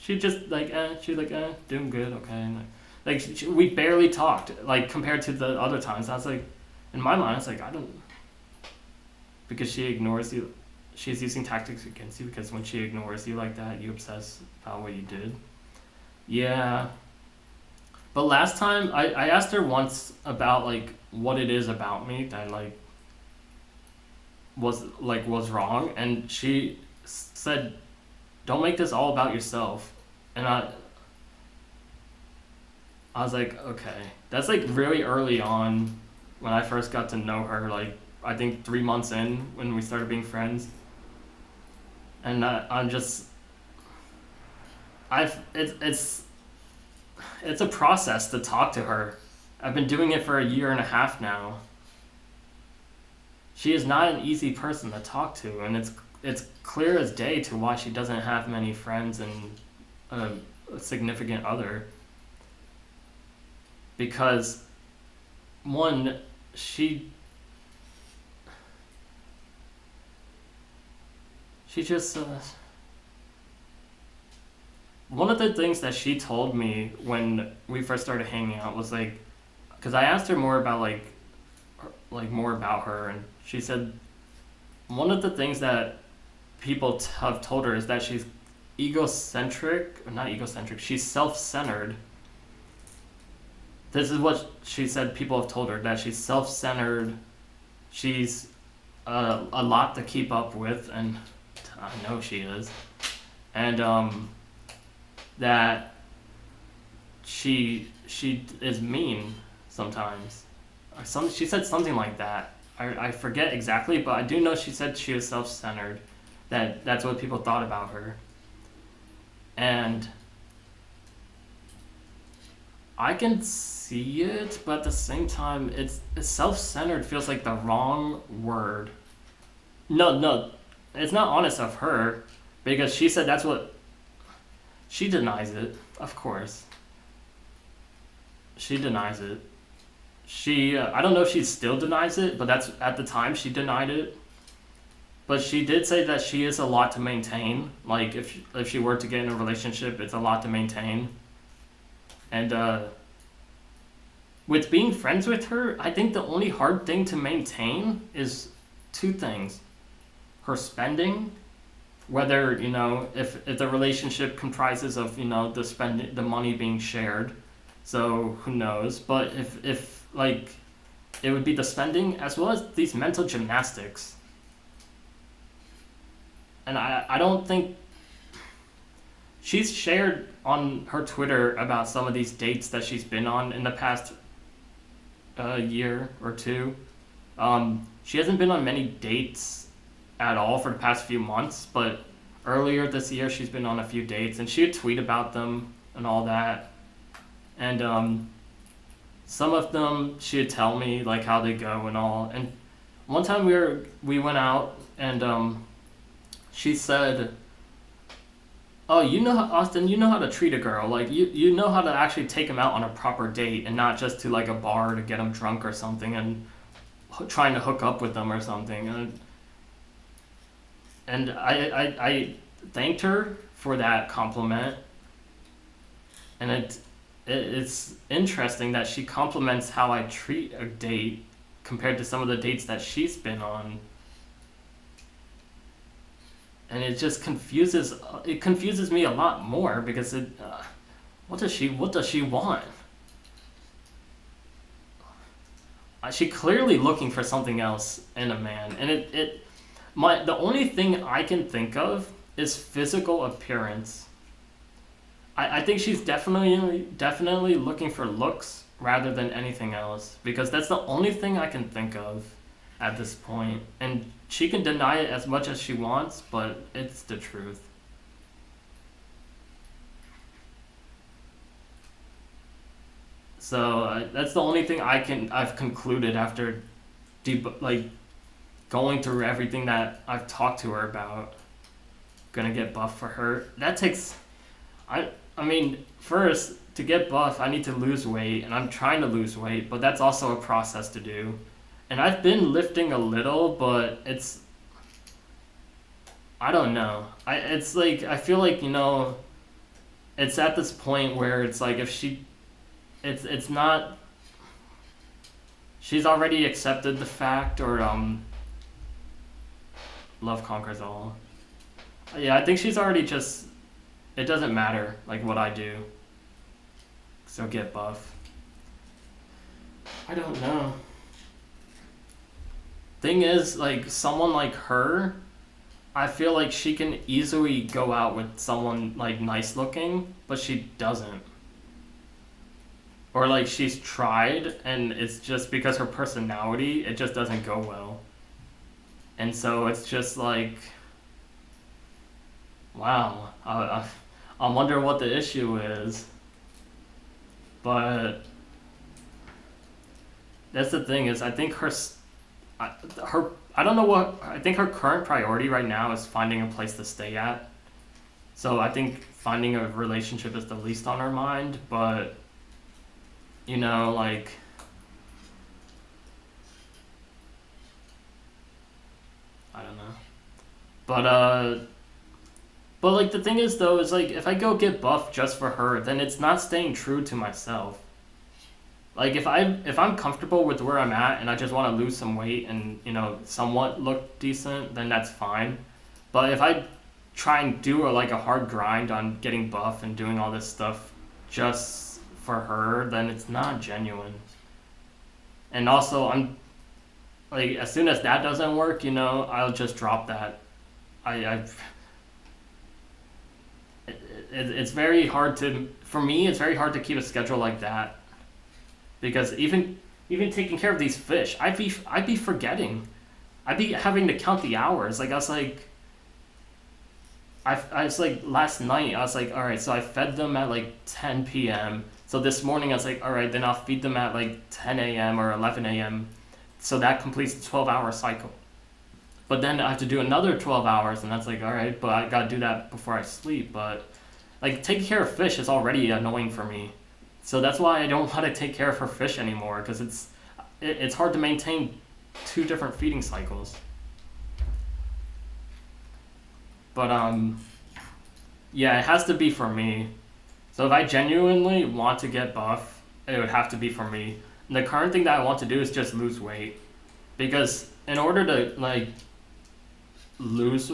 just like she's like doing good, okay. And like we barely talked, like compared to the other times. I was like, in my mind, it's like I don't, because she ignores you. She's using tactics against you because when she ignores you like that, you obsess about what you did. Yeah. But last time, I asked her once about like what it is about me that like was wrong, and she said, "Don't make this all about yourself." And I was like, okay, that's like really early on when I first got to know her. Like I think 3 months in when we started being friends. And I'm just, it's a process to talk to her. I've been doing it for 1.5 years now. She is not an easy person to talk to, and it's clear as day to why she doesn't have many friends and a significant other. Because one, she just one of the things that she told me when we first started hanging out was like, because I asked her more about like more about her, and she said one of the things that people have told her is that she's egocentric, or not egocentric, she's self-centered. This is what she said people have told her, that she's self-centered, she's a lot to keep up with, and I know she is, and that she is mean sometimes, or she said something like that. I forget exactly, but I do know she said she was self-centered, that's what people thought about her, and I can see it, but at the same time, it's self-centered feels like the wrong word. No, it's not honest of her, because she said that's what, she denies it, of course. She denies it. I don't know if she still denies it, but that's, at the time, she denied it. But she did say that she is a lot to maintain. Like, if she were to get in a relationship, it's a lot to maintain. And, with being friends with her, I think the only hard thing to maintain is 2 things. Her spending, whether, if the relationship comprises of, the money being shared, so who knows, but if like, it would be the spending as well as these mental gymnastics. And I don't think, she's shared on her Twitter about some of these dates that she's been on in the past year or 2. She hasn't been on many dates at all for the past few months, but earlier this year she's been on a few dates, and she would tweet about them and all that. And some of them she would tell me like how they go and all. And one time we went out, and she said, "Oh, Austin, you know how to treat a girl. Like you know how to actually take them out on a proper date, and not just to like a bar to get them drunk or something and trying to hook up with them or something." And I thanked her for that compliment, and it's interesting that she compliments how I treat a date compared to some of the dates that she's been on. And it just confuses me a lot more, because what does she want? she clearly looking for something else in a man, and the only thing I can think of is physical appearance. I think she's definitely looking for looks rather than anything else, because that's the only thing I can think of at this point. And she can deny it as much as she wants, but it's the truth. So that's the only thing I've concluded after going through everything that I've talked to her about. Gonna get buff for her. That takes I mean, first, to get buff, I need to lose weight, and I'm trying to lose weight, but that's also a process to do. And I've been lifting a little, but it's, I don't know. It's like, I feel like, it's at this point where it's like, if it's not, she's already accepted the fact, or, love conquers all. Yeah, I think she's already just, it doesn't matter, like, what I do. So get buff. I don't know. Thing is, like, someone like her, I feel like she can easily go out with someone, like, nice looking, but she doesn't. Or, like, she's tried, and it's just because her personality, it just doesn't go well. And so it's just like, wow, I wonder what the issue is. But that's the thing, is I think I don't know what, I think her current priority right now is finding a place to stay at. So I think finding a relationship is the least on her mind, but, like, I don't know. But like, the thing is, though, is like, if I go get buff just for her, then it's not staying true to myself. Like, if I'm comfortable with where I'm at and I just want to lose some weight and, somewhat look decent, then that's fine. But if I try and do a hard grind on getting buff and doing all this stuff just for her, then it's not genuine. And also, I'm like, as soon as that doesn't work, I'll just drop that. It's very hard for me, it's very hard to keep a schedule like that. Because even taking care of these fish, I'd be forgetting. I'd be having to count the hours. Like, I was like, last night, I was like, all right, so I fed them at like 10 p.m. So this morning I was like, all right, then I'll feed them at like 10 a.m. or 11 a.m. So that completes the 12-hour cycle. But then I have to do another 12 hours, and that's like, all right, but I gotta do that before I sleep. But like, taking care of fish is already annoying for me. So that's why I don't want to take care of her fish anymore, because it's hard to maintain 2 different feeding cycles. But yeah, it has to be for me. So if I genuinely want to get buff, it would have to be for me. And the current thing that I want to do is just lose weight, because in order to like lose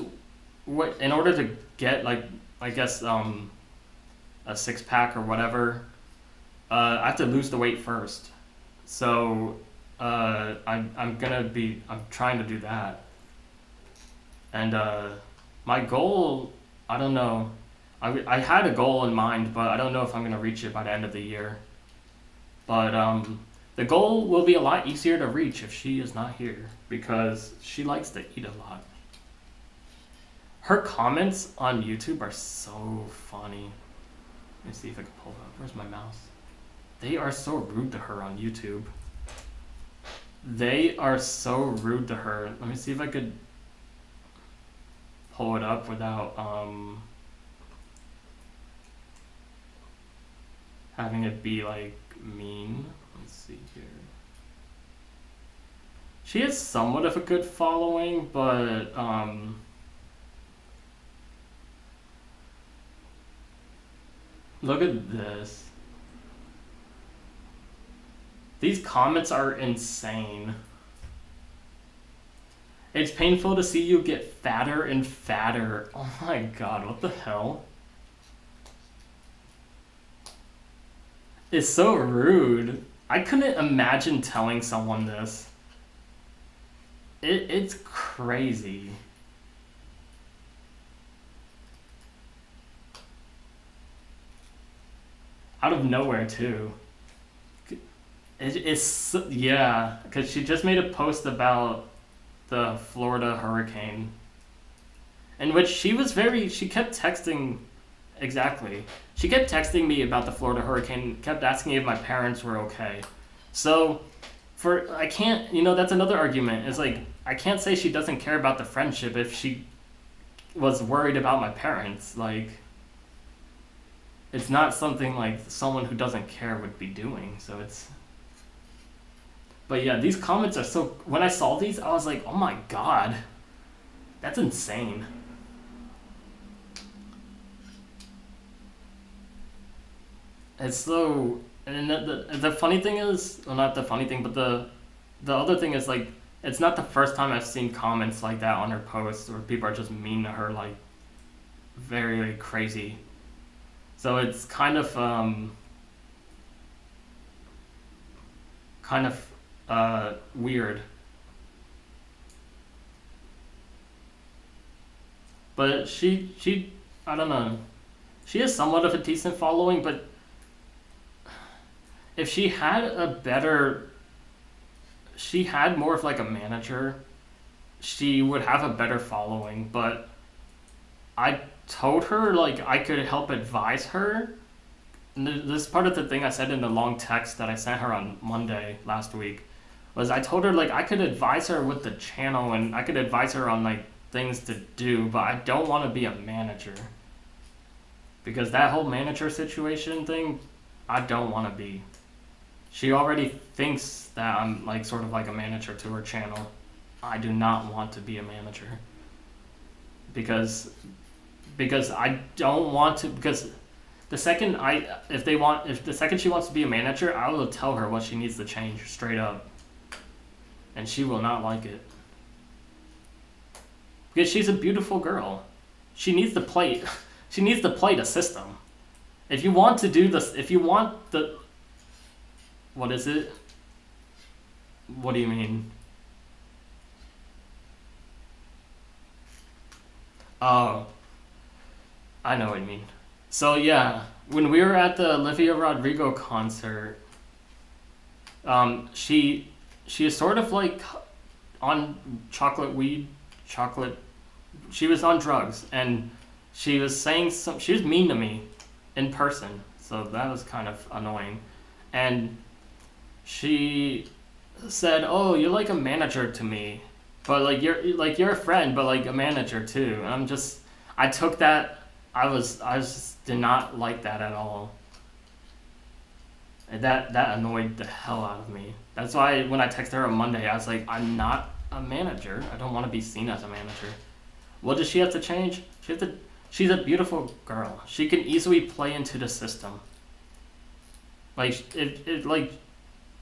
weight, in order to get like, I guess a 6-pack or whatever, I have to lose the weight first. So I'm trying to do that. And my goal, I don't know. I had a goal in mind, but I don't know if I'm gonna reach it by the end of the year. But the goal will be a lot easier to reach if she is not here, because she likes to eat a lot. Her comments on YouTube are so funny. Let me see if I can pull it up. Where's my mouse? They are so rude to her on YouTube. They are so rude to her. Let me see if I could pull it up without having it be like mean. Let's see here. She has somewhat of a good following, but look at this. These comments are insane. It's painful to see you get fatter and fatter. Oh my god, what the hell? It's so rude. I couldn't imagine telling someone this. It's crazy. Out of nowhere too. It's yeah, because she just made a post about the Florida hurricane, in which she kept texting, exactly. She kept texting me about the Florida hurricane, kept asking if my parents were okay. So, I can't, that's another argument. Is like, I can't say she doesn't care about the friendship if she was worried about my parents. Like, it's not something like someone who doesn't care would be doing. So it's. But yeah, these comments are so. When I saw these, I was like, oh my god, that's insane. It's so. And the funny thing is, well, not the funny thing, but the other thing is, like, it's not the first time I've seen comments like that on her posts where people are just mean to her, like, very, very crazy. So it's kind of weird. But she I don't know. She has somewhat of a decent following, but if she had more of like a manager, she would have a better following. But I told her like I could help advise her. And this is part of the thing I said in the long text that I sent her on Monday last week. Was I told her like I could advise her with the channel and I could advise her on like things to do, but I don't want to be a manager. Because that whole manager situation thing, I don't want to be. She already thinks that I'm like sort of like a manager to her channel. I do not want to be a manager. Because I don't want to, because the second if the second she wants to be a manager, I will tell her what she needs to change straight up. And she will not like it. Because she's a beautiful girl. She needs to play the system. If you want to do this, if you want the, what is it? What do you mean? Oh, I know what you mean. So yeah, when we were at the Olivia Rodrigo concert, she is sort of like on chocolate. She was on drugs, and she was saying she was mean to me in person, so that was kind of annoying. And she said, "Oh, you're like a manager to me, but like you're a friend, but like a manager too." And I took that. I just did not like that at all. And that annoyed the hell out of me. That's why when I texted her on Monday, I was like, I'm not a manager. I don't want to be seen as a manager. What does she have to change? She's a beautiful girl. She can easily play into the system. Like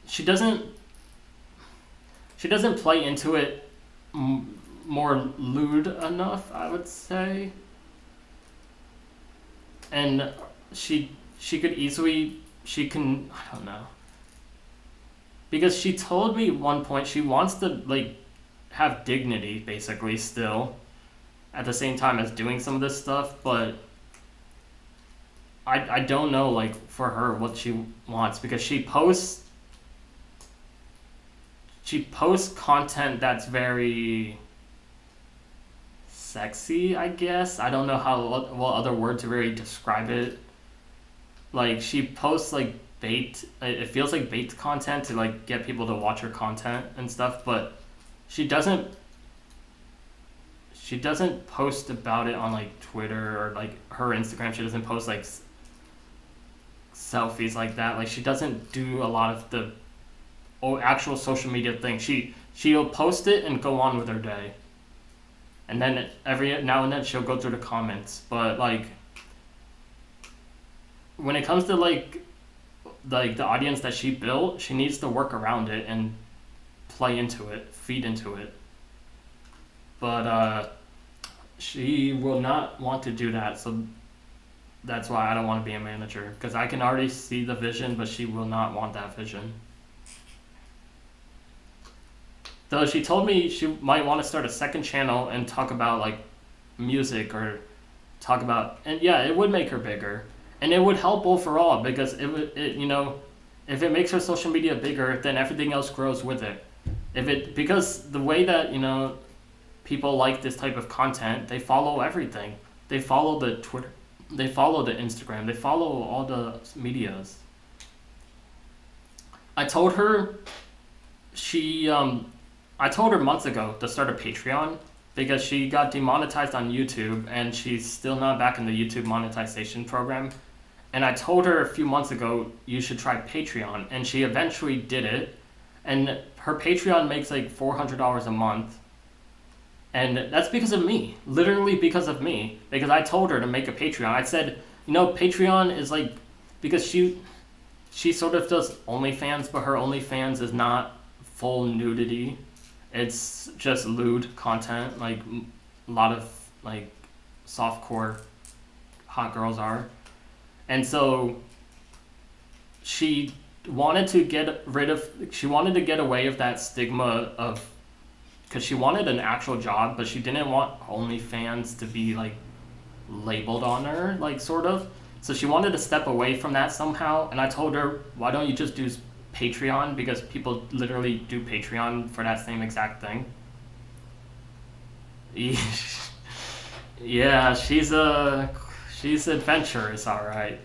she doesn't play into it more lewd enough, I would say. And she could easily, I don't know. Because she told me at one point she wants to like have dignity basically still at the same time as doing some of this stuff, but I don't know like for her what she wants, because she posts content that's very sexy, I guess. I don't know what other word to really describe it. Like she posts like bait. It feels like bait content to like get people to watch her content and stuff, but she doesn't post about it on like Twitter or like her Instagram. She doesn't post like selfies like that. Like she doesn't do a lot of the actual social media thing. She'll post it and go on with her day. And then every now and then she'll go through the comments. But like when it comes to like the audience that she built, she needs to work around it and play into it, feed into it. But she will not want to do that, so that's why I don't want to be a manager, because I can already see the vision, but she will not want that vision. Though she told me she might want to start a second channel and talk about like music or talk about, and yeah, it would make her bigger, and it would help overall because it would, if it makes her social media bigger, then everything else grows with it. Because the way that people like this type of content, they follow everything. They follow the Twitter, they follow the Instagram, they follow all the medias. I told her I told her months ago to start a Patreon because she got demonetized on YouTube and she's still not back in the YouTube monetization program. And I told her a few months ago, you should try Patreon, and she eventually did it. And her Patreon makes like $400 a month. And that's because of me, literally because of me, because I told her to make a Patreon. I said, Patreon is like, because she sort of does OnlyFans, but her OnlyFans is not full nudity. It's just lewd content, like a lot of like softcore hot girls are. And so she wanted to get away with that stigma of, because she wanted an actual job, but she didn't want OnlyFans to be like labeled on her, like sort of. So she wanted to step away from that somehow, and I told her, why don't you just do Patreon, because people literally do Patreon for that same exact thing. Yeah, she's adventurous, all right.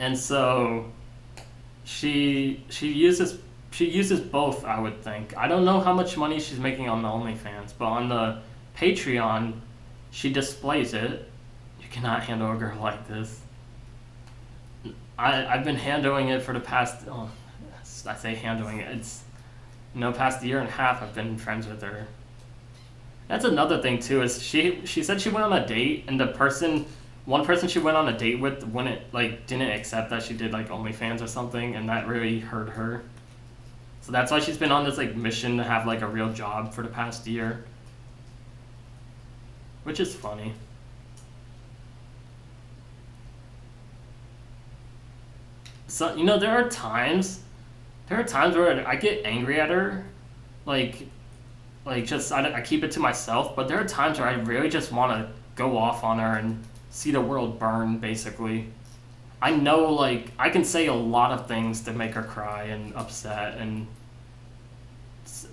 And so she uses both, I would think. I don't know how much money she's making on the OnlyFans, but on the Patreon, she displays it. You cannot handle a girl like this. I've been handling it for the past, I say handling it, it's, past year and a half I've been friends with her. That's another thing too, is she said she went on a date, and one person she went on a date with didn't accept that she did like OnlyFans or something, and that really hurt her. So that's why she's been on this like mission to have like a real job for the past year. Which is funny. So, there are times where I get angry at her, I keep it to myself, but there are times where I really just want to go off on her and see the world burn, basically. I know, I can say a lot of things to make her cry and upset,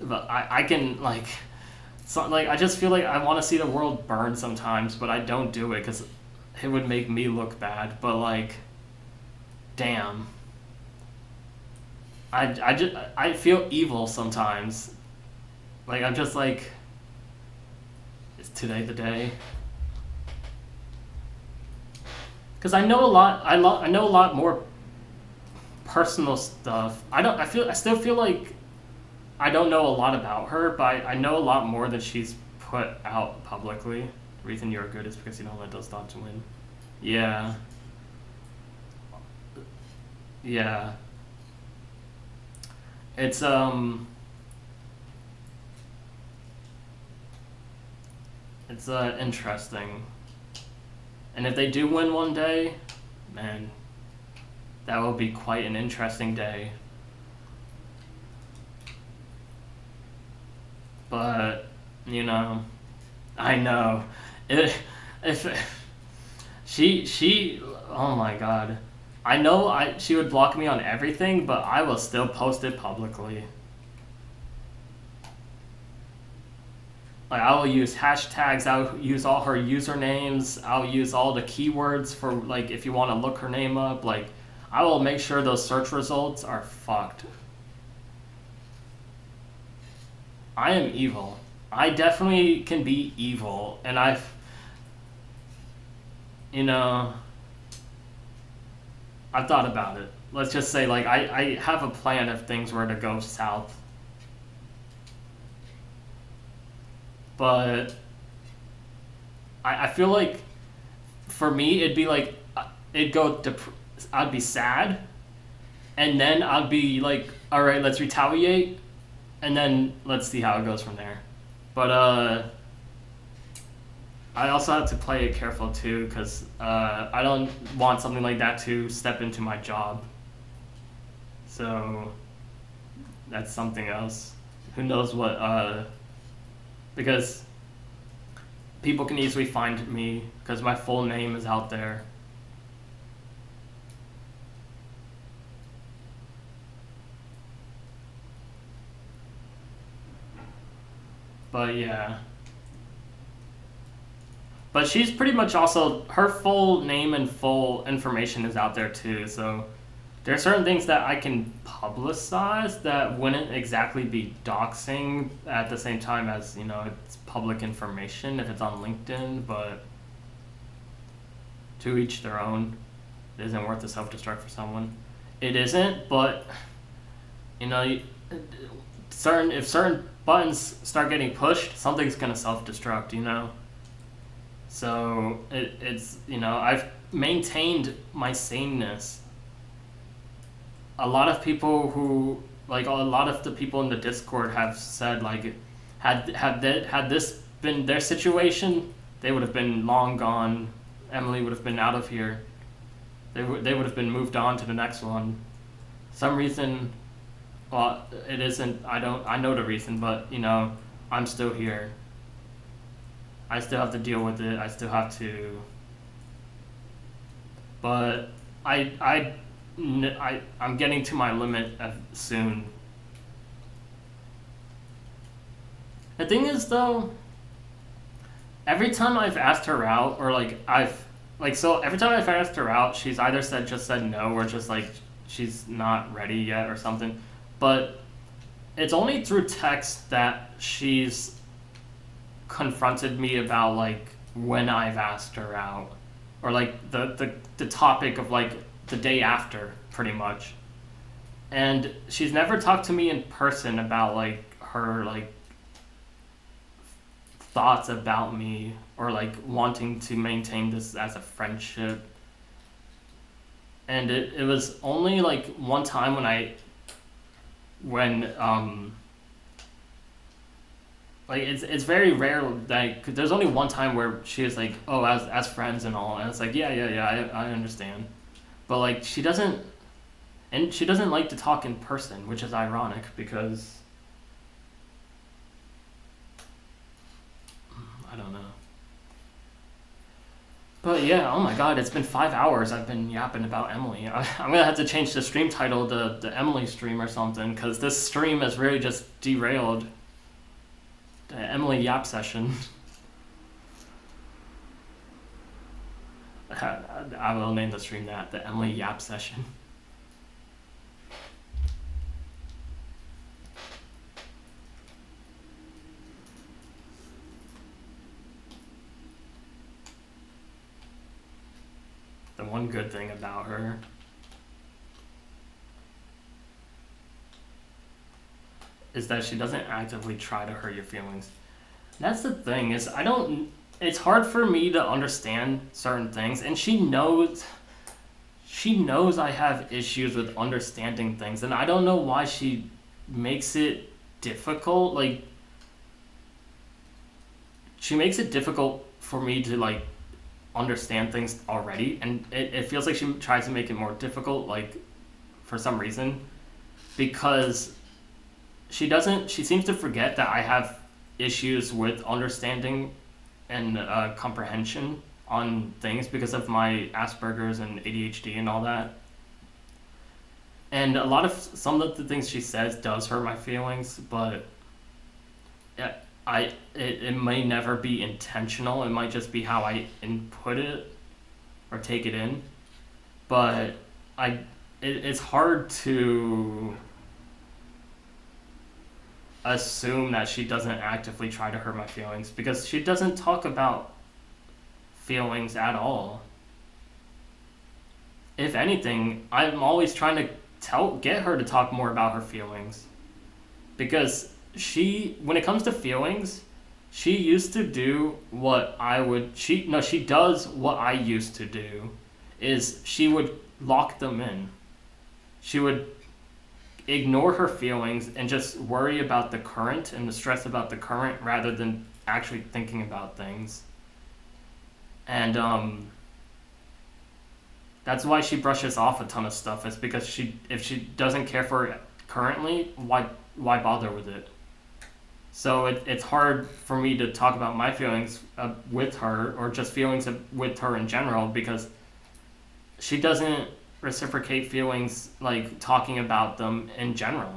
but I can, I just feel like I want to see the world burn sometimes, but I don't do it because it would make me look bad, but, damn. I feel evil sometimes. I'm just like, is today the day? Because I know a lot. I know a lot more personal stuff. I still feel like I don't know a lot about her, but I know a lot more than she's put out publicly. The reason you're good is because you don't let those thoughts win. Yeah. Yeah. It's interesting. And if they do win one day, man, that will be quite an interesting day. But, I know. She oh my god. I know she would block me on everything, but I will still post it publicly. I will use hashtags, I'll use all her usernames, I'll use all the keywords for, if you want to look her name up, I will make sure those search results are fucked. I am evil. I definitely can be evil, and I've thought about it. Let's just say, I have a plan if things were to go south. But I feel like, for me, it'd be I'd be sad, and then I'd be like, alright, let's retaliate, and then let's see how it goes from there. But, I also have to play it careful too, because I don't want something like that to step into my job. So, that's something else. Who knows what, because people can easily find me because my full name is out there. But yeah. But she's pretty much also, her full name and full information is out there too, so there are certain things that I can publicize that wouldn't exactly be doxing at the same time as, you know, it's public information if it's on LinkedIn, but to each their own. It isn't worth the self-destruct for someone. It isn't, but, you know, if certain buttons start getting pushed, something's gonna self-destruct, you know? So it's, you know, I've maintained my saneness. A lot of people who, like, a lot of the people in the Discord have said, like, had this been their situation, they would have been long gone. Emily would have been out of here. They would have been moved on to the next one. Some reason, well, it isn't. I know the reason, but, you know, I'm still here. I still have to deal with it. I still have to. But I'm getting to my limit soon. The thing is, though, every time I've asked her out, or every time I've asked her out, she's either just said no, or just like she's not ready yet or something. But it's only through text that she's confronted me about, like, when I've asked her out, or like the topic of, like, the day after, pretty much. And she's never talked to me in person about, like, her, like, thoughts about me, or like wanting to maintain this as a friendship. And it was only like one time when like it's very rare, like, 'cause there's only one time where she was like, oh, as friends and all, and it's like, yeah, I understand. But like she doesn't like to talk in person, which is ironic because I don't know. But yeah, oh my god, it's been 5 hours I've been yapping about Emily. I'm gonna have to change the stream title to the Emily stream or something, because this stream has really just derailed. The Emily yap session. I will name the stream that, the Emily yap session. The one good thing about her is that she doesn't actively try to hurt your feelings. That's the thing, is it's hard for me to understand certain things, and she knows I have issues with understanding things, and I don't know why she makes it difficult. Like, she makes it difficult for me to, like, understand things already, and it feels like she tries to make it more difficult, like, for some reason, because she seems to forget that I have issues with understanding and comprehension on things because of my Asperger's and ADHD and all that. And some of the things she says does hurt my feelings, but it may never be intentional. It might just be how I input it or take it in. But it's hard to assume that she doesn't actively try to hurt my feelings, because she doesn't talk about feelings at all. If anything, I'm always trying to get her to talk more about her feelings, because when it comes to feelings, she used to do she does what I used to do, is she would lock them in. She would ignore her feelings and just worry about the current and the stress about the current rather than actually thinking about things. And that's why she brushes off a ton of stuff, is because if she doesn't care for currently, why bother with it? So it's hard for me to talk about my feelings with her, or just feelings with her in general, because she doesn't reciprocate feelings, like talking about them in general.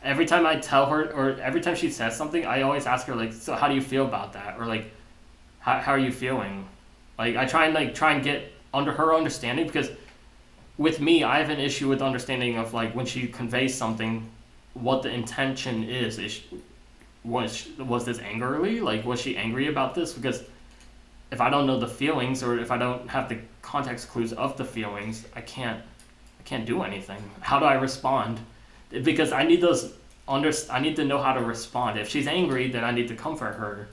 Every time I tell her, or every time she says something, I always ask her, like, so how do you feel about that? Or like, how are you feeling? Like, I try and get under her understanding, because with me, I have an issue with understanding of, like, when she conveys something, what the intention is. Was this angrily? Like, was she angry about this? Because if I don't know the feelings, or if I don't have the context clues of the feelings, I can't do anything. How do I respond? Because I need I need to know how to respond. If she's angry, then I need to comfort her.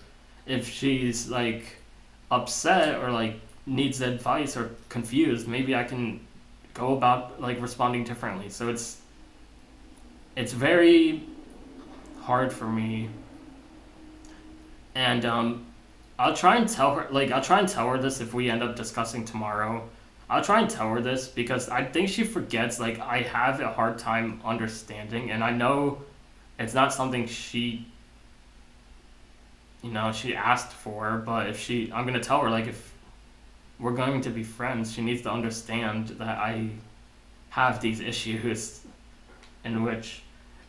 If she's like upset, or like needs advice, or confused, maybe I can go about like responding differently. So it's very hard for me. And I'll try and tell her this if we end up discussing tomorrow. I'll try and tell her this, because I think she forgets, like, I have a hard time understanding, and I know it's not something she asked for, but I'm going to tell her, like, if we're going to be friends, she needs to understand that I have these issues in which,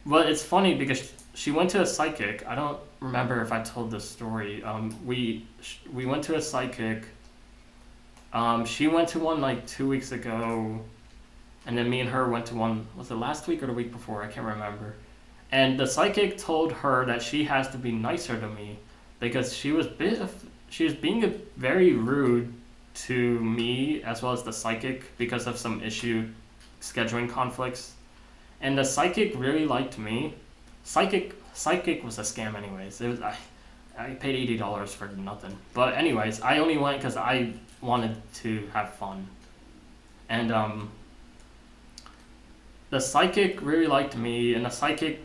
well, it's funny because she went to a psychic. I don't remember if I told this story. We went to a psychic. She went to one like 2 weeks ago, and then me and her went to one, was it last week or the week before? I can't remember. And the psychic told her that she has to be nicer to me, because she was being very rude to me as well as the psychic, because of some scheduling conflicts. And the psychic really liked me. Psychic was a scam anyways. It was I paid $80 for nothing. But anyways, I only went because I wanted to have fun. And the psychic really liked me, and the psychic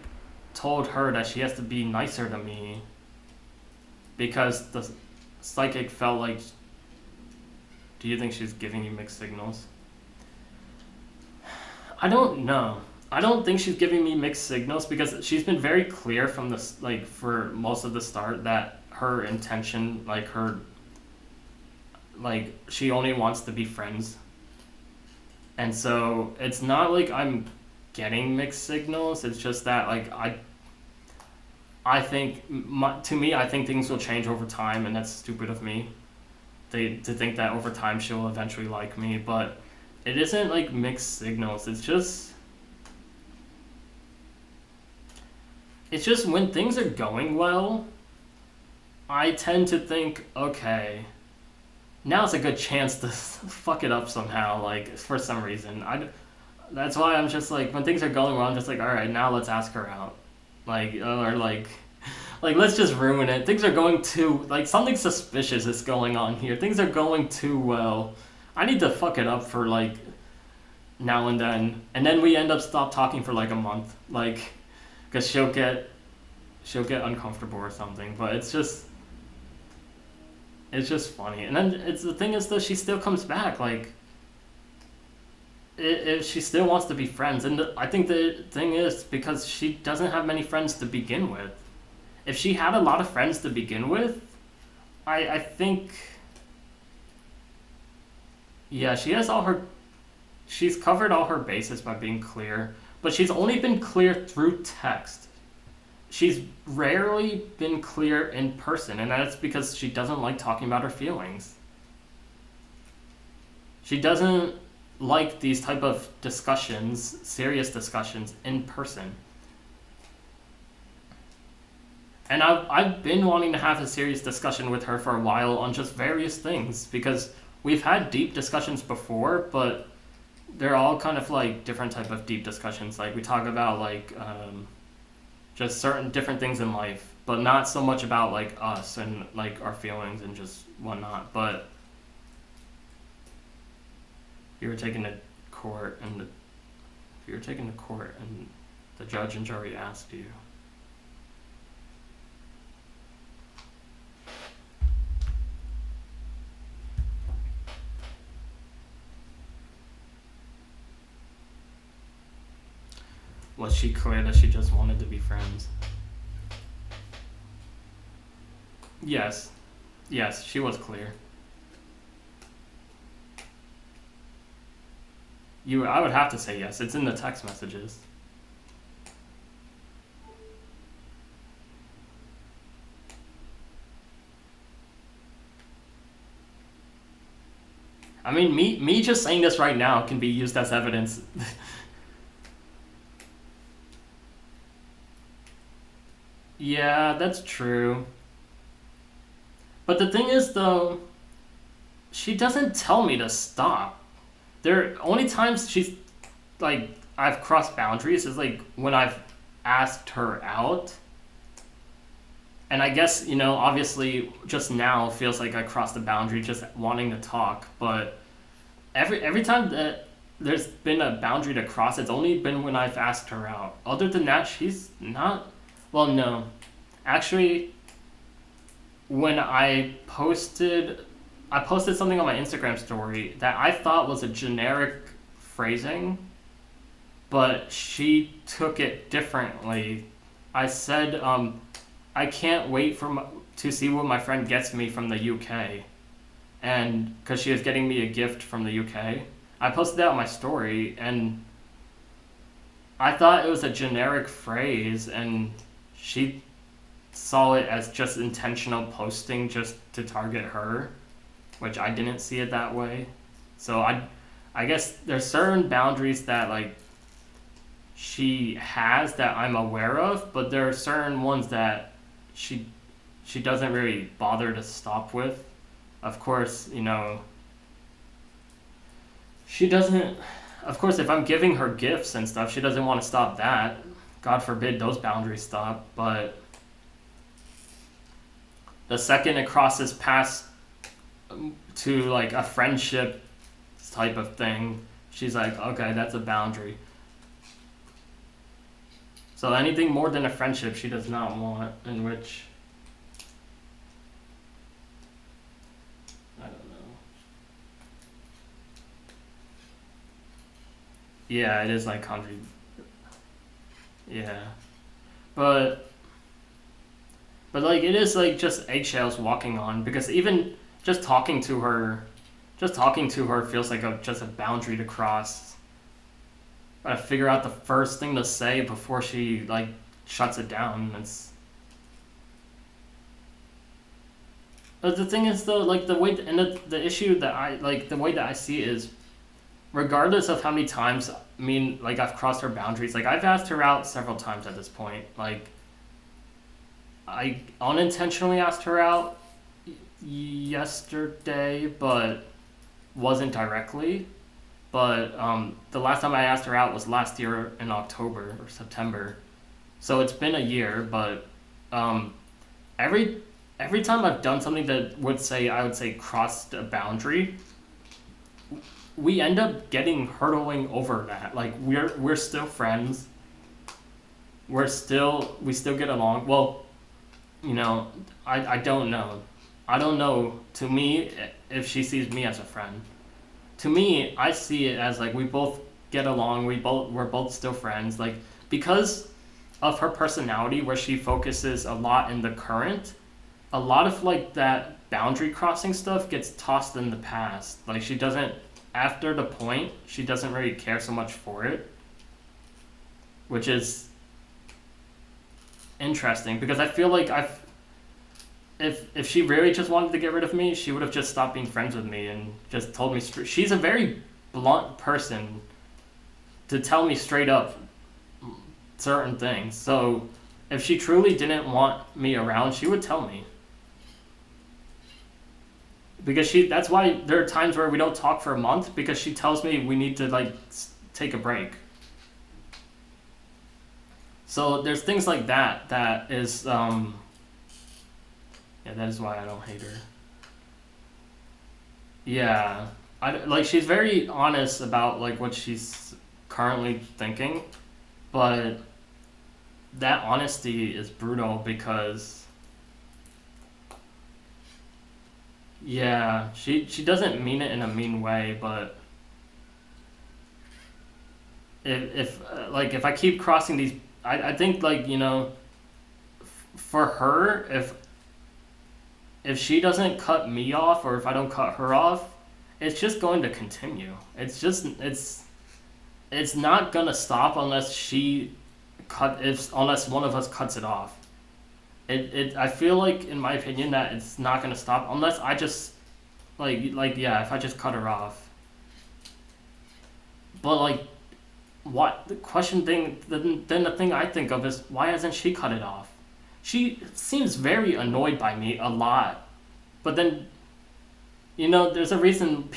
told her that she has to be nicer to me, because the psychic felt like, do you think she's giving you mixed signals? I don't know. I don't think she's giving me mixed signals, because she's been very clear from this, like, for most of the start, that her intention, she only wants to be friends. And so it's not like I'm getting mixed signals. It's just that, like, I think, to me, I think things will change over time, and that's stupid of me to think that over time she'll eventually like me. But it isn't like mixed signals. It's just when things are going well, I tend to think, okay, now's a good chance to fuck it up somehow, like, for some reason. That's why I'm just like, when things are going well, I'm just like, alright, now let's ask her out. Like, or like, let's just ruin it. Things are going too, like, something suspicious is going on here. Things are going too well. I need to fuck it up for, like, now and then. And then we end up stop talking for, like, a month. Like, because she'll get uncomfortable or something. But it's just funny. And then the thing is, though, she still comes back. Like, she still wants to be friends. And I think the thing is, because she doesn't have many friends to begin with. If she had a lot of friends to begin with, I think, yeah, she's covered all her bases by being clear. But she's only been clear through text. She's rarely been clear in person, and that's because she doesn't like talking about her feelings. She doesn't like these type of discussions, serious discussions, in person. And I've been wanting to have a serious discussion with her for a while on just various things, because we've had deep discussions before, but they're all kind of like different type of deep discussions. Like, we talk about, like, just certain different things in life, but not so much about, like, us and, like, our feelings and just whatnot. But if you were taken to court and the judge and jury asked you, was she clear that she just wanted to be friends? Yes. Yes, she was clear. I would have to say yes. It's in the text messages. I mean, me just saying this right now can be used as evidence. Yeah, that's true. But the thing is, though, she doesn't tell me to stop. There only times she's like I've crossed boundaries is like when I've asked her out. And I guess, obviously just now feels like I crossed the boundary just wanting to talk, but every time that there's been a boundary to cross, it's only been when I've asked her out. Other than that, she's not. Well, no. Actually, when I posted something on my Instagram story that I thought was a generic phrasing, but she took it differently. I said, I can't wait to see what my friend gets me from the UK. And because she was getting me a gift from the UK. I posted that on my story, and I thought it was a generic phrase, and she saw it as just intentional posting just to target her, which I didn't see it that way. So I guess there's certain boundaries that like she has that I'm aware of, but there are certain ones that she doesn't really bother to stop with. Of course, she doesn't. Of course, if I'm giving her gifts and stuff, she doesn't want to stop that. God forbid those boundaries stop. But the second it crosses past to like a friendship type of thing, she's like, okay, that's a boundary. So anything more than a friendship, she does not want, in which I don't know. Yeah, it is like country. Yeah, but like it is like just eggshells walking on, because even just talking to her feels like just a boundary to cross. Gotta figure out the first thing to say before she like shuts it down. But the thing is though, like the way and the issue that I like the way that I see it is, regardless of how many times I've crossed her boundaries, like I've asked her out several times at this point. Like I unintentionally asked her out yesterday, but wasn't directly. But the last time I asked her out was last year in October or September, so it's been a year. But every time I've done something that I would say crossed a boundary, we end up hurtling over that. Like we're still friends. We still get along. Well, I don't know. I don't know. To me, if she sees me as a friend. To me, I see it as like we both get along. We're both still friends. Like because of her personality, where she focuses a lot in the current, a lot of like that boundary crossing stuff gets tossed in the past. Like she doesn't, after the point, she doesn't really care so much for it, which is interesting because I feel like if she really just wanted to get rid of me, she would have just stopped being friends with me and just told me straight. She's a very blunt person to tell me straight up certain things. So if she truly didn't want me around, she would tell me. Because that's why there are times where we don't talk for a month, because she tells me we need to like take a break. So there's things like that is yeah, that is why I don't hate her. Yeah, she's very honest about like what she's currently thinking, but that honesty is brutal because yeah, she doesn't mean it in a mean way, but if I keep crossing these, I think like for her, if she doesn't cut me off or if I don't cut her off, it's just going to continue. It's not gonna stop unless unless one of us cuts it off. I feel like, in my opinion, that it's not gonna stop unless I just yeah, if I just cut her off. But like, what the question thing? Then the thing I think of is, why hasn't she cut it off? She seems very annoyed by me a lot, but then, there's a reason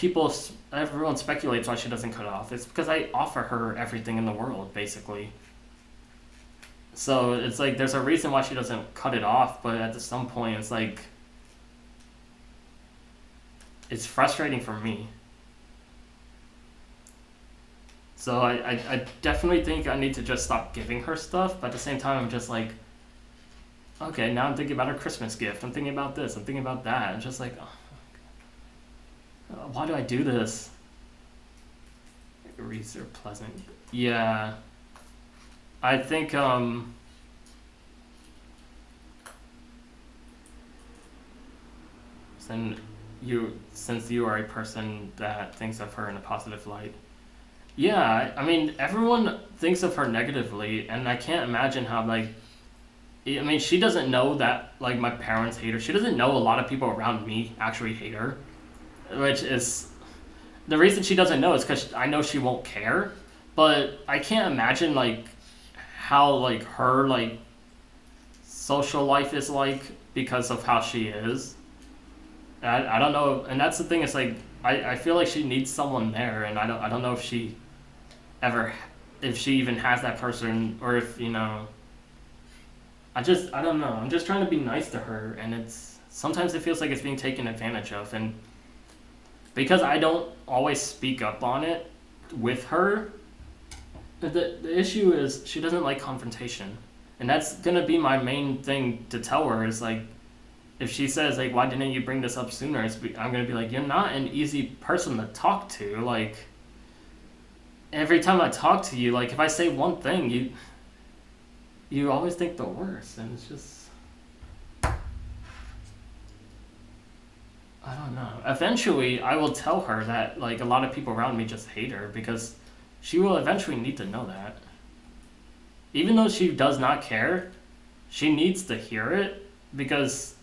everyone speculates why she doesn't cut it off. It's because I offer her everything in the world, basically. So it's like there's a reason why she doesn't cut it off, but at some point it's like it's frustrating for me. So I definitely think I need to just stop giving her stuff, but at the same time I'm just like, okay, now I'm thinking about her Christmas gift. I'm thinking about this. I'm thinking about that. I'm just like, why do I do this? Wreaths are pleasant. Yeah. I think, since you are a person that thinks of her in a positive light. Yeah, I mean, everyone thinks of her negatively, and I can't imagine how, like, I mean, she doesn't know that, like, my parents hate her. She doesn't know a lot of people around me actually hate her, which is, the reason she doesn't know is because I know she won't care, but I can't imagine, like, how, like, her, like, social life is like because of how she is. I don't know, and that's the thing, it's like, I feel like she needs someone there, and I don't know if she even has that person, or if, I don't know, I'm just trying to be nice to her, and sometimes it feels like it's being taken advantage of, and because I don't always speak up on it with her, the issue is she doesn't like confrontation, and that's gonna be my main thing to tell her, is like, if she says, like, why didn't you bring this up sooner, I'm gonna be like, you're not an easy person to talk to, like, every time I talk to you, like, if I say one thing, you always think the worst, and it's just, I don't know. Eventually, I will tell her that, like, a lot of people around me just hate her, because she will eventually need to know that. Even though she does not care, she needs to hear it, because,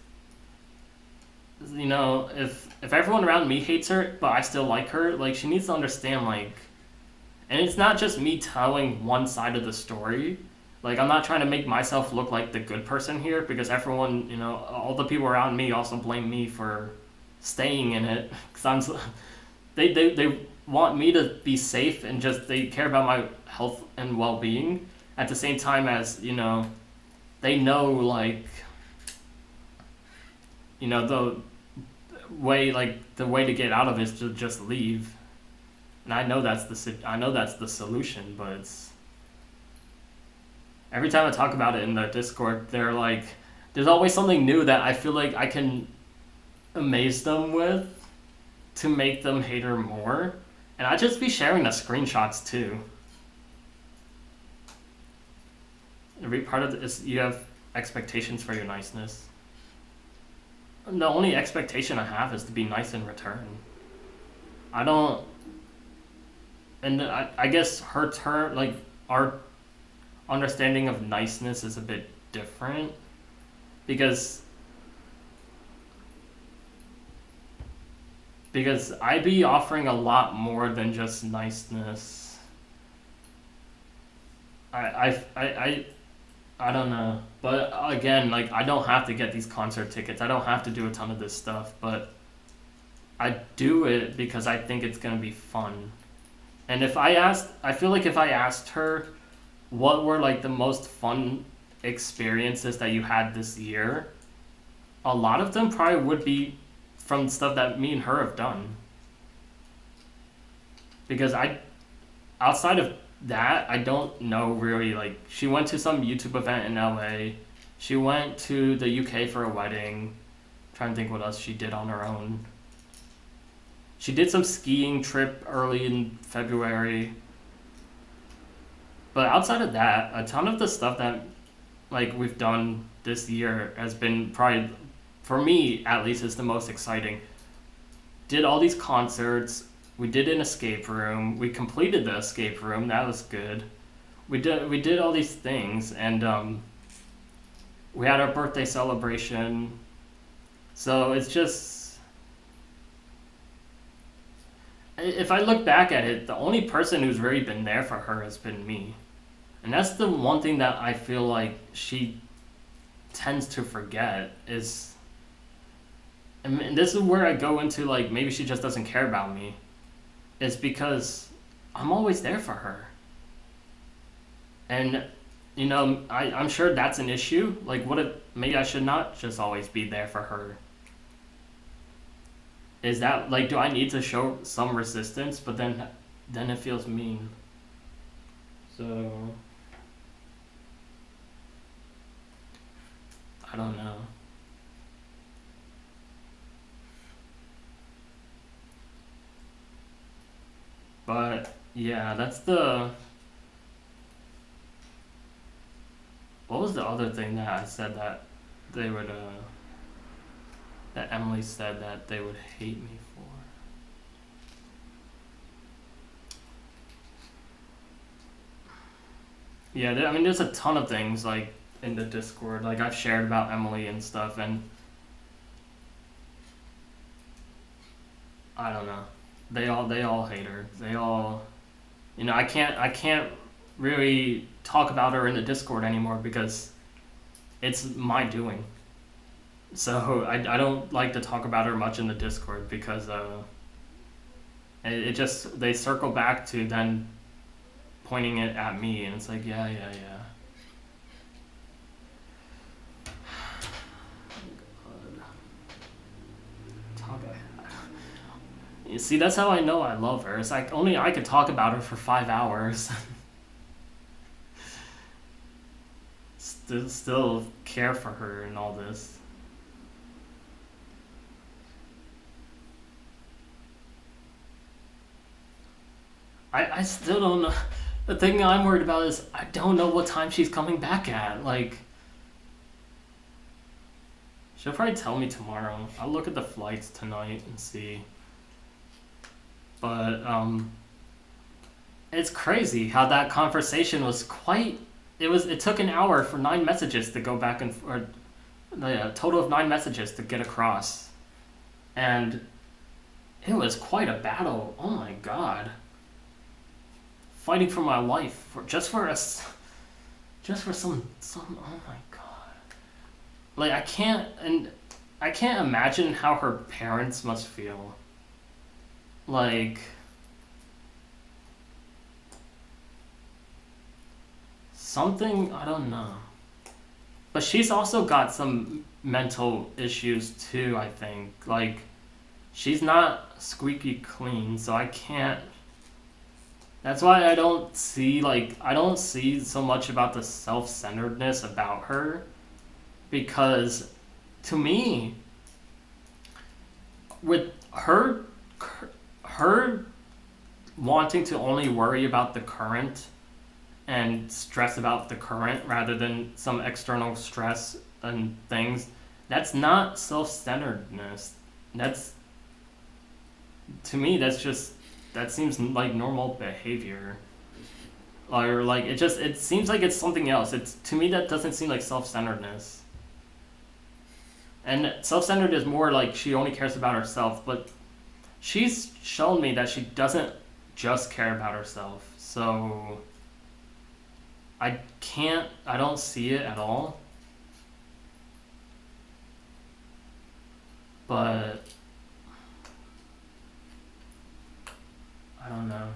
if everyone around me hates her, but I still like her, like, she needs to understand, like, and it's not just me telling one side of the story. Like, I'm not trying to make myself look like the good person here, because everyone, all the people around me also blame me for staying in it, because they want me to be safe, and just, they care about my health and well-being, at the same time as, they know, like, the way to get out of it is to just leave. And I know that's the solution, but every time I talk about it in the Discord, they're like, there's always something new that I feel like I can amaze them with to make them hate her more. And I just be sharing the screenshots too. Every part of it is, you have expectations for your niceness. The only expectation I have is to be nice in return. I don't, and I guess our understanding of niceness is a bit different, because I be offering a lot more than just niceness. I don't know, but again, like, I don't have to get these concert tickets. I don't have to do a ton of this stuff, but I do it because I think it's gonna be fun. And I feel like if I asked her what were, like, the most fun experiences that you had this year, a lot of them probably would be from stuff that me and her have done. Because outside of that, I don't know really, like, she went to some YouTube event in LA, she went to the UK for a wedding, I'm trying to think what else she did on her own. She did some skiing trip early in February. But outside of that, a ton of the stuff that like we've done this year has been probably, for me at least, is the most exciting. Did all these concerts. We did an escape room. We completed the escape room. That was good. We did all these things, and we had our birthday celebration. So it's just, if I look back at it, the only person who's really been there for her has been me. And that's the one thing that I feel like she tends to forget is, and this is where I go into like maybe she just doesn't care about me, is because I'm always there for her. And I'm sure that's an issue. Like, what if maybe I should not just always be there for her? Is that like, do I need to show some resistance? But then it feels mean. So I don't know. But yeah, that's the. What was the other thing that I said that they would that Emily said that they would hate me for? Yeah, I mean, there's a ton of things like in the Discord, like I've shared about Emily and stuff, and I don't know. They all hate her. They all, I can't really talk about her in the Discord anymore because it's my doing. So I don't like to talk about her much in the Discord because it just, they circle back to then pointing it at me, and it's like, yeah. Talk. You see, that's how I know I love her. It's like only I could talk about her for 5 hours. Still care for her and all this. I still don't know. The thing I'm worried about is I don't know what time she's coming back at. Like, she'll probably tell me tomorrow. I'll look at the flights tonight and see. But it's crazy how that conversation was quite. It took an hour for 9 messages to go back or a total of 9 messages to get across, and it was quite a battle. Oh my god. Fighting for my life just for some oh my god. Like I can't imagine how her parents must feel. Like something, I don't know. But she's also got some mental issues too, I think. Like she's not squeaky clean, so I can't. That's why I don't see so much about the self-centeredness about her, because to me, with her wanting to only worry about the current and stress about the current rather than some external stress and things, that's not self-centeredness. That's, to me, that seems like normal behavior. Or like it seems like it's something else. To me, that doesn't seem like self-centeredness. And self-centered is more like she only cares about herself, but she's shown me that she doesn't just care about herself. So I don't see it at all. But I don't know.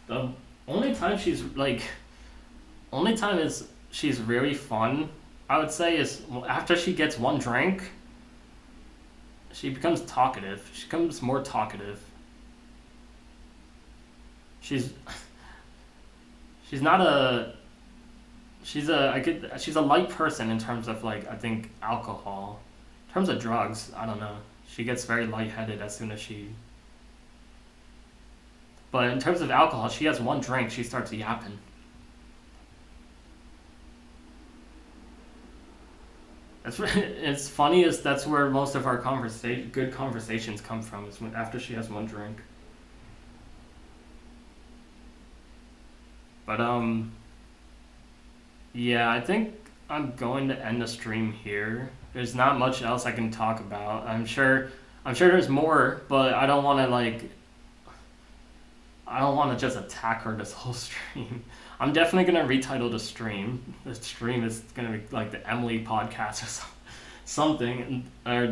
The only time she's really fun, I would say, is after she gets one drink. She becomes talkative. She becomes more talkative. She's a light person in terms of like, I think, alcohol. In terms of drugs, I don't know. She gets very lightheaded as soon as she But in terms of alcohol, she has one drink, she starts yapping. It's funny is that's where most of our good conversations come from is when after she has one drink. But yeah, I think I'm going to end the stream here. There's not much else I can talk about. I'm sure there's more, but I don't want to just attack her this whole stream. I'm definitely gonna retitle the stream. The stream is gonna be like the Emily podcast or something. Or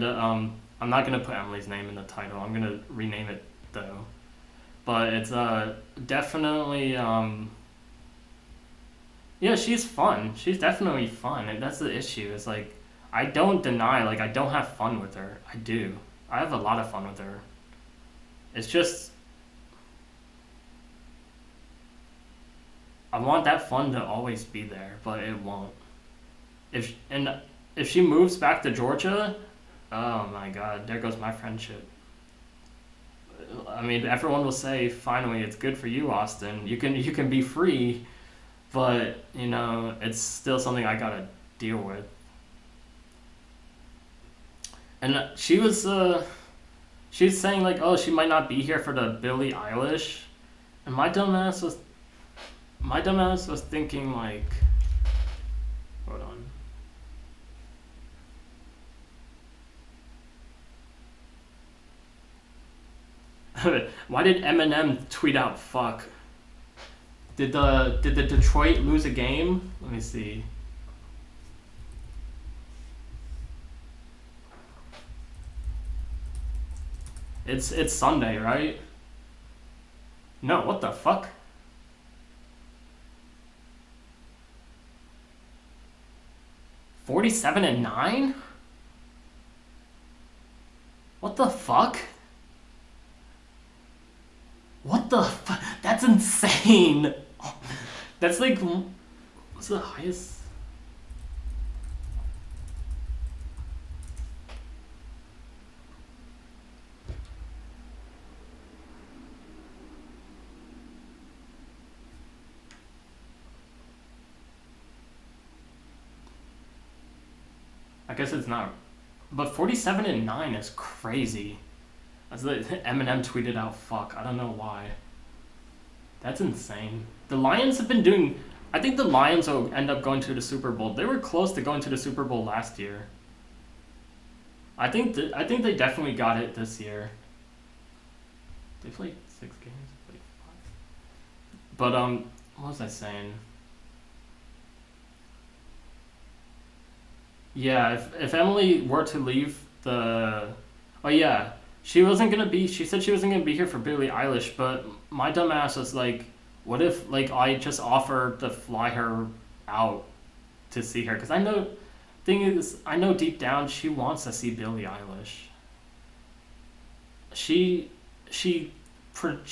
I'm not gonna put Emily's name in the title. I'm gonna rename it though. But it's definitely yeah, she's fun. She's definitely fun. And that's the issue. It's like I don't deny I don't have fun with her. I do. I have a lot of fun with her. It's just I want that fun to always be there, but it won't. If she moves back to Georgia, oh my god, there goes my friendship. I mean, everyone will say, "Finally, it's good for you, Austin. You can be free," but it's still something I gotta deal with. And she's saying oh, she might not be here for the Billie Eilish, and my dumbass was thinking hold on. Why did Eminem tweet out fuck? Did the Detroit lose a game? Let me see. It's Sunday, right? No, what the fuck? 47-9? What the fuck? What the fuck? That's insane. That's what's the highest? I guess it's not, but 47-9 is crazy. That's Eminem tweeted out fuck. I don't know why. That's insane. The Lions have been doing. I think the Lions will end up going to the Super Bowl. They were close to going to the Super Bowl last year. I think they definitely got it this year. They played 6 games. Played 5. But what was I saying? Yeah, if Emily were to leave the... Oh yeah, she said she wasn't gonna be here for Billie Eilish, but my dumbass was like, what if I just offer to fly her out to see her? Because I know deep down she wants to see Billie Eilish. She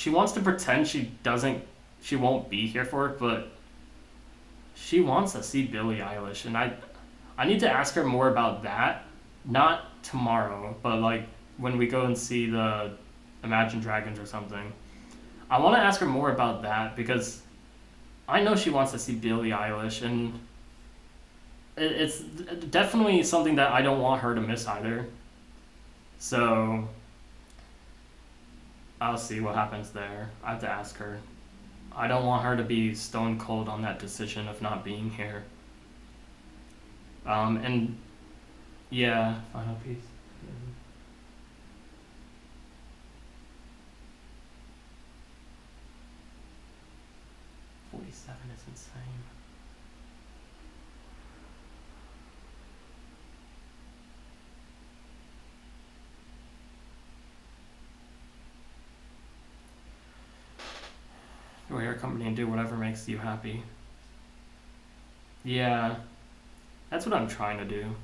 wants to pretend she won't be here for it, but she wants to see Billie Eilish, and I need to ask her more about that. Not tomorrow, but when we go and see the Imagine Dragons or something. I want to ask her more about that because I know she wants to see Billie Eilish, and it's definitely something that I don't want her to miss either. So I'll see what happens there. I have to ask her. I don't want her to be stone cold on that decision of not being here. And yeah, final piece. 47 is insane. Go to your company and do whatever makes you happy. Yeah. That's what I'm trying to do.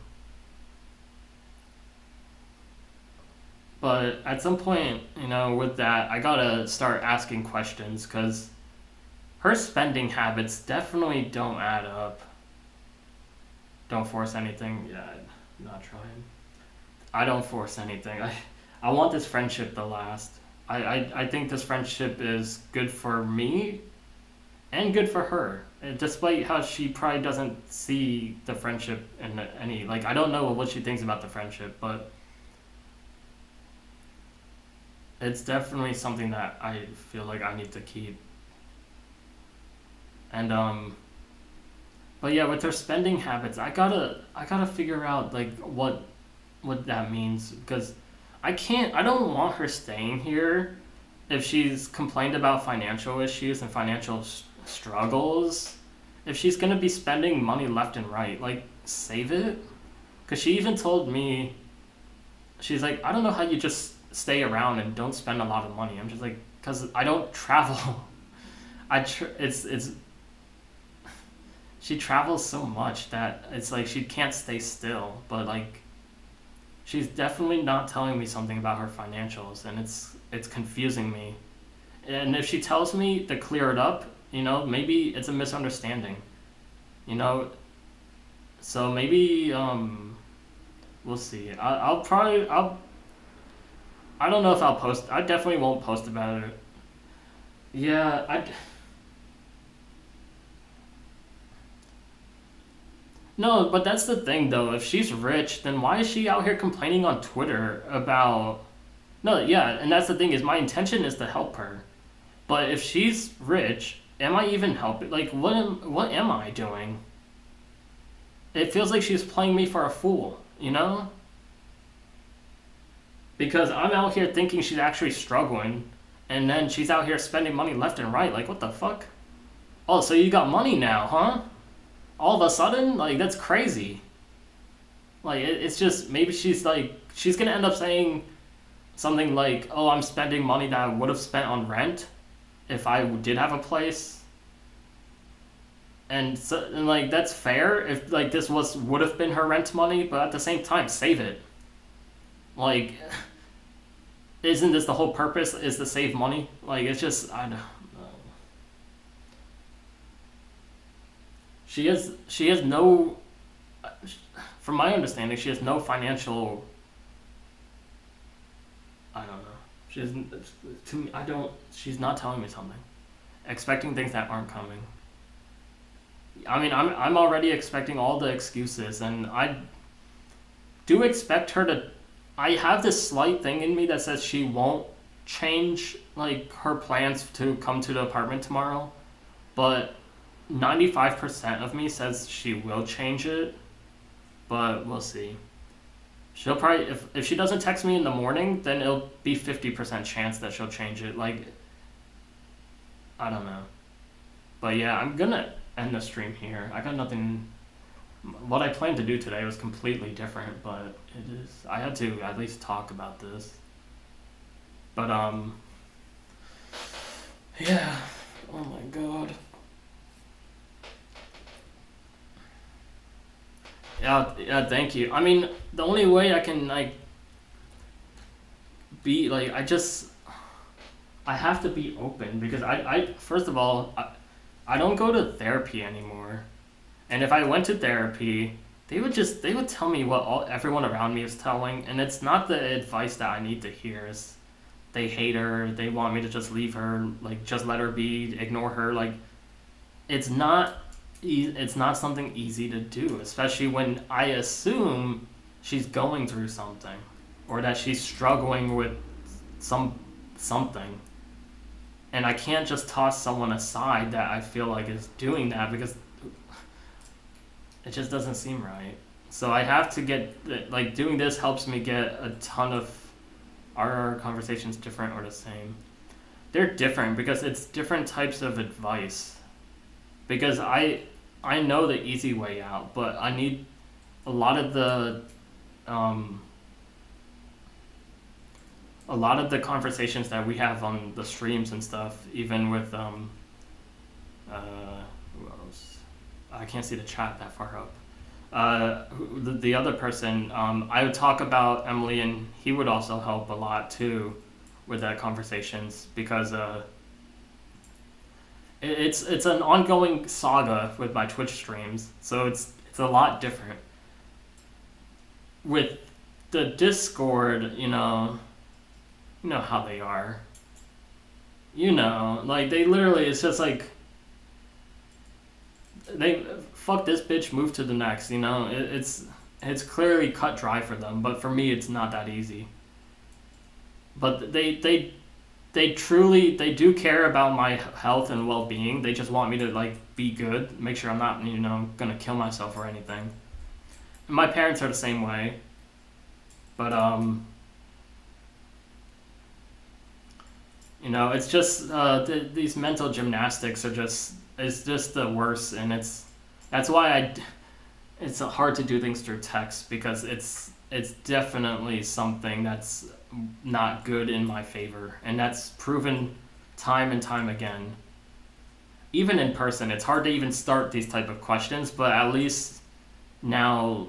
But at some point, with that, I gotta start asking questions because her spending habits definitely don't add up. Don't force anything. Yeah, I'm not trying. I don't force anything. I want this friendship to last. I think this friendship is good for me and good for her. And despite how she probably doesn't see the friendship in any, like, I don't know what she thinks about the friendship, but it's definitely something that I feel like I need to keep. And but yeah, with her spending habits, I gotta figure out like what that means, because I don't want her staying here if she's complained about financial issues and financial struggles. If she's gonna be spending money left and right, like, save it. Because she even told me, she's like, I don't know how you just stay around and don't spend a lot of money. I'm just like, because I don't travel. It's she travels so much that it's like she can't stay still. But like, she's definitely not telling me something about her financials, and it's confusing me. And if she tells me to clear it up, maybe it's a misunderstanding, you know. So maybe we'll see. I don't know if I'll post. I definitely won't post about it. Yeah, no, but that's the thing though. If she's rich, then why is she out here complaining on Twitter about? No, yeah, and that's the thing, is my intention is to help her. But if she's rich, am I even helping? Like, what am I doing? It feels like she's playing me for a fool, you know? Because I'm out here thinking she's actually struggling, and then she's out here spending money left and right. Like, what the fuck? Oh, so you got money now, huh? All of a sudden? Like, that's crazy. Like, it's just, maybe she's like, she's gonna end up saying something like, oh, I'm spending money that I would have spent on rent if I did have a place. And so, and like, that's fair if like this would have been her rent money, but at the same time, save it. Like, isn't this the whole purpose, is to save money? Like, it's just, I don't know. She has no, from my understanding, she has no financial, I don't know. She doesn't, to me, she's not telling me something. Expecting things that aren't coming. I mean, I'm already expecting all the excuses, and I do expect her to. I have this slight thing in me that says she won't change like her plans to come to the apartment tomorrow, but 95% of me says she will change it, but we'll see. She'll probably, if she doesn't text me in the morning, then it'll be 50% chance that she'll change it. Like, I don't know. But yeah, I'm gonna end the stream here. I got nothing. What I planned to do today was completely different, but I had to at least talk about this. But yeah. Oh my god. Yeah, thank you. I mean, the only way I can like be like, I have to be open, because I first of all, I don't go to therapy anymore. And if I went to therapy, they would tell me what everyone around me is telling, and it's not the advice that I need to hear. It's, they hate her, they want me to just leave her, like, just let her be, ignore her. Like, it's not something easy to do, especially when I assume she's going through something, or that she's struggling with something. And I can't just toss someone aside that I feel like is doing that, because it just doesn't seem right. So I have to get, like, doing this helps me get a ton of, are our conversations different or the same? They're different because it's different types of advice. Because I know the easy way out, but I need a lot of the conversations that we have on the streams and stuff, even with who else? I can't see the chat that far up. The other person, I would talk about Emily, and he would also help a lot too with that conversations, because it's an ongoing saga with my Twitch streams, so it's a lot different. With the Discord, you know how they are. you know, like they literally, it's just like they fuck this bitch, move to the next. You know, it's clearly cut dry for them, but for me, it's not that easy. But they do care about my health and well being. They just want me to like be good, make sure I'm not gonna kill myself or anything. And my parents are the same way, but it's just these mental gymnastics are just it's just the worst, and that's why it's hard to do things through text because it's definitely something that's not good in my favor, and that's proven time and time again. Even in person, it's hard to even start these type of questions, but at least now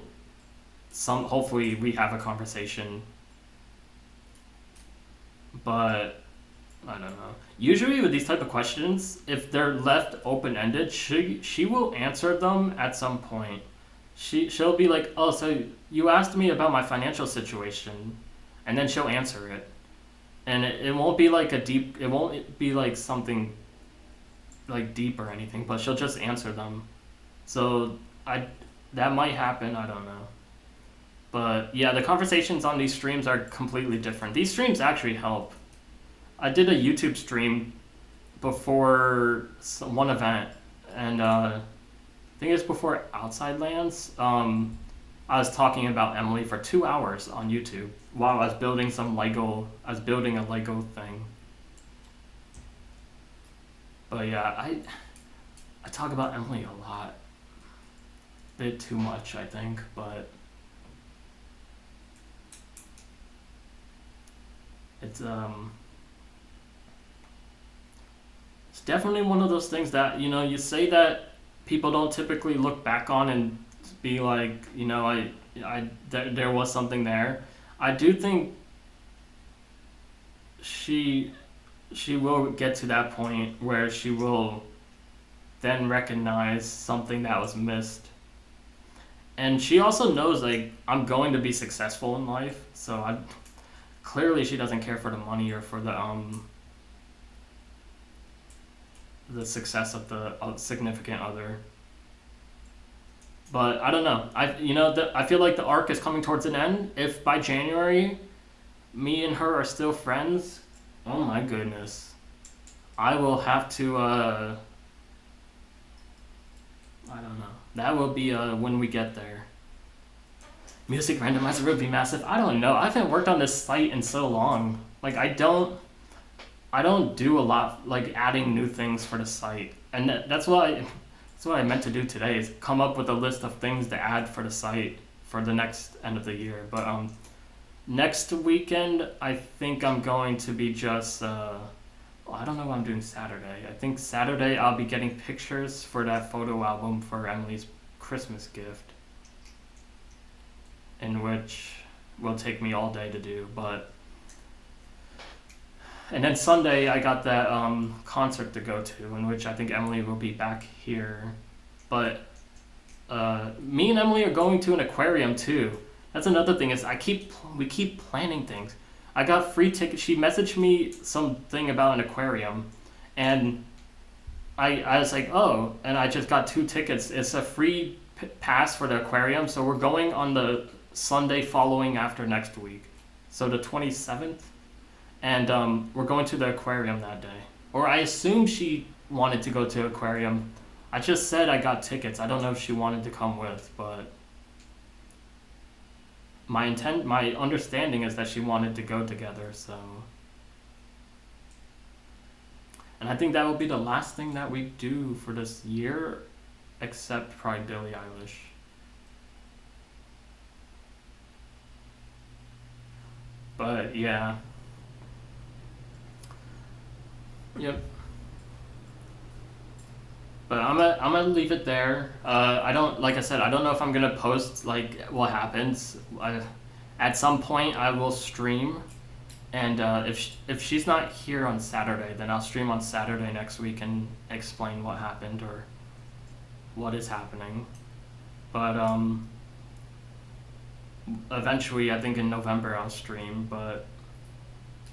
hopefully we have a conversation. But I don't know. Usually with these type of questions, if they're left open ended, she will answer them at some point. She'll be like, "Oh, so you asked me about my financial situation," and then she'll answer it, and it won't be like it won't be like something like deep or anything, but she'll just answer them. So that might happen. I don't know. But yeah, the conversations on these streams are completely different. These streams actually help. I did a YouTube stream before one event, and I think it's before Outside Lands. I was talking about Emily for 2 hours on YouTube while I was building some Lego. I was building a Lego thing. But yeah, I talk about Emily a lot. Bit too much, I think, but it's definitely one of those things that you say that people don't typically look back on and be like, there was something there. I do think she will get to that point where she will then recognize something that was missed. And she also knows, like, I'm going to be successful in life, so clearly she doesn't care for the money or for the success of the significant other. But I don't know. I feel like the arc is coming towards an end. If by January, me and her are still friends, oh my goodness, I will have to. I don't know. That will be when we get there. Music randomizer would be massive. I don't know. I haven't worked on this site in so long. Like I don't do a lot like adding new things for the site, and that's what I meant to do today is come up with a list of things to add for the site for the next end of the year. But next weekend I think I'm going to be just I don't know what I'm doing Saturday. I think Saturday I'll be getting pictures for that photo album for Emily's Christmas gift, in which will take me all day to do, and then Sunday I got that concert to go to, in which I think Emily will be back here. But me and Emily are going to an aquarium too. That's another thing is we keep planning things. I got free tickets. She messaged me something about an aquarium, and I was like, oh, and I just got 2 tickets. It's a free pass for the aquarium, so we're going on the Sunday following after next week, so the 27th. And we're going to the aquarium that day. Or I assume she wanted to go to aquarium. I just said I got tickets. I don't know if she wanted to come with, but my understanding is that she wanted to go together, so. And I think that will be the last thing that we do for this year, except probably Billie Eilish. But yeah. Yep. But I'm gonna leave it there. I don't, like I said, I don't know if I'm gonna post like what happens. At some point I will stream, and if she's not here on Saturday, then I'll stream on Saturday next week and explain what happened or what is happening. But eventually I think in November I'll stream, but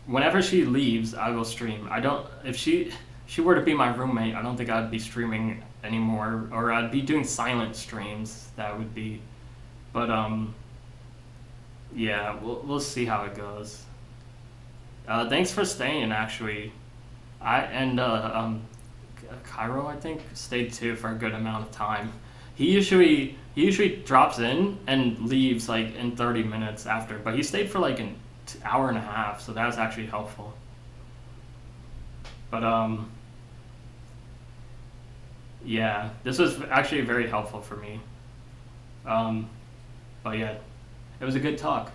whenever she leaves, I will stream. I don't if she were to be my roommate, I don't think I'd be streaming anymore, or I'd be doing silent streams. That would be, but yeah, we'll see how it goes. Thanks for staying. Actually, Cairo, I think, stayed too for a good amount of time. He usually drops in and leaves like in 30 minutes after, but he stayed for like an hour and a half, so that was actually helpful. But yeah, this was actually very helpful for me. Um, but yeah, it was a good talk.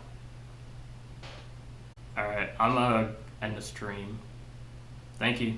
All right, I'm gonna end the stream. Thank you.